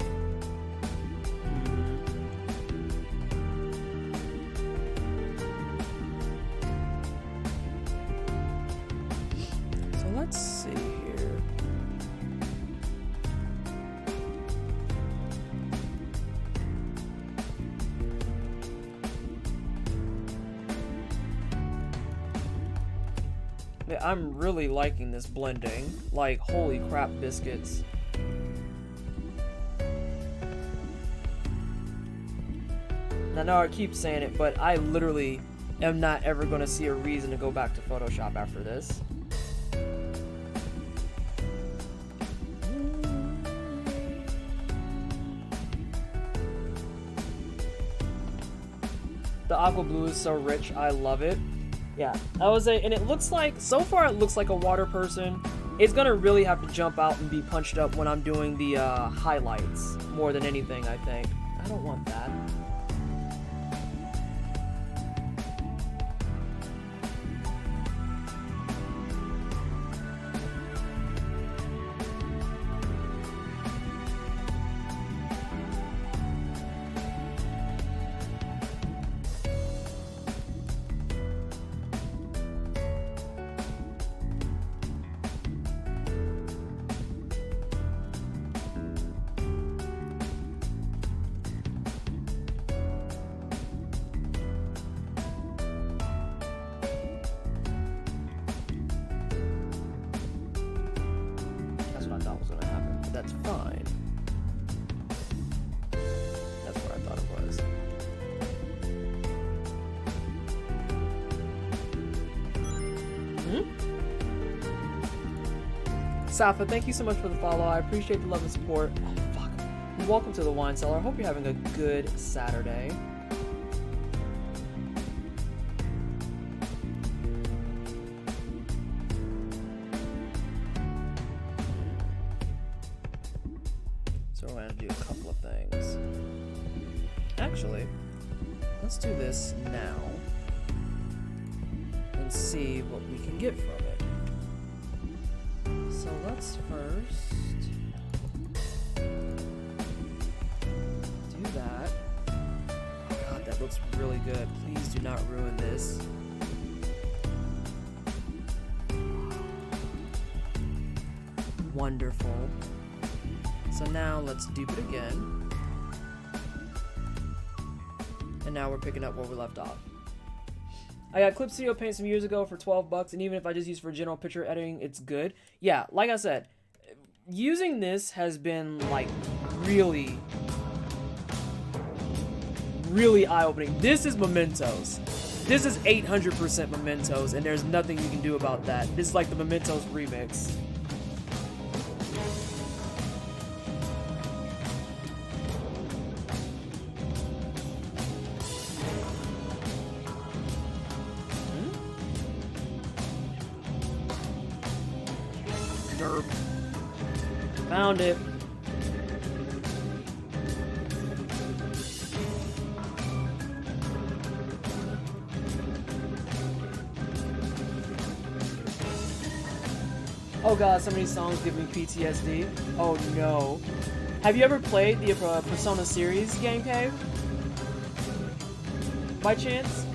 So let's see here. I'm really liking this blending. Like, holy crap biscuits. I know I keep saying it, but I literally am not ever going to see a reason to go back to Photoshop after this. The aqua blue is so rich, I love it. Yeah, I would say, and it looks like, so far it looks like a water person. It's gonna really have to jump out and be punched up when I'm doing the highlights, more than anything, I think. I don't want that. That's fine. That's what I thought it was. Safa, thank you so much for the follow. I appreciate the love and support. Oh, fuck. Welcome to the Wine Cellar. I hope you're having a good Saturday. do a couple of things. Actually, let's do this now and see what we can get from it. So let's first do that. God, that looks really good. Please do not ruin this. Wonderful. So now let's dupe it again. And now we're picking up where we left off. I got Clip Studio Paint some years ago for 12 bucks, and even if I just use for general picture editing, it's good. Yeah, like I said, using this has been like really eye-opening. This is Mementos. This is 800% Mementos, and there's nothing you can do about that. This is like the Mementos remix. Derp. Found it. Oh god, so many songs give me PTSD. Oh no. Have you ever played the Persona series, Game Cave? By chance?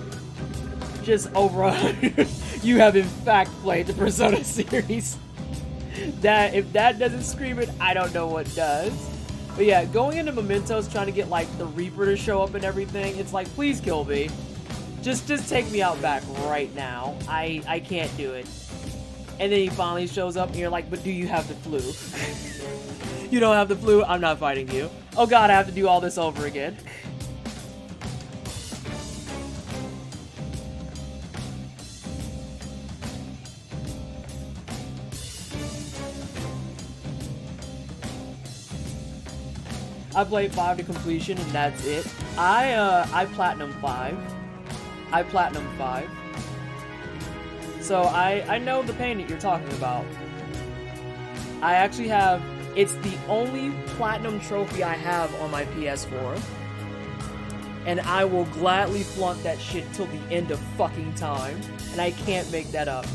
Just over 100. You have in fact played the Persona series. That, if that doesn't scream it, I don't know what does. But yeah, going into Mementos, trying to get like the Reaper to show up and everything, it's like, please kill me. Just take me out back right now. I can't do it. And then he finally shows up and you're like, but do you have the flu? You don't have the flu? I'm not fighting you. Oh god, I have to do all this over again. I played 5 to completion and that's it. I platinum 5. I platinum 5. So I know the pain that you're talking about. I actually have, it's the only platinum trophy I have on my PS4. And I will gladly flaunt that shit till the end of fucking time. And I can't make that up.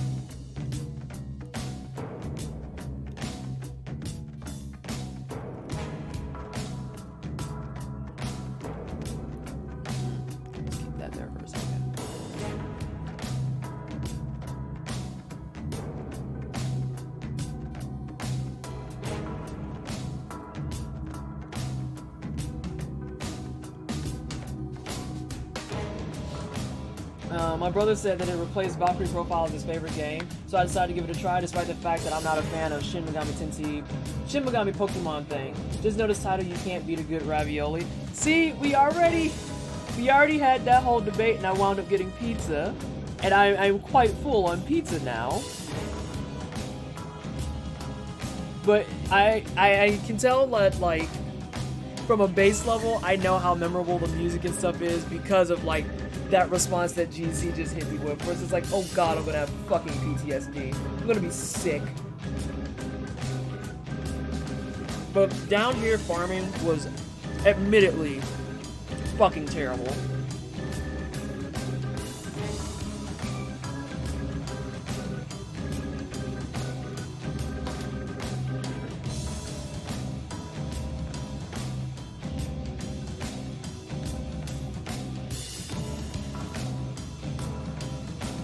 My brother said that it replaced Valkyrie Profile as his favorite game, so I decided to give it a try despite the fact that I'm not a fan of Shin Megami Pokemon thing. Just notice title, you can't beat a good ravioli. See, we already had that whole debate and I wound up getting pizza, and I'm quite full on pizza now. But I can tell that, like, from a base level, I know how memorable the music and stuff is because of, like, that response that GC just hit me with. First it's like, oh god, I'm gonna have fucking PTSD. I'm gonna be sick. But down here farming was admittedly fucking terrible.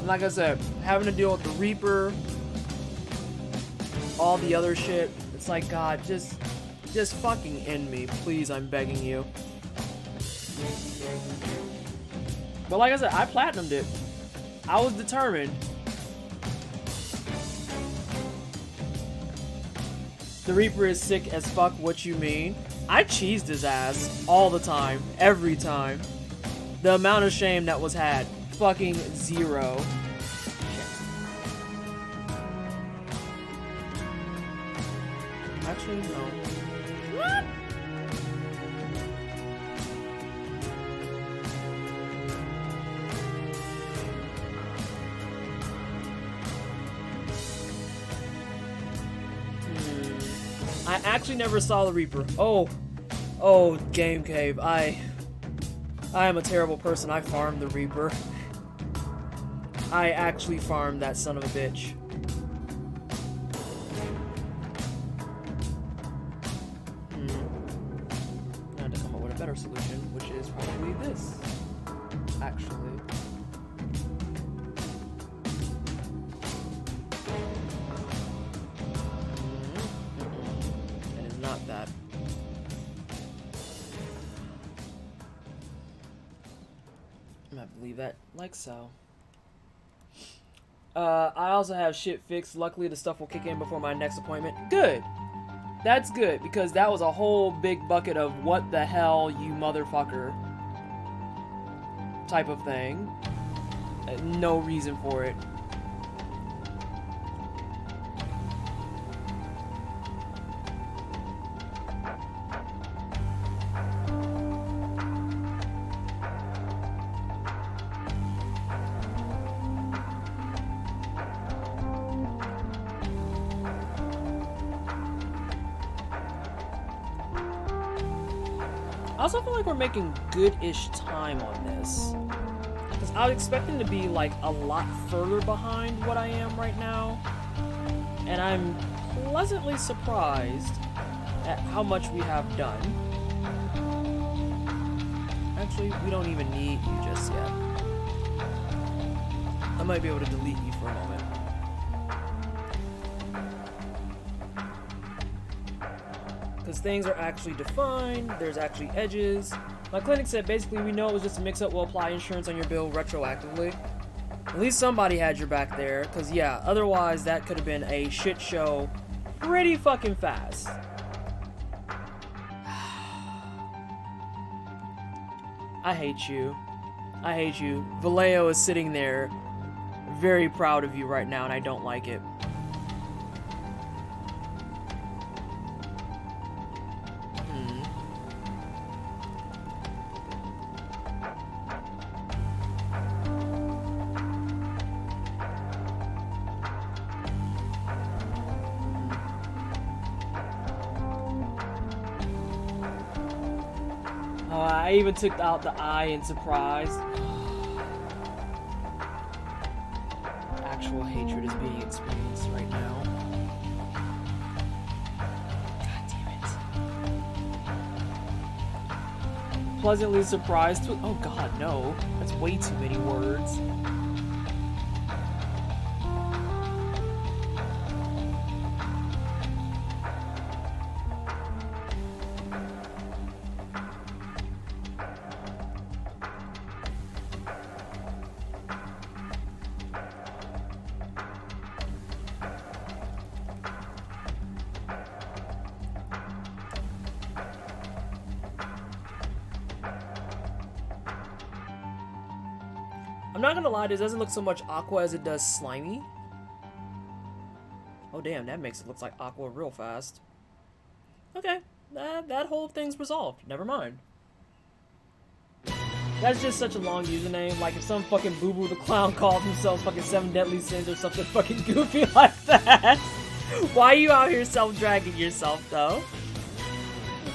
Like I said, having to deal with the Reaper, all the other shit, it's like, God, just fucking end me, please, I'm begging you. But like I said, I platinumed it. I was determined. The Reaper is sick as fuck, what you mean? I cheesed his ass all the time, every time. The amount of shame that was had, fucking zero. Actually, no. What? I actually never saw the Reaper. Oh, Oh, Game Cave, I am a terrible person. I farmed the Reaper. I actually farmed that son of a bitch. I had to come up with a better solution, which is probably this, actually. It is not that. I'm gonna have to leave that like so. I also have shit fixed. Luckily, the stuff will kick in before my next appointment. Good. That's good, because that was a whole big bucket of what the hell, you motherfucker type of thing. No reason for it. I also feel like we're making good-ish time on this. Because I was expecting to be, like, a lot further behind what I am right now. And I'm pleasantly surprised at how much we have done. Actually, we don't even need you just yet. I might be able to delete you for a moment. Because things are actually defined, there's actually edges. My clinic said basically we know it was just a mix-up, we'll apply insurance on your bill retroactively. At least somebody had your back there, because yeah, otherwise that could have been a shit show pretty fucking fast. I hate you. I hate you. Vallejo is sitting there very proud of you right now, and I don't like it. I even took out the eye in surprise. Actual hatred is being experienced right now. God damn it. Pleasantly surprised. Oh god, no. That's way too many words. I'm not gonna lie, this doesn't look so much aqua as it does slimy. Oh damn, that makes it look like aqua real fast. Okay, that whole thing's resolved. Never mind. That's just such a long username. Like if some fucking boo-boo the clown called himself fucking 7 Deadly Sins or something fucking goofy like that. Why are you out here self-dragging yourself though?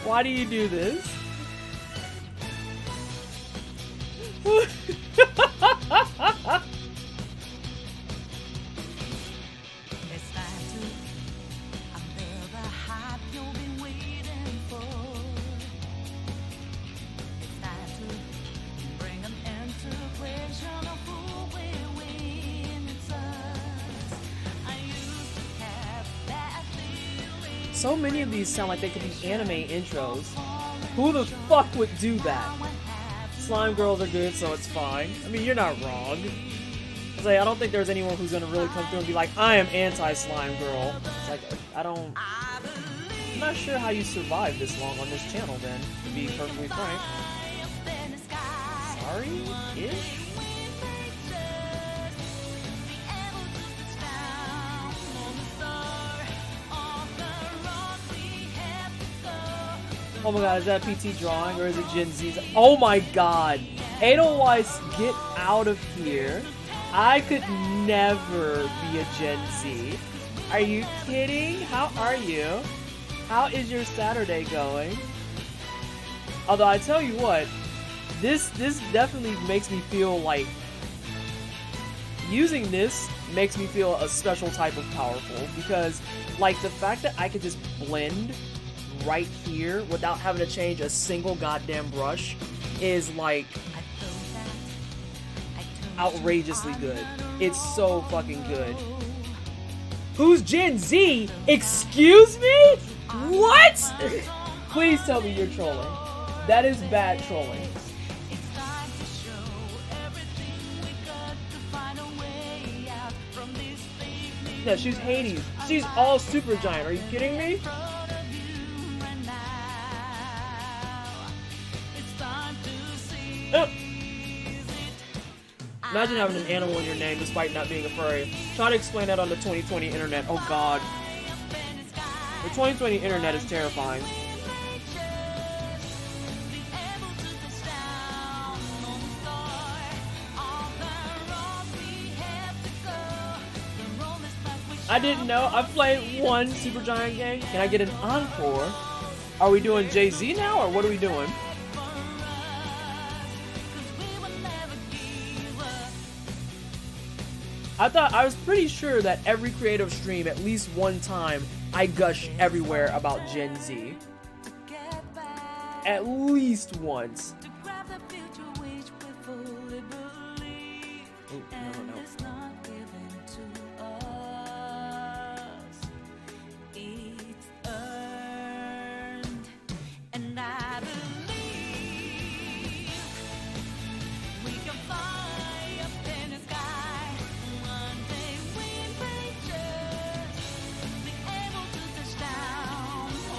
Why do you do this? So many of these sound like they could be anime intros. Who the fuck would do that? Slime girls are good, so it's fine. I mean, you're not wrong. I was like, I don't think there's anyone who's gonna really come through and be like, I am anti-slime girl. It's like, I'm not sure how you survived this long on this channel then, to be perfectly frank. Sorry-ish? Oh my god, is that PT drawing or is it Gen Z's? Oh my god! Edelweiss, get out of here. I could never be a Gen Z. Are you kidding? How are you? How is your Saturday going? Although I tell you what, this definitely makes me feel like using this makes me feel a special type of powerful, because like the fact that I could just blend right here without having to change a single goddamn brush is like outrageously good. It's so fucking good. Who's Gen Z? Excuse me? What? Please tell me you're trolling. That is bad trolling. Yeah, she's Hades. She's all super giant. Are you kidding me? Imagine having an animal in your name despite not being a furry. Try to explain that on the 2020 internet. Oh god. The 2020 internet is terrifying. I didn't know. I've played one Supergiant game. Can I get an encore? Are we doing Jay-Z now, or what are we doing? I was pretty sure that every creative stream, at least one time, I gush everywhere about Gen Z. At least once. Ooh, no.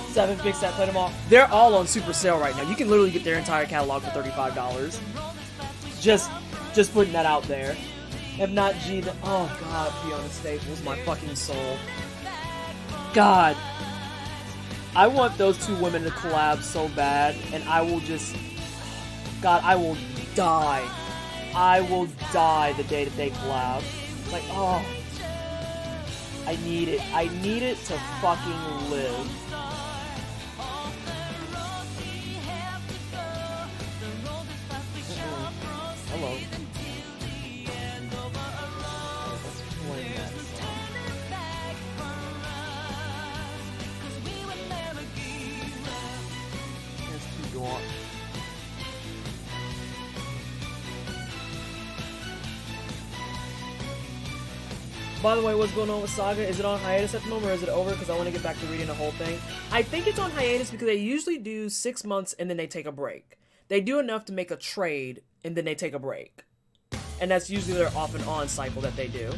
Seven Fix That, played them all. They're all on super sale right now. You can literally get their entire catalog for $35. Just putting that out there. If not G, then, oh god, Fiona Staples, my fucking soul. God. I want those two women to collab so bad, and I will just... God, I will die. I will die the day that they collab. Like, oh. I need it. I need it to fucking live. Hello. That's too dark. By the way, what's going on with Saga? Is it on hiatus at the moment, or is it over? Because I want to get back to reading the whole thing. I think it's on hiatus because they usually do 6 months and then they take a break. They do enough to make a trade and then they take a break. And that's usually their off and on cycle that they do.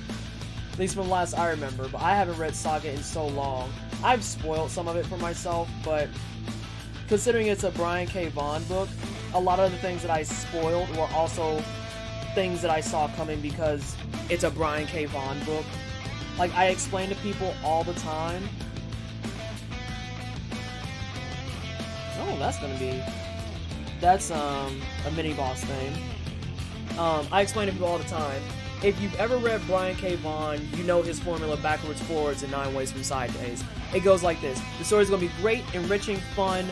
At least from last I remember, but I haven't read Saga in so long. I've spoiled some of it for myself, but considering it's a Brian K. Vaughan book, a lot of the things that I spoiled were also things that I saw coming because it's a Brian K. Vaughan book. Like, I explain to people all the time. Oh, that's a mini-boss thing. I explain to people all the time. If you've ever read Brian K. Vaughan, you know his formula backwards, forwards, and 9 ways from sideways. It goes like this. The story's gonna be great, enriching, fun,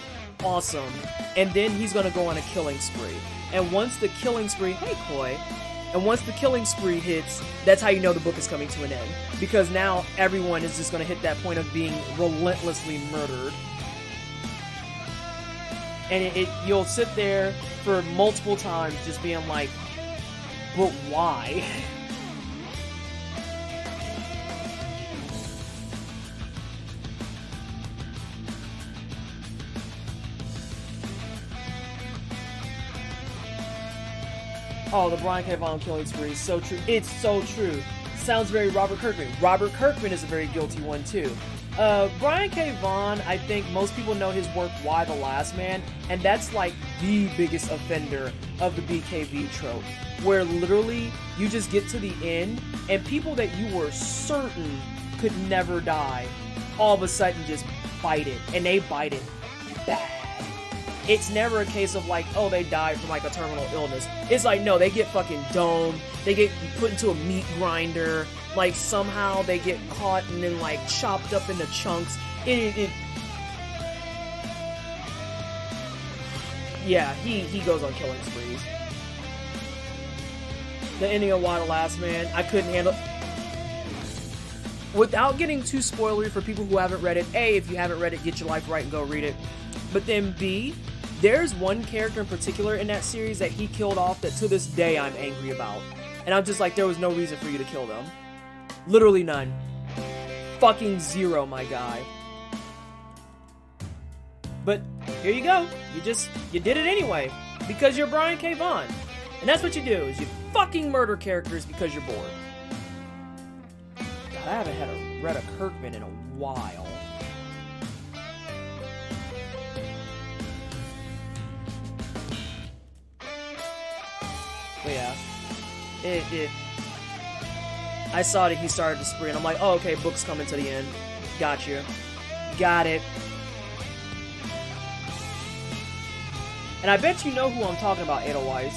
awesome. And then he's gonna go on a killing spree. And once the killing spree... Hey, Koi. And once the killing spree hits, that's how you know the book is coming to an end. Because now everyone is just gonna hit that point of being relentlessly murdered. And you'll sit there for multiple times just being like, but why? Oh, the Brian K. Vaughan killing spree is so true. It's so true. Sounds very Robert Kirkman. Robert Kirkman is a very guilty one too. Brian K. Vaughan, I think most people know his work, Why the Last Man, and that's like the biggest offender of the BKV trope, where literally you just get to the end, and people that you were certain could never die, all of a sudden just bite it, and they bite it bad. It's never a case of like, oh, they died from like a terminal illness. It's like, no, they get fucking domed, they get put into a meat grinder, like somehow they get caught and then like chopped up into chunks. yeah, he goes on killing sprees. The ending of Why the Last Man, I couldn't handle. Without getting too spoilery for people who haven't read it, A, if you haven't read it, get your life right and go read it. But then B, there's one character in particular in that series that he killed off that to this day I'm angry about. And I'm just like, there was no reason for you to kill them. Literally none. Fucking zero, my guy. But here you go. You did it anyway. Because you're Brian K. Vaughan. And that's what you do, is you fucking murder characters because you're bored. God, I haven't read a Kirkman in a while. But yeah. I saw that he started to spree, and I'm like, oh, okay, book's coming to the end. Got you. Got it. And I bet you know who I'm talking about, Edelweiss.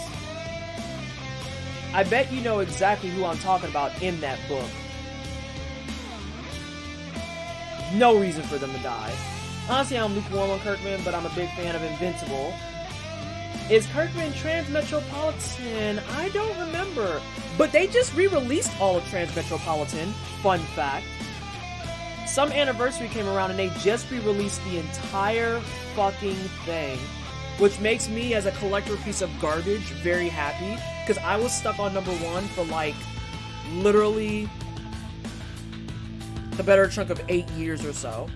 I bet you know exactly who I'm talking about in that book. No reason for them to die. Honestly, I'm lukewarm on Kirkman, but I'm a big fan of Invincible. Is Kirkman Transmetropolitan? I don't remember. But they just re-released all of Transmetropolitan. Fun fact. Some anniversary came around and they just re-released the entire fucking thing. Which makes me, as a collector piece of garbage, very happy. Because I was stuck on number 1 for like, literally, the better chunk of 8 years or so.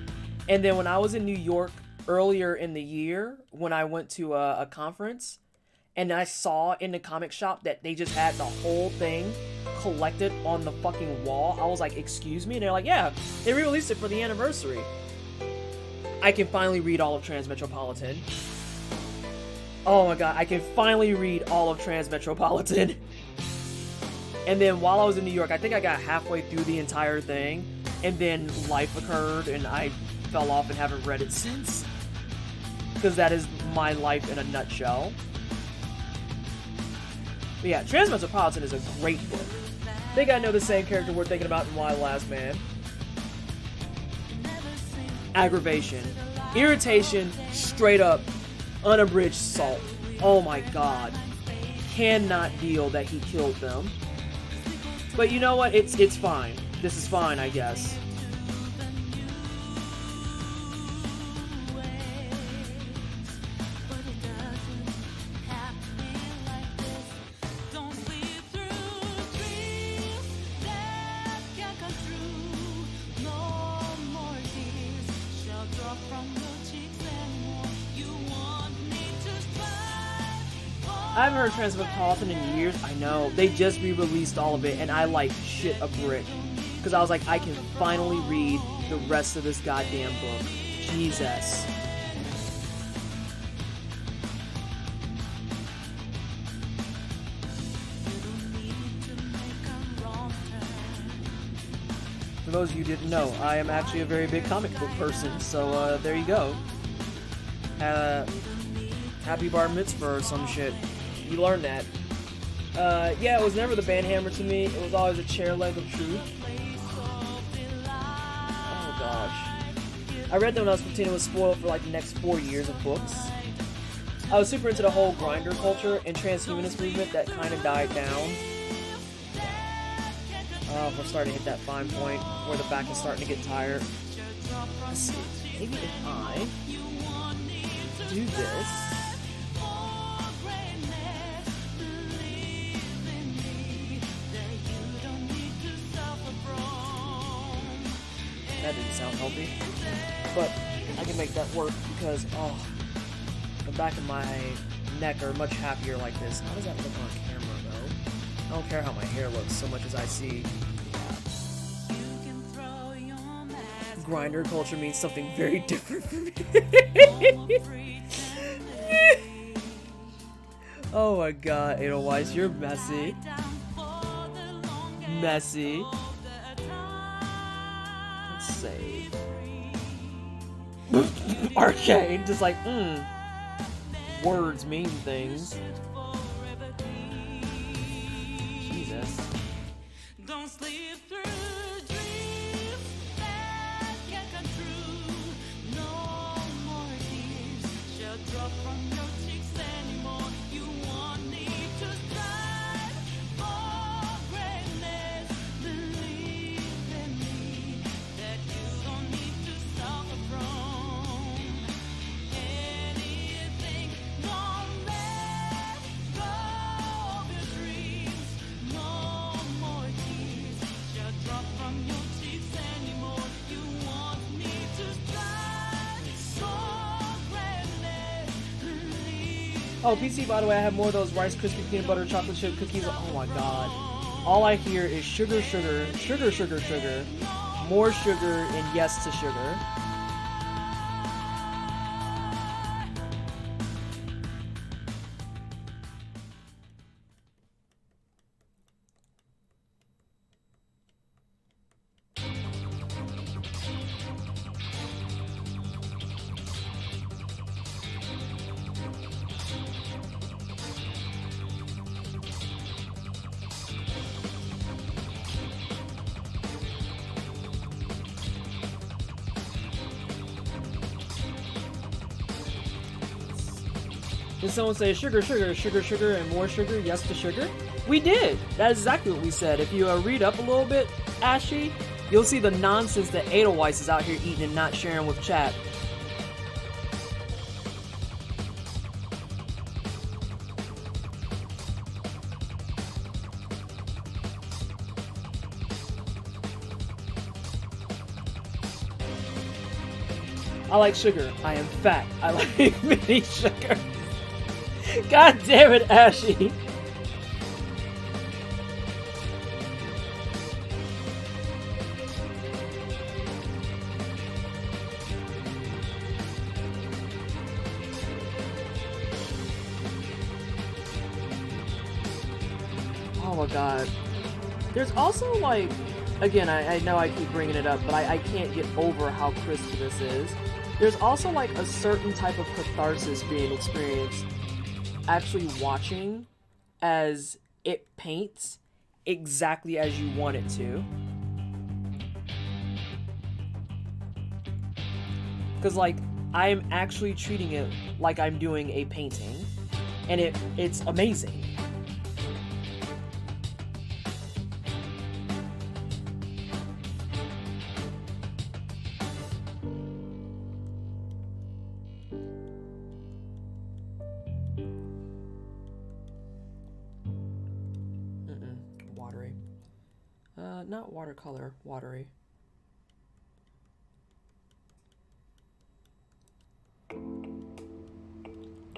And then when I was in New York earlier in the year, when I went to a conference, and I saw in the comic shop that they just had the whole thing collected on the fucking wall, I was like, excuse me? And they're like, yeah, they re-released it for the anniversary. I can finally read all of Transmetropolitan. Oh my god, I can finally read all of Transmetropolitan. And then while I was in New York, I think I got halfway through the entire thing, and then life occurred, and I fell off and haven't read it since. Because that is my life in a nutshell. But yeah, Transmetropolitan is a great book. I think I know the same character we're thinking about in Why the Last Man. Aggravation. Irritation, straight up, unabridged salt. Oh my god. Cannot deal that he killed them. But you know what? It's fine. This is fine, I guess. I haven't heard Transmetropolitan in years. I know. They just re-released all of it, and I like shit a brick. Because I was like, I can finally read the rest of this goddamn book. Jesus. For those of you who didn't know, I am actually a very big comic book person, so there you go. Happy bar mitzvah or some shit. You learned that. Yeah, it was never the bandhammer to me. It was always a chair leg of truth. Oh gosh. I read them when I was 15 and was spoiled for like the next 4 years of books. I was super into the whole grinder culture and transhumanist movement that kind of died down. We're starting to hit that fine point where the back is starting to get tired. Let's see. Maybe if I do this. That didn't sound healthy, but I can make that work because, oh, the back of my neck are much happier like this. How does that look on camera, though? I don't care how my hair looks so much as I see. Grinder culture means something very different for me. Oh my god, Edelweiss, you're messy. Messy. Save. Arcade, just like, words mean things. Jesus. Don't sleep through dreams that can't come true. No more tears shall drop from your cheeks. Oh, PC, by the way, I have more of those Rice Krispie peanut butter chocolate chip cookies. Oh my god. All I hear is sugar, sugar, sugar, sugar, sugar, more sugar, and yes to sugar. Did someone say sugar, sugar, sugar, sugar, and more sugar, yes to sugar? We did! That is exactly what we said. If you read up a little bit, Ashy, you'll see the nonsense that Edelweiss is out here eating and not sharing with chat. I like sugar. I am fat. I like mini sugar. God damn it, Ashy. Oh my god. There's also like, again, I know I keep bringing it up, but I can't get over how crisp this is. There's also like a certain type of catharsis being experienced actually watching as it paints exactly as you want it to. Because like, I am actually treating it like I'm doing a painting, and it's amazing. Watery. Not watercolor, watery.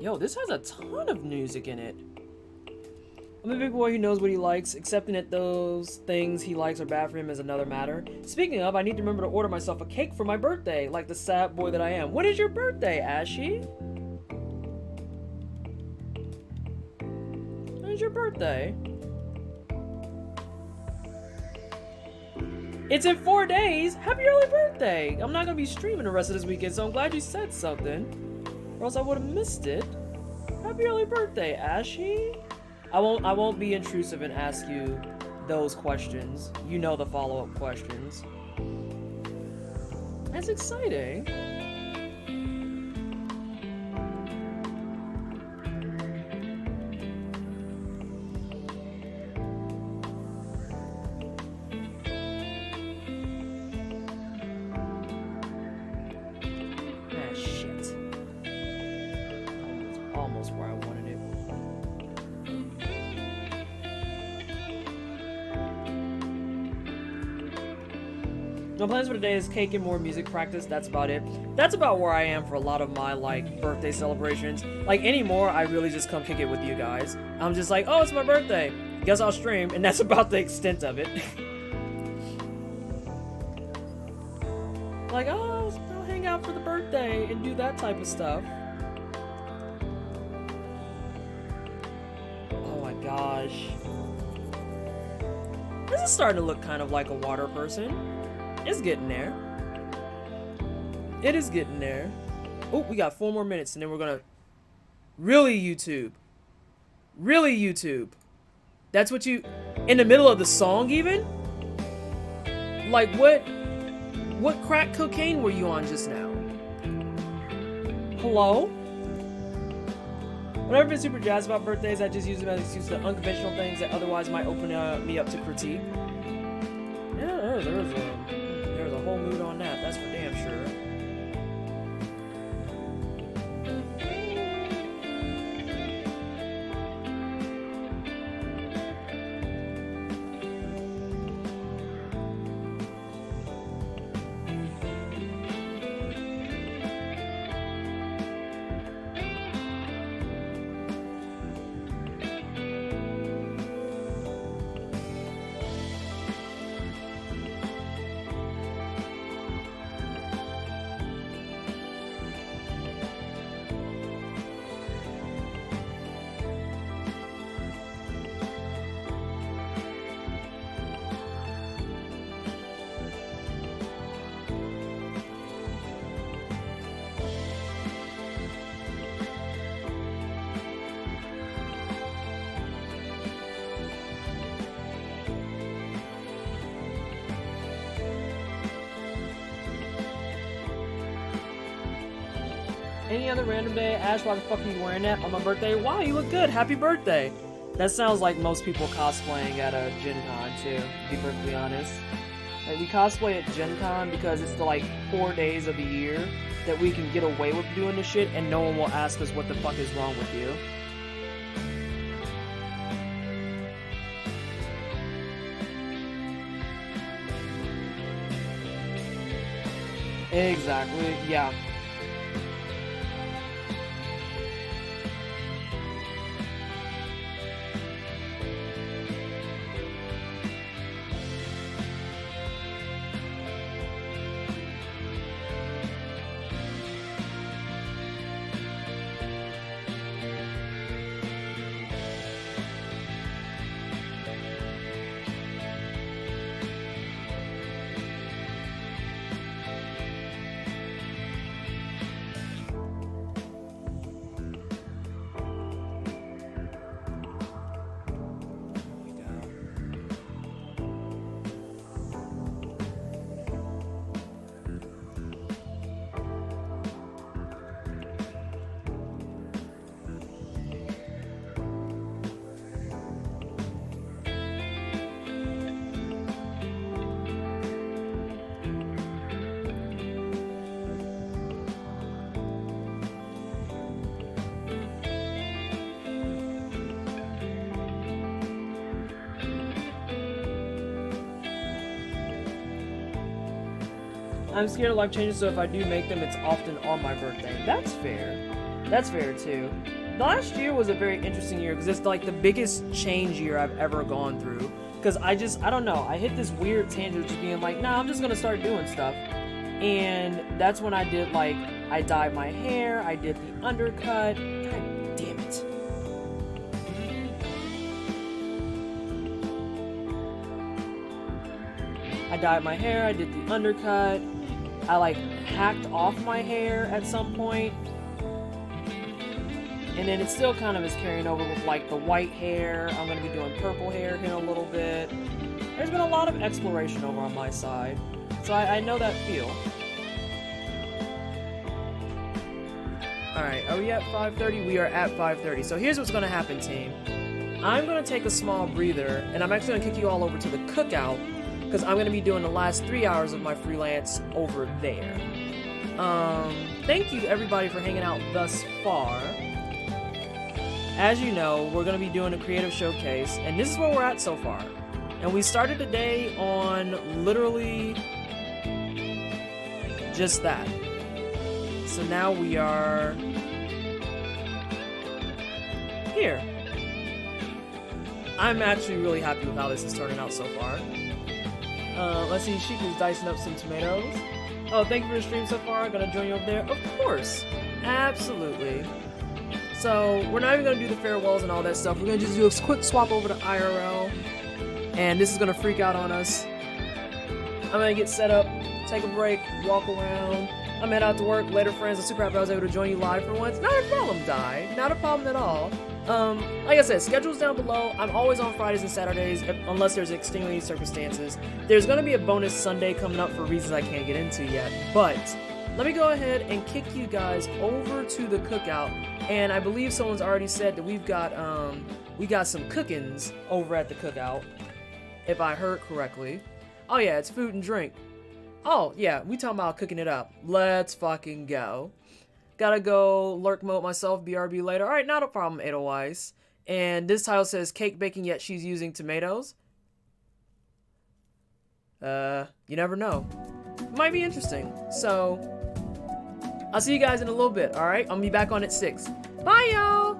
Yo, this has a ton of music in it. I'm a big boy who knows what he likes. Accepting that those things he likes are bad for him is another matter. Speaking of, I need to remember to order myself a cake for my birthday, like the sad boy that I am. When is your birthday, Ashy? When is your birthday? It's in 4 days! Happy early birthday! I'm not gonna be streaming the rest of this weekend, so I'm glad you said something. Or else I would have missed it. Happy early birthday, Ashy! I won't be intrusive and ask you those questions. You know the follow-up questions. That's exciting. Where I wanted it. My plans for today is cake and more music practice. That's about it. That's about where I am for a lot of my like birthday celebrations. Like anymore, I really just come kick it with you guys. I'm just like, oh, it's my birthday. Guess I'll stream, and that's about the extent of it. Like, oh, I'll hang out for the birthday and do that type of stuff. Gosh. This is starting to look kind of like a water person. It's getting there. It is getting there. Oh, we got 4 more minutes and then we're gonna... Really, YouTube? Really, YouTube? That's what you... In the middle of the song, even? Like, what crack cocaine were you on just now? Hello? I've never been super jazzed about birthdays. I just use them as an excuse to unconventional things that otherwise might open me up to critique. Yeah, there's a whole mood on that. That's for damn sure. Any other random day, Ash, why the fuck are you wearing that on my birthday? Wow, you look good. Happy birthday. That sounds like most people cosplaying at a Gen Con, too, to be perfectly honest. Like, we cosplay at Gen Con because it's the, like, 4 days of the year that we can get away with doing this shit and no one will ask us what the fuck is wrong with you. Exactly, yeah. I'm scared of life changes, so if I do make them, it's often on my birthday. That's fair. That's fair, too. The last year was a very interesting year, because it's like the biggest change year I've ever gone through. Because I don't know, I hit this weird tangent of just being like, nah, I'm just gonna start doing stuff. And that's when I did, like, I dyed my hair, I did the undercut. God damn it. I dyed my hair, I did the undercut. I like hacked off my hair at some point. And then it still kind of is carrying over with like the white hair. I'm going to be doing purple hair here in a little bit. There's been a lot of exploration over on my side. So I know that feel. Alright, are we at 5:30? We are at 5:30. So here's what's going to happen, team. I'm going to take a small breather, and I'm actually going to kick you all over to the cookout, because I'm going to be doing the last 3 hours of my freelance over there. Thank you everybody for hanging out thus far. As you know, we're going to be doing a creative showcase, and this is where we're at so far. And we started today on literally just that. So now we are here. I'm actually really happy with how this is turning out so far. Let's see, Sheik is dicing up some tomatoes. Oh, thank you for the stream so far. I'm gonna join you over there. Of course. Absolutely. So, we're not even gonna do the farewells and all that stuff. We're gonna just do a quick swap over to IRL. And this is gonna freak out on us. I'm gonna get set up, take a break, walk around. I'm head out to work. Later, friends. I'm super happy I was able to join you live for once. Not a problem, Di. Not a problem at all. Like I said, schedule's down below. I'm always on Fridays and Saturdays, unless there's extenuating circumstances. There's gonna be a bonus Sunday coming up for reasons I can't get into yet, but let me go ahead and kick you guys over to the cookout, and I believe someone's already said that we got some cookins over at the cookout, if I heard correctly. Oh yeah, it's food and drink. Oh yeah, we talking about cooking it up. Let's fucking go. Gotta go lurk mode myself, BRB later. Alright, not a problem, Edelweiss. And this title says cake baking, yet she's using tomatoes. You never know. Might be interesting. So, I'll see you guys in a little bit, alright? I'll be back on at 6. Bye, y'all!